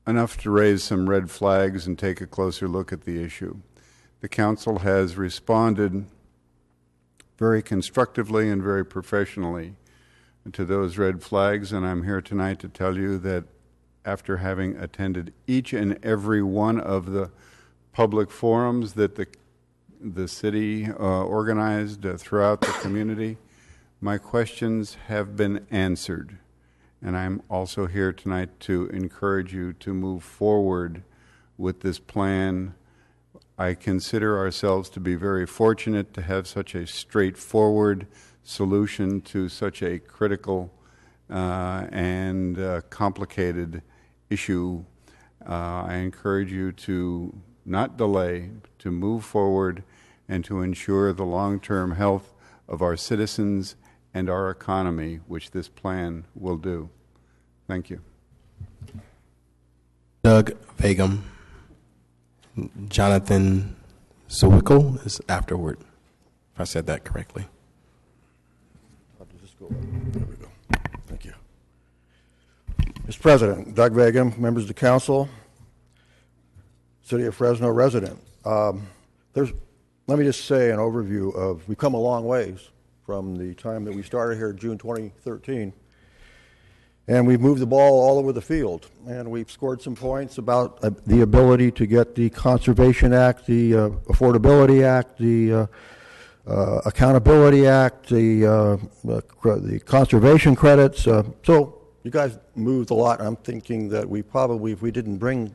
enough to raise some red flags and take a closer look at the issue. The council has responded very constructively and very professionally to those red flags, and I'm here tonight to tell you that after having attended each and every one of the public forums that the city organized throughout the community, my questions have been answered. And I'm also here tonight to encourage you to move forward with this plan. I consider ourselves to be very fortunate to have such a straightforward solution to such a critical and complicated issue. I encourage you to not delay, to move forward, and to ensure the long-term health of our citizens and our economy, which this plan will do. Thank you. Doug Vagum. Jonathan Sawickel is afterward, if I said that correctly. There we go. Thank you. Mr. President, Doug Vagum, members of the council, City of Fresno resident. Let me just say an overview of, we've come a long ways from the time that we started here in June 2013, and we've moved the ball all over the field, and we've scored some points about the ability to get the Conservation Act, the Affordability Act, the Accountability Act, the conservation credits. So you guys moved a lot. I'm thinking that we probably, if we didn't bring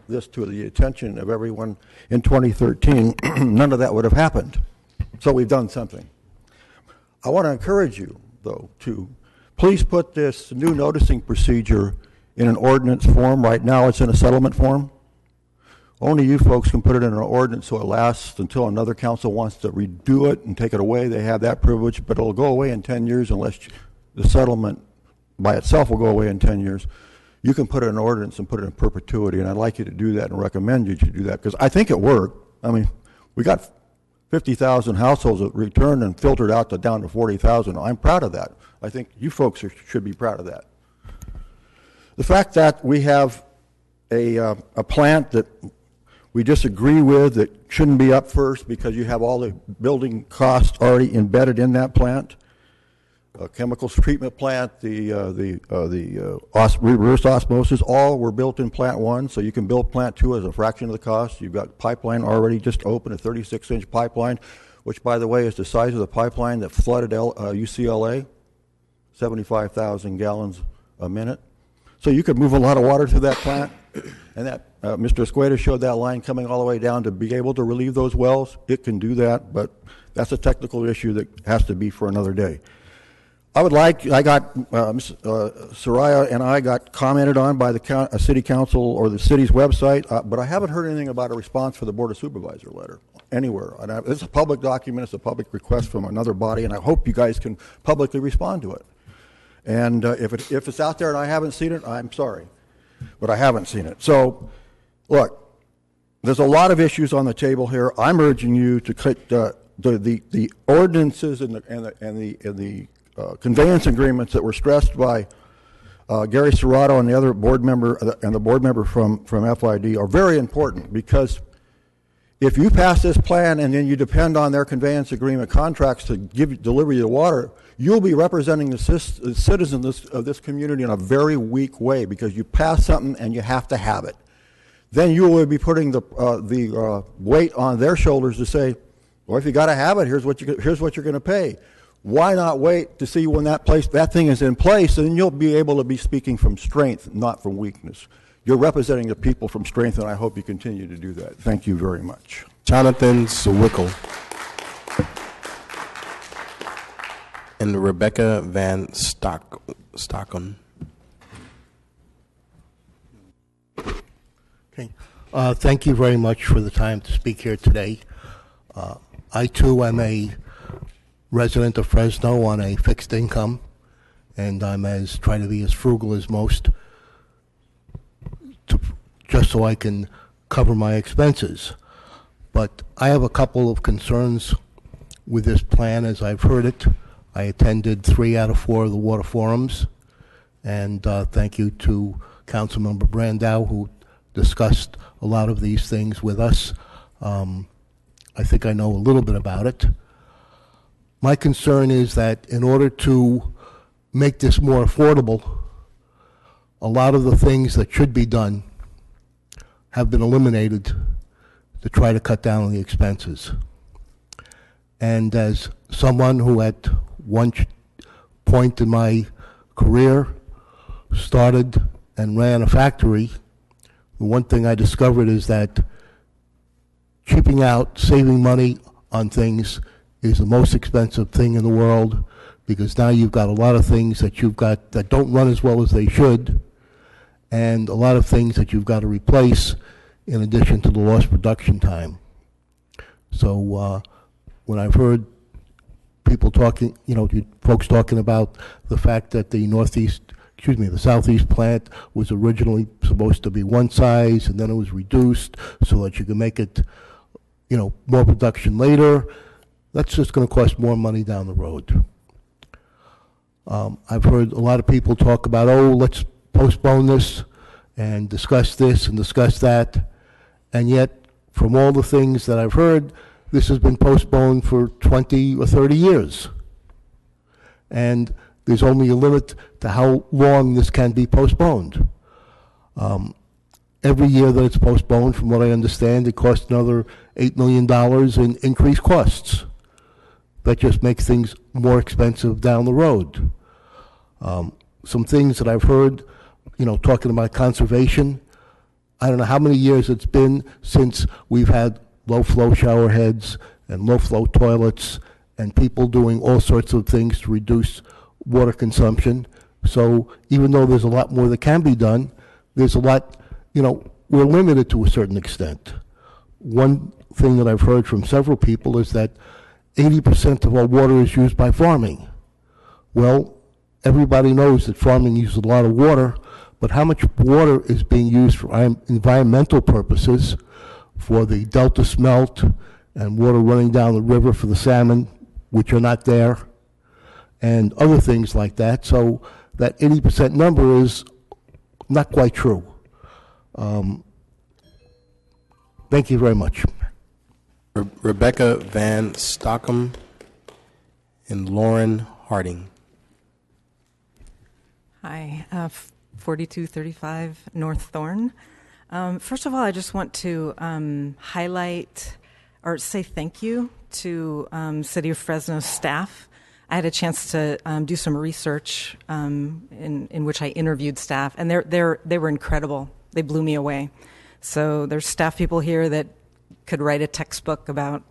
this to the attention of everyone in 2013, none of that would have happened. So we've done something. I want to encourage you, though, to please put this new noticing procedure in an ordinance form. Right now it's in a settlement form. Only you folks can put it in an ordinance so it lasts until another council wants to redo it and take it away. They have that privilege, but it'll go away in 10 years unless the settlement by itself will go away in 10 years. You can put it in an ordinance and put it in perpetuity, and I'd like you to do that and recommend you to do that because I think it worked. I mean, we got 50,000 households that returned and filtered out down to 40,000. I'm proud of that. I think you folks should be proud of that. The fact that we have a plant that we disagree with that shouldn't be up first because you have all the building costs already embedded in that plant. Chemicals treatment plant, the reverse osmosis, all were built in plant 1, so you can build plant 2 as a fraction of the cost. You've got pipeline already just open, a 36-inch pipeline, which, by the way, is the size of the pipeline that flooded UCLA, 75,000 gallons a minute. So you could move a lot of water through that plant, and that Mr. Escueda showed that line coming all the way down to be able to relieve those wells. It can do that, but that's a technical issue that has to be for another day. Soraya and I got commented on by the city council or the city's website, but I haven't heard anything about a response for the Board of Supervisor letter anywhere. And it's a public document, it's a public request from another body, and I hope you guys can publicly respond to it. And if it's out there and I haven't seen it, I'm sorry, but I haven't seen it. So, look, there's a lot of issues on the table here. I'm urging you to cut the ordinances and the conveyance agreements that were stressed by Gary Serrato and the other board member and the board member from FID are very important, because if you pass this plan and then you depend on their conveyance agreement contracts to deliver you the water, you'll be representing the citizens of this community in a very weak way, because you pass something and you have to have it. Then you will be putting the weight on their shoulders to say, well, if you got to have it, here's what you're going to pay. Why not wait to see when that thing is in place, and then you'll be able to be speaking from strength, not from weakness. You're representing the people from strength, and I hope you continue to do that. Thank you very much. Jonathan Sawickel and Rebecca Van Stocken. Okay. Thank you very much for the time to speak here today. I, too, am a resident of Fresno on a fixed income, and I'm trying to be as frugal as most, just so I can cover my expenses. But I have a couple of concerns with this plan as I've heard it. I attended 3 out of 4 of the water forums, and thank you to Councilmember Brandow, who discussed a lot of these things with us. I think I know a little bit about it. My concern is that in order to make this more affordable, a lot of the things that should be done have been eliminated to try to cut down on the expenses. And as someone who at one point in my career started and ran a factory, the one thing I discovered is that cheaping out, saving money on things is the most expensive thing in the world, because now you've got a lot of things that you've got that don't run as well as they should, and a lot of things that you've got to replace in addition to the lost production time. So when I've heard people talking, folks talking about the fact that the Southeast plant was originally supposed to be one size, and then it was reduced so that you can make it, more production later, that's just going to cost more money down the road. I've heard a lot of people talk about, let's postpone this and discuss this and discuss that. And yet, from all the things that I've heard, this has been postponed for 20 or 30 years. And there's only a limit to how long this can be postponed. Every year that it's postponed, from what I understand, it costs another $8 million in increased costs. That just makes things more expensive down the road. Some things that I've heard, talking about conservation, I don't know how many years it's been since we've had low-flow shower heads and low-flow toilets and people doing all sorts of things to reduce water consumption. So even though there's a lot more that can be done, there's a lot, we're limited to a certain extent. One thing that I've heard from several people is that 80% of our water is used by farming. Well, everybody knows that farming uses a lot of water, but how much water is being used for environmental purposes, for the delta smelt and water running down the river for the salmon, which are not there, and other things like that. So that 80% number is not quite true. Thank you very much. Rebecca Van Stockham and Lauren Harding. Hi, 4235 North Thorn. First of all, I just want to highlight or say thank you to City of Fresno staff. I had a chance to do some research in which I interviewed staff, and they were incredible. They blew me away. So there's staff people here that could write a textbook about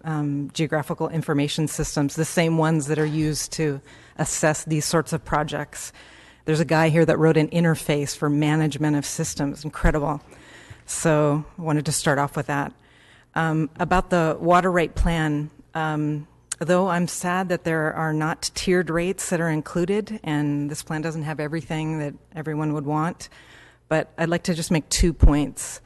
geographical information systems, the same ones that are used to assess these sorts of projects. There's a guy here that wrote an interface for management of systems. Incredible. So I wanted to start off with that. About the water rate plan, though I'm sad that there are not tiered rates that are included, and this plan doesn't have everything that everyone would want, but I'd like to just make 2 points.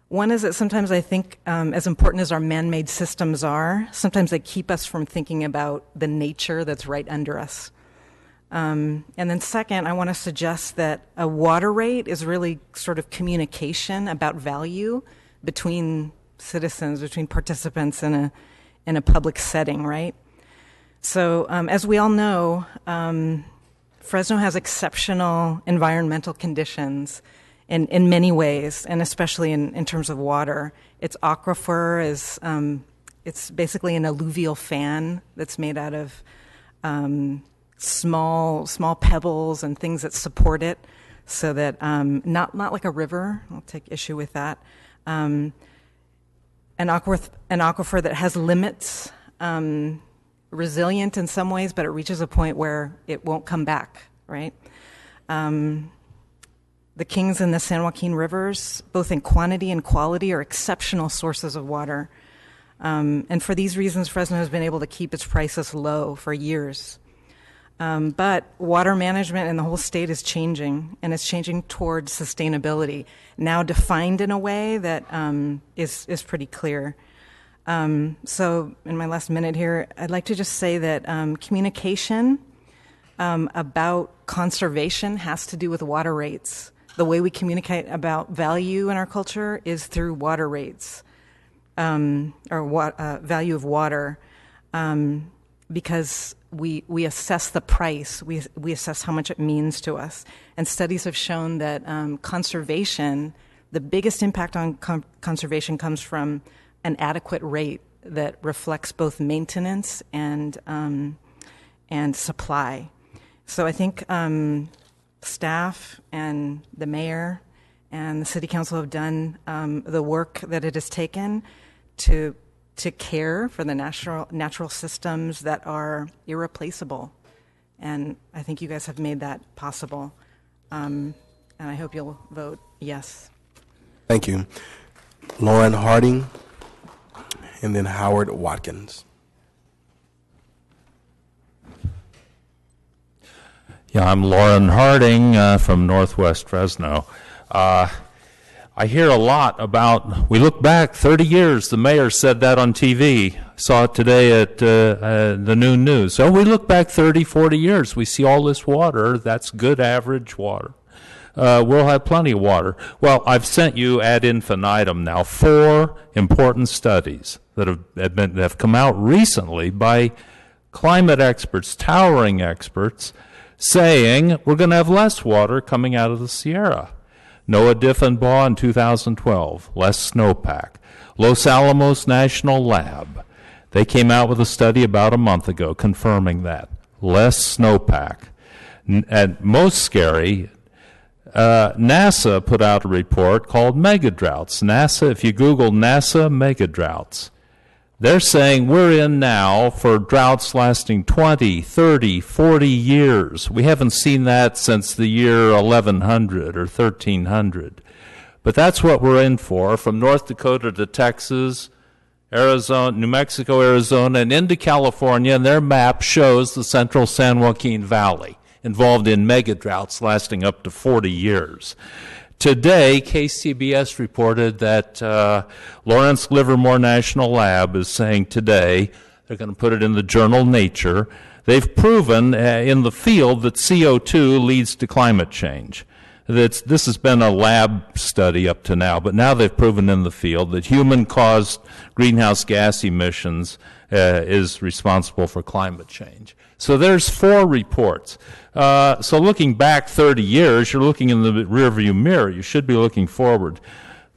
One is that sometimes I think, as important as our man-made systems are, sometimes they keep us from thinking about the nature that's right under us. And then second, I want to suggest that a water rate is really sort of communication about value between citizens, between participants in a public setting, right? So as we all know, Fresno has exceptional environmental conditions in many ways, and especially in terms of water. Its aquifer is, it's basically an alluvial fan that's made out of small pebbles and things that support it, so that not like a river. I'll take issue with that. An aquifer that has limits, resilient in some ways, but it reaches a point where it won't come back, right? The Kings and the San Joaquin rivers, both in quantity and quality, are exceptional sources of water. And for these reasons, Fresno has been able to keep its prices low for years. But water management in the whole state is changing, and it's changing towards sustainability, now defined in a way that is pretty clear. So in my last minute here, I'd like to just say that communication about conservation has to do with water rates. The way we communicate about value in our culture is through water rates, or value of water, because we assess the price, we assess how much it means to us. And studies have shown that conservation, the biggest impact on conservation comes from an adequate rate that reflects both maintenance and supply. So I think staff and the mayor and the city council have done the work that it has taken to care for the natural systems that are irreplaceable. And I think you guys have made that possible. And I hope you'll vote yes. Thank you. Lauren Harding, and then Howard Watkins. Yeah, I'm Lauren Harding from Northwest Fresno. I hear a lot about, we look back 30 years, the mayor said that on TV, saw it today at the noon news. So we look back 30, 40 years, we see all this water, that's good average water. We'll have plenty of water. Well, I've sent you ad infinitum now 4 important studies that have come out recently by climate experts, towering experts, saying we're going to have less water coming out of the Sierra. Noah Diffenbaugh in 2012, less snowpack. Los Alamos National Lab, they came out with a study about a month ago confirming that. Less snowpack. And most scary, NASA put out a report called Megadroughts. NASA, if you Google NASA Megadroughts, they're saying we're in now for droughts lasting 20, 30, 40 years. We haven't seen that since the year 1100 or 1300. But that's what we're in for, from North Dakota to Texas, Arizona, New Mexico, Arizona, and into California. And their map shows the central San Joaquin Valley involved in mega droughts lasting up to 40 years. Today, KCBS reported that Lawrence Livermore National Lab is saying today, they're going to put it in the journal Nature, they've proven in the field that CO2 leads to climate change. This has been a lab study up to now, but now they've proven in the field that human-caused greenhouse gas emissions is responsible for climate change. So there's 4 reports. So looking back 30 years, you're looking in the rearview mirror. You should be looking forward.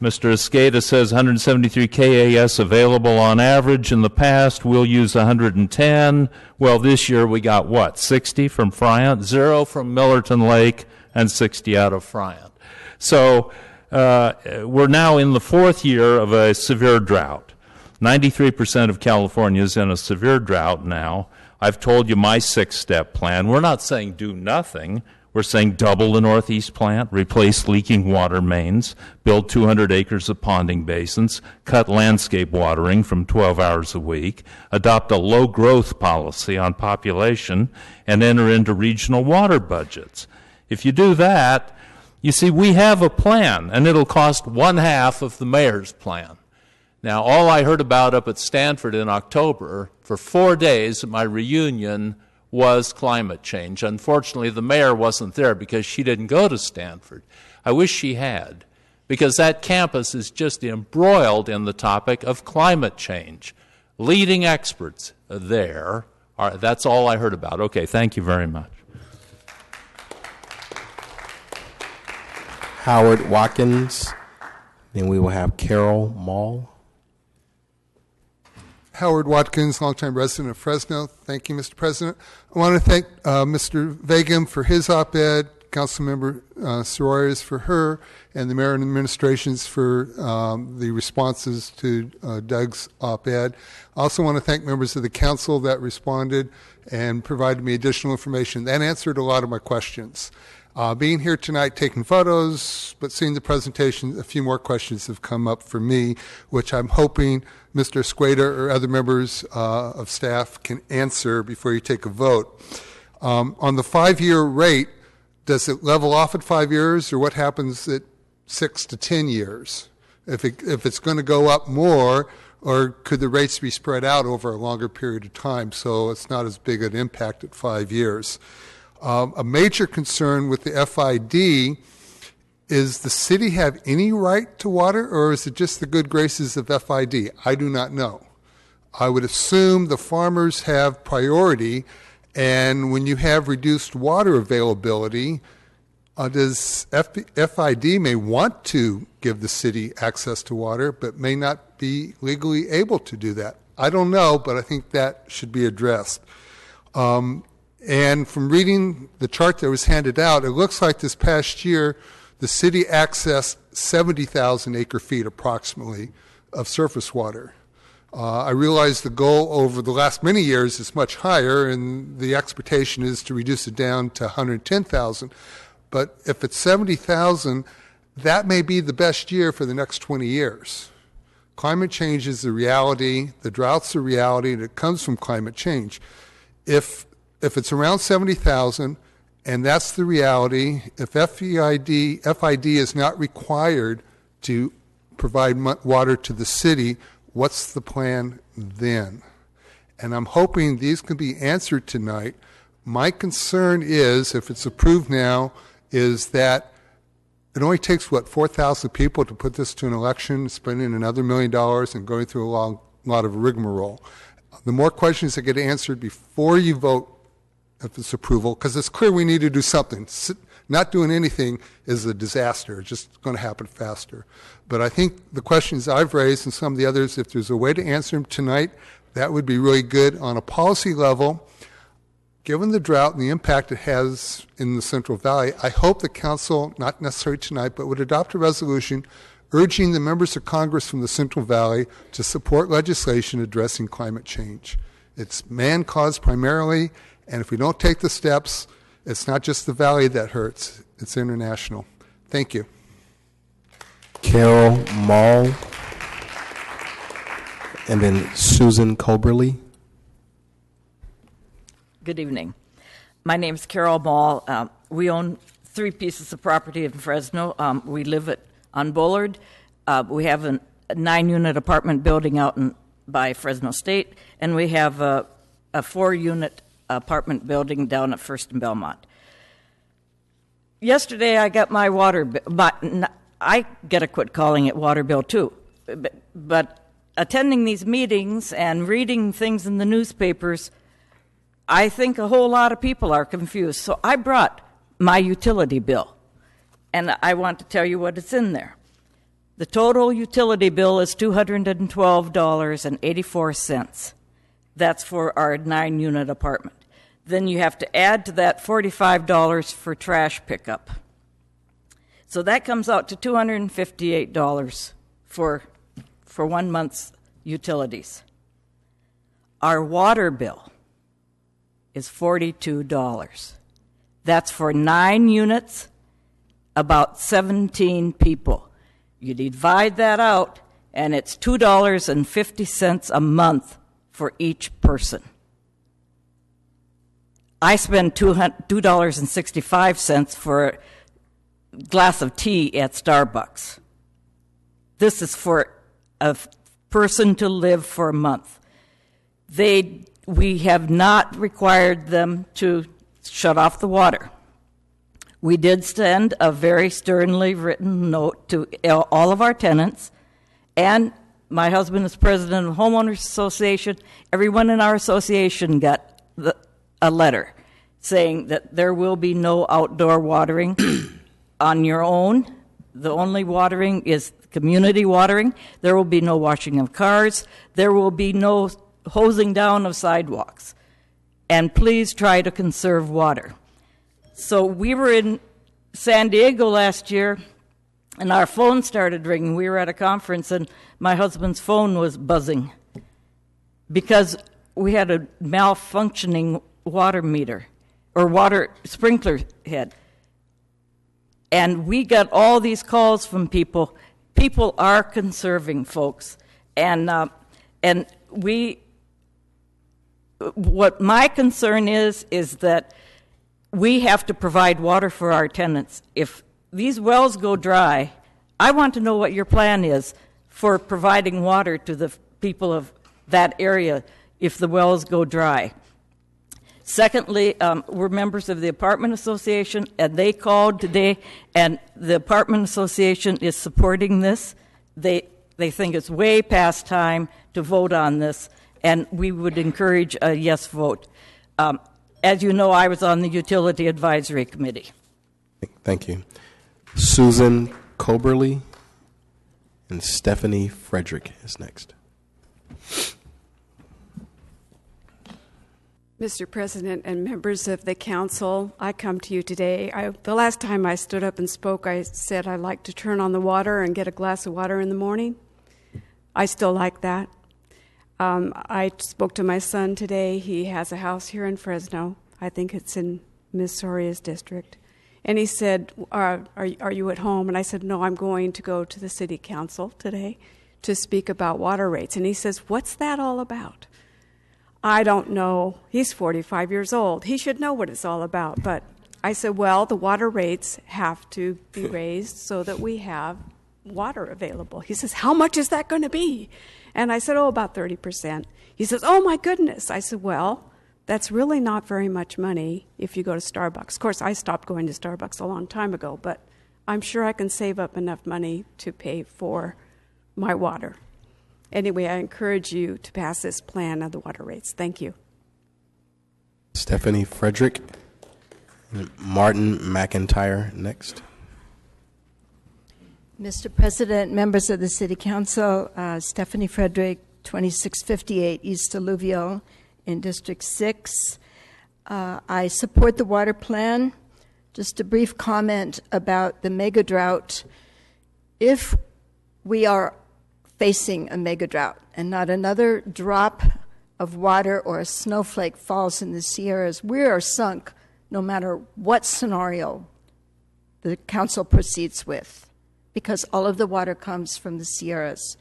Mr. Escada says 173 KAS available on average. In the past, we'll use 110. Well, this year we got what? 60 from Friant, 0 from Millerton Lake, and 60 out of Friant. So we're now in the 4th year of a severe drought. 93% of California is in a severe drought now. I've told you my 6-step plan. We're not saying do nothing. We're saying double the Northeast plant, replace leaking water mains, build 200 acres of ponding basins, cut landscape watering from 12 hours a week, adopt a low-growth policy on population, and enter into regional water budgets. If you do that, you see, we have a plan, and it'll cost 1/2 of the mayor's plan. Now, all I heard about up at Stanford in October for 4 days at my reunion was climate change. Unfortunately, the mayor wasn't there because she didn't go to Stanford. I wish she had, because that campus is just embroiled in the topic of climate change. Leading experts there. That's all I heard about. Okay, thank you very much. Howard Watkins. Then we will have Carol Mall. Howard Watkins, longtime resident of Fresno. Thank you, Mr. President. I want to thank Mr. Vagum for his op-ed, Councilmember Soroyas for her, and the mayor and administrations for the responses to Doug's op-ed. I also want to thank members of the council that responded and provided me additional information. That answered a lot of my questions. Being here tonight, taking photos, but seeing the presentation, a few more questions have come up for me, which I'm hoping Mr. Esqueda or other members of staff can answer before you take a vote. On the 5-year rate, does it level off at 5 years, or what happens at 6 to 10 years? If it's going to go up more, or could the rates be spread out over a longer period of time so it's not as big an impact at 5 years? A major concern with the FID is the city have any right to water, or is it just the good graces of FID? I do not know. I would assume the farmers have priority, and when you have reduced water availability, does FID may want to give the city access to water, but may not be legally able to do that. I don't know, but I think that should be addressed. And from reading the chart that was handed out, it looks like this past year the city accessed 70,000 acre-feet approximately of surface water. I realize the goal over the last many years is much higher, and the expectation is to reduce it down to 110,000. But if it's 70,000, that may be the best year for the next 20 years. Climate change is a reality, the drought's a reality, and it comes from climate change. If it's around 70,000, and that's the reality, if FID is not required to provide water to the city, what's the plan then? And I'm hoping these can be answered tonight. My concern is, if it's approved now, is that it only takes, 4,000 people to put this to an election, spending another $1 million and going through a lot of rigmarole. The more questions that get answered before you vote, if it's approval, because it's clear we need to do something. Not doing anything is a disaster. It's just going to happen faster. But I think the questions I've raised and some of the others, if there's a way to answer them tonight, that would be really good. On a policy level, given the drought and the impact it has in the Central Valley, I hope the council, not necessarily tonight, but would adopt a resolution urging the members of Congress from the Central Valley to support legislation addressing climate change. It's man-caused primarily, and if we don't take the steps, it's not just the valley that hurts, it's international. Thank you. Carol Mall. And then Susan Coberly. Good evening. My name is Carol Mall. We own three pieces of property in Fresno. We live on Bullard. We have a 9-unit apartment building out by Fresno State, and we have a 4-unit apartment building down at First and Belmont. Yesterday, I got my water bill. I gotta quit calling it water bill too. But attending these meetings and reading things in the newspapers, I think a whole lot of people are confused. So I brought my utility bill, and I want to tell you what is in there. The total utility bill is $212.84. That's for our 9-unit apartment. Then you have to add to that $45 for trash pickup. So that comes out to $258 for 1 month's utilities. Our water bill is $42. That's for 9 units, about 17 people. You divide that out, and it's $2.50 a month for each person. I spend $2.65 for a glass of tea at Starbucks. This is for a person to live for a month. We have not required them to shut off the water. We did send a very sternly written note to all of our tenants, and my husband is president of the Homeowners Association. Everyone in our association got a letter saying that there will be no outdoor watering on your own. The only watering is community watering. There will be no washing of cars. There will be no hosing down of sidewalks. And please try to conserve water. So we were in San Diego last year, and our phone started ringing. We were at a conference, and my husband's phone was buzzing because we had a malfunctioning water meter or water sprinkler head. And we got all these calls from people. People are conserving, folks. And what my concern is that we have to provide water for our tenants. If these wells go dry, I want to know what your plan is for providing water to the people of that area if the wells go dry. Secondly, we're members of the Apartment Association, and they called today, and the Apartment Association is supporting this. They think it's way past time to vote on this, and we would encourage a yes vote. As you know, I was on the Utility Advisory Committee. Thank you. Susan Coberly and Stephanie Frederick is next. Mr. President and members of the council, I come to you today. The last time I stood up and spoke, I said I like to turn on the water and get a glass of water in the morning. I still like that. I spoke to my son today. He has a house here in Fresno. I think it's in Ms. Soria's district. And he said, are you at home? And I said, no, I'm going to go to the city council today to speak about water rates. And he says, what's that all about? I don't know. He's 45 years old. He should know what it's all about. But I said, well, the water rates have to be raised so that we have water available. He says, how much is that going to be? And I said, oh, about 30%. He says, oh, my goodness. I said, well, that's really not very much money if you go to Starbucks. Of course, I stopped going to Starbucks a long time ago, but I'm sure I can save up enough money to pay for my water. Anyway, I encourage you to pass this plan of the water rates. Thank you. Stephanie Frederick. Martin McIntyre next. Mr. President, members of the City Council, Stephanie Frederick, 2658 East Alluvial in District 6. I support the water plan. Just a brief comment about the mega drought. If we are facing a mega drought and not another drop of water or a snowflake falls in the Sierras, we are sunk no matter what scenario the council proceeds with, because all of the water comes from the Sierras.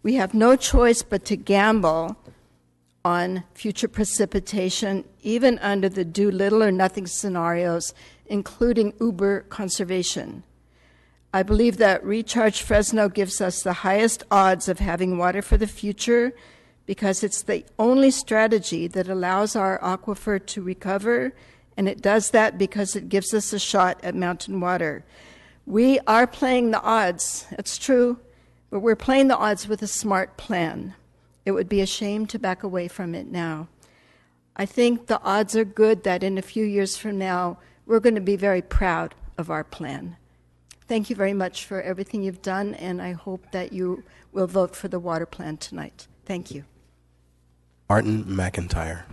We have no choice but to gamble on future precipitation, even under the do little or nothing scenarios, including uber conservation. I believe that Recharge Fresno gives us the highest odds of having water for the future because it's the only strategy that allows our aquifer to recover, and it does that because it gives us a shot at mountain water. We are playing the odds, that's true, but we're playing the odds with a smart plan. It would be a shame to back away from it now. I think the odds are good that in a few years from now, we're going to be very proud of our plan. Thank you very much for everything you've done, and I hope that you will vote for the water plan tonight. Thank you. Martin McIntyre.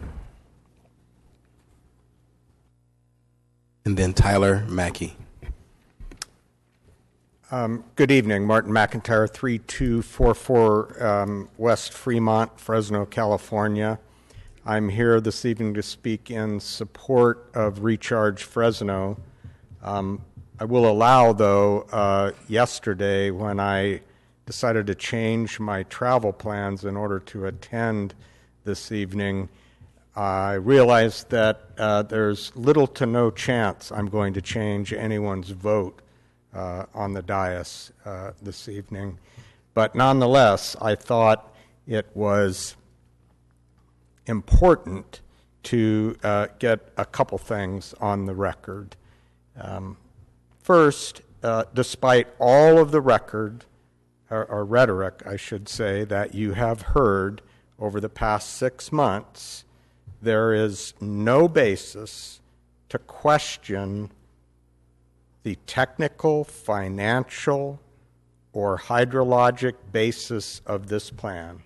And then Tyler Mackey. Good evening, Martin McIntyre, 3244 West Fremont, Fresno, California. I'm here this evening to speak in support of Recharge Fresno. I will allow, though, yesterday when I decided to change my travel plans in order to attend this evening, I realized that there's little to no chance I'm going to change anyone's vote on the dais this evening. But nonetheless, I thought it was important to get a couple things on the record. First, despite all of the record, or rhetoric, I should say, that you have heard over the past 6 months, there is no basis to question the technical, financial, or hydrologic basis of this plan.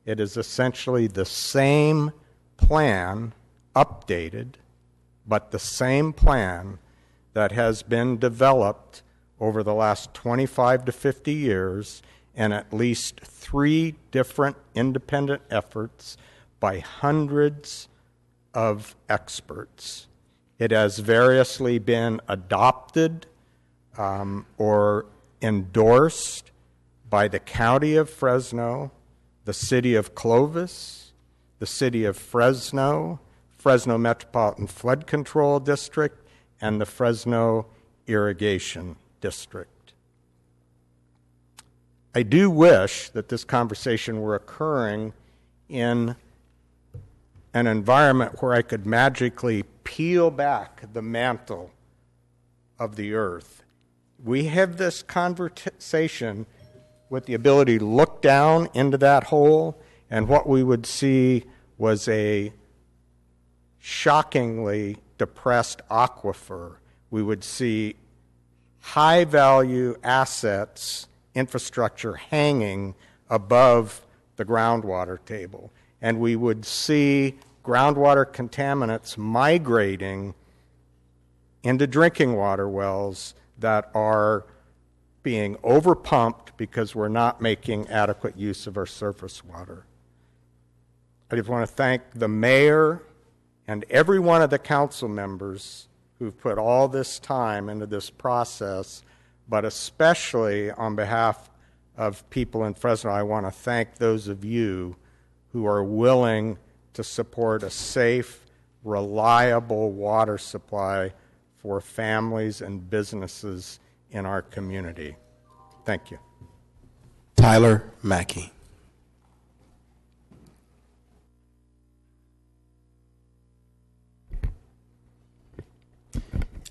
It is essentially the same plan, updated, but the same plan that has been developed over the last 25 to 50 years and at least 3 different independent efforts by hundreds of experts. It has variously been adopted or endorsed by the County of Fresno, the City of Clovis, the City of Fresno, Fresno Metropolitan Flood Control District, and the Fresno Irrigation District. I do wish that this conversation were occurring in an environment where I could magically peel back the mantle of the earth. We have this conversation with the ability to look down into that hole, and what we would see was a shockingly depressed aquifer. We would see high-value assets, infrastructure hanging above the groundwater table. And we would see groundwater contaminants migrating into drinking water wells that are being overpumped because we're not making adequate use of our surface water. I just want to thank the mayor and every one of the council members who've put all this time into this process, but especially on behalf of people in Fresno, I want to thank those of you who are willing to support a safe, reliable water supply for families and businesses in our community. Thank you. Tyler Mackey.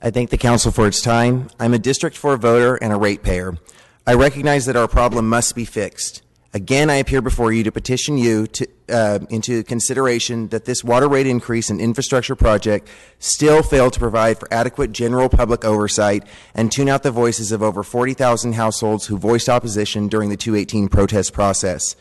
I thank the council for its time. I'm a District 4 voter and a ratepayer. I recognize that our problem must be fixed. Again, I appear before you to petition you into consideration that this water rate increase and infrastructure project still failed to provide for adequate general public oversight and tune out the voices of over 40,000 households who voiced opposition during the 218 protest process.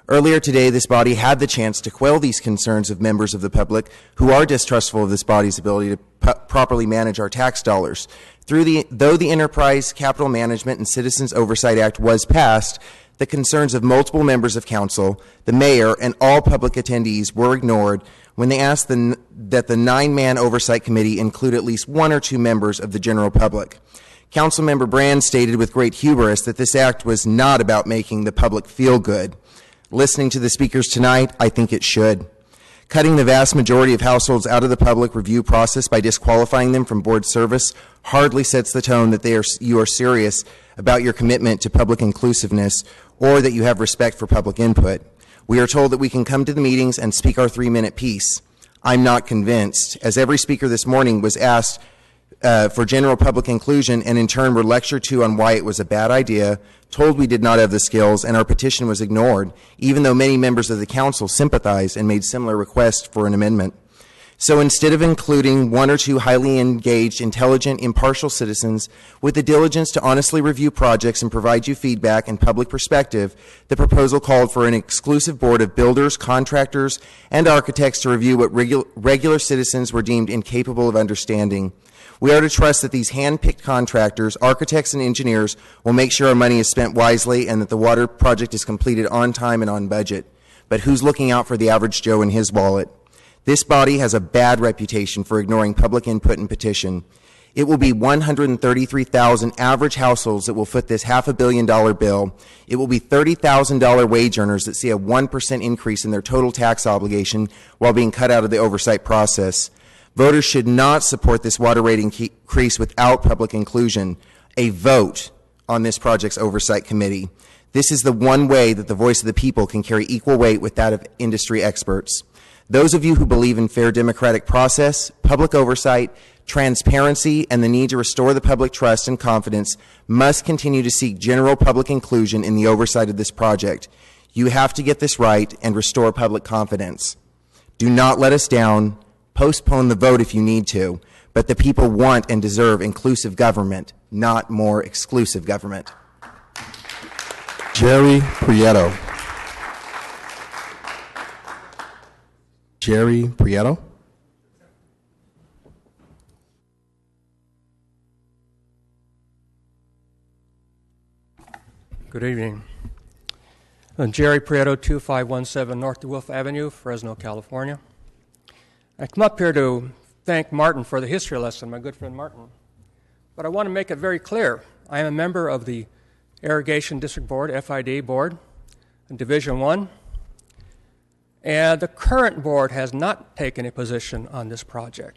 Earlier today, this body had the chance to quell these concerns of members of the public who are distrustful of this body's ability to properly manage our tax dollars. Though the Enterprise Capital Management and Citizens Oversight Act was passed, the concerns of multiple members of council, the mayor, and all public attendees were ignored when they asked that the 9-man oversight committee include at least 1 or 2 members of the general public. Councilmember Brand stated with great hubris that this act was not about making the public feel good. Listening to the speakers tonight, I think it should. Cutting the vast majority of households out of the public review process by disqualifying them from board service hardly sets the tone that you are serious about your commitment to public inclusiveness or that you have respect for public input. We are told that we can come to the meetings and speak our 3-minute piece. I'm not convinced, as every speaker this morning was asked for general public inclusion and in turn were lectured to on why it was a bad idea, told we did not have the skills, and our petition was ignored, even though many members of the council sympathized and made similar requests for an amendment. So instead of including 1 or 2 highly engaged, intelligent, impartial citizens with the diligence to honestly review projects and provide you feedback and public perspective, the proposal called for an exclusive board of builders, contractors, and architects to review what regular citizens were deemed incapable of understanding. We are to trust that these hand-picked contractors, architects, and engineers will make sure our money is spent wisely and that the water project is completed on time and on budget. But who's looking out for the average Joe and his wallet? This body has a bad reputation for ignoring public input and petition. It will be 133,000 average households that will foot this $500 million bill. It will be $30,000 wage earners that see a 1% increase in their total tax obligation while being cut out of the oversight process. Voters should not support this water rate increase without public inclusion. A vote on this project's oversight committee. This is the one way that the voice of the people can carry equal weight with that of industry experts. Those of you who believe in fair democratic process, public oversight, transparency, and the need to restore the public trust and confidence must continue to seek general public inclusion in the oversight of this project. You have to get this right and restore public confidence. Do not let us down. Postpone the vote if you need to, but the people want and deserve inclusive government, not more exclusive government. Jerry Prieto. Jerry Prieto. Good evening. I'm Jerry Prieto, 2517 North DeWolf Avenue, Fresno, California. I come up here to thank Martin for the history lesson, my good friend Martin. But I want to make it very clear. I am a member of the Irrigation District Board, FID Board, in Division 1. And the current board has not taken a position on this project.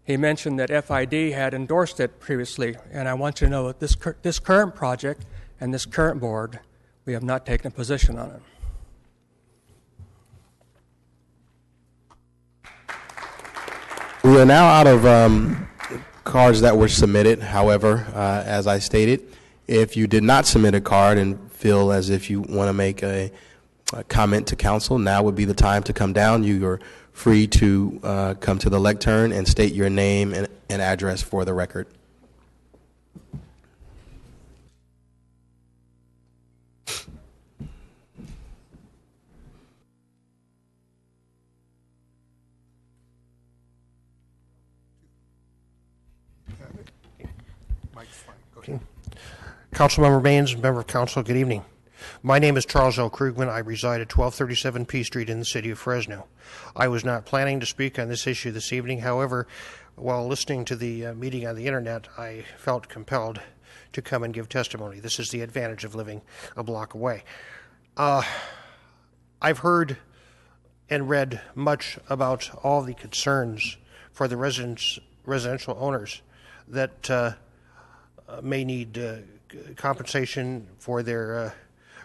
He mentioned that FID had endorsed it previously, and I want you to know that this current project and this current board, we have not taken a position on it. We are now out of cards that were submitted. However, as I stated, if you did not submit a card and feel as if you want to make a comment to council, now would be the time to come down. You are free to come to the lectern and state your name and address for the record. Councilmember Baines, member of council, good evening. My name is Charles L. Krugman. I reside at 1237 P Street in the city of Fresno. I was not planning to speak on this issue this evening. However, while listening to the meeting on the internet, I felt compelled to come and give testimony. This is the advantage of living a block away. I've heard and read much about all the concerns for the residential owners that may need compensation for their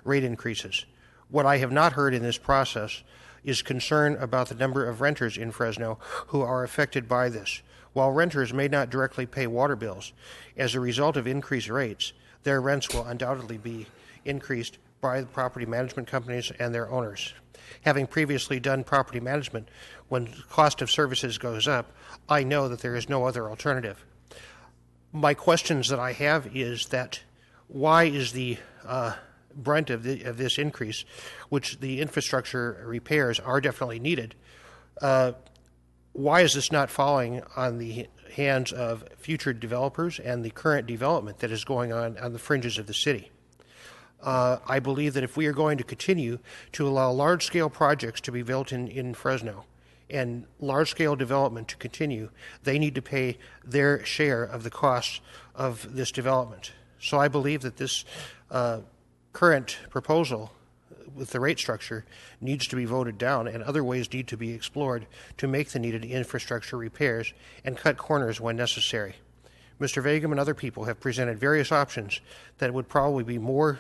rate increases. What I have not heard in this process is concern about the number of renters in Fresno who are affected by this. While renters may not directly pay water bills, as a result of increased rates, their rents will undoubtedly be increased by the property management companies and their owners. Having previously done property management, when the cost of services goes up, I know that there is no other alternative. My questions that I have is that why is the brunt of this increase, which the infrastructure repairs are definitely needed, why is this not falling on the hands of future developers and the current development that is going on the fringes of the city? I believe that if we are going to continue to allow large-scale projects to be built in Fresno and large-scale development to continue, they need to pay their share of the costs of this development. So I believe that this current proposal with the rate structure needs to be voted down, and other ways need to be explored to make the needed infrastructure repairs and cut corners when necessary. Mr. Vagum and other people have presented various options that would probably be more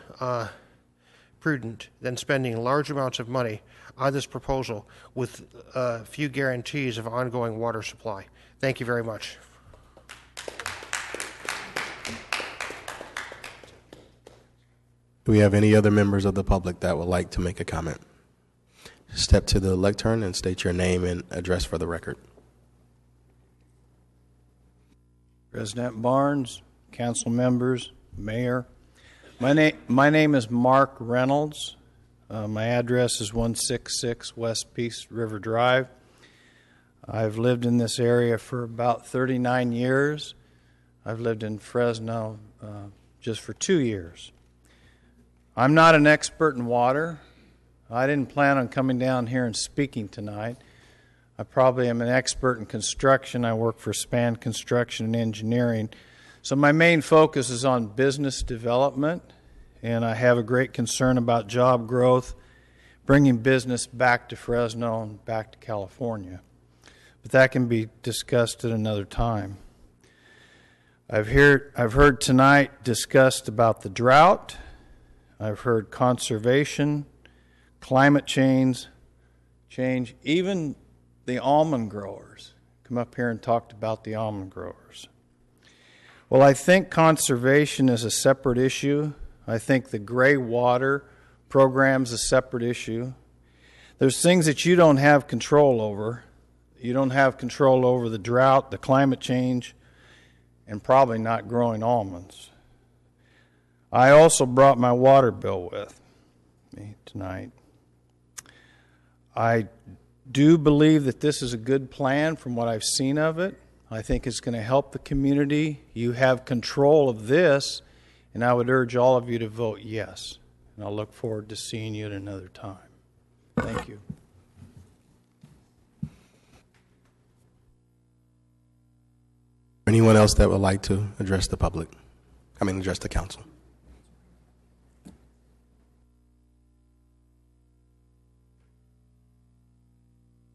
prudent than spending large amounts of money on this proposal with few guarantees of ongoing water supply. Thank you very much. Do we have any other members of the public that would like to make a comment? Step to the lectern and state your name and address for the record. President Barnes, council members, mayor. My name is Mark Reynolds. My address is 166 West Peace River Drive. I've lived in this area for about 39 years. I've lived in Fresno just for 2 years. I'm not an expert in water. I didn't plan on coming down here and speaking tonight. I probably am an expert in construction. I work for Span Construction and Engineering. So my main focus is on business development, and I have a great concern about job growth, bringing business back to Fresno and back to California. But that can be discussed at another time. I've heard tonight discussed about the drought. I've heard conservation, climate change, even the almond growers. Come up here and talked about the almond growers. Well, I think conservation is a separate issue. I think the gray water program is a separate issue. There's things that you don't have control over. You don't have control over the drought, the climate change, and probably not growing almonds. I also brought my water bill with me tonight. I do believe that this is a good plan from what I've seen of it. I think it's going to help the community. You have control of this, and I would urge all of you to vote yes. And I'll look forward to seeing you at another time. Thank you. Anyone else that would like to address the public? Address the council.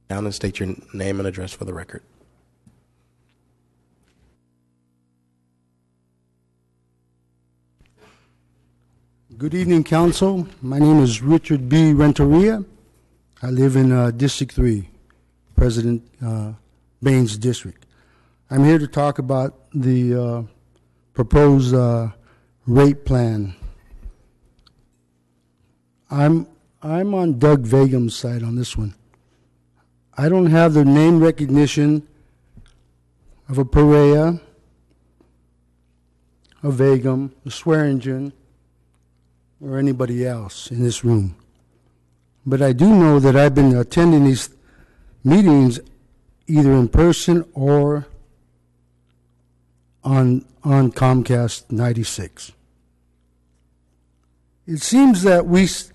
Down and state your name and address for the record. Good evening, council. My name is Richard B. Renteria. I live in District 3, President Baines District. I'm here to talk about the proposed rate plan. I'm on Doug Vagum's side on this one. I don't have the name recognition of a Perea, a Vagum, a Swearingen, or anybody else in this room. But I do know that I've been attending these meetings either in person or on Comcast 96. It seems that we've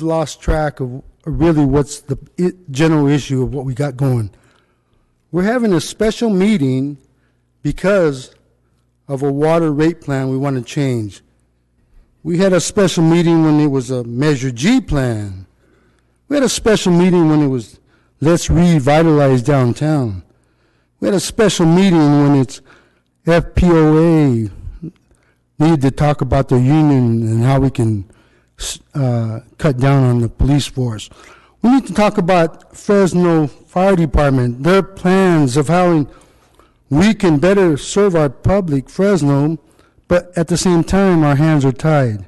lost track of really what's the general issue of what we got going. We're having a special meeting because of a water rate plan we want to change. We had a special meeting when it was a Measure G plan. We had a special meeting when it was let's revitalize downtown. We had a special meeting when it's FPOA needed to talk about the union and how we can cut down on the police force. We need to talk about Fresno Fire Department, their plans of how we can better serve our public, Fresno, but at the same time our hands are tied.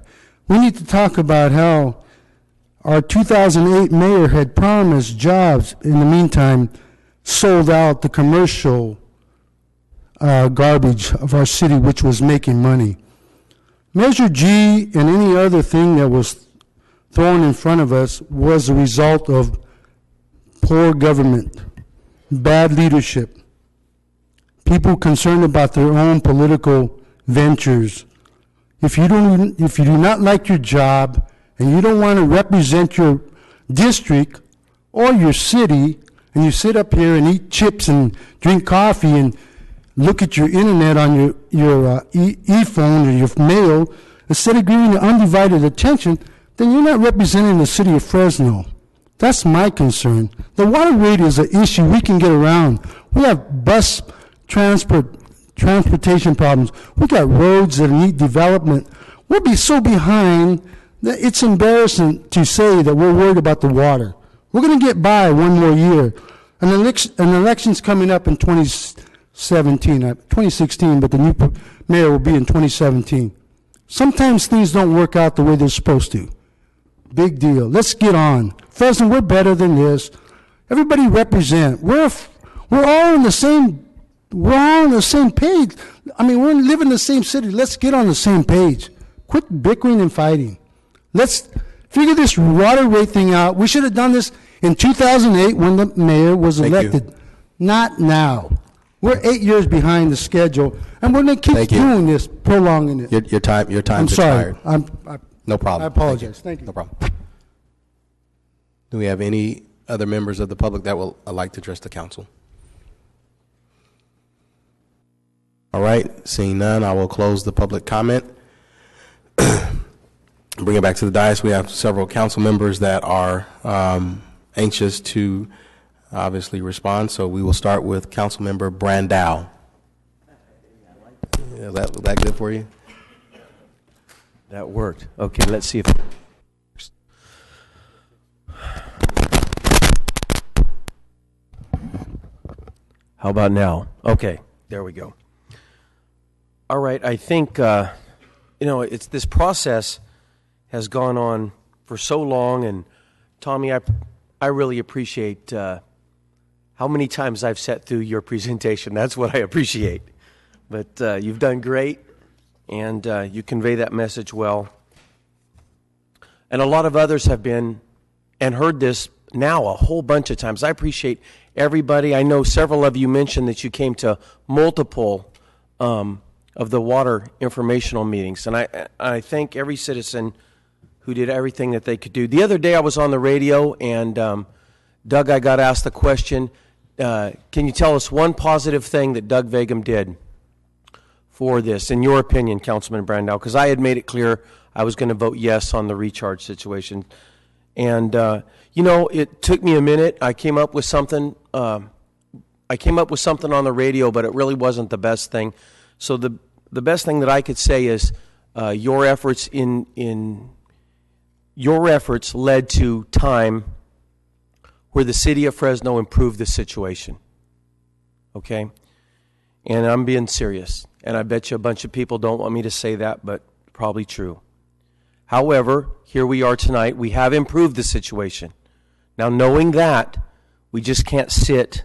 We need to talk about how our 2008 mayor had promised jobs, in the meantime sold out the commercial garbage of our city, which was making money. Measure G and any other thing that was thrown in front of us was a result of poor government, bad leadership, people concerned about their own political ventures. If you do not like your job and you don't want to represent your district or your city, and you sit up here and eat chips and drink coffee and look at your internet on your e-phone or your mail, instead of giving it undivided attention, then you're not representing the city of Fresno. That's my concern. The water rate is an issue we can get around. We have bus transportation problems. We got roads that need development. We'll be so behind that it's embarrassing to say that we're worried about the water. We're going to get by one more year. An election's coming up in 2016, but the new mayor will be in 2017. Sometimes things don't work out the way they're supposed to. Big deal. Let's get on. Fresno, we're better than this. Everybody represent. We're all on the same. We're all on the same page. I mean, we live in the same city. Let's get on the same page. Quit bickering and fighting. Let's figure this water rate thing out. We should have done this in 2008 when the mayor was elected. Not now. We're 8 years behind the schedule, and we're going to keep doing this, prolonging it. Your time's I'm sorry. expired. No problem. I apologize. Thank you. No problem. Do we have any other members of the public that will like to address the council? All right, seeing none, I will close the public comment. Bring it back to the dais. We have several council members that are anxious to obviously respond, so we will start with Council Member Brandau. Is that good for you? That worked. Okay, let's see if... How about now? Okay, there we go. All right, I think, it's this process has gone on for so long, and Tommy, I really appreciate how many times I've sat through your presentation. That's what I appreciate. But you've done great, and you convey that message well. And a lot of others have been and heard this now a whole bunch of times. I appreciate everybody. I know several of you mentioned that you came to multiple of the water informational meetings, and I thank every citizen who did everything that they could do. The other day I was on the radio, and Doug, I got asked the question, can you tell us one positive thing that Doug Vagum did for this, in your opinion, Councilman Brandau? Because I had made it clear I was going to vote yes on the recharge situation. And, it took me a minute. I came up with something. On the radio, but it really wasn't the best thing. So the best thing that I could say is your efforts led to time where the city of Fresno improved the situation. Okay? And I'm being serious. And I bet you a bunch of people don't want me to say that, but probably true. However, here we are tonight. We have improved the situation. Now, knowing that, we just can't sit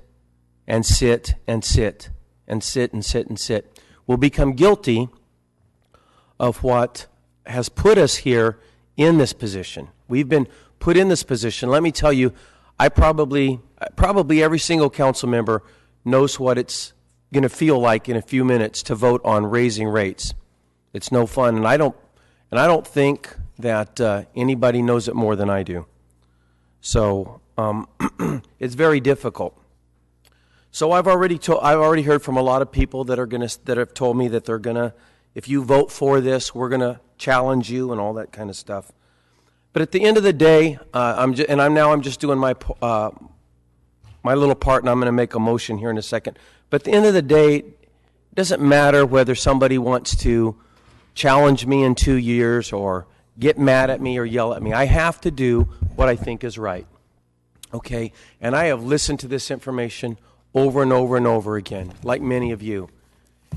and sit and sit and sit and sit and sit. We'll become guilty of what has put us here in this position. We've been put in this position. Let me tell you, probably every single council member knows what it's going to feel like in a few minutes to vote on raising rates. It's no fun, and I don't think that anybody knows it more than I do. So it's very difficult. So I've already heard from a lot of people that have told me that they're gonna, if you vote for this, we're gonna challenge you and all that kind of stuff. But at the end of the day, I'm just doing my little part, and I'm going to make a motion here in a second. But at the end of the day, it doesn't matter whether somebody wants to challenge me in 2 years or get mad at me or yell at me. I have to do what I think is right. Okay? And I have listened to this information over and over and over again, like many of you.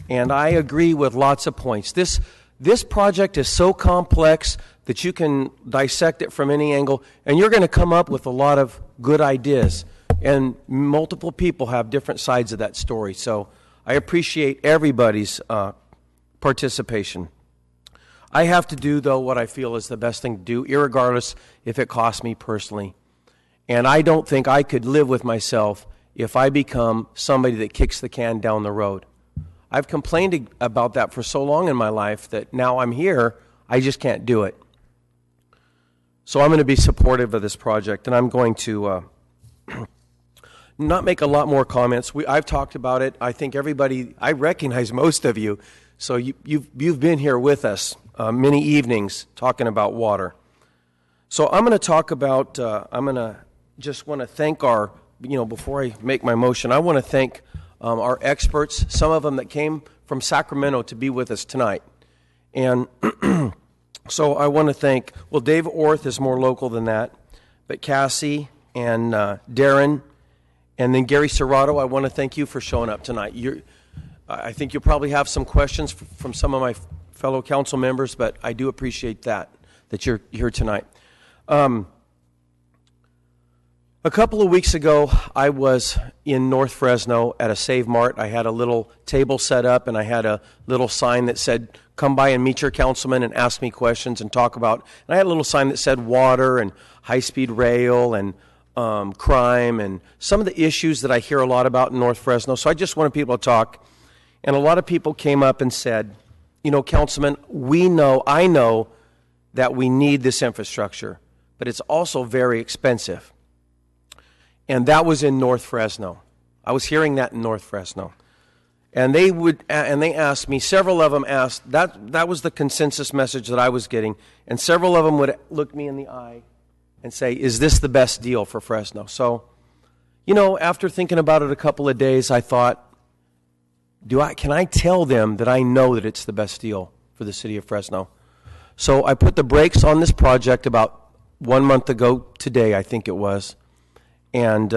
And I agree with lots of points. This project is so complex that you can dissect it from any angle, and you're going to come up with a lot of good ideas. And multiple people have different sides of that story. So I appreciate everybody's participation. I have to do, though, what I feel is the best thing to do, irregardless if it costs me personally. And I don't think I could live with myself if I become somebody that kicks the can down the road. I've complained about that for so long in my life that now I'm here, I just can't do it. So I'm going to be supportive of this project, and I'm going to not make a lot more comments. I've talked about it. I think everybody, I recognize most of you, So you've been here with us many evenings talking about water. So I'm going to talk about, just want to thank our, before I make my motion, I want to thank our experts, some of them that came from Sacramento to be with us tonight. And so I want to thank, Dave Orth is more local than that, but Cassie and Darren, and then Gary Serrato, I want to thank you for showing up tonight. I think you'll probably have some questions from some of my fellow council members, but I do appreciate that you're here tonight. A couple of weeks ago, I was in North Fresno at a Save Mart. I had a little table set up, and I had a little sign that said, "Come by and meet your councilman and ask me questions and talk about." And I had a little sign that said water and high-speed rail and crime and some of the issues that I hear a lot about in North Fresno. So I just wanted people to talk. And a lot of people came up and said, Councilman, I know that we need this infrastructure, but it's also very expensive. And that was in North Fresno. I was hearing that in North Fresno. And they asked me, several of them asked, that was the consensus message that I was getting, and several of them would look me in the eye and say, is this the best deal for Fresno? So, after thinking about it a couple of days, I thought, can I tell them that I know that it's the best deal for the city of Fresno? So I put the brakes on this project about 1 month ago today, I think it was. And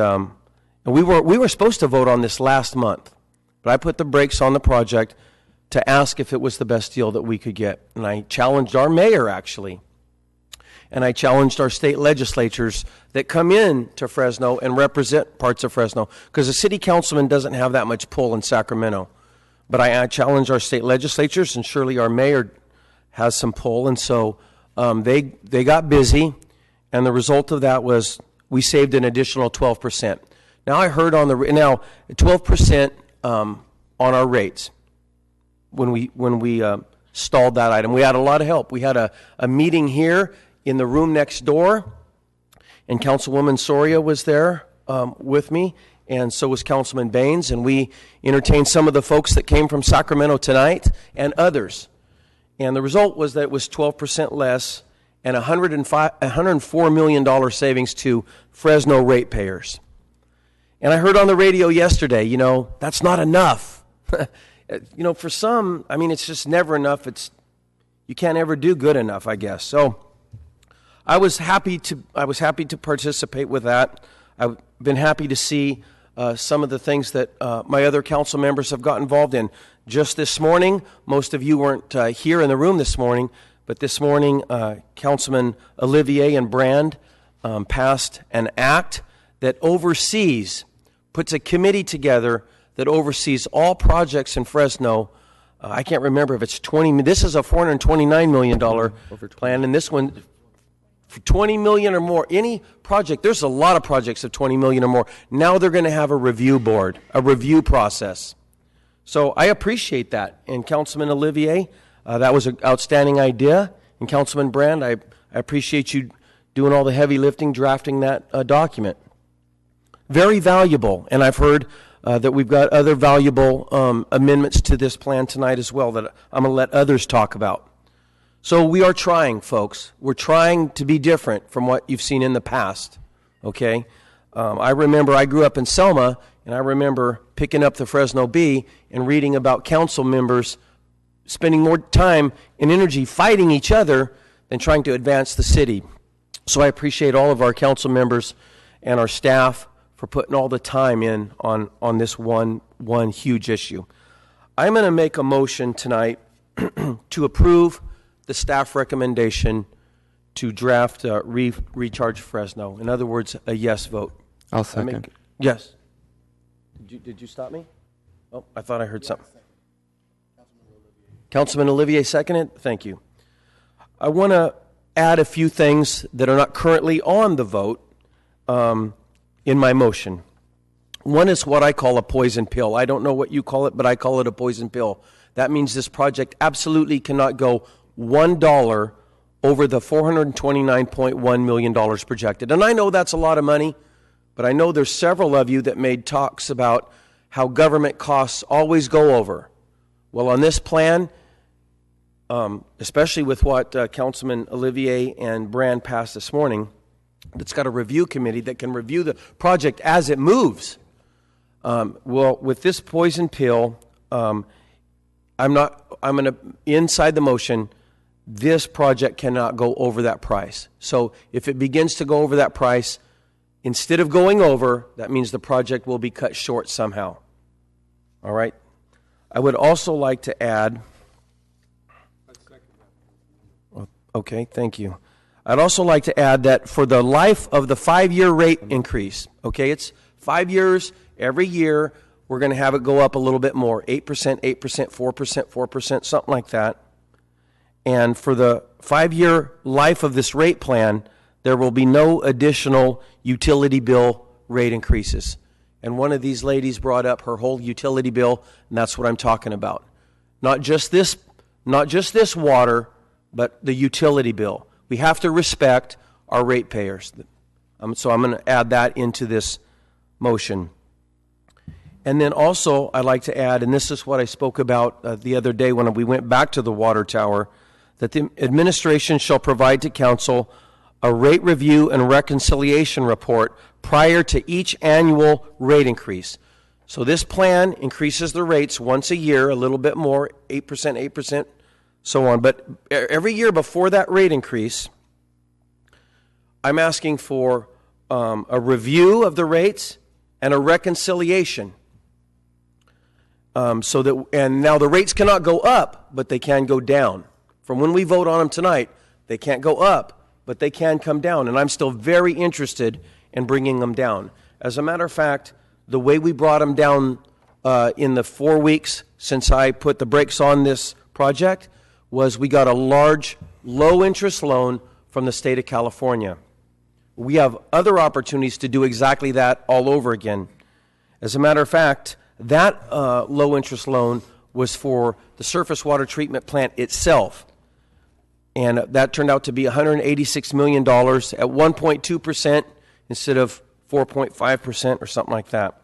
we were supposed to vote on this last month, but I put the brakes on the project to ask if it was the best deal that we could get. And I challenged our mayor, actually. And I challenged our state legislatures that come in to Fresno and represent parts of Fresno, because the city councilman doesn't have that much pull in Sacramento. But I challenged our state legislatures, and surely our mayor has some pull. And so they got busy, and the result of that was we saved an additional 12%. Now I heard 12% on our rates when we stalled that item. We had a lot of help. We had a meeting here in the room next door, and Councilwoman Soria was there with me, and so was Councilman Baines, and we entertained some of the folks that came from Sacramento tonight and others. And the result was that it was 12% less and $104 million savings to Fresno ratepayers. And I heard on the radio yesterday, that's not enough. For some, it's just never enough. You can't ever do good enough, I guess. So I was happy to participate with that. I've been happy to see some of the things that my other council members have got involved in. Just this morning, most of you weren't here in the room this morning, but this morning, Councilman Olivier and Brand passed an act that puts a committee together that oversees all projects in Fresno. I can't remember if it's this is a $429 million plan, and this one for $20 million or more. Any project, there's a lot of projects of $20 million or more. Now they're going to have a review board, a review process. So I appreciate that. And Councilman Olivier, that was an outstanding idea. And Councilman Brand, I appreciate you doing all the heavy lifting, drafting that document. Very valuable. And I've heard that we've got other valuable amendments to this plan tonight as well that I'm going to let others talk about. So we are trying, folks. We're trying to be different from what you've seen in the past, okay? I remember I grew up in Selma, and I remember picking up the Fresno Bee and reading about council members spending more time and energy fighting each other than trying to advance the city. So I appreciate all of our council members and our staff for putting all the time in on this one huge issue. I'm going to make a motion tonight to approve the staff recommendation to draft Recharge Fresno. In other words, a yes vote. I'll second. Yes. Did you stop me? Oh, I thought I heard something. Councilman Olivier seconded. Thank you. I want to add a few things that are not currently on the vote in my motion. One is what I call a poison pill. I don't know what you call it, but I call it a poison pill. That means this project absolutely cannot go $1 over the $429.1 million projected. And I know that's a lot of money, but I know there's several of you that made talks about how government costs always go over. Well, on this plan, especially with what Councilman Olivier and Brand passed this morning, that's got a review committee that can review the project as it moves. Well, with this poison pill, I'm going to, inside the motion, this project cannot go over that price. So if it begins to go over that price, instead of going over, that means the project will be cut short somehow. All right? I would also like to add... Okay, thank you. I'd also like to add that for the life of the 5-year rate increase, okay, it's 5 years, every year, we're going to have it go up a little bit more, 8%, 8%, 4%, 4%, something like that. And for the 5-year life of this rate plan, there will be no additional utility bill rate increases. And one of these ladies brought up her whole utility bill, and that's what I'm talking about. Not just this water, but the utility bill. We have to respect our ratepayers. So I'm going to add that into this motion. And then also, I'd like to add, and this is what I spoke about the other day when we went back to the water tower, that the administration shall provide to council a rate review and reconciliation report prior to each annual rate increase. So this plan increases the rates once a year, a little bit more, 8%, 8%, so on. But every year before that rate increase, I'm asking for a review of the rates and a reconciliation. And now the rates cannot go up, but they can go down. From when we vote on them tonight, they can't go up, but they can come down. And I'm still very interested in bringing them down. As a matter of fact, the way we brought them down in the 4 weeks since I put the brakes on this project was we got a large, low-interest loan from the state of California. We have other opportunities to do exactly that all over again. As a matter of fact, that low-interest loan was for the surface water treatment plant itself. And that turned out to be $186 million at 1.2% instead of 4.5% or something like that.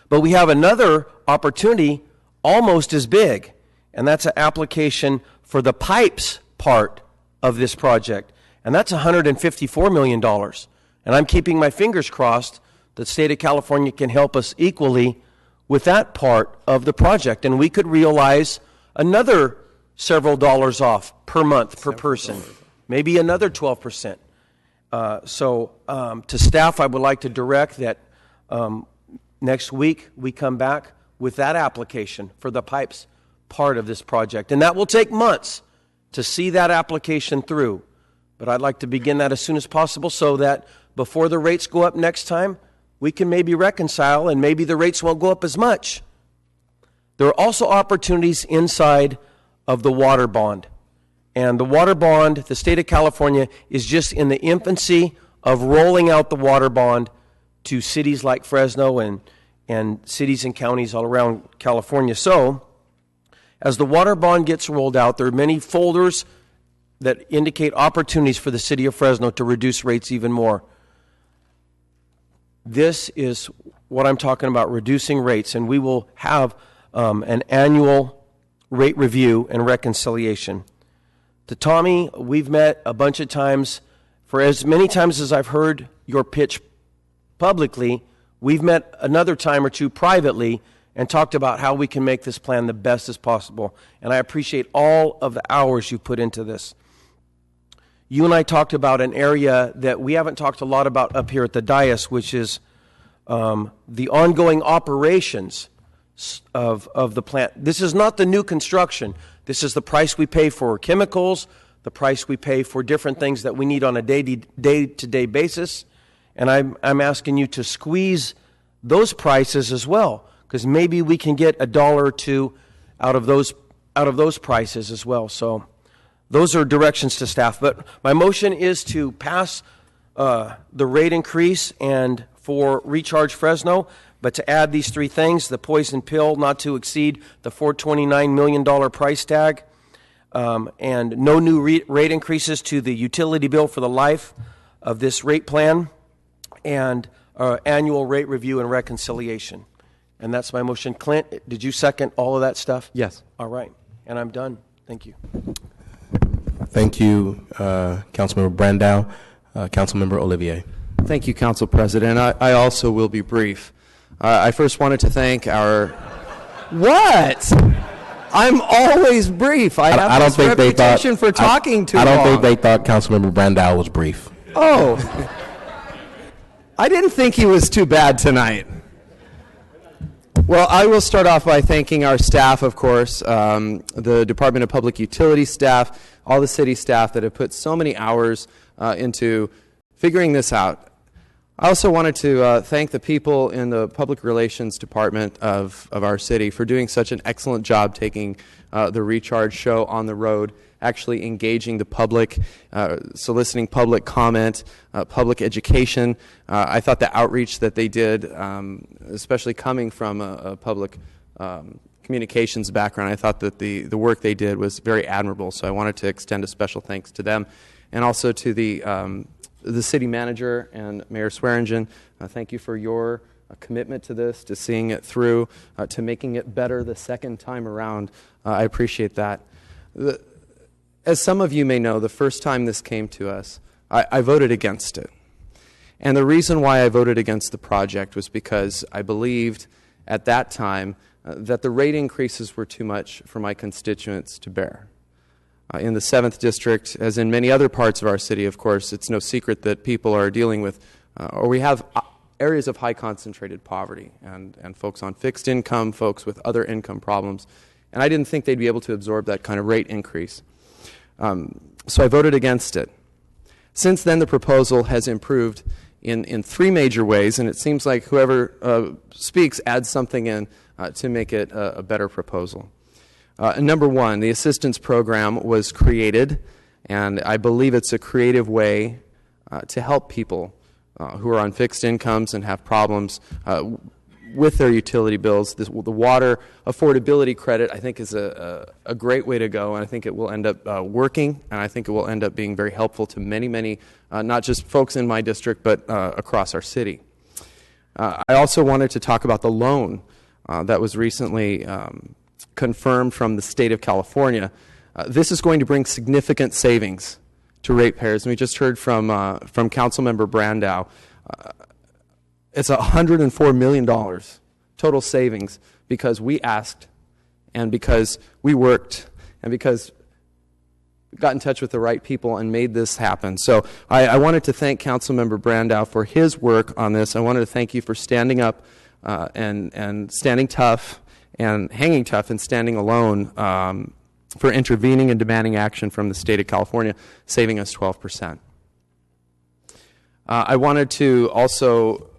But we have another opportunity almost as big, and that's an application for the pipes part of this project. And that's $154 million. And I'm keeping my fingers crossed that the state of California can help us equally with that part of the project. And we could realize another several dollars off per month per person, maybe another 12%. To staff, I would like to direct that next week we come back with that application for the pipes part of this project. And that will take months to see that application through. But I'd like to begin that as soon as possible so that before the rates go up next time, we can maybe reconcile and maybe the rates won't go up as much. There are also opportunities inside of the water bond. And the water bond, the state of California is just in the infancy of rolling out the water bond to cities like Fresno and cities and counties all around California. So, as the water bond gets rolled out, there are many folders that indicate opportunities for the city of Fresno to reduce rates even more. This is what I'm talking about, reducing rates, and we will have an annual rate review and reconciliation. To Tommy, we've met a bunch of times. For as many times as I've heard your pitch publicly, we've met another time or two privately and talked about how we can make this plan the best as possible. And I appreciate all of the hours you put into this. You and I talked about an area that we haven't talked a lot about up here at the dais, which is the ongoing operations of the plant. This is not the new construction. This is the price we pay for chemicals, the price we pay for different things that we need on a day-to-day basis. And I'm asking you to squeeze those prices as well, because maybe we can get $1 or $2 out of those prices as well. So those are directions to staff. But my motion is to pass the rate increase and for Recharge Fresno, but to add these three things: the poison pill not to exceed the $429 million price tag, and no new rate increases to the utility bill for the life of this rate plan, and annual rate review and reconciliation. And that's my motion. Clint, did you second all of that stuff? Yes. All right. And I'm done. Thank you. Thank you, Councilmember Brandow. Councilmember Olivier. Thank you, Council President. I also will be brief. I first wanted to thank our... What? I'm always brief. I have this reputation for talking too long. I don't think they thought Councilmember Brandow was brief. Oh. I didn't think he was too bad tonight. Well, I will start off by thanking our staff, of course, the Department of Public Utilities staff, all the city staff that have put so many hours into figuring this out. I also wanted to thank the people in the Public Relations Department of our city for doing such an excellent job taking the Recharge show on the road, actually engaging the public, soliciting public comment, public education. I thought the outreach that they did, especially coming from a public communications background, I thought that the work they did was very admirable, so I wanted to extend a special thanks to them, and also to the city manager and Mayor Swearingen. Thank you for your commitment to this, to seeing it through, to making it better the second time around. I appreciate that. As some of you may know, the first time this came to us, I voted against it. And the reason why I voted against the project was because I believed at that time that the rate increases were too much for my constituents to bear. In the 7th District, as in many other parts of our city, of course, it's no secret that people are dealing with, or we have areas of high concentrated poverty, and folks on fixed income, folks with other income problems. And I didn't think they'd be able to absorb that kind of rate increase. So I voted against it. Since then, the proposal has improved in 3 major ways, and it seems like whoever speaks adds something in to make it a better proposal. Number 1, the assistance program was created, and I believe it's a creative way to help people who are on fixed incomes and have problems with their utility bills. The water affordability credit, I think, is a great way to go, and I think it will end up working, and I think it will end up being very helpful to many, many, not just folks in my district, but across our city. I also wanted to talk about the loan that was recently confirmed from the state of California. This is going to bring significant savings to ratepayers, and we just heard from Councilmember Brandow. It's $104 million total savings because we asked, and because we worked, and because we got in touch with the right people and made this happen. So I wanted to thank Councilmember Brandow for his work on this. I wanted to thank you for standing up and standing tough and hanging tough and standing alone for intervening and demanding action from the state of California, saving us 12%. I wanted to also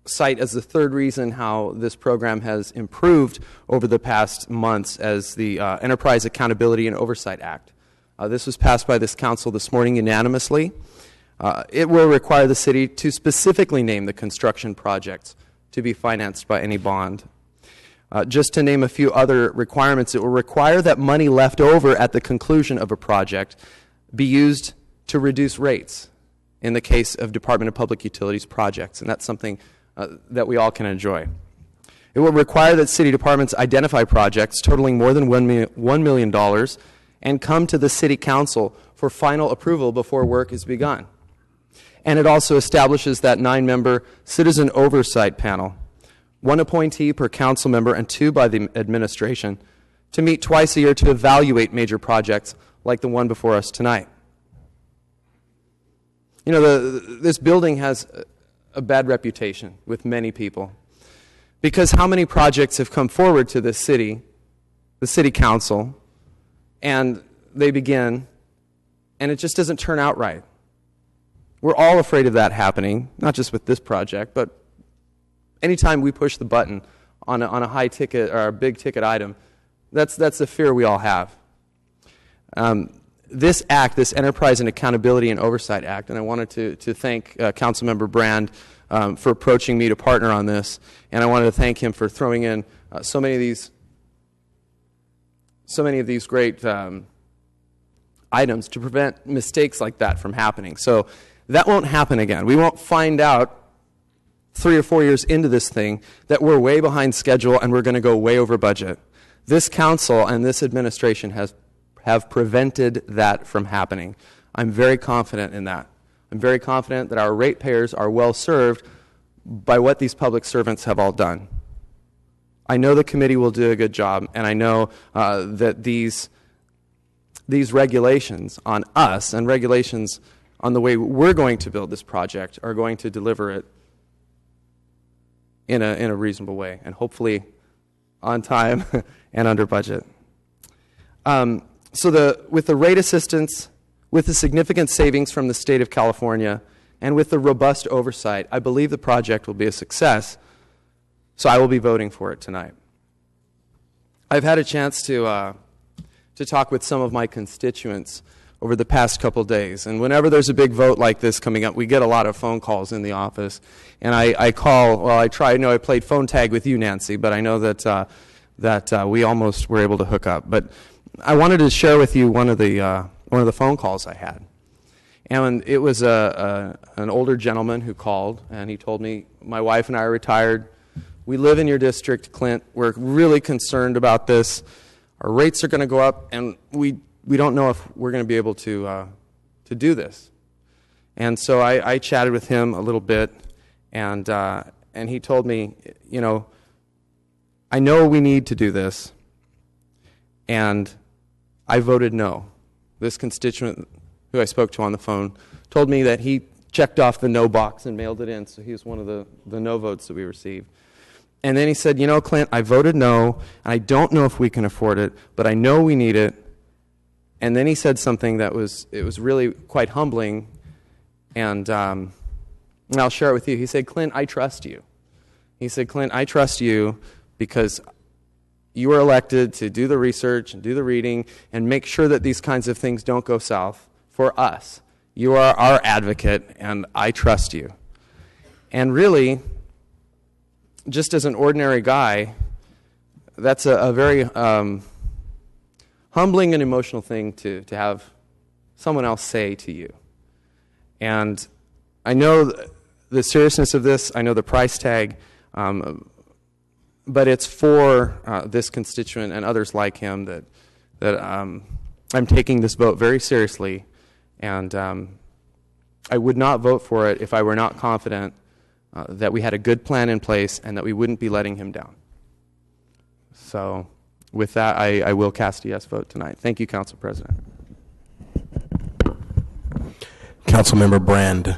cite as the third reason how this program has improved over the past months as the Enterprise Accountability and Oversight Act. This was passed by this council this morning unanimously. It will require the city to specifically name the construction projects to be financed by any bond. Just to name a few other requirements, it will require that money left over at the conclusion of a project be used to reduce rates in the case of Department of Public Utilities projects, and that's something that we all can enjoy. It will require that city departments identify projects totaling more than $1 million and come to the city council for final approval before work is begun. And it also establishes that 9-member citizen oversight panel, 1 appointee per council member and 2 by the administration, to meet twice a year to evaluate major projects like the one before us tonight. You know, this building has a bad reputation with many people because how many projects have come forward to the city council, and they begin, and it just doesn't turn out right. We're all afraid of that happening, not just with this project, but anytime we push the button on a high ticket or a big ticket item, that's the fear we all have. This act, this Enterprise and Accountability and Oversight Act, and I wanted to thank Councilmember Brand for approaching me to partner on this, and I wanted to thank him for throwing in so many of these great items to prevent mistakes like that from happening. So that won't happen again. We won't find out 3 or 4 years into this thing that we're way behind schedule and we're going to go way over budget. This council and this administration have prevented that from happening. I'm very confident in that. I'm very confident that our ratepayers are well served by what these public servants have all done. I know the committee will do a good job, and I know that these regulations on us and regulations on the way we're going to build this project are going to deliver it in a reasonable way, and hopefully on time and under budget. With the rate assistance, with the significant savings from the state of California, and with the robust oversight, I believe the project will be a success, so I will be voting for it tonight. I've had a chance to talk with some of my constituents over the past couple days, and whenever there's a big vote like this coming up, we get a lot of phone calls in the office, and I played phone tag with you, Nancy, but I know that we almost were able to hook up. But I wanted to share with you one of the phone calls I had. And it was an older gentleman who called, and he told me, my wife and I are retired. We live in your district, Clint. We're really concerned about this. Our rates are going to go up, and we don't know if we're going to be able to do this. And so I chatted with him a little bit, and he told me, I know we need to do this, and I voted no. This constituent who I spoke to on the phone told me that he checked off the no box and mailed it in, so he was one of the no votes that we received. And then he said, Clint, I voted no, and I don't know if we can afford it, but I know we need it. And then he said something that was really quite humbling, and I'll share it with you. He said, Clint, I trust you. He said, Clint, I trust you because you were elected to do the research and do the reading and make sure that these kinds of things don't go south for us. You are our advocate, and I trust you. And really, just as an ordinary guy, that's a very humbling and emotional thing to have someone else say to you. And I know the seriousness of this, I know the price tag, but it's for this constituent and others like him that I'm taking this vote very seriously, and I would not vote for it if I were not confident that we had a good plan in place and that we wouldn't be letting him down. So with that, I will cast a yes vote tonight. Thank you, Council President. Councilmember Brand.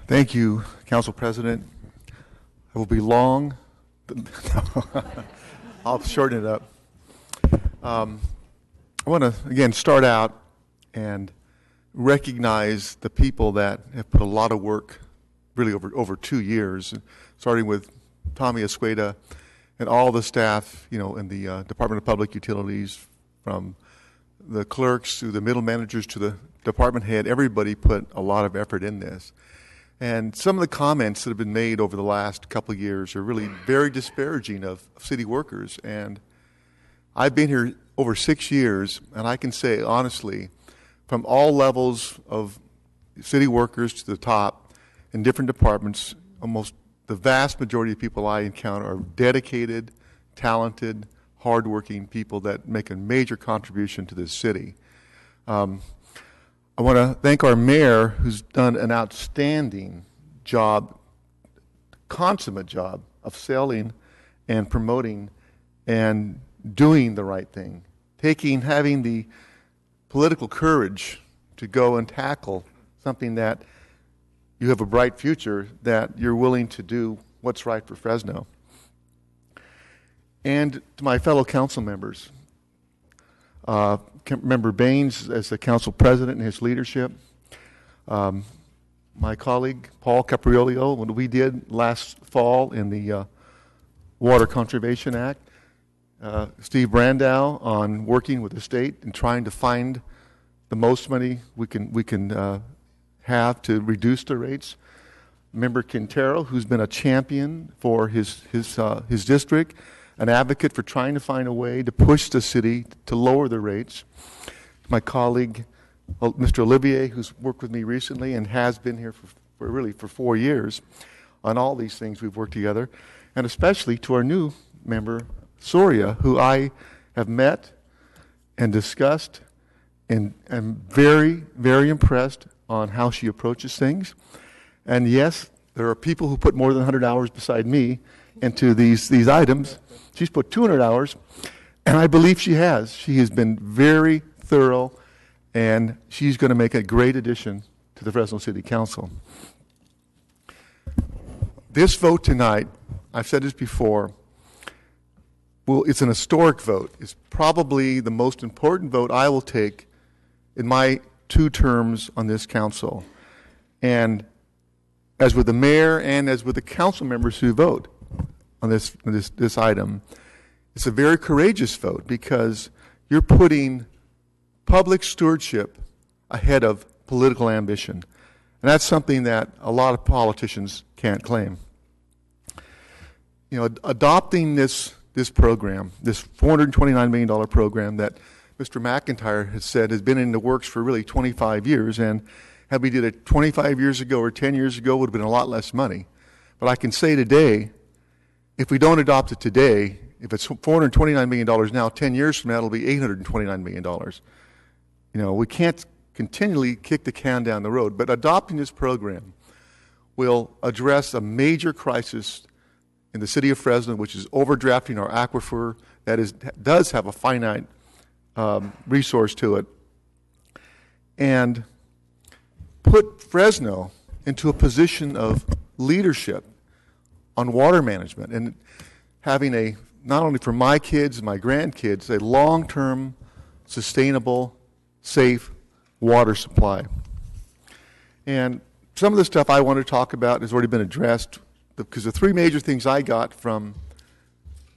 Thank you, Council President. I will be long. I'll shorten it up. I want to, again, start out and recognize the people that have put a lot of work, really over 2 years, starting with Tommy Escueda and all the staff, in the Department of Public Utilities, from the clerks to the middle managers to the department head. Everybody put a lot of effort in this. And some of the comments that have been made over the last couple of years are really very disparaging of city workers. And I've been here over 6 years, and I can say honestly, from all levels of city workers to the top in different departments, almost the vast majority of people I encounter are dedicated, talented, hardworking people that make a major contribution to this city. I want to thank our mayor, who's done an outstanding job, consummate job of selling and promoting and doing the right thing, having the political courage to go and tackle something that you have a bright future, that you're willing to do what's right for Fresno. And to my fellow council members, Member Baines as the council president and his leadership, my colleague Paul Capriolio, what we did last fall in the Water Conservation Act, Steve Brandow on working with the state and trying to find the most money we can have to reduce the rates. Member Quintero, who's been a champion for his district, an advocate for trying to find a way to push the city to lower the rates. My colleague, Mr. Olivier, who's worked with me recently and has been here for 4 years on all these things we've worked together, and especially to our new member, Soria, who I have met and discussed, and am very, very impressed on how she approaches things. And yes, there are people who put more than 100 hours beside me into these items. She's put 200 hours, and I believe she has. She has been very thorough, and she's going to make a great addition to the Fresno City Council. This vote tonight, I've said this before, well, it's an historic vote. It's probably the most important vote I will take in my 2 terms on this council. And as with the mayor and as with the council members who vote on this item, it's a very courageous vote because you're putting public stewardship ahead of political ambition. And that's something that a lot of politicians can't claim. You know, adopting this program, this $429 million program that Mr. McIntyre has said has been in the works for really 25 years, and had we did it 25 years ago or 10 years ago, it would have been a lot less money. But I can say today, if we don't adopt it today, if it's $429 million now, 10 years from now, it'll be $829 million. You know, we can't continually kick the can down the road, but adopting this program will address a major crisis in the city of Fresno, which is overdrafting our aquifer that does have a finite resource to it, and put Fresno into a position of leadership on water management and having not only for my kids and my grandkids, a long-term, sustainable, safe water supply. And some of the stuff I want to talk about has already been addressed, because the 3 major things I got from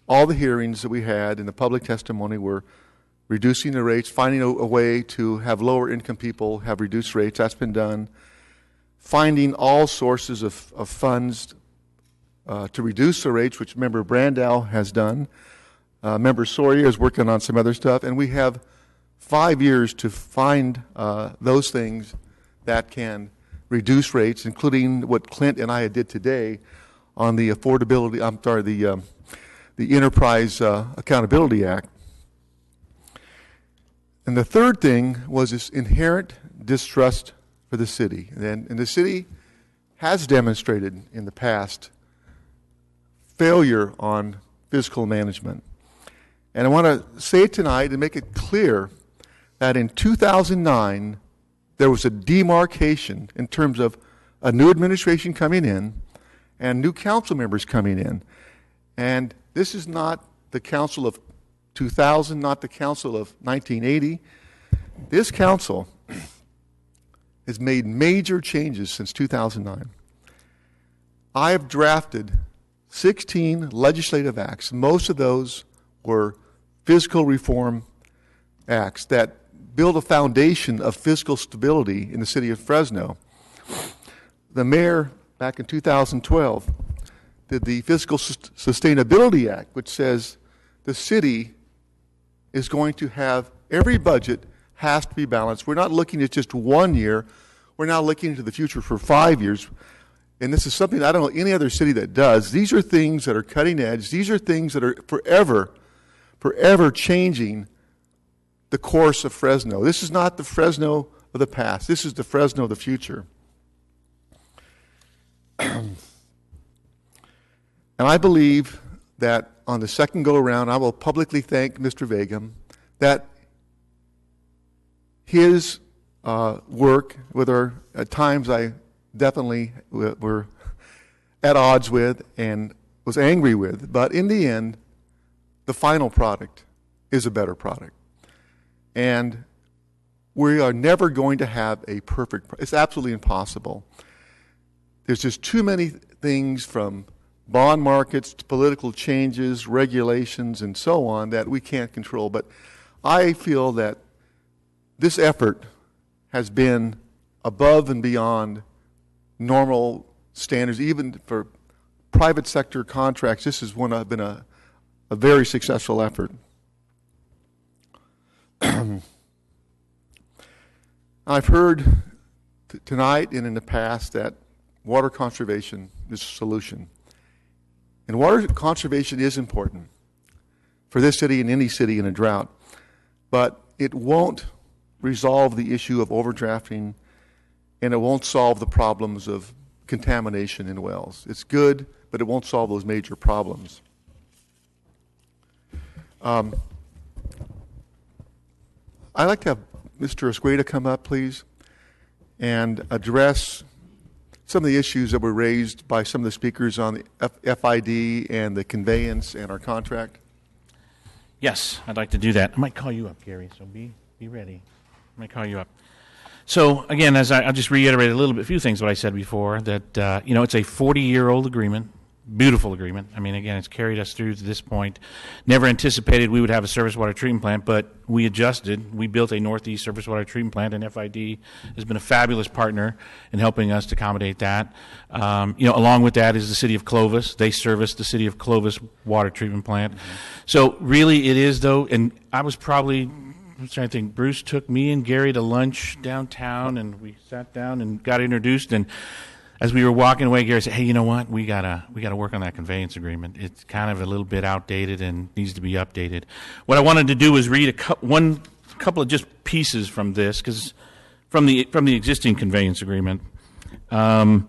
all the hearings that we had and the public testimony were reducing the rates, finding a way to have lower income people have reduced rates. That's been done. Finding all sources of funds to reduce the rates, which Member Brandow has done. Member Soria is working on some other stuff. And we have 5 years to find those things that can reduce rates, including what Clint and I did today on the the Enterprise Accountability Act. And the third thing was this inherent distrust for the city. And the city has demonstrated in the past failure on fiscal management. And I want to say tonight and make it clear that in 2009, there was a demarcation in terms of a new administration coming in and new council members coming in. And this is not the council of 2000, not the council of 1980. This council has made major changes since 2009. I have drafted 16 legislative acts. Most of those were fiscal reform acts that build a foundation of fiscal stability in the city of Fresno. The mayor, back in 2012, did the Fiscal Sustainability Act, which says the city is going to have, every budget has to be balanced. We're not looking at just 1 year. We're now looking into the future for 5 years. And this is something I don't know any other city that does. These are things that are cutting edge. These are things that are forever changing the course of Fresno. This is not the Fresno of the past. This is the Fresno of the future. And I believe that on the second go-around, I will publicly thank Mr. Vagum that his work, whether at times I definitely were at odds with and was angry with, but in the end, the final product is a better product. And we are never going to have a perfect, it's absolutely impossible. There's just too many things, from bond markets to political changes, regulations, and so on, that we can't control. But I feel that this effort has been above and beyond normal standards, even for private sector contracts. This has been a very successful effort. I've heard tonight and in the past that water conservation is a solution. And water conservation is important for this city and any city in a drought, but it won't resolve the issue of overdrafting, and it won't solve the problems of contamination in wells. It's good, but it won't solve those major problems. I'd like to have Mr. Escueda come up, please, and address some of the issues that were raised by some of the speakers on the FID and the conveyance and our contract. Yes, I'd like to do that. I might call you up, Gary, so be ready. I might call you up. So, again, I'll just reiterate a few things what I said before, that, it's a 40-year-old agreement, beautiful agreement. I mean, again, it's carried us through to this point. Never anticipated we would have a surface water treatment plant, but we adjusted. We built a Northeast surface water treatment plant, and FID has been a fabulous partner in helping us to accommodate that. Along with that is the city of Clovis. They service the city of Clovis water treatment plant. Mm-hmm. So really it is, though, and I'm trying to think, Bruce took me and Gary to lunch downtown, and we sat down and got introduced, and as we were walking away, Gary said, "Hey, you know what? We gotta work on that conveyance agreement. It's kind of a little bit outdated and needs to be updated." What I wanted to do was read a couple of just pieces from this, because from the existing conveyance agreement, and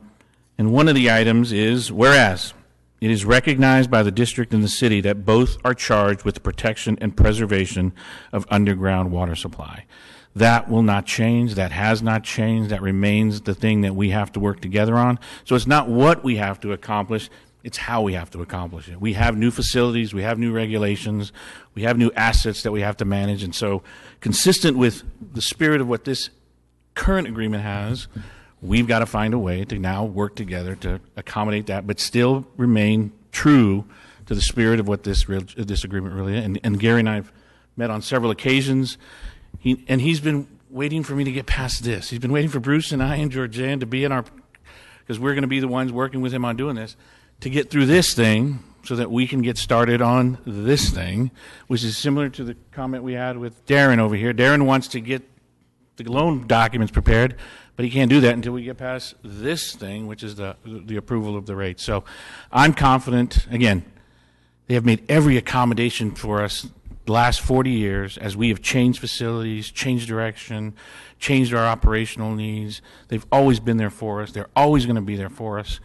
one of the items is, whereas it is recognized by the district and the city that both are charged with the protection and preservation of underground water supply. That will not change. That has not changed. That remains the thing that we have to work together on. So it's not what we have to accomplish, it's how we have to accomplish it. We have new facilities, we have new regulations, we have new assets that we have to manage, and so consistent with the spirit of what this current agreement has, we've got to find a way to now work together to accommodate that, but still remain true to the spirit of what this agreement really is. And Gary and I have met on several occasions. He's been waiting for me to get past this. He's been waiting for Bruce and I and Georgianne to be because we're going to be the ones working with him on doing this, to get through this thing so that we can get started on this thing, which is similar to the comment we had with Darren over here. Darren wants to get the loan documents prepared, but he can't do that until we get past this thing, which is the approval of the rate. So I'm confident, again, they have made every accommodation for us the last 40 years as we have changed facilities, changed direction, changed our operational needs. They've always been there for us. They're always going to be there for us.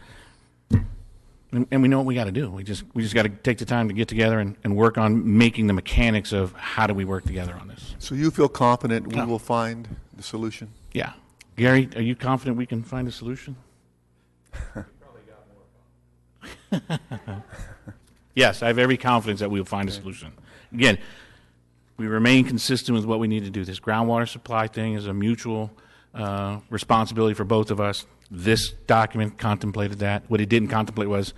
And we know what we got to do. We just got to take the time to get together and work on making the mechanics of how do we work together on this. So you feel confident we will find the solution? Yeah. Gary, are you confident we can find a solution? Yes, I have every confidence that we will find a solution. Again, we remain consistent with what we need to do. This groundwater supply thing is a mutual responsibility for both of us. This document contemplated that. What it didn't contemplate was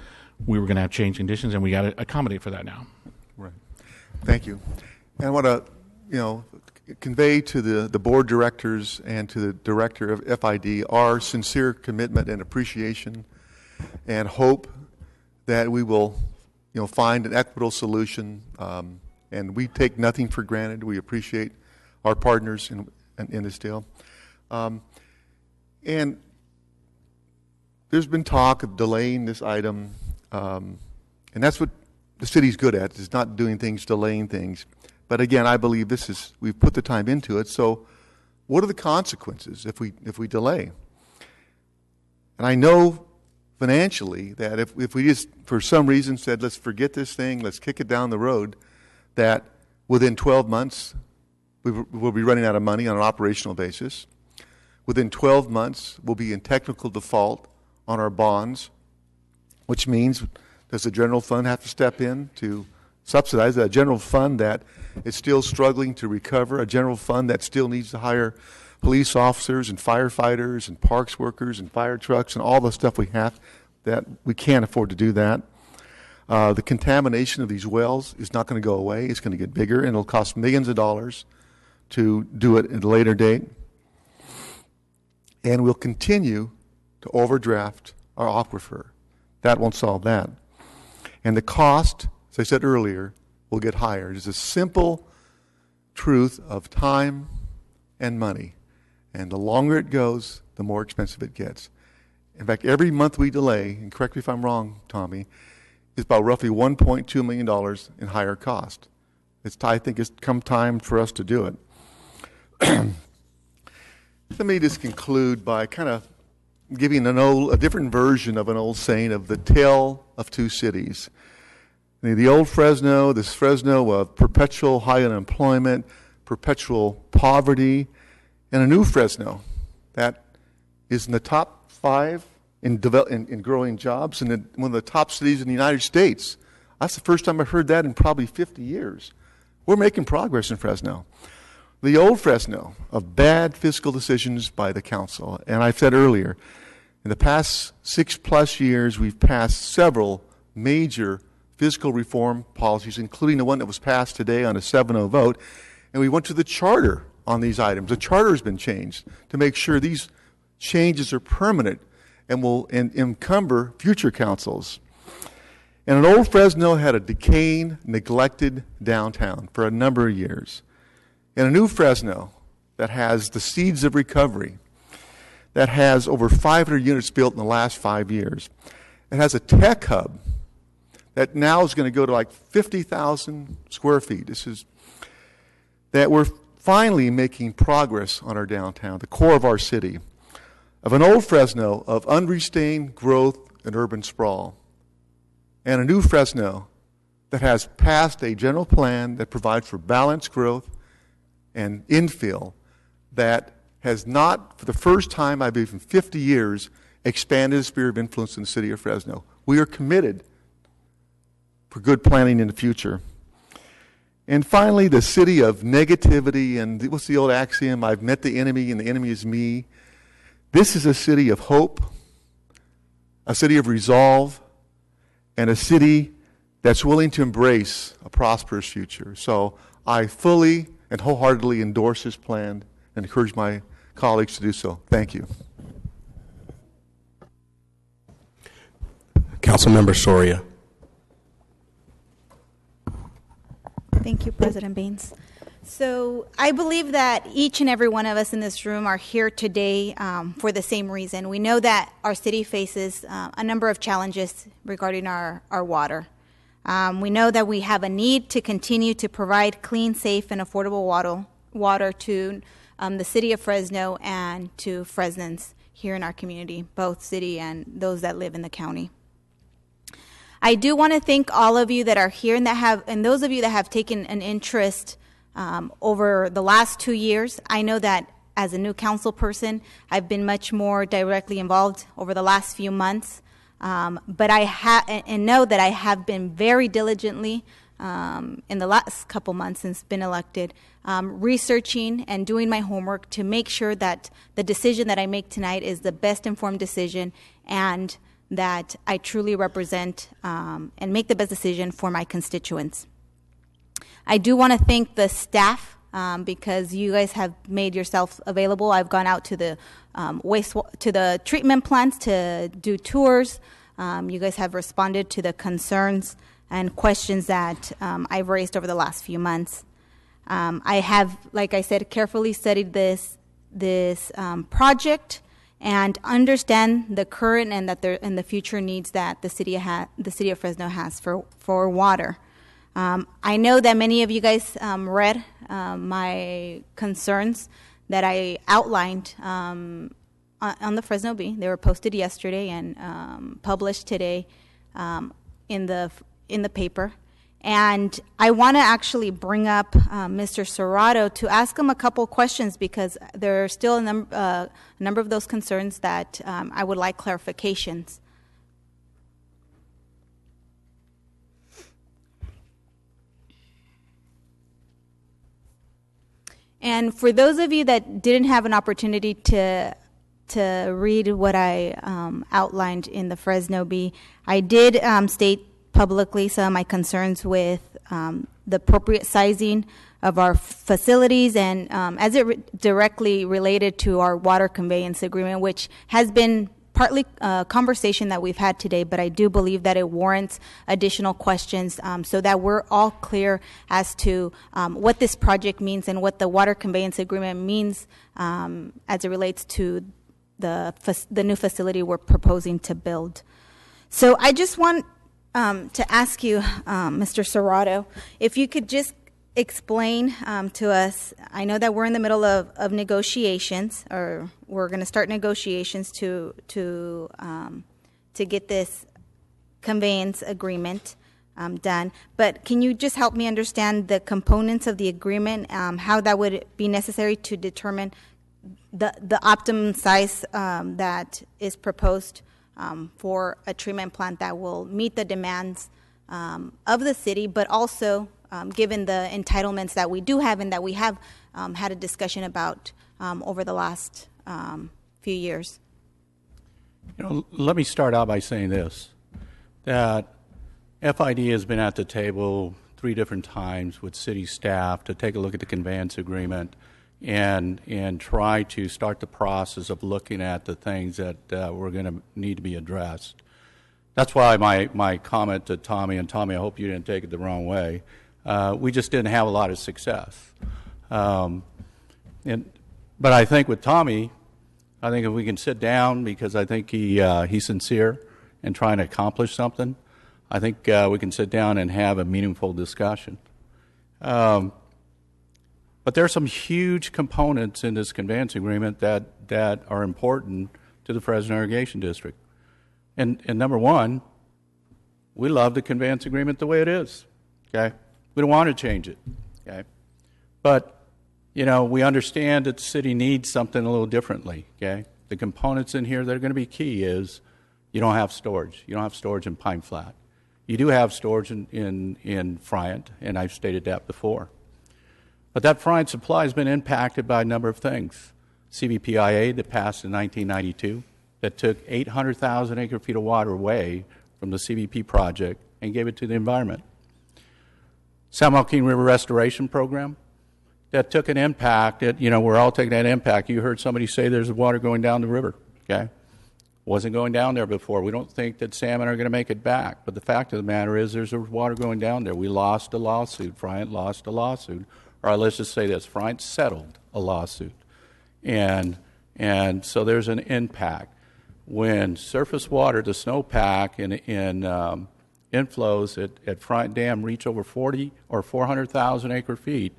we were going to have change conditions, and we got to accommodate for that now. Right. Thank you. And I want to, convey to the board directors and to the director of FID our sincere commitment and appreciation and hope that we will, find an equitable solution. And we take nothing for granted. We appreciate our partners in this deal. And there's been talk of delaying this item, and that's what the city's good at, is not doing things, delaying things. But again, I believe we've put the time into it, so what are the consequences if we delay? And I know financially that if we just, for some reason, said, let's forget this thing, let's kick it down the road, that within 12 months, we'll be running out of money on an operational basis. Within 12 months, we'll be in technical default on our bonds, which means, does the general fund have to step in to subsidize a general fund that is still struggling to recover, a general fund that still needs to hire police officers and firefighters and parks workers and fire trucks and all the stuff we have, that we can't afford to do that. The contamination of these wells is not going to go away. It's going to get bigger, and it'll cost millions of dollars to do it at a later date. And we'll continue to overdraft our aquifer. That won't solve that. And the cost, as I said earlier, will get higher. It's a simple truth of time and money. And the longer it goes, the more expensive it gets. in fact, every month we delay, and correct me if I'm wrong, Tommy, is about roughly $1.2 million in higher cost. I think it's come time for us to do it. Let me just conclude by kind of giving a different version of an old saying of the tale of two cities. The old Fresno, this Fresno of perpetual high unemployment, perpetual poverty, and a new Fresno that is in the top 5 in growing jobs and one of the top cities in the United States. That's the first time I've heard that in probably 50 years. We're making progress in Fresno. The old Fresno of bad fiscal decisions by the council. And I said earlier, in the past 6+ years, we've passed several major fiscal reform policies, including the one that was passed today on a 7-0 vote. And we went to the charter on these items. The charter has been changed to make sure these changes are permanent and will encumber future councils. And an old Fresno had a decaying, neglected downtown for a number of years. And a new Fresno that has the seeds of recovery, that has over 500 units built in the last 5 years. It has a tech hub that now is going to go to like 50,000 square feet. That we're finally making progress on our downtown, the core of our city, of an old Fresno of unrestrained growth and urban sprawl, and a new Fresno that has passed a general plan that provides for balanced growth and infill that has not, for the first time, I believe in 50 years, expanded the sphere of influence in the city of Fresno. We are committed for good planning in the future. And finally, the city of negativity, and what's the old axiom? I've met the enemy, and the enemy is me. This is a city of hope, a city of resolve, and a city that's willing to embrace a prosperous future. So I fully and wholeheartedly endorse this plan and encourage my colleagues to do so. Thank you. Councilmember Soria. Thank you, President Baines. So I believe that each and every one of us in this room are here today for the same reason. We know that our city faces a number of challenges regarding our water. We know that we have a need to continue to provide clean, safe, and affordable water to the city of Fresno and to Fresnans here in our community, both city and those that live in the county. I do want to thank all of you that are here and those of you that have taken an interest over the last 2 years. I know that as a new council person, I've been much more directly involved over the last few months. But I know that I have been very diligently in the last couple months since been elected, researching and doing my homework to make sure that the decision that I make tonight is the best informed decision and that I truly represent and make the best decision for my constituents. I do want to thank the staff because you guys have made yourself available. I've gone out to the to the treatment plants to do tours. You guys have responded to the concerns and questions that I've raised over the last few months. I have, like I said, carefully studied this project and understand the current and the future needs that the city of Fresno has for water. I know that many of you guys read my concerns that I outlined on the Fresno Bee. They were posted yesterday and published today in the paper. And I want to actually bring up Mr. Serrato to ask him a couple questions because there are still a number of those concerns that I would like clarifications. And for those of you that didn't have an opportunity to read what I outlined in the Fresno Bee, I did state publicly some of my concerns with the appropriate sizing of our facilities and as it directly related to our water conveyance agreement, which has been partly a conversation that we've had today, but I do believe that it warrants additional questions so that we're all clear as to what this project means and what the water conveyance agreement means as it relates to the new facility we're proposing to build. So I just want to ask you, Mr. Serrato, if you could just explain to us. I know that we're in the middle of negotiations, or we're going to start negotiations to get this conveyance agreement done. But can you just help me understand the components of the agreement, how that would be necessary to determine the optimum size that is proposed for a treatment plant that will meet the demands of the city, but also given the entitlements that we do have and that we have had a discussion about over the last few years? Let me start out by saying this, that FID has been at the table 3 different times with city staff to take a look at the conveyance agreement and try to start the process of looking at the things that were going to need to be addressed. That's why my comment to Tommy, and Tommy, I hope you didn't take it the wrong way, we just didn't have a lot of success. But I think with Tommy, I think if we can sit down, because I think he's sincere in trying to accomplish something, I think we can sit down and have a meaningful discussion. But there are some huge components in this conveyance agreement that are important to the Fresno Irrigation District. And number one, we love the conveyance agreement the way it is. Okay, we don't want to change it. Okay, but we understand that the city needs something a little differently. Okay, the components in here that are going to be key is you don't have storage. You don't have storage in Pine Flat. You do have storage in Friant, and I've stated that before. But that Friant supply has been impacted by a number of things. CVPIA that passed in 1992 that took 800,000 acre-feet of water away from the CVP project and gave it to the environment. San Joaquin River Restoration Program that took an impact. We're all taking that impact. You heard somebody say there's water going down the river. Okay, wasn't going down there before. We don't think that salmon are going to make it back. But the fact of the matter is there's water going down there. We lost a lawsuit. Friant lost a lawsuit. Or let's just say this, Friant settled a lawsuit. And so there's an impact. When surface water, the snowpack in inflows at Friant Dam reach over 40 or 400,000 acre feet,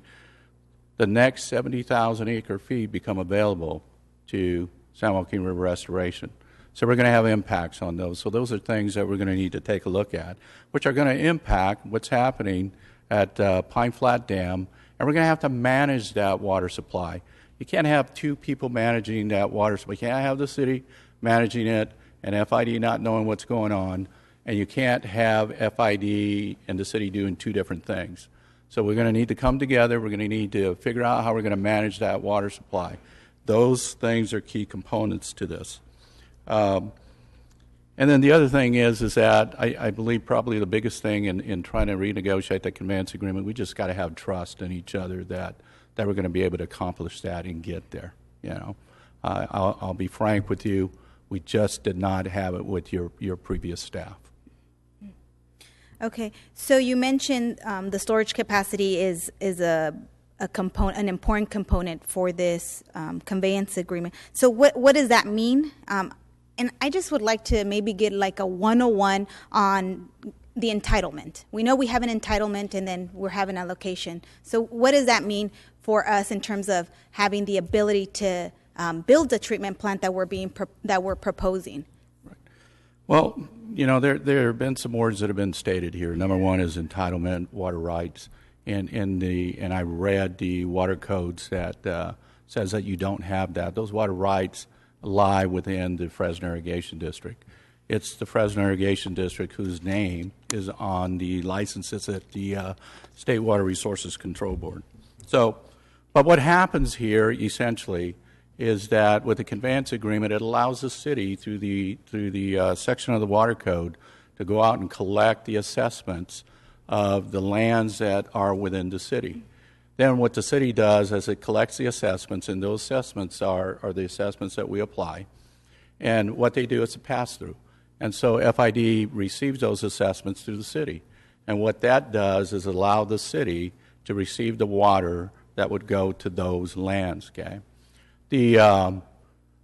the next 70,000 acre feet become available to San Joaquin River Restoration. So we're going to have impacts on those. So those are things that we're going to need to take a look at, which are going to impact what's happening at Pine Flat Dam, and we're going to have to manage that water supply. You can't have 2 people managing that water supply. You can't have the city managing it and FID not knowing what's going on, and you can't have FID and the city doing 2 different things. So we're going to need to come together. We're going to need to figure out how we're going to manage that water supply. Those things are key components to this. And then the other thing is that I believe probably the biggest thing in trying to renegotiate the conveyance agreement, we just got to have trust in each other that we're going to be able to accomplish that and get there. I'll be frank with you. We just did not have it with your previous staff. Okay, so you mentioned the storage capacity is a component, an important component for this conveyance agreement. So what does that mean? And I just would like to maybe get like a 101 on the entitlement. We know we have an entitlement and then we're having allocation. So what does that mean for us in terms of having the ability to build a treatment plant that we're proposing? Right. Well, there have been some words that have been stated here. Number one is entitlement, water rights, and I read the water codes that says that you don't have that. Those water rights lie within the Fresno Irrigation District. It's the Fresno Irrigation District whose name is on the licenses at the State Water Resources Control Board. So, but what happens here essentially is that with the conveyance agreement, it allows the city through the section of the water code to go out and collect the assessments of the lands that are within the city. Then what the city does is it collects the assessments, and those assessments are the assessments that we apply. And what they do is a pass-through. And so FID receives those assessments through the city. And what that does is allow the city to receive the water that would go to those lands, okay? The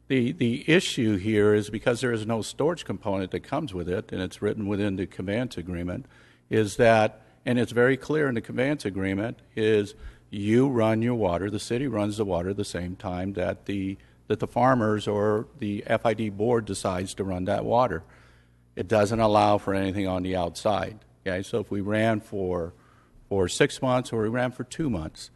The issue here is because there is no storage component that comes with it, and it's written within the conveyance agreement, is that, and it's very clear in the conveyance agreement, is you run your water, the city runs the water the same time that the farmers or the FID board decides to run that water. It doesn't allow for anything on the outside. Okay, so if we ran for 6 months or we ran for 2 months,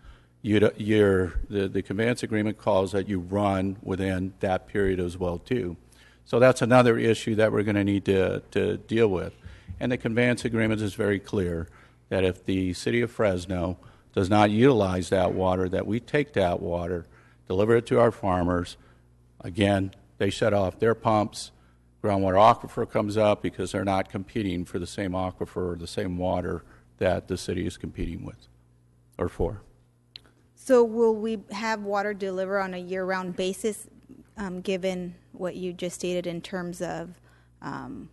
the conveyance agreement calls that you run within that period as well too. So that's another issue that we're going to need to deal with. And the conveyance agreement is very clear that if the city of Fresno does not utilize that water, that we take that water, deliver it to our farmers. Again, they shut off their pumps. Groundwater aquifer comes up because they're not competing for the same aquifer or the same water that the city is competing with or for. So will we have water delivered on a year-round basis, given what you just stated in terms of,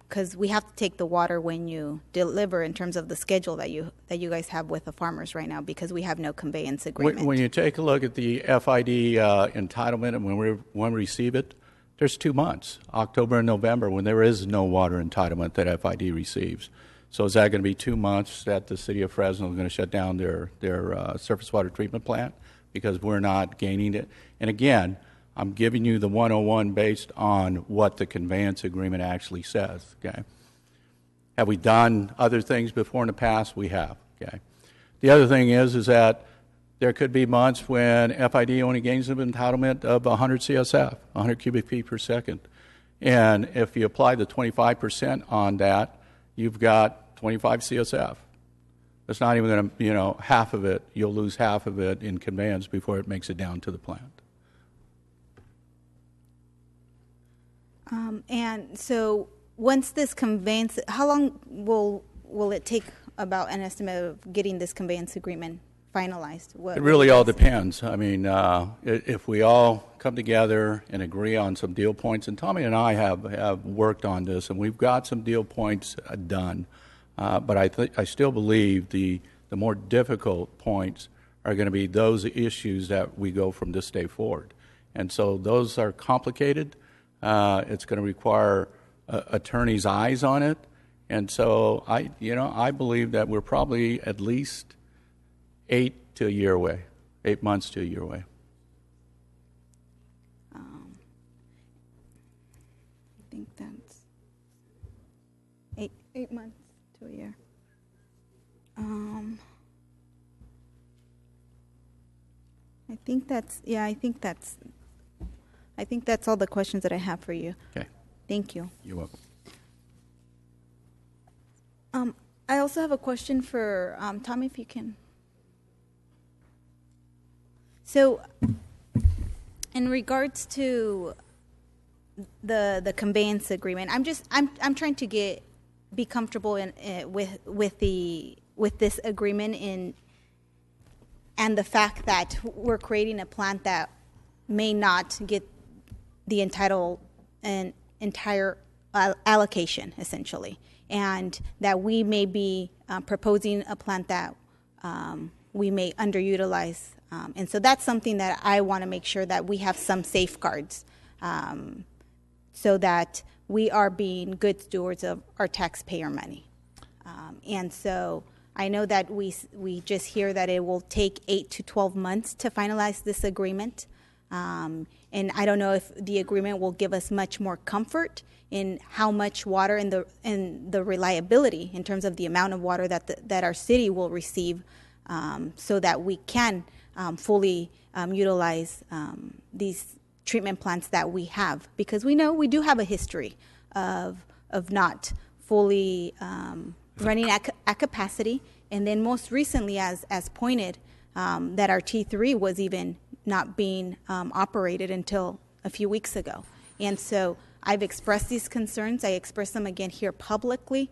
because we have to take the water when you deliver in terms of the schedule that you guys have with the farmers right now, because we have no conveyance agreement. When you take a look at the FID entitlement and when we receive it, there's 2 months, October and November, when there is no water entitlement that FID receives. So is that going to be 2 months that the city of Fresno is going to shut down their surface water treatment plant because we're not gaining it? And again, I'm giving you the 101 based on what the conveyance agreement actually says. Okay. Have we done other things before in the past? We have. Okay. The other thing is that there could be months when FID only gains an entitlement of 100 CSF, 100 cubic feet per second. And if you apply the 25% on that, you've got 25 CSF. That's not even going to, half of it, you'll lose half of it in conveyance before it makes it down to the plant. And so once this conveyance, how long will it take about an estimate of getting this conveyance agreement finalized? It really all depends. I mean, if we all come together and agree on some deal points, and Tommy and I have worked on this, and we've got some deal points done, but I still believe the more difficult points are going to be those issues that we go from this day forward. And so those are complicated. It's going to require attorneys' eyes on it. And so I believe that we're probably at least 8 to a year away, 8 months to a year away. I think that's 8 months to a year. I think that's all the questions that I have for you. Okay. Thank you. You're welcome. I also have a question for Tommy, if you can. So, in regards to the conveyance agreement, I'm trying to be comfortable with this agreement and the fact that we're creating a plant that may not get the entire allocation, essentially, and that we may be proposing a plant that we may underutilize. And so that's something that I want to make sure that we have some safeguards so that we are being good stewards of our taxpayer money. And so I know that we just hear that it will take 8 to 12 months to finalize this agreement. And I don't know if the agreement will give us much more comfort in how much water and the reliability in terms of the amount of water that our city will receive, so that we can fully utilize these treatment plants that we have, because we know we do have a history of not fully running at capacity, and then most recently, as pointed, that our T3 was even not being operated until a few weeks ago. And so I've expressed these concerns. I express them again here publicly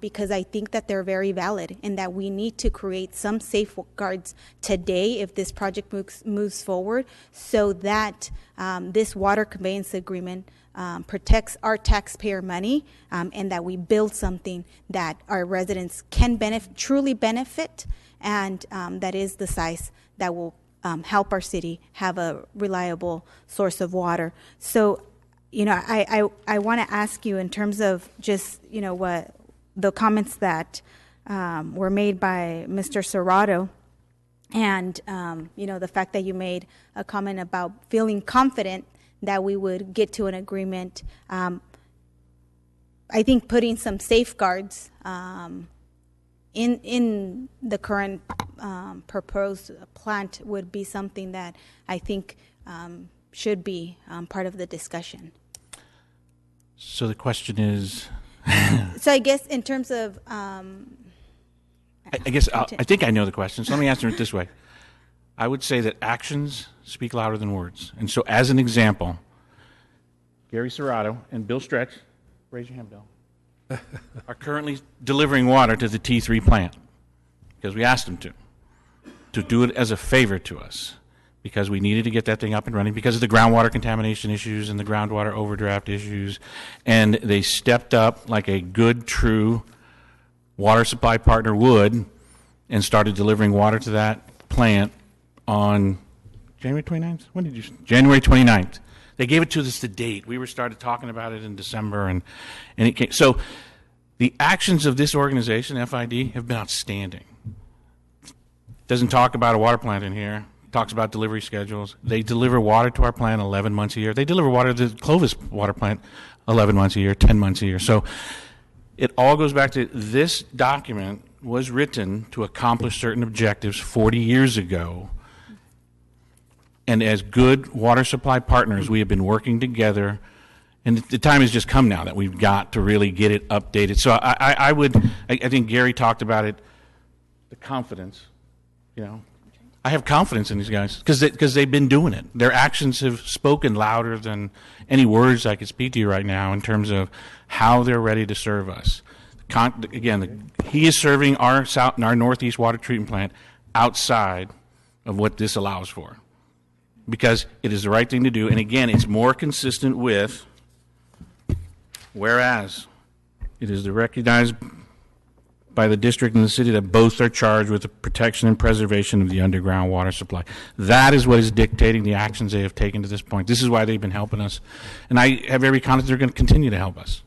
because I think that they're very valid and that we need to create some safeguards today if this project moves forward, so that this water conveyance agreement protects our taxpayer money, and that we build something that our residents can truly benefit, and that is the size that will help our city have a reliable source of water. So, I want to ask you in terms of just, what the comments that were made by Mr. Serrato, and, the fact that you made a comment about feeling confident that we would get to an agreement. I think putting some safeguards in the current proposed plant would be something that I think should be part of the discussion. So the question is... So I guess in terms of... I think I know the question, so let me answer it this way. I would say that actions speak louder than words. And so as an example, Gary Serrato and Bill Stretch, raise your hand, Bill, are currently delivering water to the T3 plant because we asked them to do it as a favor to us because we needed to get that thing up and running because of the groundwater contamination issues and the groundwater overdraft issues. And they stepped up like a good, true water supply partner would and started delivering water to that plant on January 29th? When did you? January 29th. They gave it to us the date. We started talking about it in December, and it came. So the actions of this organization, FID, have been outstanding. Doesn't talk about a water plant in here. Talks about delivery schedules. They deliver water to our plant 11 months a year. They deliver water to the Clovis water plant 11 months a year, 10 months a year. So it all goes back to this document was written to accomplish certain objectives 40 years ago. And as good water supply partners, we have been working together. And the time has just come now that we've got to really get it updated. So I think Gary talked about it, the confidence, I have confidence in these guys because they've been doing it. Their actions have spoken louder than any words I could speak to you right now in terms of how they're ready to serve us. He is serving our Northeast water treatment plant outside of what this allows for because it is the right thing to do. And again, it's more consistent with whereas it is recognized by the district and the city that both are charged with the protection and preservation of the underground water supply. That is what is dictating the actions they have taken to this point. This is why they've been helping us. And I have every confidence they're going to continue to help us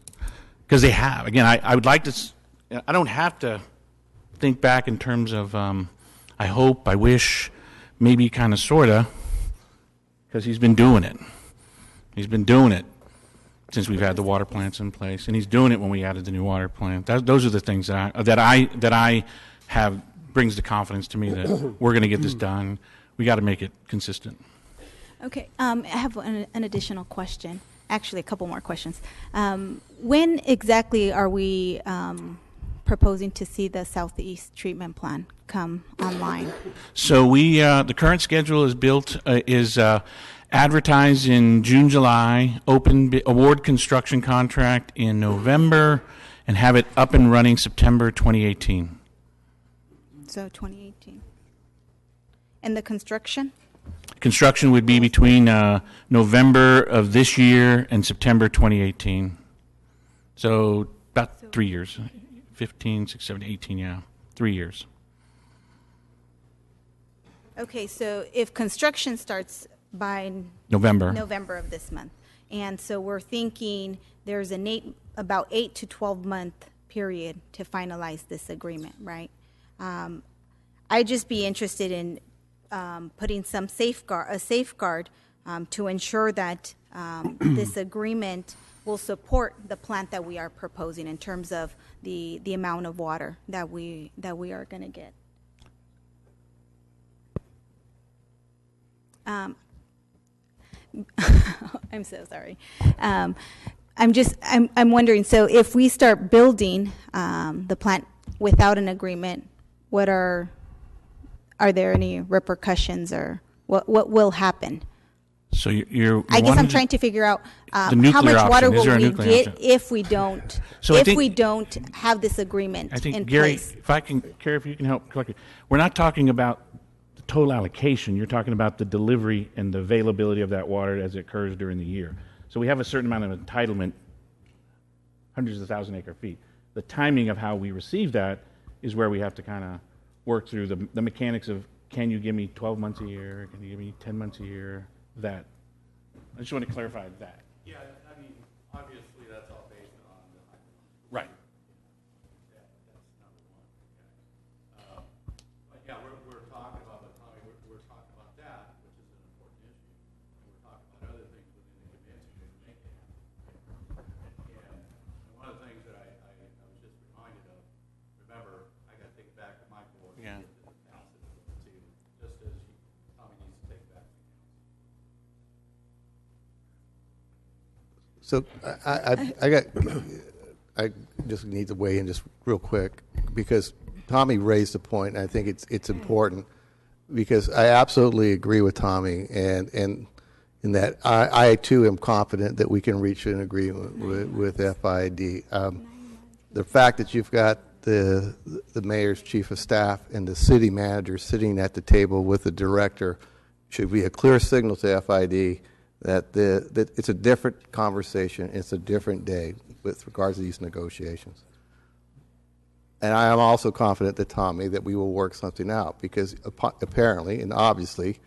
because they have. Again, I would like to, I don't have to think back in terms of I hope, I wish, maybe kind of, sort of, because he's been doing it. He's been doing it since we've had the water plants in place, and he's doing it when we added the new water plant. Those are the things that I have brings the confidence to me that we're going to get this done. We got to make it consistent. Okay, I have an additional question. Actually, a couple more questions. When exactly are we proposing to see the Southeast treatment plan come online? So the current schedule is advertised in June, July, award construction contract in November, and have it up and running September 2018. So 2018. And the construction? Construction would be between November of this year and September 2018. So about 3 years. 15, 16, 17, 18, yeah. 3 years. Okay, so if construction starts by November of this month, and so we're thinking there's about 8 to 12 month period to finalize this agreement, right? I'd just be interested in putting some safeguard to ensure that this agreement will support the plant that we are proposing in terms of the amount of water that we are going to get. I'm so sorry. I'm wondering. So if we start building the plant without an agreement, are there any repercussions, or what will happen? So I guess I'm trying to figure out how much water will we get if we don't have this agreement in Gary, place. Carrie, if you can help collect it. We're not talking about the total allocation. You're talking about the delivery and the availability of that water as it occurs during the year. So we have a certain amount of entitlement, hundreds of thousand acre feet. The timing of how we receive that is where we have to kind of work through the mechanics of can you give me 12 months a year? Can you give me 10 months a year? That. I just want to clarify that. Yeah, I mean, obviously that's all based on the Right. That's number one. Okay. But yeah, we're talking about the Tommy. We're talking about that, which is an important issue, and we're talking about other things within the convention to make it happen. And one of the things that I was just reminded of. Remember, I got to take it back to my board. Yeah. Just as Tommy needs to take it back. So I just need to weigh in just real quick because Tommy raised a point, and I think it's important because I absolutely agree with Tommy, and in that I too am confident that we can reach an agreement with FID. The fact that you've got the mayor's chief of staff and the city manager sitting at the table with the director should be a clear signal to FID that it's a different conversation, it's a different day with regards to these negotiations. And I am also confident that Tommy, that we will work something out because apparently and obviously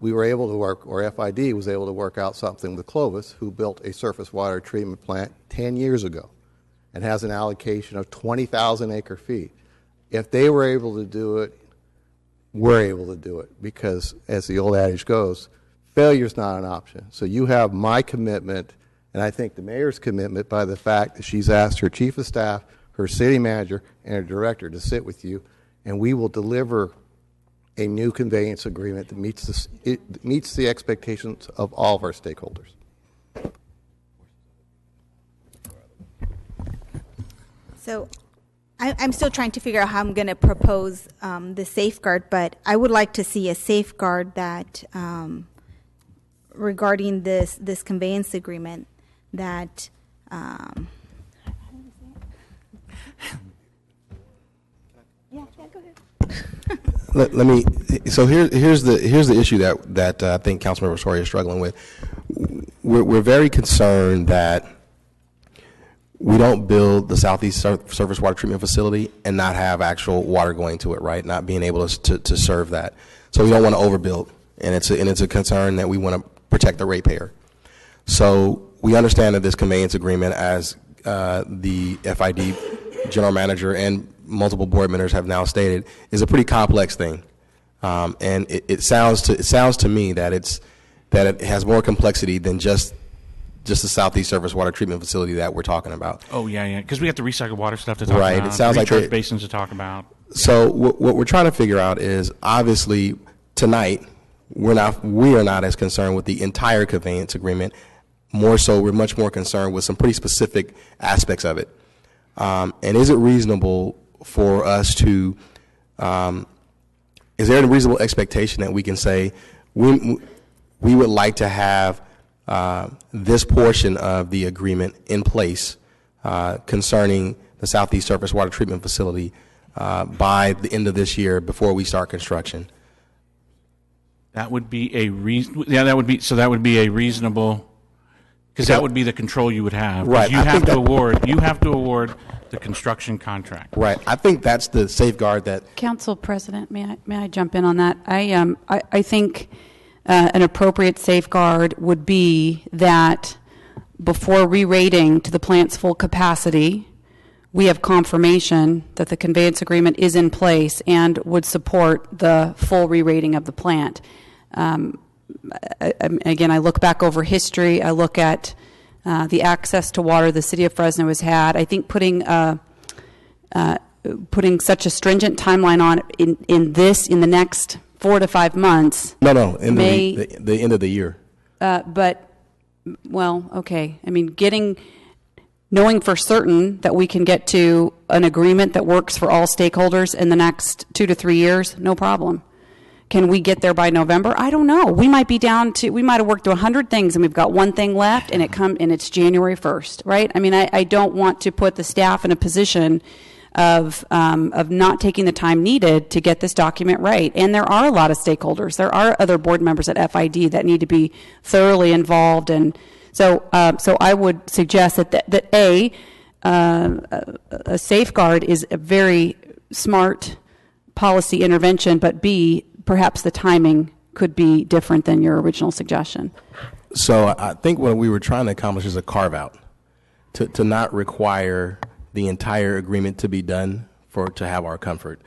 we were able to work, or FID was able to work out something with Clovis, who built a surface water treatment plant 10 years ago and has an allocation of 20,000 acre feet. If they were able to do it, we're able to do it because, as the old adage goes, failure is not an option. So you have my commitment, and I think the mayor's commitment by the fact that she's asked her chief of staff, her city manager, and her director to sit with you, and we will deliver a new conveyance agreement that meets the expectations of all of our stakeholders. So I'm still trying to figure out how I'm going to propose the safeguard, but I would like to see a safeguard that regarding this conveyance agreement that go ahead. Let me. So here's the issue that I think Councilmember Story is struggling with. We're very concerned that we don't build the Southeast Surface Water Treatment Facility and not have actual water going to it, right? Not being able to serve that. So we don't want to overbuild, and it's a concern that we want to protect the ratepayer. So we understand that this conveyance agreement, as the FID general manager and multiple board members have now stated, is a pretty complex thing, and it sounds to me that it has more complexity than just the Southeast Surface Water Treatment Facility that we're talking about. Oh yeah, because we have the recycled water stuff to talk about. Right. It sounds like recharge basins to talk about. So what we're trying to figure out is, obviously tonight we are not as concerned with the entire conveyance agreement. More so, we're much more concerned with some pretty specific aspects of it. And is it reasonable for us to? Is there a reasonable expectation that we can say we would like to have this portion of the agreement in place concerning the Southeast Surface Water Treatment Facility by the end of this year before we start construction? That would be a that would be a reasonable, because that would be the control you would have. Right. You have to award the construction contract. Right. I think that's the safeguard that. Council President, may I jump in on that? I think an appropriate safeguard would be that before re-rating to the plant's full capacity, we have confirmation that the conveyance agreement is in place and would support the full re-rating of the plant. Again, I look back over history. I look at the access to water the city of Fresno has had. I think putting such a stringent timeline on in the next 4 to 5 months. No, the end of the year. But, well, okay. I mean, knowing for certain that we can get to an agreement that works for all stakeholders in the next 2 to 3 years, no problem. Can we get there by November? I don't know. We might be we might have worked to 100 things and we've got one thing left and it's January 1st, right? I mean, I don't want to put the staff in a position of not taking the time needed to get this document right. And there are a lot of stakeholders. There are other board members at FID that need to be thoroughly involved. And so I would suggest that a safeguard is a very smart policy intervention, but B, perhaps the timing could be different than your original suggestion. So I think what we were trying to accomplish is a carve out to not require the entire agreement to be done to have our comfort.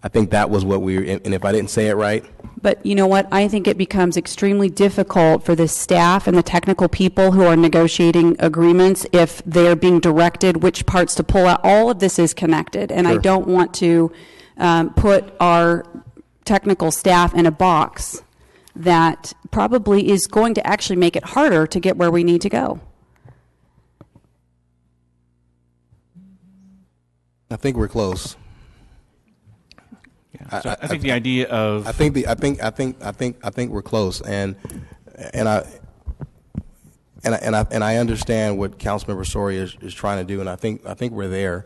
I think that was what and if I didn't say it right. But you know what? I think it becomes extremely difficult for the staff and the technical people who are negotiating agreements if they're being directed which parts to pull out. All of this is connected, and I don't want to put our technical staff in a box that probably is going to actually make it harder to get where we need to go. I think we're close. Yeah. So I think the idea of I think we're close, and I understand what Councilmember Soria is trying to do, and I think we're there.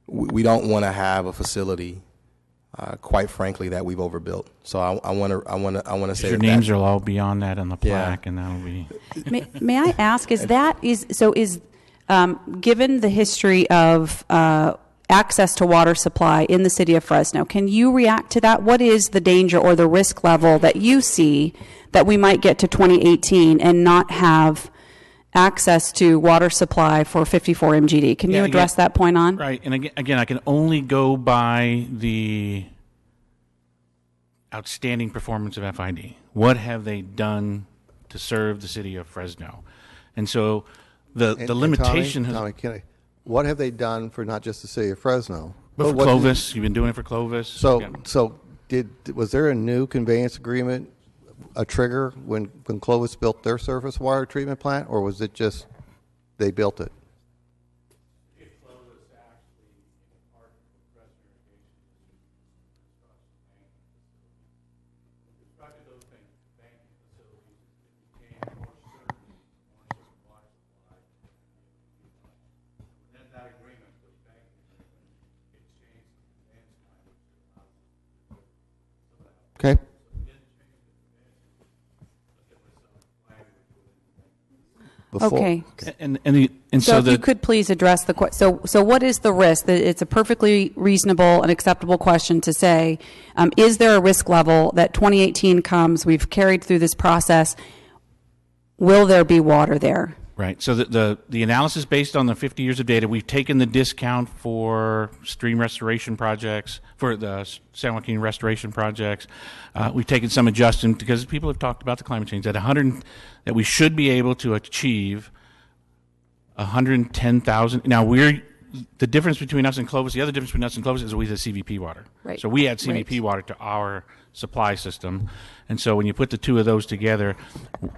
We don't want to have a facility, quite frankly, that we've overbuilt. So I want to say your names will all be on that on the plaque, and that'll be. May I ask? Given the history of access to water supply in the city of Fresno, can you react to that? What is the danger or the risk level that you see that we might get to 2018 and not have access to water supply for 54 MGD? Can you address that point on? Right, and again, I can only go by the outstanding performance of FID. What have they done to serve the city of Fresno? And so the limitation Tommy, what have they done for not just the city of Fresno? But for Clovis, you've been doing it for Clovis. So was there a new conveyance agreement, a trigger when Clovis built their surface water treatment plant, or was it just they built it? Okay. Okay. And so if you could please address the question. So what is the risk? It's a perfectly reasonable and acceptable question to say, is there a risk level that 2018 comes, we've carried through this process, will there be water there? Right. So the analysis based on the 50 years of data, we've taken the discount for stream restoration projects, for the San Joaquin restoration projects. We've taken some adjustment because people have talked about the climate change that we should be able to achieve 110,000. Now the difference between us and Clovis, the other difference between us and Clovis is we have CVP water. Right. So we add CVP water to our supply system. And so when you put the two of those together,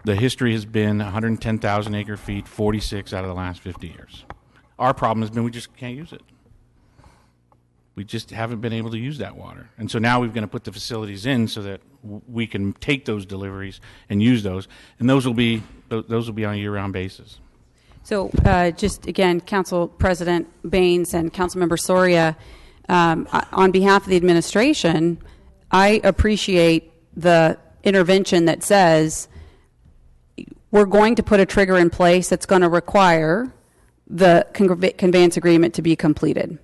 the history has been 110,000 acre feet, 46 out of the last 50 years. Our problem has been we just can't use it. We just haven't been able to use that water. And so now we're going to put the facilities in so that we can take those deliveries and use those. And those will be on a year-round basis. So just again, Council President Baines and Councilmember Soria, on behalf of the administration, I appreciate the intervention that says we're going to put a trigger in place that's going to require the conveyance agreement to be completed.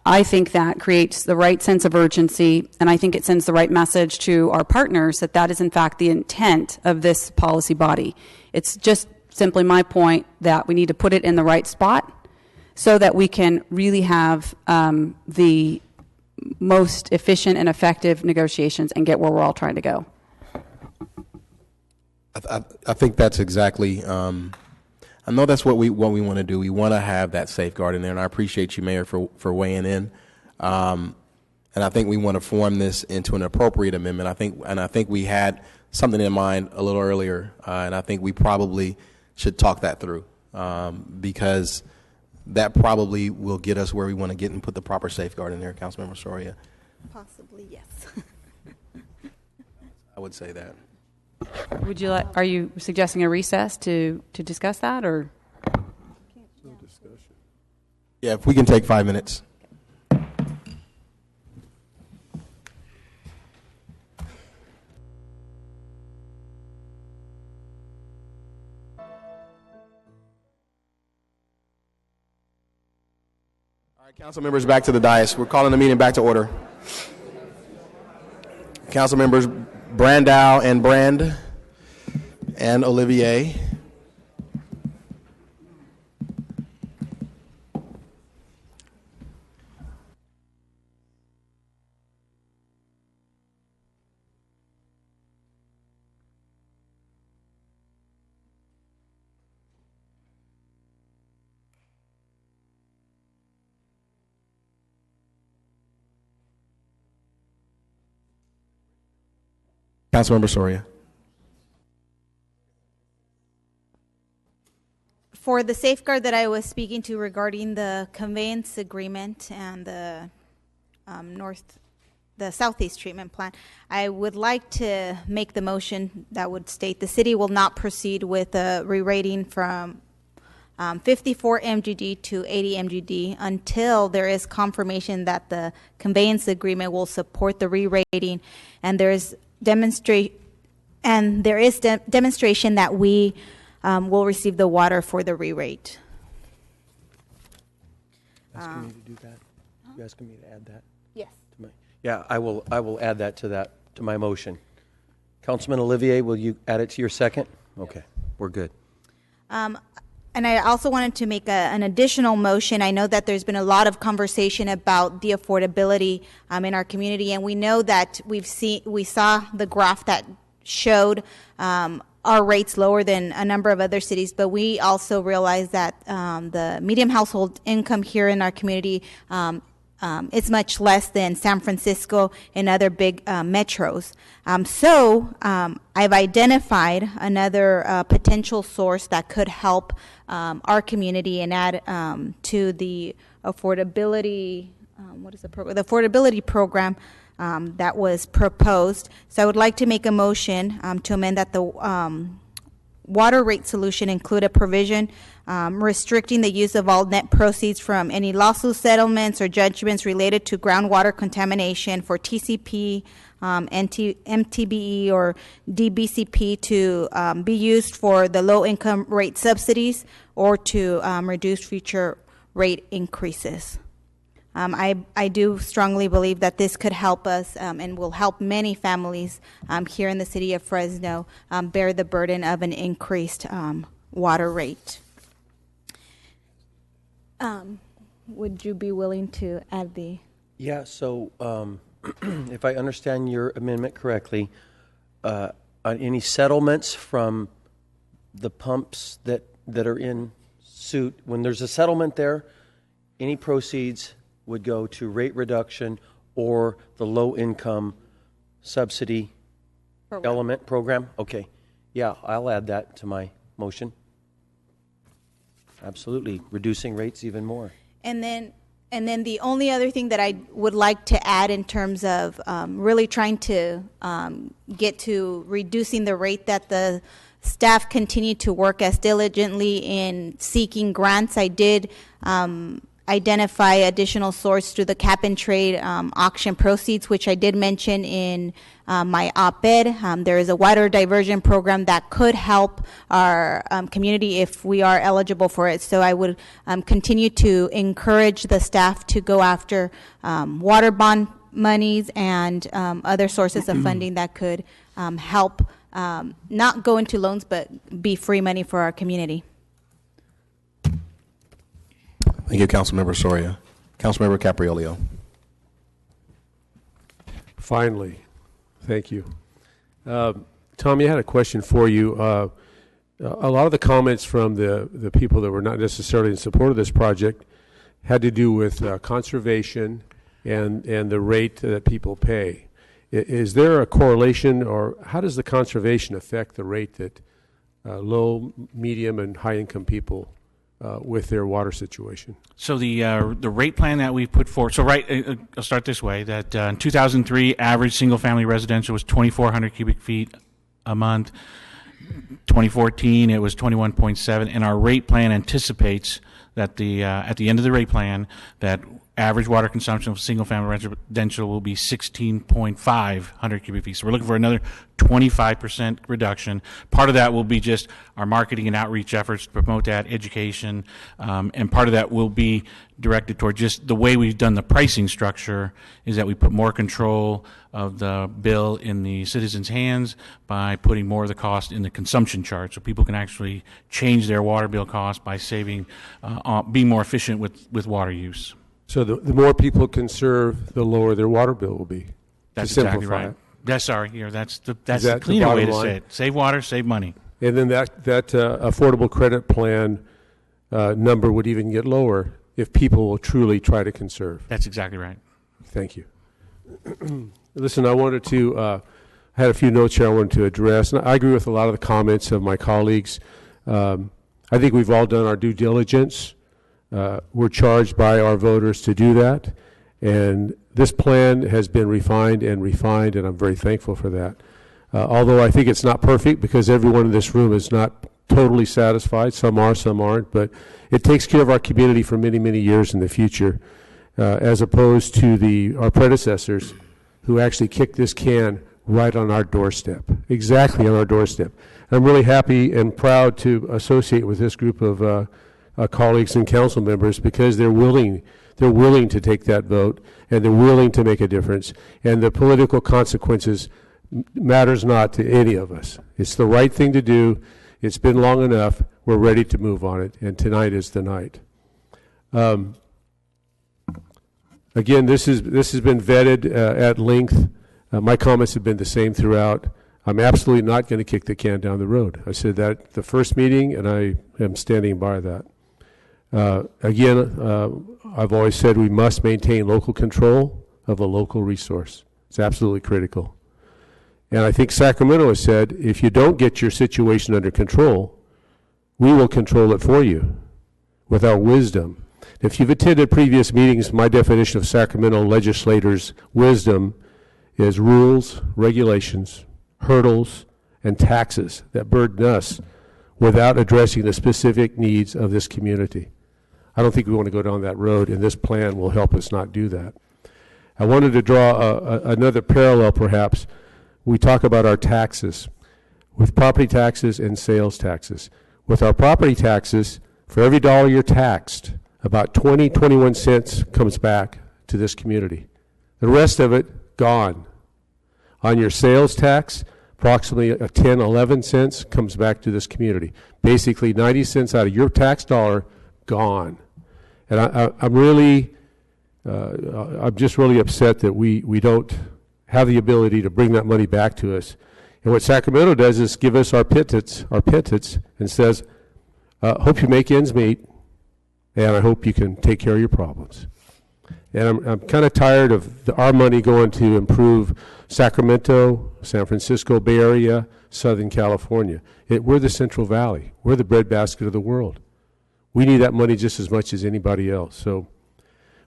I think that creates the right sense of urgency, and I think it sends the right message to our partners that that is in fact the intent of this policy body. It's just simply my point that we need to put it in the right spot so that we can really have the most efficient and effective negotiations and get where we're all trying to go. I think that's exactly. I know that's what we want to do. We want to have that safeguard in there, and I appreciate you, Mayor, for weighing in. And I think we want to form this into an appropriate amendment. I think we had something in mind a little earlier, and I think we probably should talk that through because that probably will get us where we want to get and put the proper safeguard in there, Councilmember Soria. Possibly, yes. I would say that. Would you like? Are you suggesting a recess to discuss that, or? Yeah, if we can take 5 minutes. Council members, back to the dais. We're calling the meeting back to order. Council members Brandow and Brand and Olivier. Councilmember Soria. For the safeguard that I was speaking to regarding the conveyance agreement and the southeast treatment plant, I would like to make the motion that would state the city will not proceed with a re-rating from 54 MGD to 80 MGD until there is confirmation that the conveyance agreement will support the re-rating, and there is demonstration that we will receive the water for the re-rate. Asking me to do that? You asking me to add that? Yes. Yeah, I will add that to my motion. Councilman Olivier, will you add it to your second? Okay, we're good. And I also wanted to make an additional motion. I know that there's been a lot of conversation about the affordability in our community, and we know that we saw the graph that showed our rates lower than a number of other cities, but we also realize that the median household income here in our community is much less than San Francisco and other big metros. So I've identified another potential source that could help our community and add to the affordability, the affordability program that was proposed. So I would like to make a motion to amend that the water rate solution include a provision restricting the use of all net proceeds from any lawsuit settlements or judgments related to groundwater contamination for TCP, MTBE, or DBCP to be used for the low-income rate subsidies or to reduce future rate increases. I do strongly believe that this could help us and will help many families here in the city of Fresno bear the burden of an increased water rate. Would you be willing to add the? Yeah, so if I understand your amendment correctly, on any settlements from the pumps that are in suit, when there's a settlement there, any proceeds would go to rate reduction or the low-income subsidy program? Okay. Yeah, I'll add that to my motion. Absolutely. Reducing rates even more. And then the only other thing that I would like to add in terms of really trying to get to reducing the rate, that the staff continue to work as diligently in seeking grants. I did identify additional source through the cap and trade auction proceeds, which I did mention in my op-ed. There is a water diversion program that could help our community if we are eligible for it. So I would continue to encourage the staff to go after water bond monies and other sources of funding that could help not go into loans but be free money for our community. Thank you, Councilmember Soria. Councilmember Capriolio. Finally, thank you. Tommy, I had a question for you. A lot of the comments from the people that were not necessarily in support of this project had to do with conservation and the rate that people pay. Is there a correlation, or how does the conservation affect the rate that low, medium, and high-income people with their water situation? So the rate plan that we put forward. So I'll start this way. That in 2003, average single-family residential was 2,400 cubic feet a month. 2014, it was 21.7, and our rate plan anticipates that at the end of the rate plan that average water consumption of single-family residential will be 16.500 cubic feet. So we're looking for another 25% reduction. Part of that will be just our marketing and outreach efforts to promote that, education, and part of that will be directed toward just the way we've done the pricing structure is that we put more control of the bill in the citizens' hands by putting more of the cost in the consumption chart, so people can actually change their water bill cost by saving, being more efficient with water use. So the more people conserve, the lower their water bill will be. That's to exactly simplify right. it. That's sorry. Here, that's the that cleaner the way to bottom say line? it. Save water, save money. And then that affordable credit plan number would even get lower if people will truly try to conserve. That's exactly right. Thank you. Listen, I wanted to, I had a few notes here I wanted to address. And I agree with a lot of the comments of my colleagues. I think we've all done our due diligence. We're charged by our voters to do that. And this plan has been refined, and I'm very thankful for that. Although I think it's not perfect because everyone in this room is not totally satisfied. Some are, some aren't. But it takes care of our community for many, many years in the future, as opposed to our predecessors who actually kicked this can right on our doorstep, exactly on our doorstep. I'm really happy and proud to associate with this group of colleagues and council members because they're willing to take that vote, and they're willing to make a difference. And the political consequences matters not to any of us. It's the right thing to do. It's been long enough. We're ready to move on it, and tonight is the night. Again, this has been vetted at length. My comments have been the same throughout. I'm absolutely not going to kick the can down the road. I said that at the first meeting, and I am standing by that. Again, I've always said we must maintain local control of a local resource. It's absolutely critical. And I think Sacramento has said, if you don't get your situation under control, we will control it for you with our wisdom. If you've attended previous meetings, my definition of Sacramento legislators' wisdom is rules, regulations, hurdles, and taxes that burden us without addressing the specific needs of this community. I don't think we want to go down that road, and this plan will help us not do that. I wanted to draw another parallel, perhaps. We talk about our taxes, with property taxes and sales taxes. With our property taxes, for every dollar you're taxed, about 21 cents comes back to this community. The rest of it, gone. On your sales tax, approximately 10, 11 cents comes back to this community. Basically, 90 cents out of your tax dollar, gone. And I'm just really upset that we don't have the ability to bring that money back to us. And what Sacramento does is give us our pittance, and says, hope you make ends meet, and I hope you can take care of your problems. And I'm kind of tired of our money going to improve Sacramento, San Francisco Bay Area, Southern California. We're the Central Valley. We're the breadbasket of the world. We need that money just as much as anybody else. So,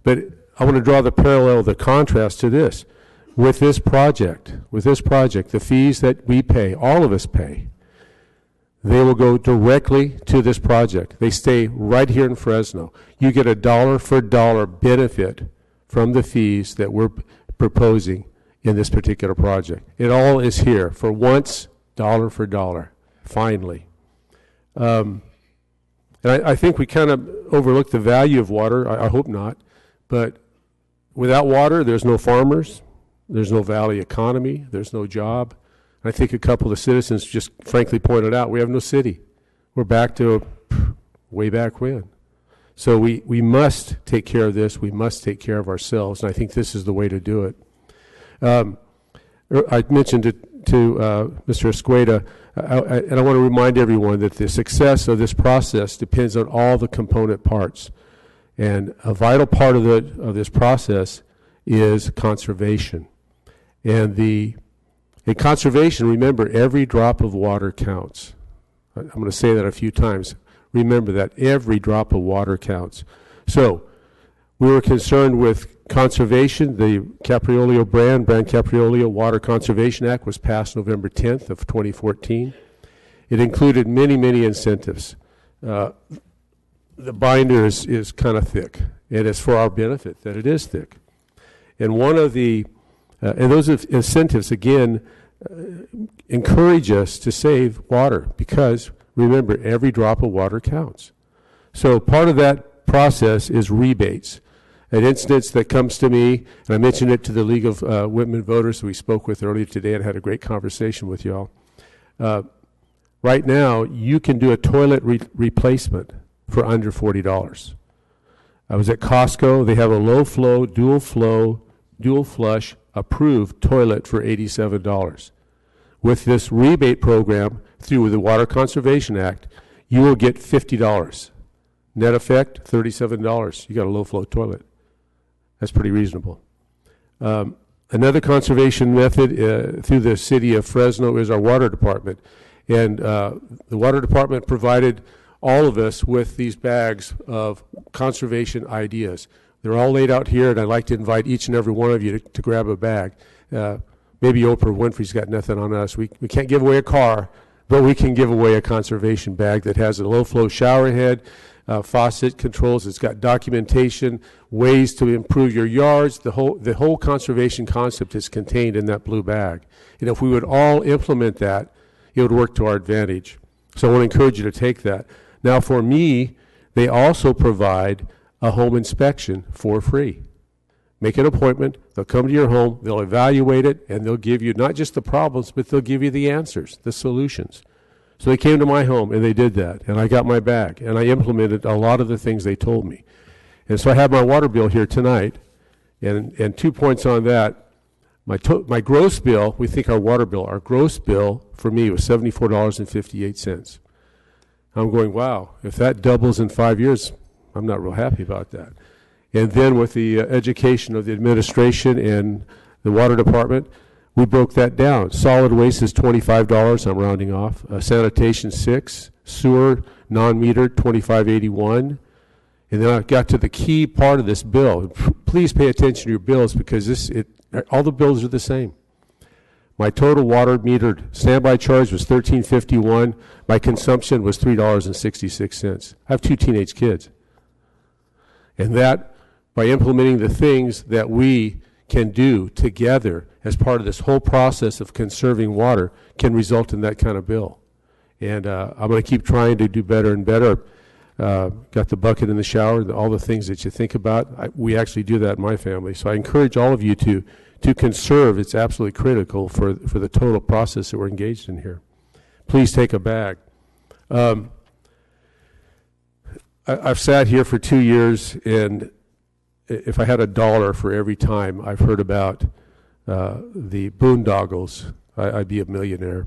but I want to draw the parallel, the contrast to this. With this project, the fees that we pay, all of us pay, they will go directly to this project. They stay right here in Fresno. You get a dollar for dollar benefit from the fees that we're proposing in this particular project. It all is here for once, dollar for dollar, finally. And I think we kind of overlook the value of water. I hope not. But without water, there's no farmers. There's no valley economy. There's no job. I think a couple of citizens just frankly pointed out we have no city. We're back to way back when. So we must take care of this. We must take care of ourselves, and I think this is the way to do it. I mentioned it to Mr. Escueda, and I want to remind everyone that the success of this process depends on all the component parts. And a vital part of this process is conservation. And in conservation, remember, every drop of water counts. I'm going to say that a few times. Remember that every drop of water counts. So we were concerned with conservation. The Capriolio Brand Capriolio Water Conservation Act was passed November 10th of 2014. It included many, many incentives. The binder is kind of thick. and it's for our benefit that it is thick. And one of the, and those incentives, again, encourage us to save water because, remember, every drop of water counts. So part of that process is rebates. An instance that comes to me, and I mentioned it to the League of Women Voters we spoke with earlier today and had a great conversation with y'all. Right now, you can do a toilet replacement for under $40. I was at Costco. They have a low-flow, dual flush approved toilet for $87. With this rebate program through the Water Conservation Act, you will get $50. Net effect, $37. You got a low-flow toilet. That's pretty reasonable. Another conservation method through the city of Fresno is our water department. And the water department provided all of us with these bags of conservation ideas. They're all laid out here, and I'd like to invite each and every one of you to grab a bag. Maybe Oprah Winfrey's got nothing on us. We can't give away a car, but we can give away a conservation bag that has a low-flow shower head, faucet controls. It's got documentation, ways to improve your yards. The whole conservation concept is contained in that blue bag. And if we would all implement that, it would work to our advantage. So I want to encourage you to take that. Now, for me, they also provide a home inspection for free. Make an appointment. They'll come to your home. They'll evaluate it, and they'll give you not just the problems, but they'll give you the answers, the solutions. So they came to my home, and they did that, and I got my bag, and I implemented a lot of the things they told me. And so I have my water bill here tonight, and 2 points on that. My gross bill, we think our water bill, our gross bill for me was $74.58. I'm going, wow, if that doubles in 5 years, I'm not real happy about that. And then with the education of the administration and the water department, we broke that down. Solid waste is $25, I'm rounding off. Sanitation, $6. Sewer, non-metered, $25.81. And then I got to the key part of this bill. Please pay attention to your bills because all the bills are the same. My total water metered standby charge was $13.51. My consumption was $3.66. I have 2 teenage kids. And that, by implementing the things that we can do together as part of this whole process of conserving water, can result in that kind of bill. And I'm going to keep trying to do better and better. Got the bucket in the shower, all the things that you think about. We actually do that in my family. So I encourage all of you to conserve. It's absolutely critical for the total process that we're engaged in here. Please take a bag. I've sat here for 2 years, and if I had $1 for every time I've heard about the boondoggles, I'd be a millionaire.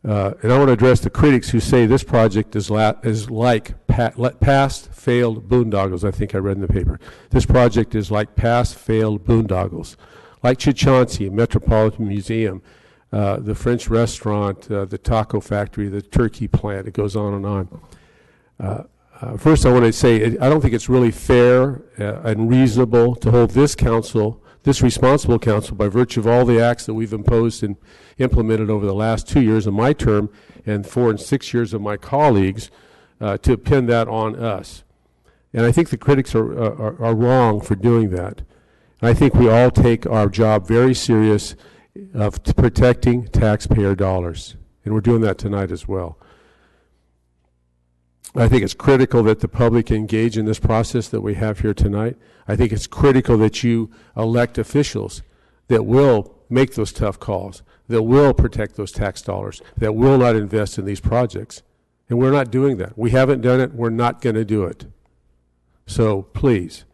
And I want to address the critics who say this project is like past failed boondoggles. I think I read in the paper. This project is like past failed boondoggles, like Chichonsi, Metropolitan Museum, the French restaurant, the taco factory, the turkey plant. It goes on and on. First, I want to say I don't think it's really fair and reasonable to hold this council, this responsible council, by virtue of all the acts that we've imposed and implemented over the last 2 years of my term and 4 and 6 years of my colleagues, to pin that on us. And I think the critics are wrong for doing that. And I think we all take our job very serious of protecting taxpayer dollars. And we're doing that tonight as well. I think it's critical that the public engage in this process that we have here tonight. I think it's critical that you elect officials that will make those tough calls, that will protect those tax dollars, that will not invest in these projects. And we're not doing that. We haven't done it. We're not going to do it. So please.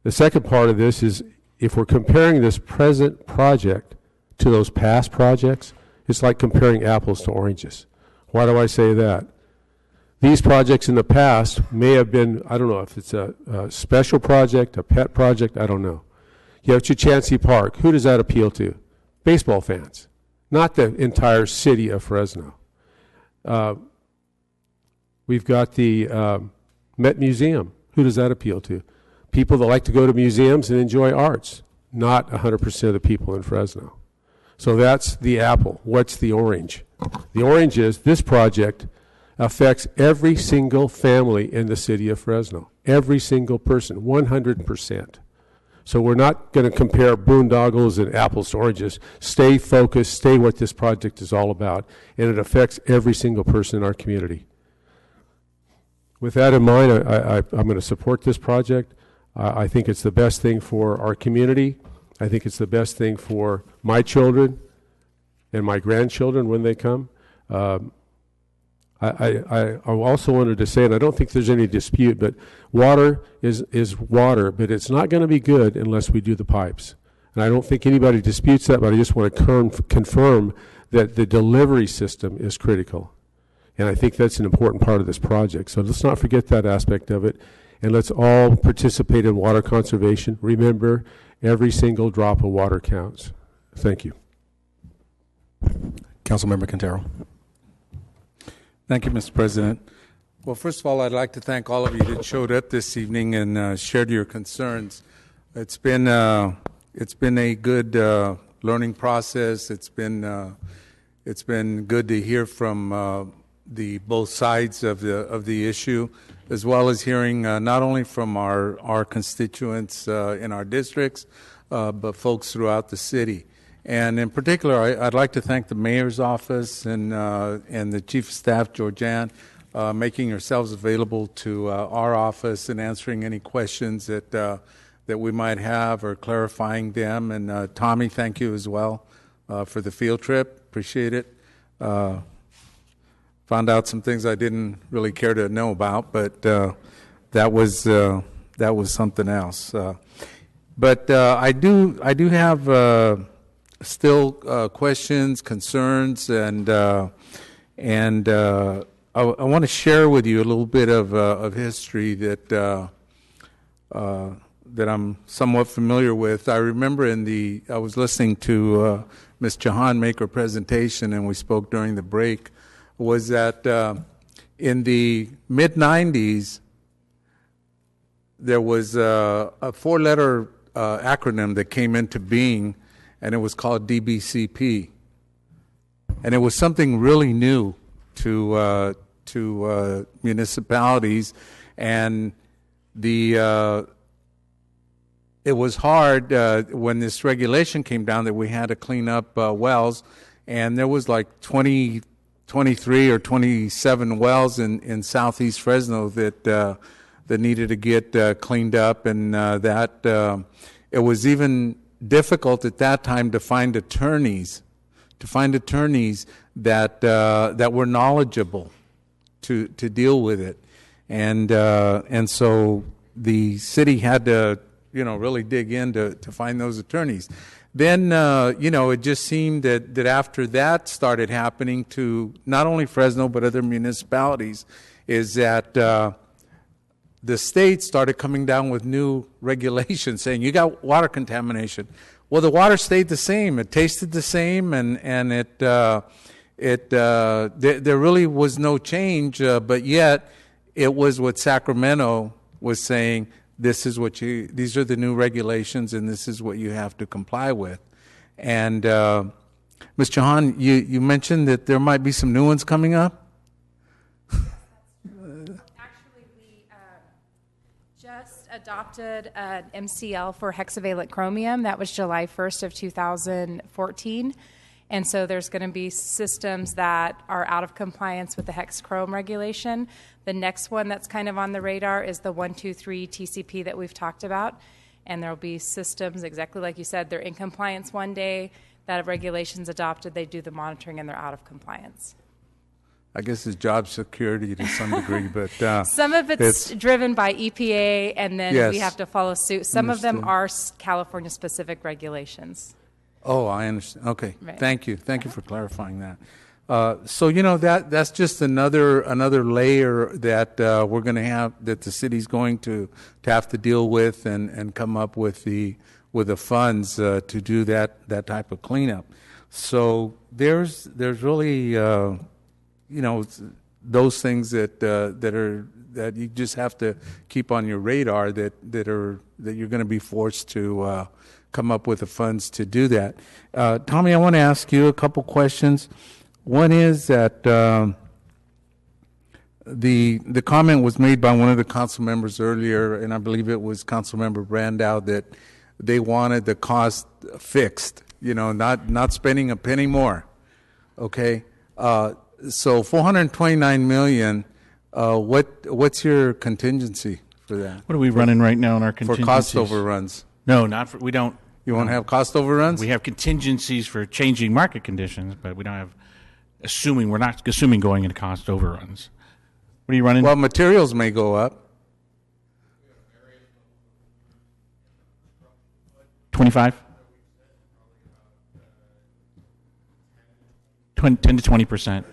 The second part of this is if we're comparing this present project to those past projects, it's like comparing apples to oranges. Why do I say that? These projects in the past may have been, I don't know if it's a special project, a pet project, I don't know. You have Chichonsi Park. Who does that appeal to? Baseball fans, not the entire city of Fresno. We've got the Met Museum. Who does that appeal to? People that like to go to museums and enjoy arts, not 100% of the people in Fresno. So that's the apple. What's the orange? The orange is this project affects every single family in the city of Fresno. Every single person, 100%. So we're not going to compare boondoggles and apples to oranges. Stay focused, stay what this project is all about, and it affects every single person in our community. With that in mind, I'm going to support this project. I think it's the best thing for our community. I think it's the best thing for my children and my grandchildren when they come. I also wanted to say, and I don't think there's any dispute, but water is water, but it's not going to be good unless we do the pipes. And I don't think anybody disputes that, but I just want to confirm that the delivery system is critical. And I think that's an important part of this project. So let's not forget that aspect of it, and let's all participate in water conservation. Remember, every single drop of water counts. Thank you. Councilmember Quintero. Thank you, Mr. President. Well, first of all, I'd like to thank all of you that showed up this evening and shared your concerns. It's been a good learning process. It's been good to hear from the both sides of the issue, as well as hearing not only from our constituents in our districts, but folks throughout the city. And in particular, I'd like to thank the mayor's office and the chief of staff, Georgianne, making yourselves available to our office and answering any questions that we might have or clarifying them. And Tommy, thank you as well for the field trip. Appreciate it. Found out some things I didn't really care to know about, but that was something else. But I do have still questions, concerns, and I want to share with you a little bit of history that I'm somewhat familiar with. I remember I was listening to Ms. Jahan make her presentation, and we spoke during the break, was that in the mid-'90s, there was a 4-letter acronym that came into being, and it was called DBCP. And it was something really new to municipalities, and it was hard when this regulation came down that we had to clean up wells, and there was like 23 or 27 wells in southeast Fresno that needed to get cleaned up, and that it was even difficult at that time to find attorneys that were knowledgeable to deal with it, and so the city had to really dig in to find those attorneys. Then it just seemed that after that started happening to not only Fresno but other municipalities, is that the state started coming down with new regulations saying you got water contamination. Well, the water stayed the same. It tasted the same, and there really was no change. But yet, it was what Sacramento was saying. These are the new regulations, and this is what you have to comply with. And Ms. Jahan, you mentioned that there might be some new ones coming up. Adopted an MCL for hexavalent chromium. That was July 1st of 2014. And so there's going to be systems that are out of compliance with the hex chrome regulation. The next one that's kind of on the radar is the 123 TCP that we've talked about. And there will be systems, exactly like you said, they're in compliance one day, that regulation's adopted, they do the monitoring, and they're out of compliance. I guess it's job security to some degree, but some of it's driven by EPA, and then yes, we have to follow suit. Some understood. of them are California-specific regulations. Oh, I understand. Okay, right. Thank you for clarifying that. So that's just another layer that we're going to have, that the city's going to have to deal with and come up with the funds to do that type of cleanup. So there's really those things that you just have to keep on your radar that you're going to be forced to come up with the funds to do that. Tommy, I want to ask you a couple questions. One is that the comment was made by one of the council members earlier, and I believe it was Councilmember Brandow, that they wanted the cost fixed, not spending a penny more. Okay, so 429 million. What's your contingency for that? What are we running right now in our contingencies? For cost overruns? No, we don't. You won't have cost overruns? We have contingencies for changing market conditions, but we don't have we're not assuming going into cost overruns. What are you running? Well, materials may go up. 25? 10 to 20%.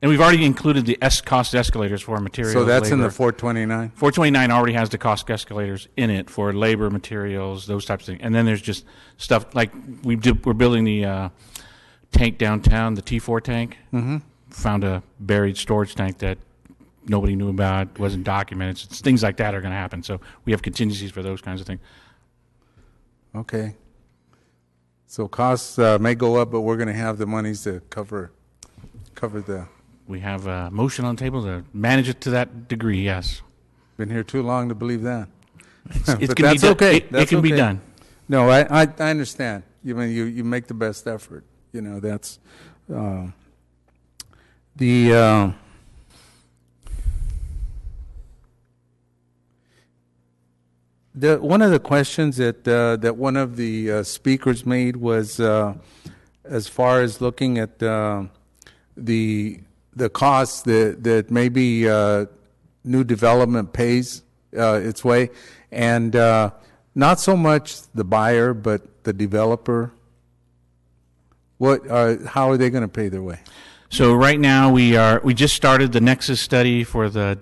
And we've already included the cost escalators for materials. So that's labor. in the 429? 429 already has the cost escalators in it for labor, materials, those types of things. And then there's just stuff like we're building the tank downtown, the T4 tank. Mm-hmm. Found a buried storage tank that nobody knew about, wasn't documented. It's things like that are going to happen. So we have contingencies for those kinds of things. Okay. So costs may go up, but we're going to have the monies to cover the... We have a motion on the table to manage it to that degree, yes. Been here too long to believe that. But that's okay. It can be done. No, I understand. You make the best effort. That's the one of the questions that one of the speakers made was as far as looking at the costs that maybe new development pays its way, and not so much the buyer but the developer. How are they going to pay their way? So right now we just started the Nexus study for a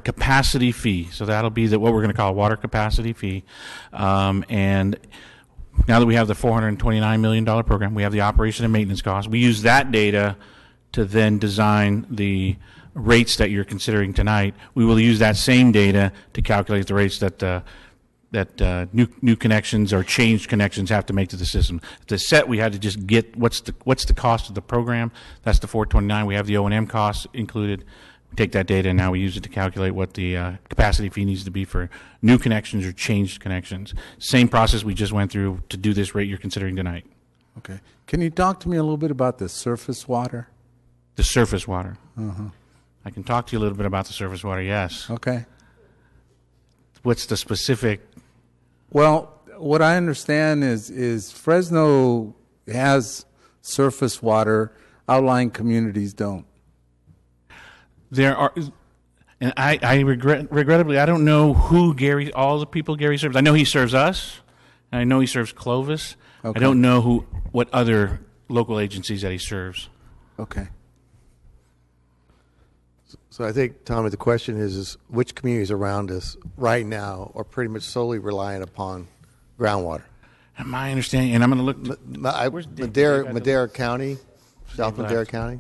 capacity fee. So that'll be what we're going to call a water capacity fee. And now that we have the $429 million program, we have the operation and maintenance costs. We use that data to then design the rates that you're considering tonight. We will use that same data to calculate the rates that new connections or changed connections have to make to the system. To set, we had to just get what's the cost of the program. That's the 429. We have the O&M costs included. We take that data and now we use it to calculate what the capacity fee needs to be for new connections or changed connections. Same process we just went through to do this rate you're considering tonight. Okay. Can you talk to me a little bit about the surface water? The surface water. Uh-huh. I can talk to you a little bit about the surface water, yes. Okay. What's the specific? Well, what I understand is Fresno has surface water, outlying communities don't. There are, and I regrettably, I don't know who all the people Gary serves. I know he serves us, and I know he serves Clovis. Okay. I don't know what other local agencies that he serves. Okay. So I think, Tommy, the question is which communities around us right now are pretty much solely reliant upon groundwater? My understanding, and I'm going to look. Madera County, South Madera County.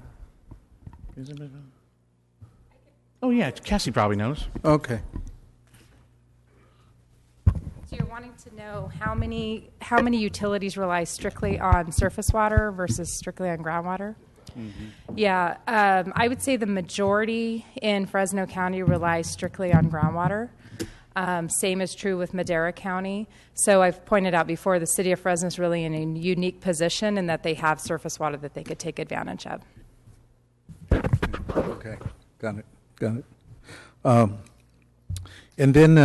Oh yeah, Cassie probably knows. Okay. So you're wanting to know how many utilities rely strictly on surface water versus strictly on groundwater? Mm-hmm. Yeah, I would say the majority in Fresno County relies strictly on groundwater. Same is true with Madera County. So I've pointed out before, the city of Fresno is really in a unique position in that they have surface water that they could take advantage of. Okay, got it. And then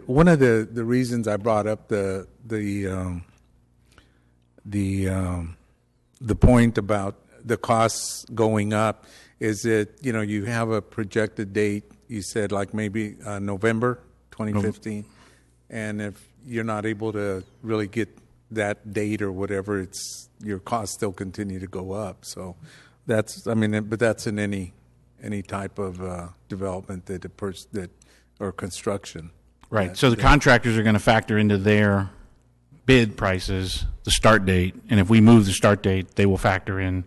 one of the reasons I brought up the point about the costs going up is that you have a projected date. You said like maybe November 2015, and if you're not able to really get that date or whatever, your costs still continue to go up. So but that's in any type of development or construction. Right. So the contractors are going to factor into their bid prices the start date, and if we move the start date, they will factor in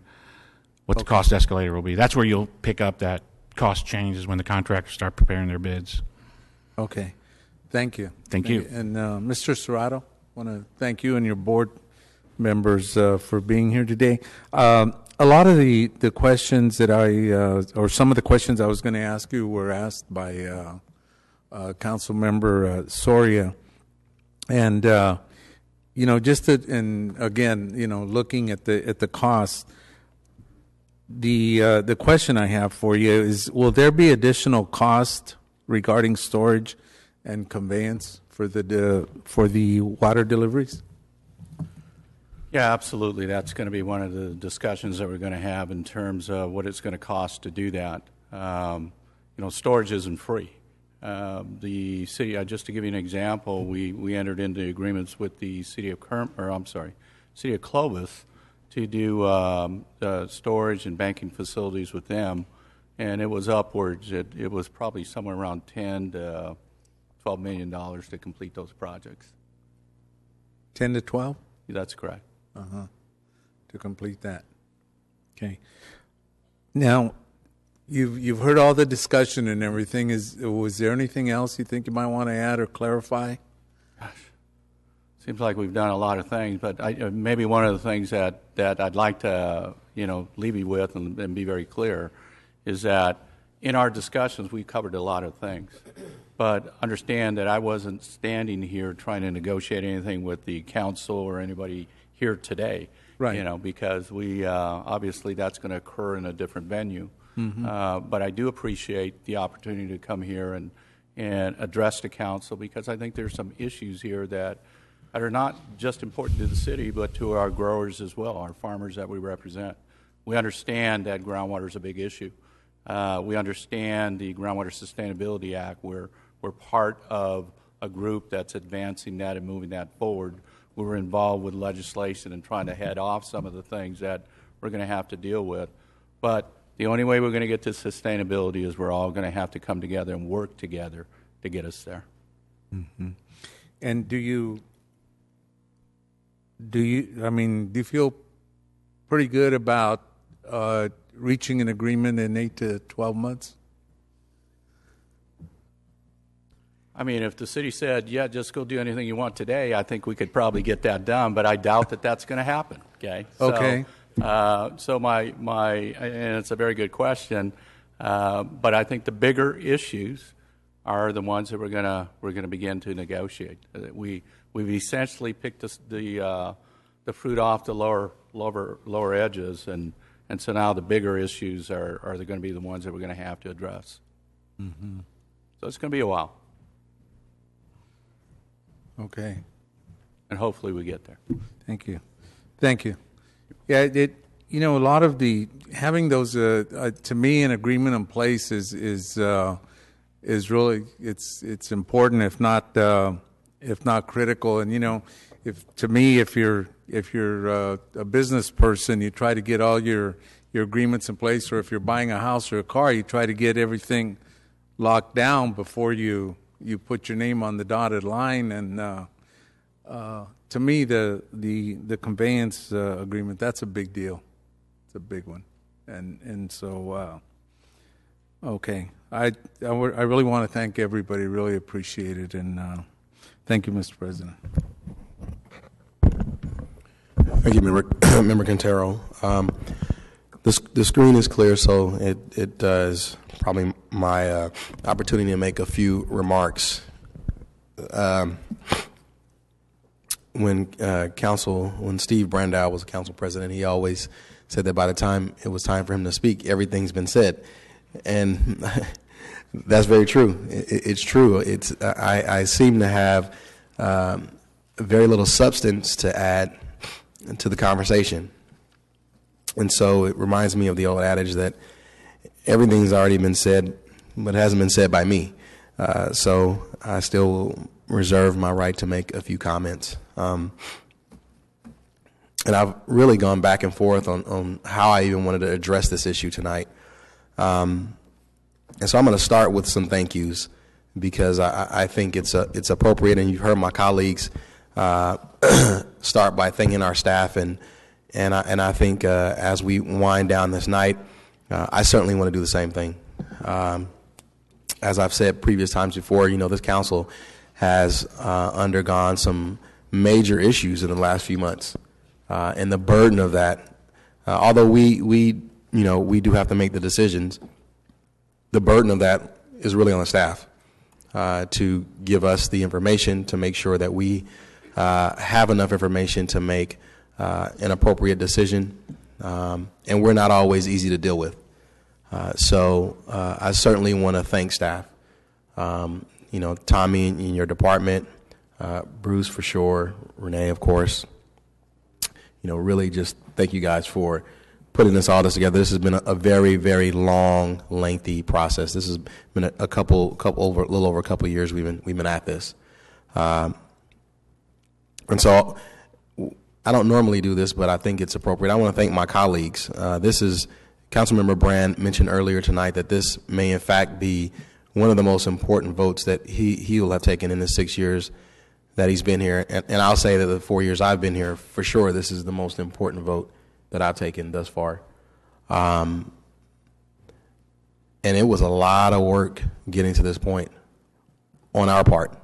what the cost escalator will be. That's where you'll pick up that cost change, is when the contractors start preparing their bids. Okay. Thank you. Thank you. And Mr. Serrato, I want to thank you and your board members for being here today. a lot of the questions that or some of the questions I was going to ask you were asked by Council Member Soria. And, and again, looking at the cost, the question I have for you is, will there be additional cost regarding storage and conveyance for the water deliveries? Yeah, absolutely. That's going to be one of the discussions that we're going to have in terms of what it's going to cost to do that. Storage isn't free. The city, just to give you an example, we entered into agreements with the city of city of Clovis to do storage and banking facilities with them, and it was upwards. It was probably somewhere around $10 to $12 million to complete those projects. 10 to 12? That's correct. To complete that. Okay. Now, you've heard all the discussion and everything. Was there anything else you think you might want to add or clarify? Gosh, seems like we've done a lot of things, but maybe one of the things that I'd like to leave you with and be very clear is that in our discussions we covered a lot of things, but understand that I wasn't standing here trying to negotiate anything with the council or anybody here today, right? Because we obviously that's going to occur in a different venue. But I do appreciate the opportunity to come here and address the council, because I think there's some issues here that are not just important to the city, but to our growers as well, our farmers that we represent. We understand that groundwater is a big issue. We understand the Groundwater Sustainability Act. We're part of a group that's advancing that and moving that forward. We were involved with legislation and trying to head off some of the things that we're going to have to deal with. But the only way we're going to get to sustainability is we're all going to have to come together and work together to get us there. And do you feel pretty good about reaching an agreement in 8 to 12 months? I mean, if the city said, yeah, just go do anything you want today, I think we could probably get that done, but I doubt that that's going to happen, okay? Okay. So and it's a very good question, but I think the bigger issues are the ones that we're gonna begin to negotiate. We've essentially picked the fruit off the lower edges, and so now the bigger issues are going to be the ones that we're going to have to address. So it's going to be a while. Okay. And hopefully we get there. Thank you. Yeah, a lot of having those to me an agreement in place is really it's important, if not critical. And if you're a business person, you try to get all your agreements in place, or if you're buying a house or a car, you try to get everything locked down before you put your name on the dotted line. And to me, the conveyance agreement, that's a big deal. It's a big one, and so okay. I really want to thank everybody. Really appreciate it, and thank you, Mr. President. Thank you, Member Quintero. The screen is clear, so it is probably my opportunity to make a few remarks. When Steve Brandow was council president, he always said that by the time it was time for him to speak, everything's been said, and that's very true. It's true. I seem to have very little substance to add to the conversation, and so it reminds me of the old adage that everything's already been said, but it hasn't been said by me. So I still reserve my right to make a few comments. And I've really gone back and forth on how I even wanted to address this issue tonight. And so I'm going to start with some thank yous, because I think it's appropriate, and you've heard my colleagues start by thanking our staff, and I think as we wind down this night, I certainly want to do the same thing. As I've said previous times before, this council has undergone some major issues in the last few months, and the burden of that although we do have to make the decisions, the burden of that is really on the staff to give us the information to make sure that we have enough information to make an appropriate decision, and we're not always easy to deal with. So I certainly want to thank staff. Tommy in your department, Bruce for sure, Renee of course. Really just thank you guys for putting all this together. This has been a very, very long, lengthy process. This has been a little over a couple of years we've been at this, and so I don't normally do this, but I think it's appropriate. I want to thank my colleagues. This is Councilmember Brand mentioned earlier tonight that this may in fact be one of the most important votes that he will have taken in the 6 years that he's been here, and I'll say that the 4 years I've been here, for sure, this is the most important vote that I've taken thus far. And it was a lot of work getting to this point on our part.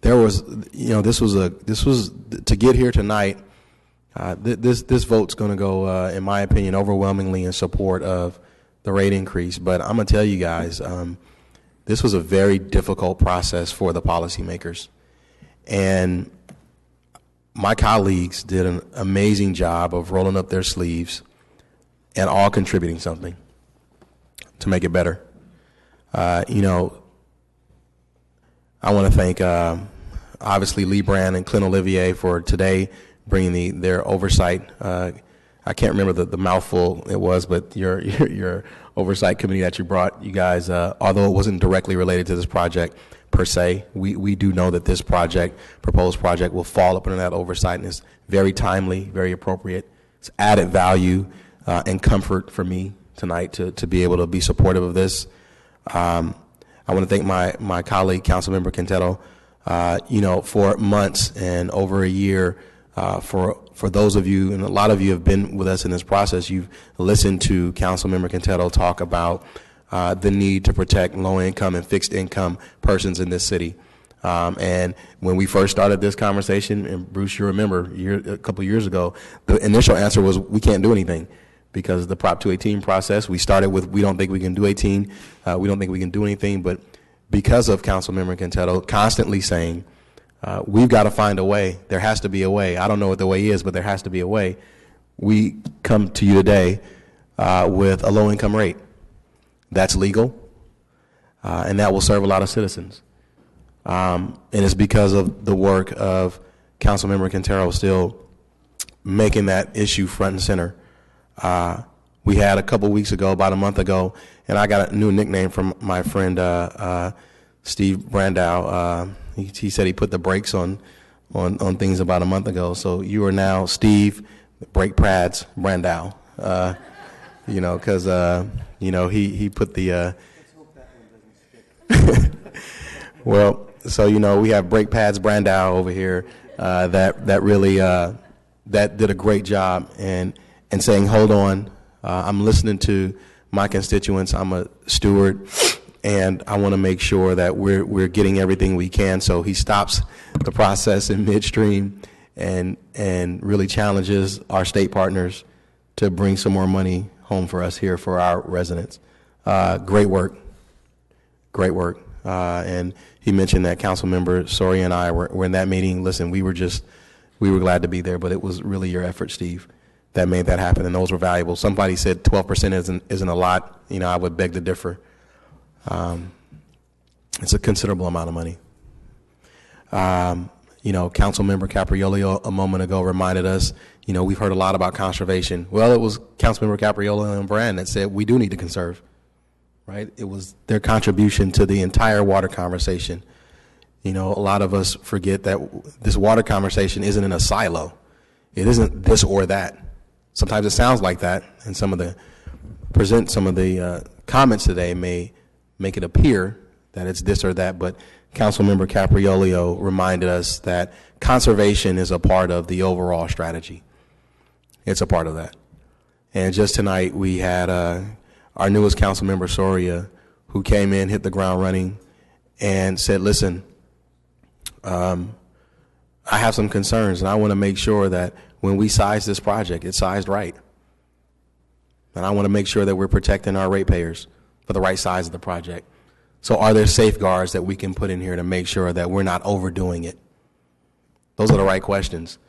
There was, this was to get here tonight. This vote's going to go, in my opinion, overwhelmingly in support of the rate increase. But I'm going to tell you guys, this was a very difficult process for the policymakers, and my colleagues did an amazing job of rolling up their sleeves and all contributing something to make it better. I want to thank, obviously, Lee Brand and Clint Olivier for today bringing their oversight. I can't remember the mouthful it was, but your oversight committee that you brought, you guys, although it wasn't directly related to this project per se, we do know that this proposed project, will fall up under that oversight, and it's very timely, very appropriate. It's added value and comfort for me tonight to be able to be supportive of this. I want to thank my colleague, Councilmember Quintero, for months and over a year, for those of you, and a lot of you have been with us in this process, you've listened to Councilmember Quintero talk about the need to protect low-income and fixed-income persons in this city. And when we first started this conversation, and Bruce, you remember a couple years ago, the initial answer was we can't do anything because of the Prop 218 process. We started with we don't think we can do 18, we don't think we can do anything, but because of Councilmember Quintero constantly saying, we've got to find a way, there has to be a way. I don't know what the way is, but there has to be a way. We come to you today with a low-income rate. That's legal, and that will serve a lot of citizens. And it's because of the work of Councilmember Quintero still making that issue front and center. We had a couple weeks ago, about a month ago, and I got a new nickname from my friend Steve Brandow. He said he put the brakes on things about a month ago. So you are now Steve Brake Pads Brandow. Because he put the. Well, so we have Brake Pads Brandow over here that really that did a great job and saying, hold on, I'm listening to my constituents. I'm a steward, and I want to make sure that we're getting everything we can. So he stops the process in midstream and really challenges our state partners to bring some more money home for us here for our residents. Great work. And he mentioned that Councilmember Soria and I were in that meeting. Listen, we were glad to be there, but it was really your effort, Steve, that made that happen, and those were valuable. Somebody said 12% isn't a lot. I would beg to differ. It's a considerable amount of money. Councilmember Capriolo a moment ago reminded us, we've heard a lot about conservation. Well, it was Councilmember Capriolo and Brand that said we do need to conserve, right? It was their contribution to the entire water conversation. A lot of us forget that this water conversation isn't in a silo. It isn't this or that. Sometimes it sounds like that, and some of the comments today may make it appear that it's this or that, but Councilmember Capriolo reminded us that conservation is a part of the overall strategy. It's a part of that. And just tonight we had our newest Councilmember, Soria, who came in, hit the ground running, and said, listen, I have some concerns, and I want to make sure that when we size this project, it's sized right. And I want to make sure that we're protecting our ratepayers for the right size of the project. So are there safeguards that we can put in here to make sure that we're not overdoing it? Those are the right questions.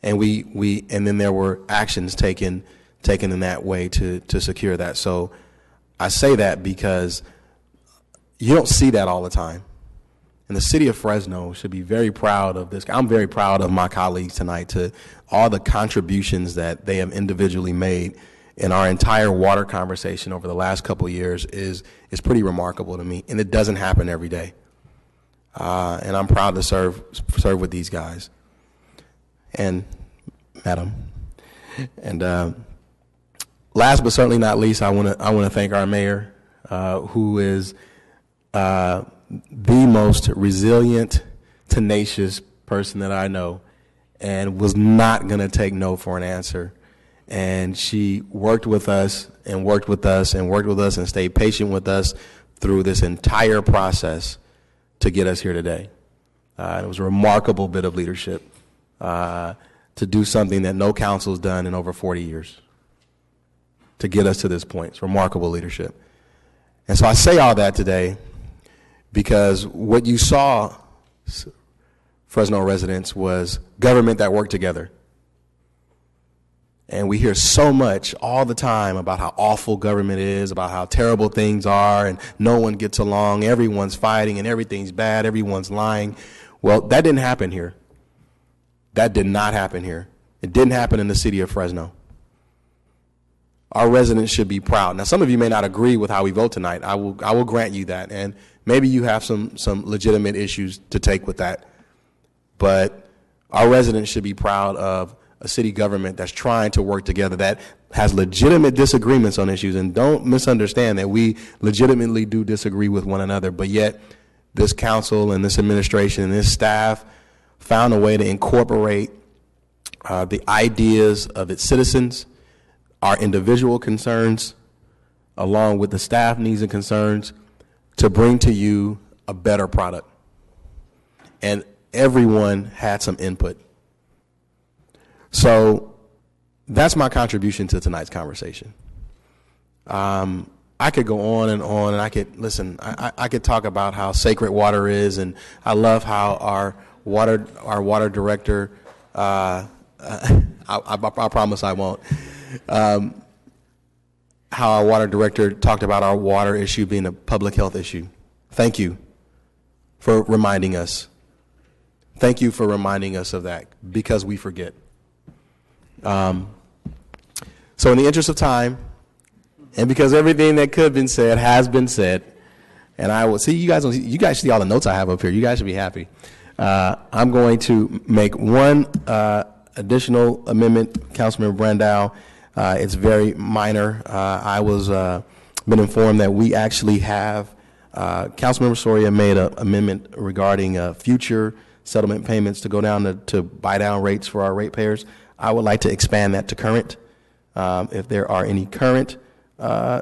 And and then there were actions taken in that way to secure that. So I say that because you don't see that all the time. And the city of Fresno should be very proud of this. I'm very proud of my colleagues tonight to all the contributions that they have individually made in our entire water conversation over the last couple of years is pretty remarkable to me. And it doesn't happen every day. And I'm proud to serve with these guys. And madam. And last but certainly not least, I want to thank our mayor, who is the most resilient, tenacious person that I know, and was not going to take no for an answer. And she worked with us and worked with us and worked with us and stayed patient with us through this entire process to get us here today. It was a remarkable bit of leadership to do something that no council's done in over 40 years to get us to this point. It's remarkable leadership. And so I say all that today because what you saw, Fresno residents, was government that worked together. And we hear so much all the time about how awful government is, about how terrible things are, and no one gets along, everyone's fighting, and everything's bad, everyone's lying. Well, that didn't happen here. That did not happen here. It didn't happen in the city of Fresno. Our residents should be proud. Now, some of you may not agree with how we vote tonight. I will grant you that, and maybe you have some legitimate issues to take with that. But our residents should be proud of a city government that's trying to work together, that has legitimate disagreements on issues. And don't misunderstand that we legitimately do disagree with one another, but yet this council and this administration and this staff found a way to incorporate the ideas of its citizens, our individual concerns, along with the staff needs and concerns, to bring to you a better product. And everyone had some input. So that's my contribution to tonight's conversation. I could go on, and I could listen. I could talk about how sacred water is, and I love how our water director. I promise I won't. How our water director talked about our water issue being a public health issue. Thank you for reminding us. Thank you for reminding us of that, because we forget. So in the interest of time, and because everything that could have been said has been said, and I will see you guys see all the notes I have up here. You guys should be happy. I'm going to make one additional amendment, Councilmember Brandow. It's very minor. I was been informed that we actually have Councilmember Soria made an amendment regarding future settlement payments to go down to buy down rates for our ratepayers. I would like to expand that to current. If there are any current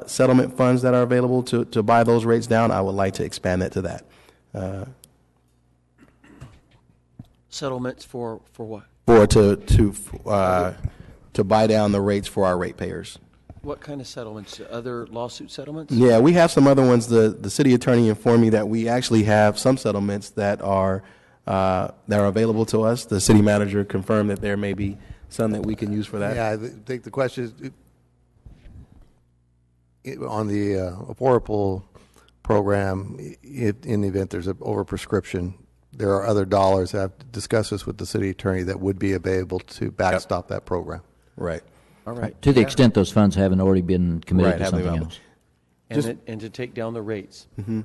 settlement funds that are available to buy those rates down, I would like to expand that to that. Settlements for what? To buy down the rates for our ratepayers. What kind of settlements? Other lawsuit settlements? Yeah, we have some other ones. The city attorney informed me that we actually have some settlements that are available to us. The city manager confirmed that there may be some that we can use for that. Yeah, I think the question is on the affordable program. In the event there's an overprescription, there are other dollars. I've discussed this with the city attorney that would be available to backstop that program. Right. All right. To the extent those funds haven't already been committed Right, to haven't something been else. And to take down the rates. Mm-hmm.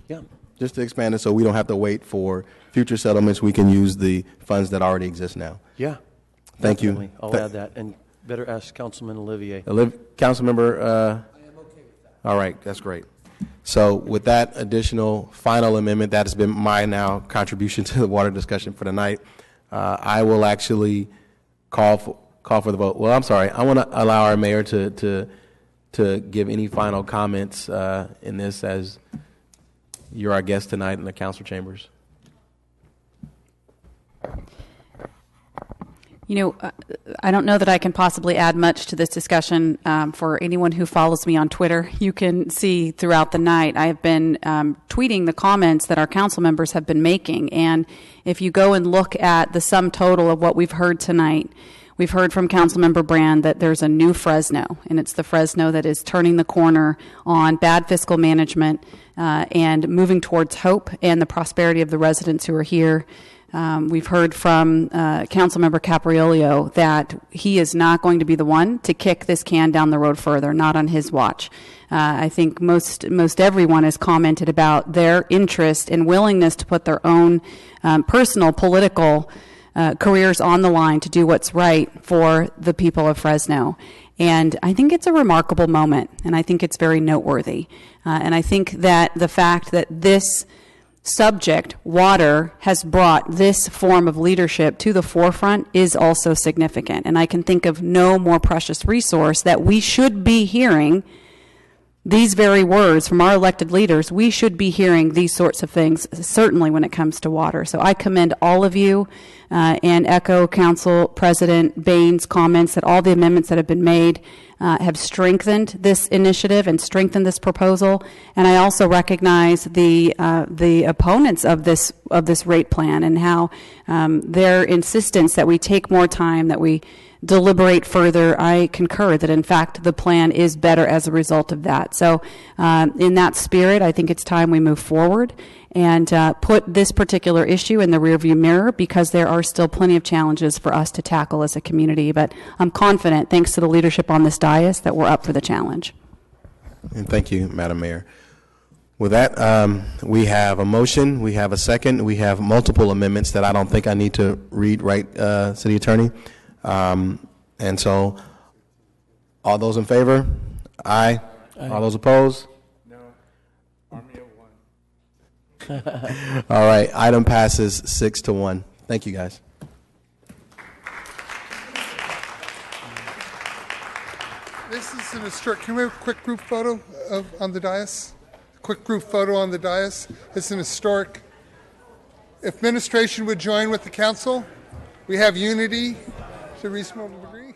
Yeah. Just to expand it so we don't have to wait for future settlements. We can use the funds that already exist now. Yeah. Thank Definitely. you. I'll add that. And better ask Councilman Olivier. Councilmember. I am okay with that. All right, that's great. So with that additional final amendment, that has been my now contribution to the water discussion for tonight. I will actually call for the vote. Well, I'm sorry. I want to allow our mayor to give any final comments in this, as you're our guest tonight in the council chambers. You know, I don't know that I can possibly add much to this discussion. For anyone who follows me on Twitter, you can see throughout the night I have been tweeting the comments that our council members have been making. And if you go and look at the sum total of what we've heard tonight, we've heard from Councilmember Brand that there's a new Fresno, and it's the Fresno that is turning the corner on bad fiscal management and moving towards hope and the prosperity of the residents who are here. We've heard from Councilmember Capriolio that he is not going to be the one to kick this can down the road further, not on his watch. I think most everyone has commented about their interest and willingness to put their own personal political careers on the line to do what's right for the people of Fresno. And I think it's a remarkable moment, and I think it's very noteworthy. And I think that the fact that this subject, water, has brought this form of leadership to the forefront is also significant. And I can think of no more precious resource that we should be hearing these very words from our elected leaders. We should be hearing these sorts of things, certainly when it comes to water. So I commend all of you and echo Council President Bain's comments that all the amendments that have been made have strengthened this initiative and strengthened this proposal. And I also recognize the opponents of this rate plan and how their insistence that we take more time, that we deliberate further. I concur that, in fact, the plan is better as a result of that. So in that spirit, I think it's time we move forward and put this particular issue in the rearview mirror, because there are still plenty of challenges for us to tackle as a community. But I'm confident, thanks to the leadership on this dais, that we're up for the challenge. And thank you, Madam Mayor. With that, we have a motion, we have a second, we have multiple amendments that I don't think I need to read, right, City Attorney? And so, all those in favor? Aye. All those opposed? No. Army of one. All right. Item passes 6-1. Thank you, guys. This is an historic. Can we have a quick group photo on the dais? Quick group photo on the dais. It's an historic. If administration would join with the council, we have unity to a reasonable degree.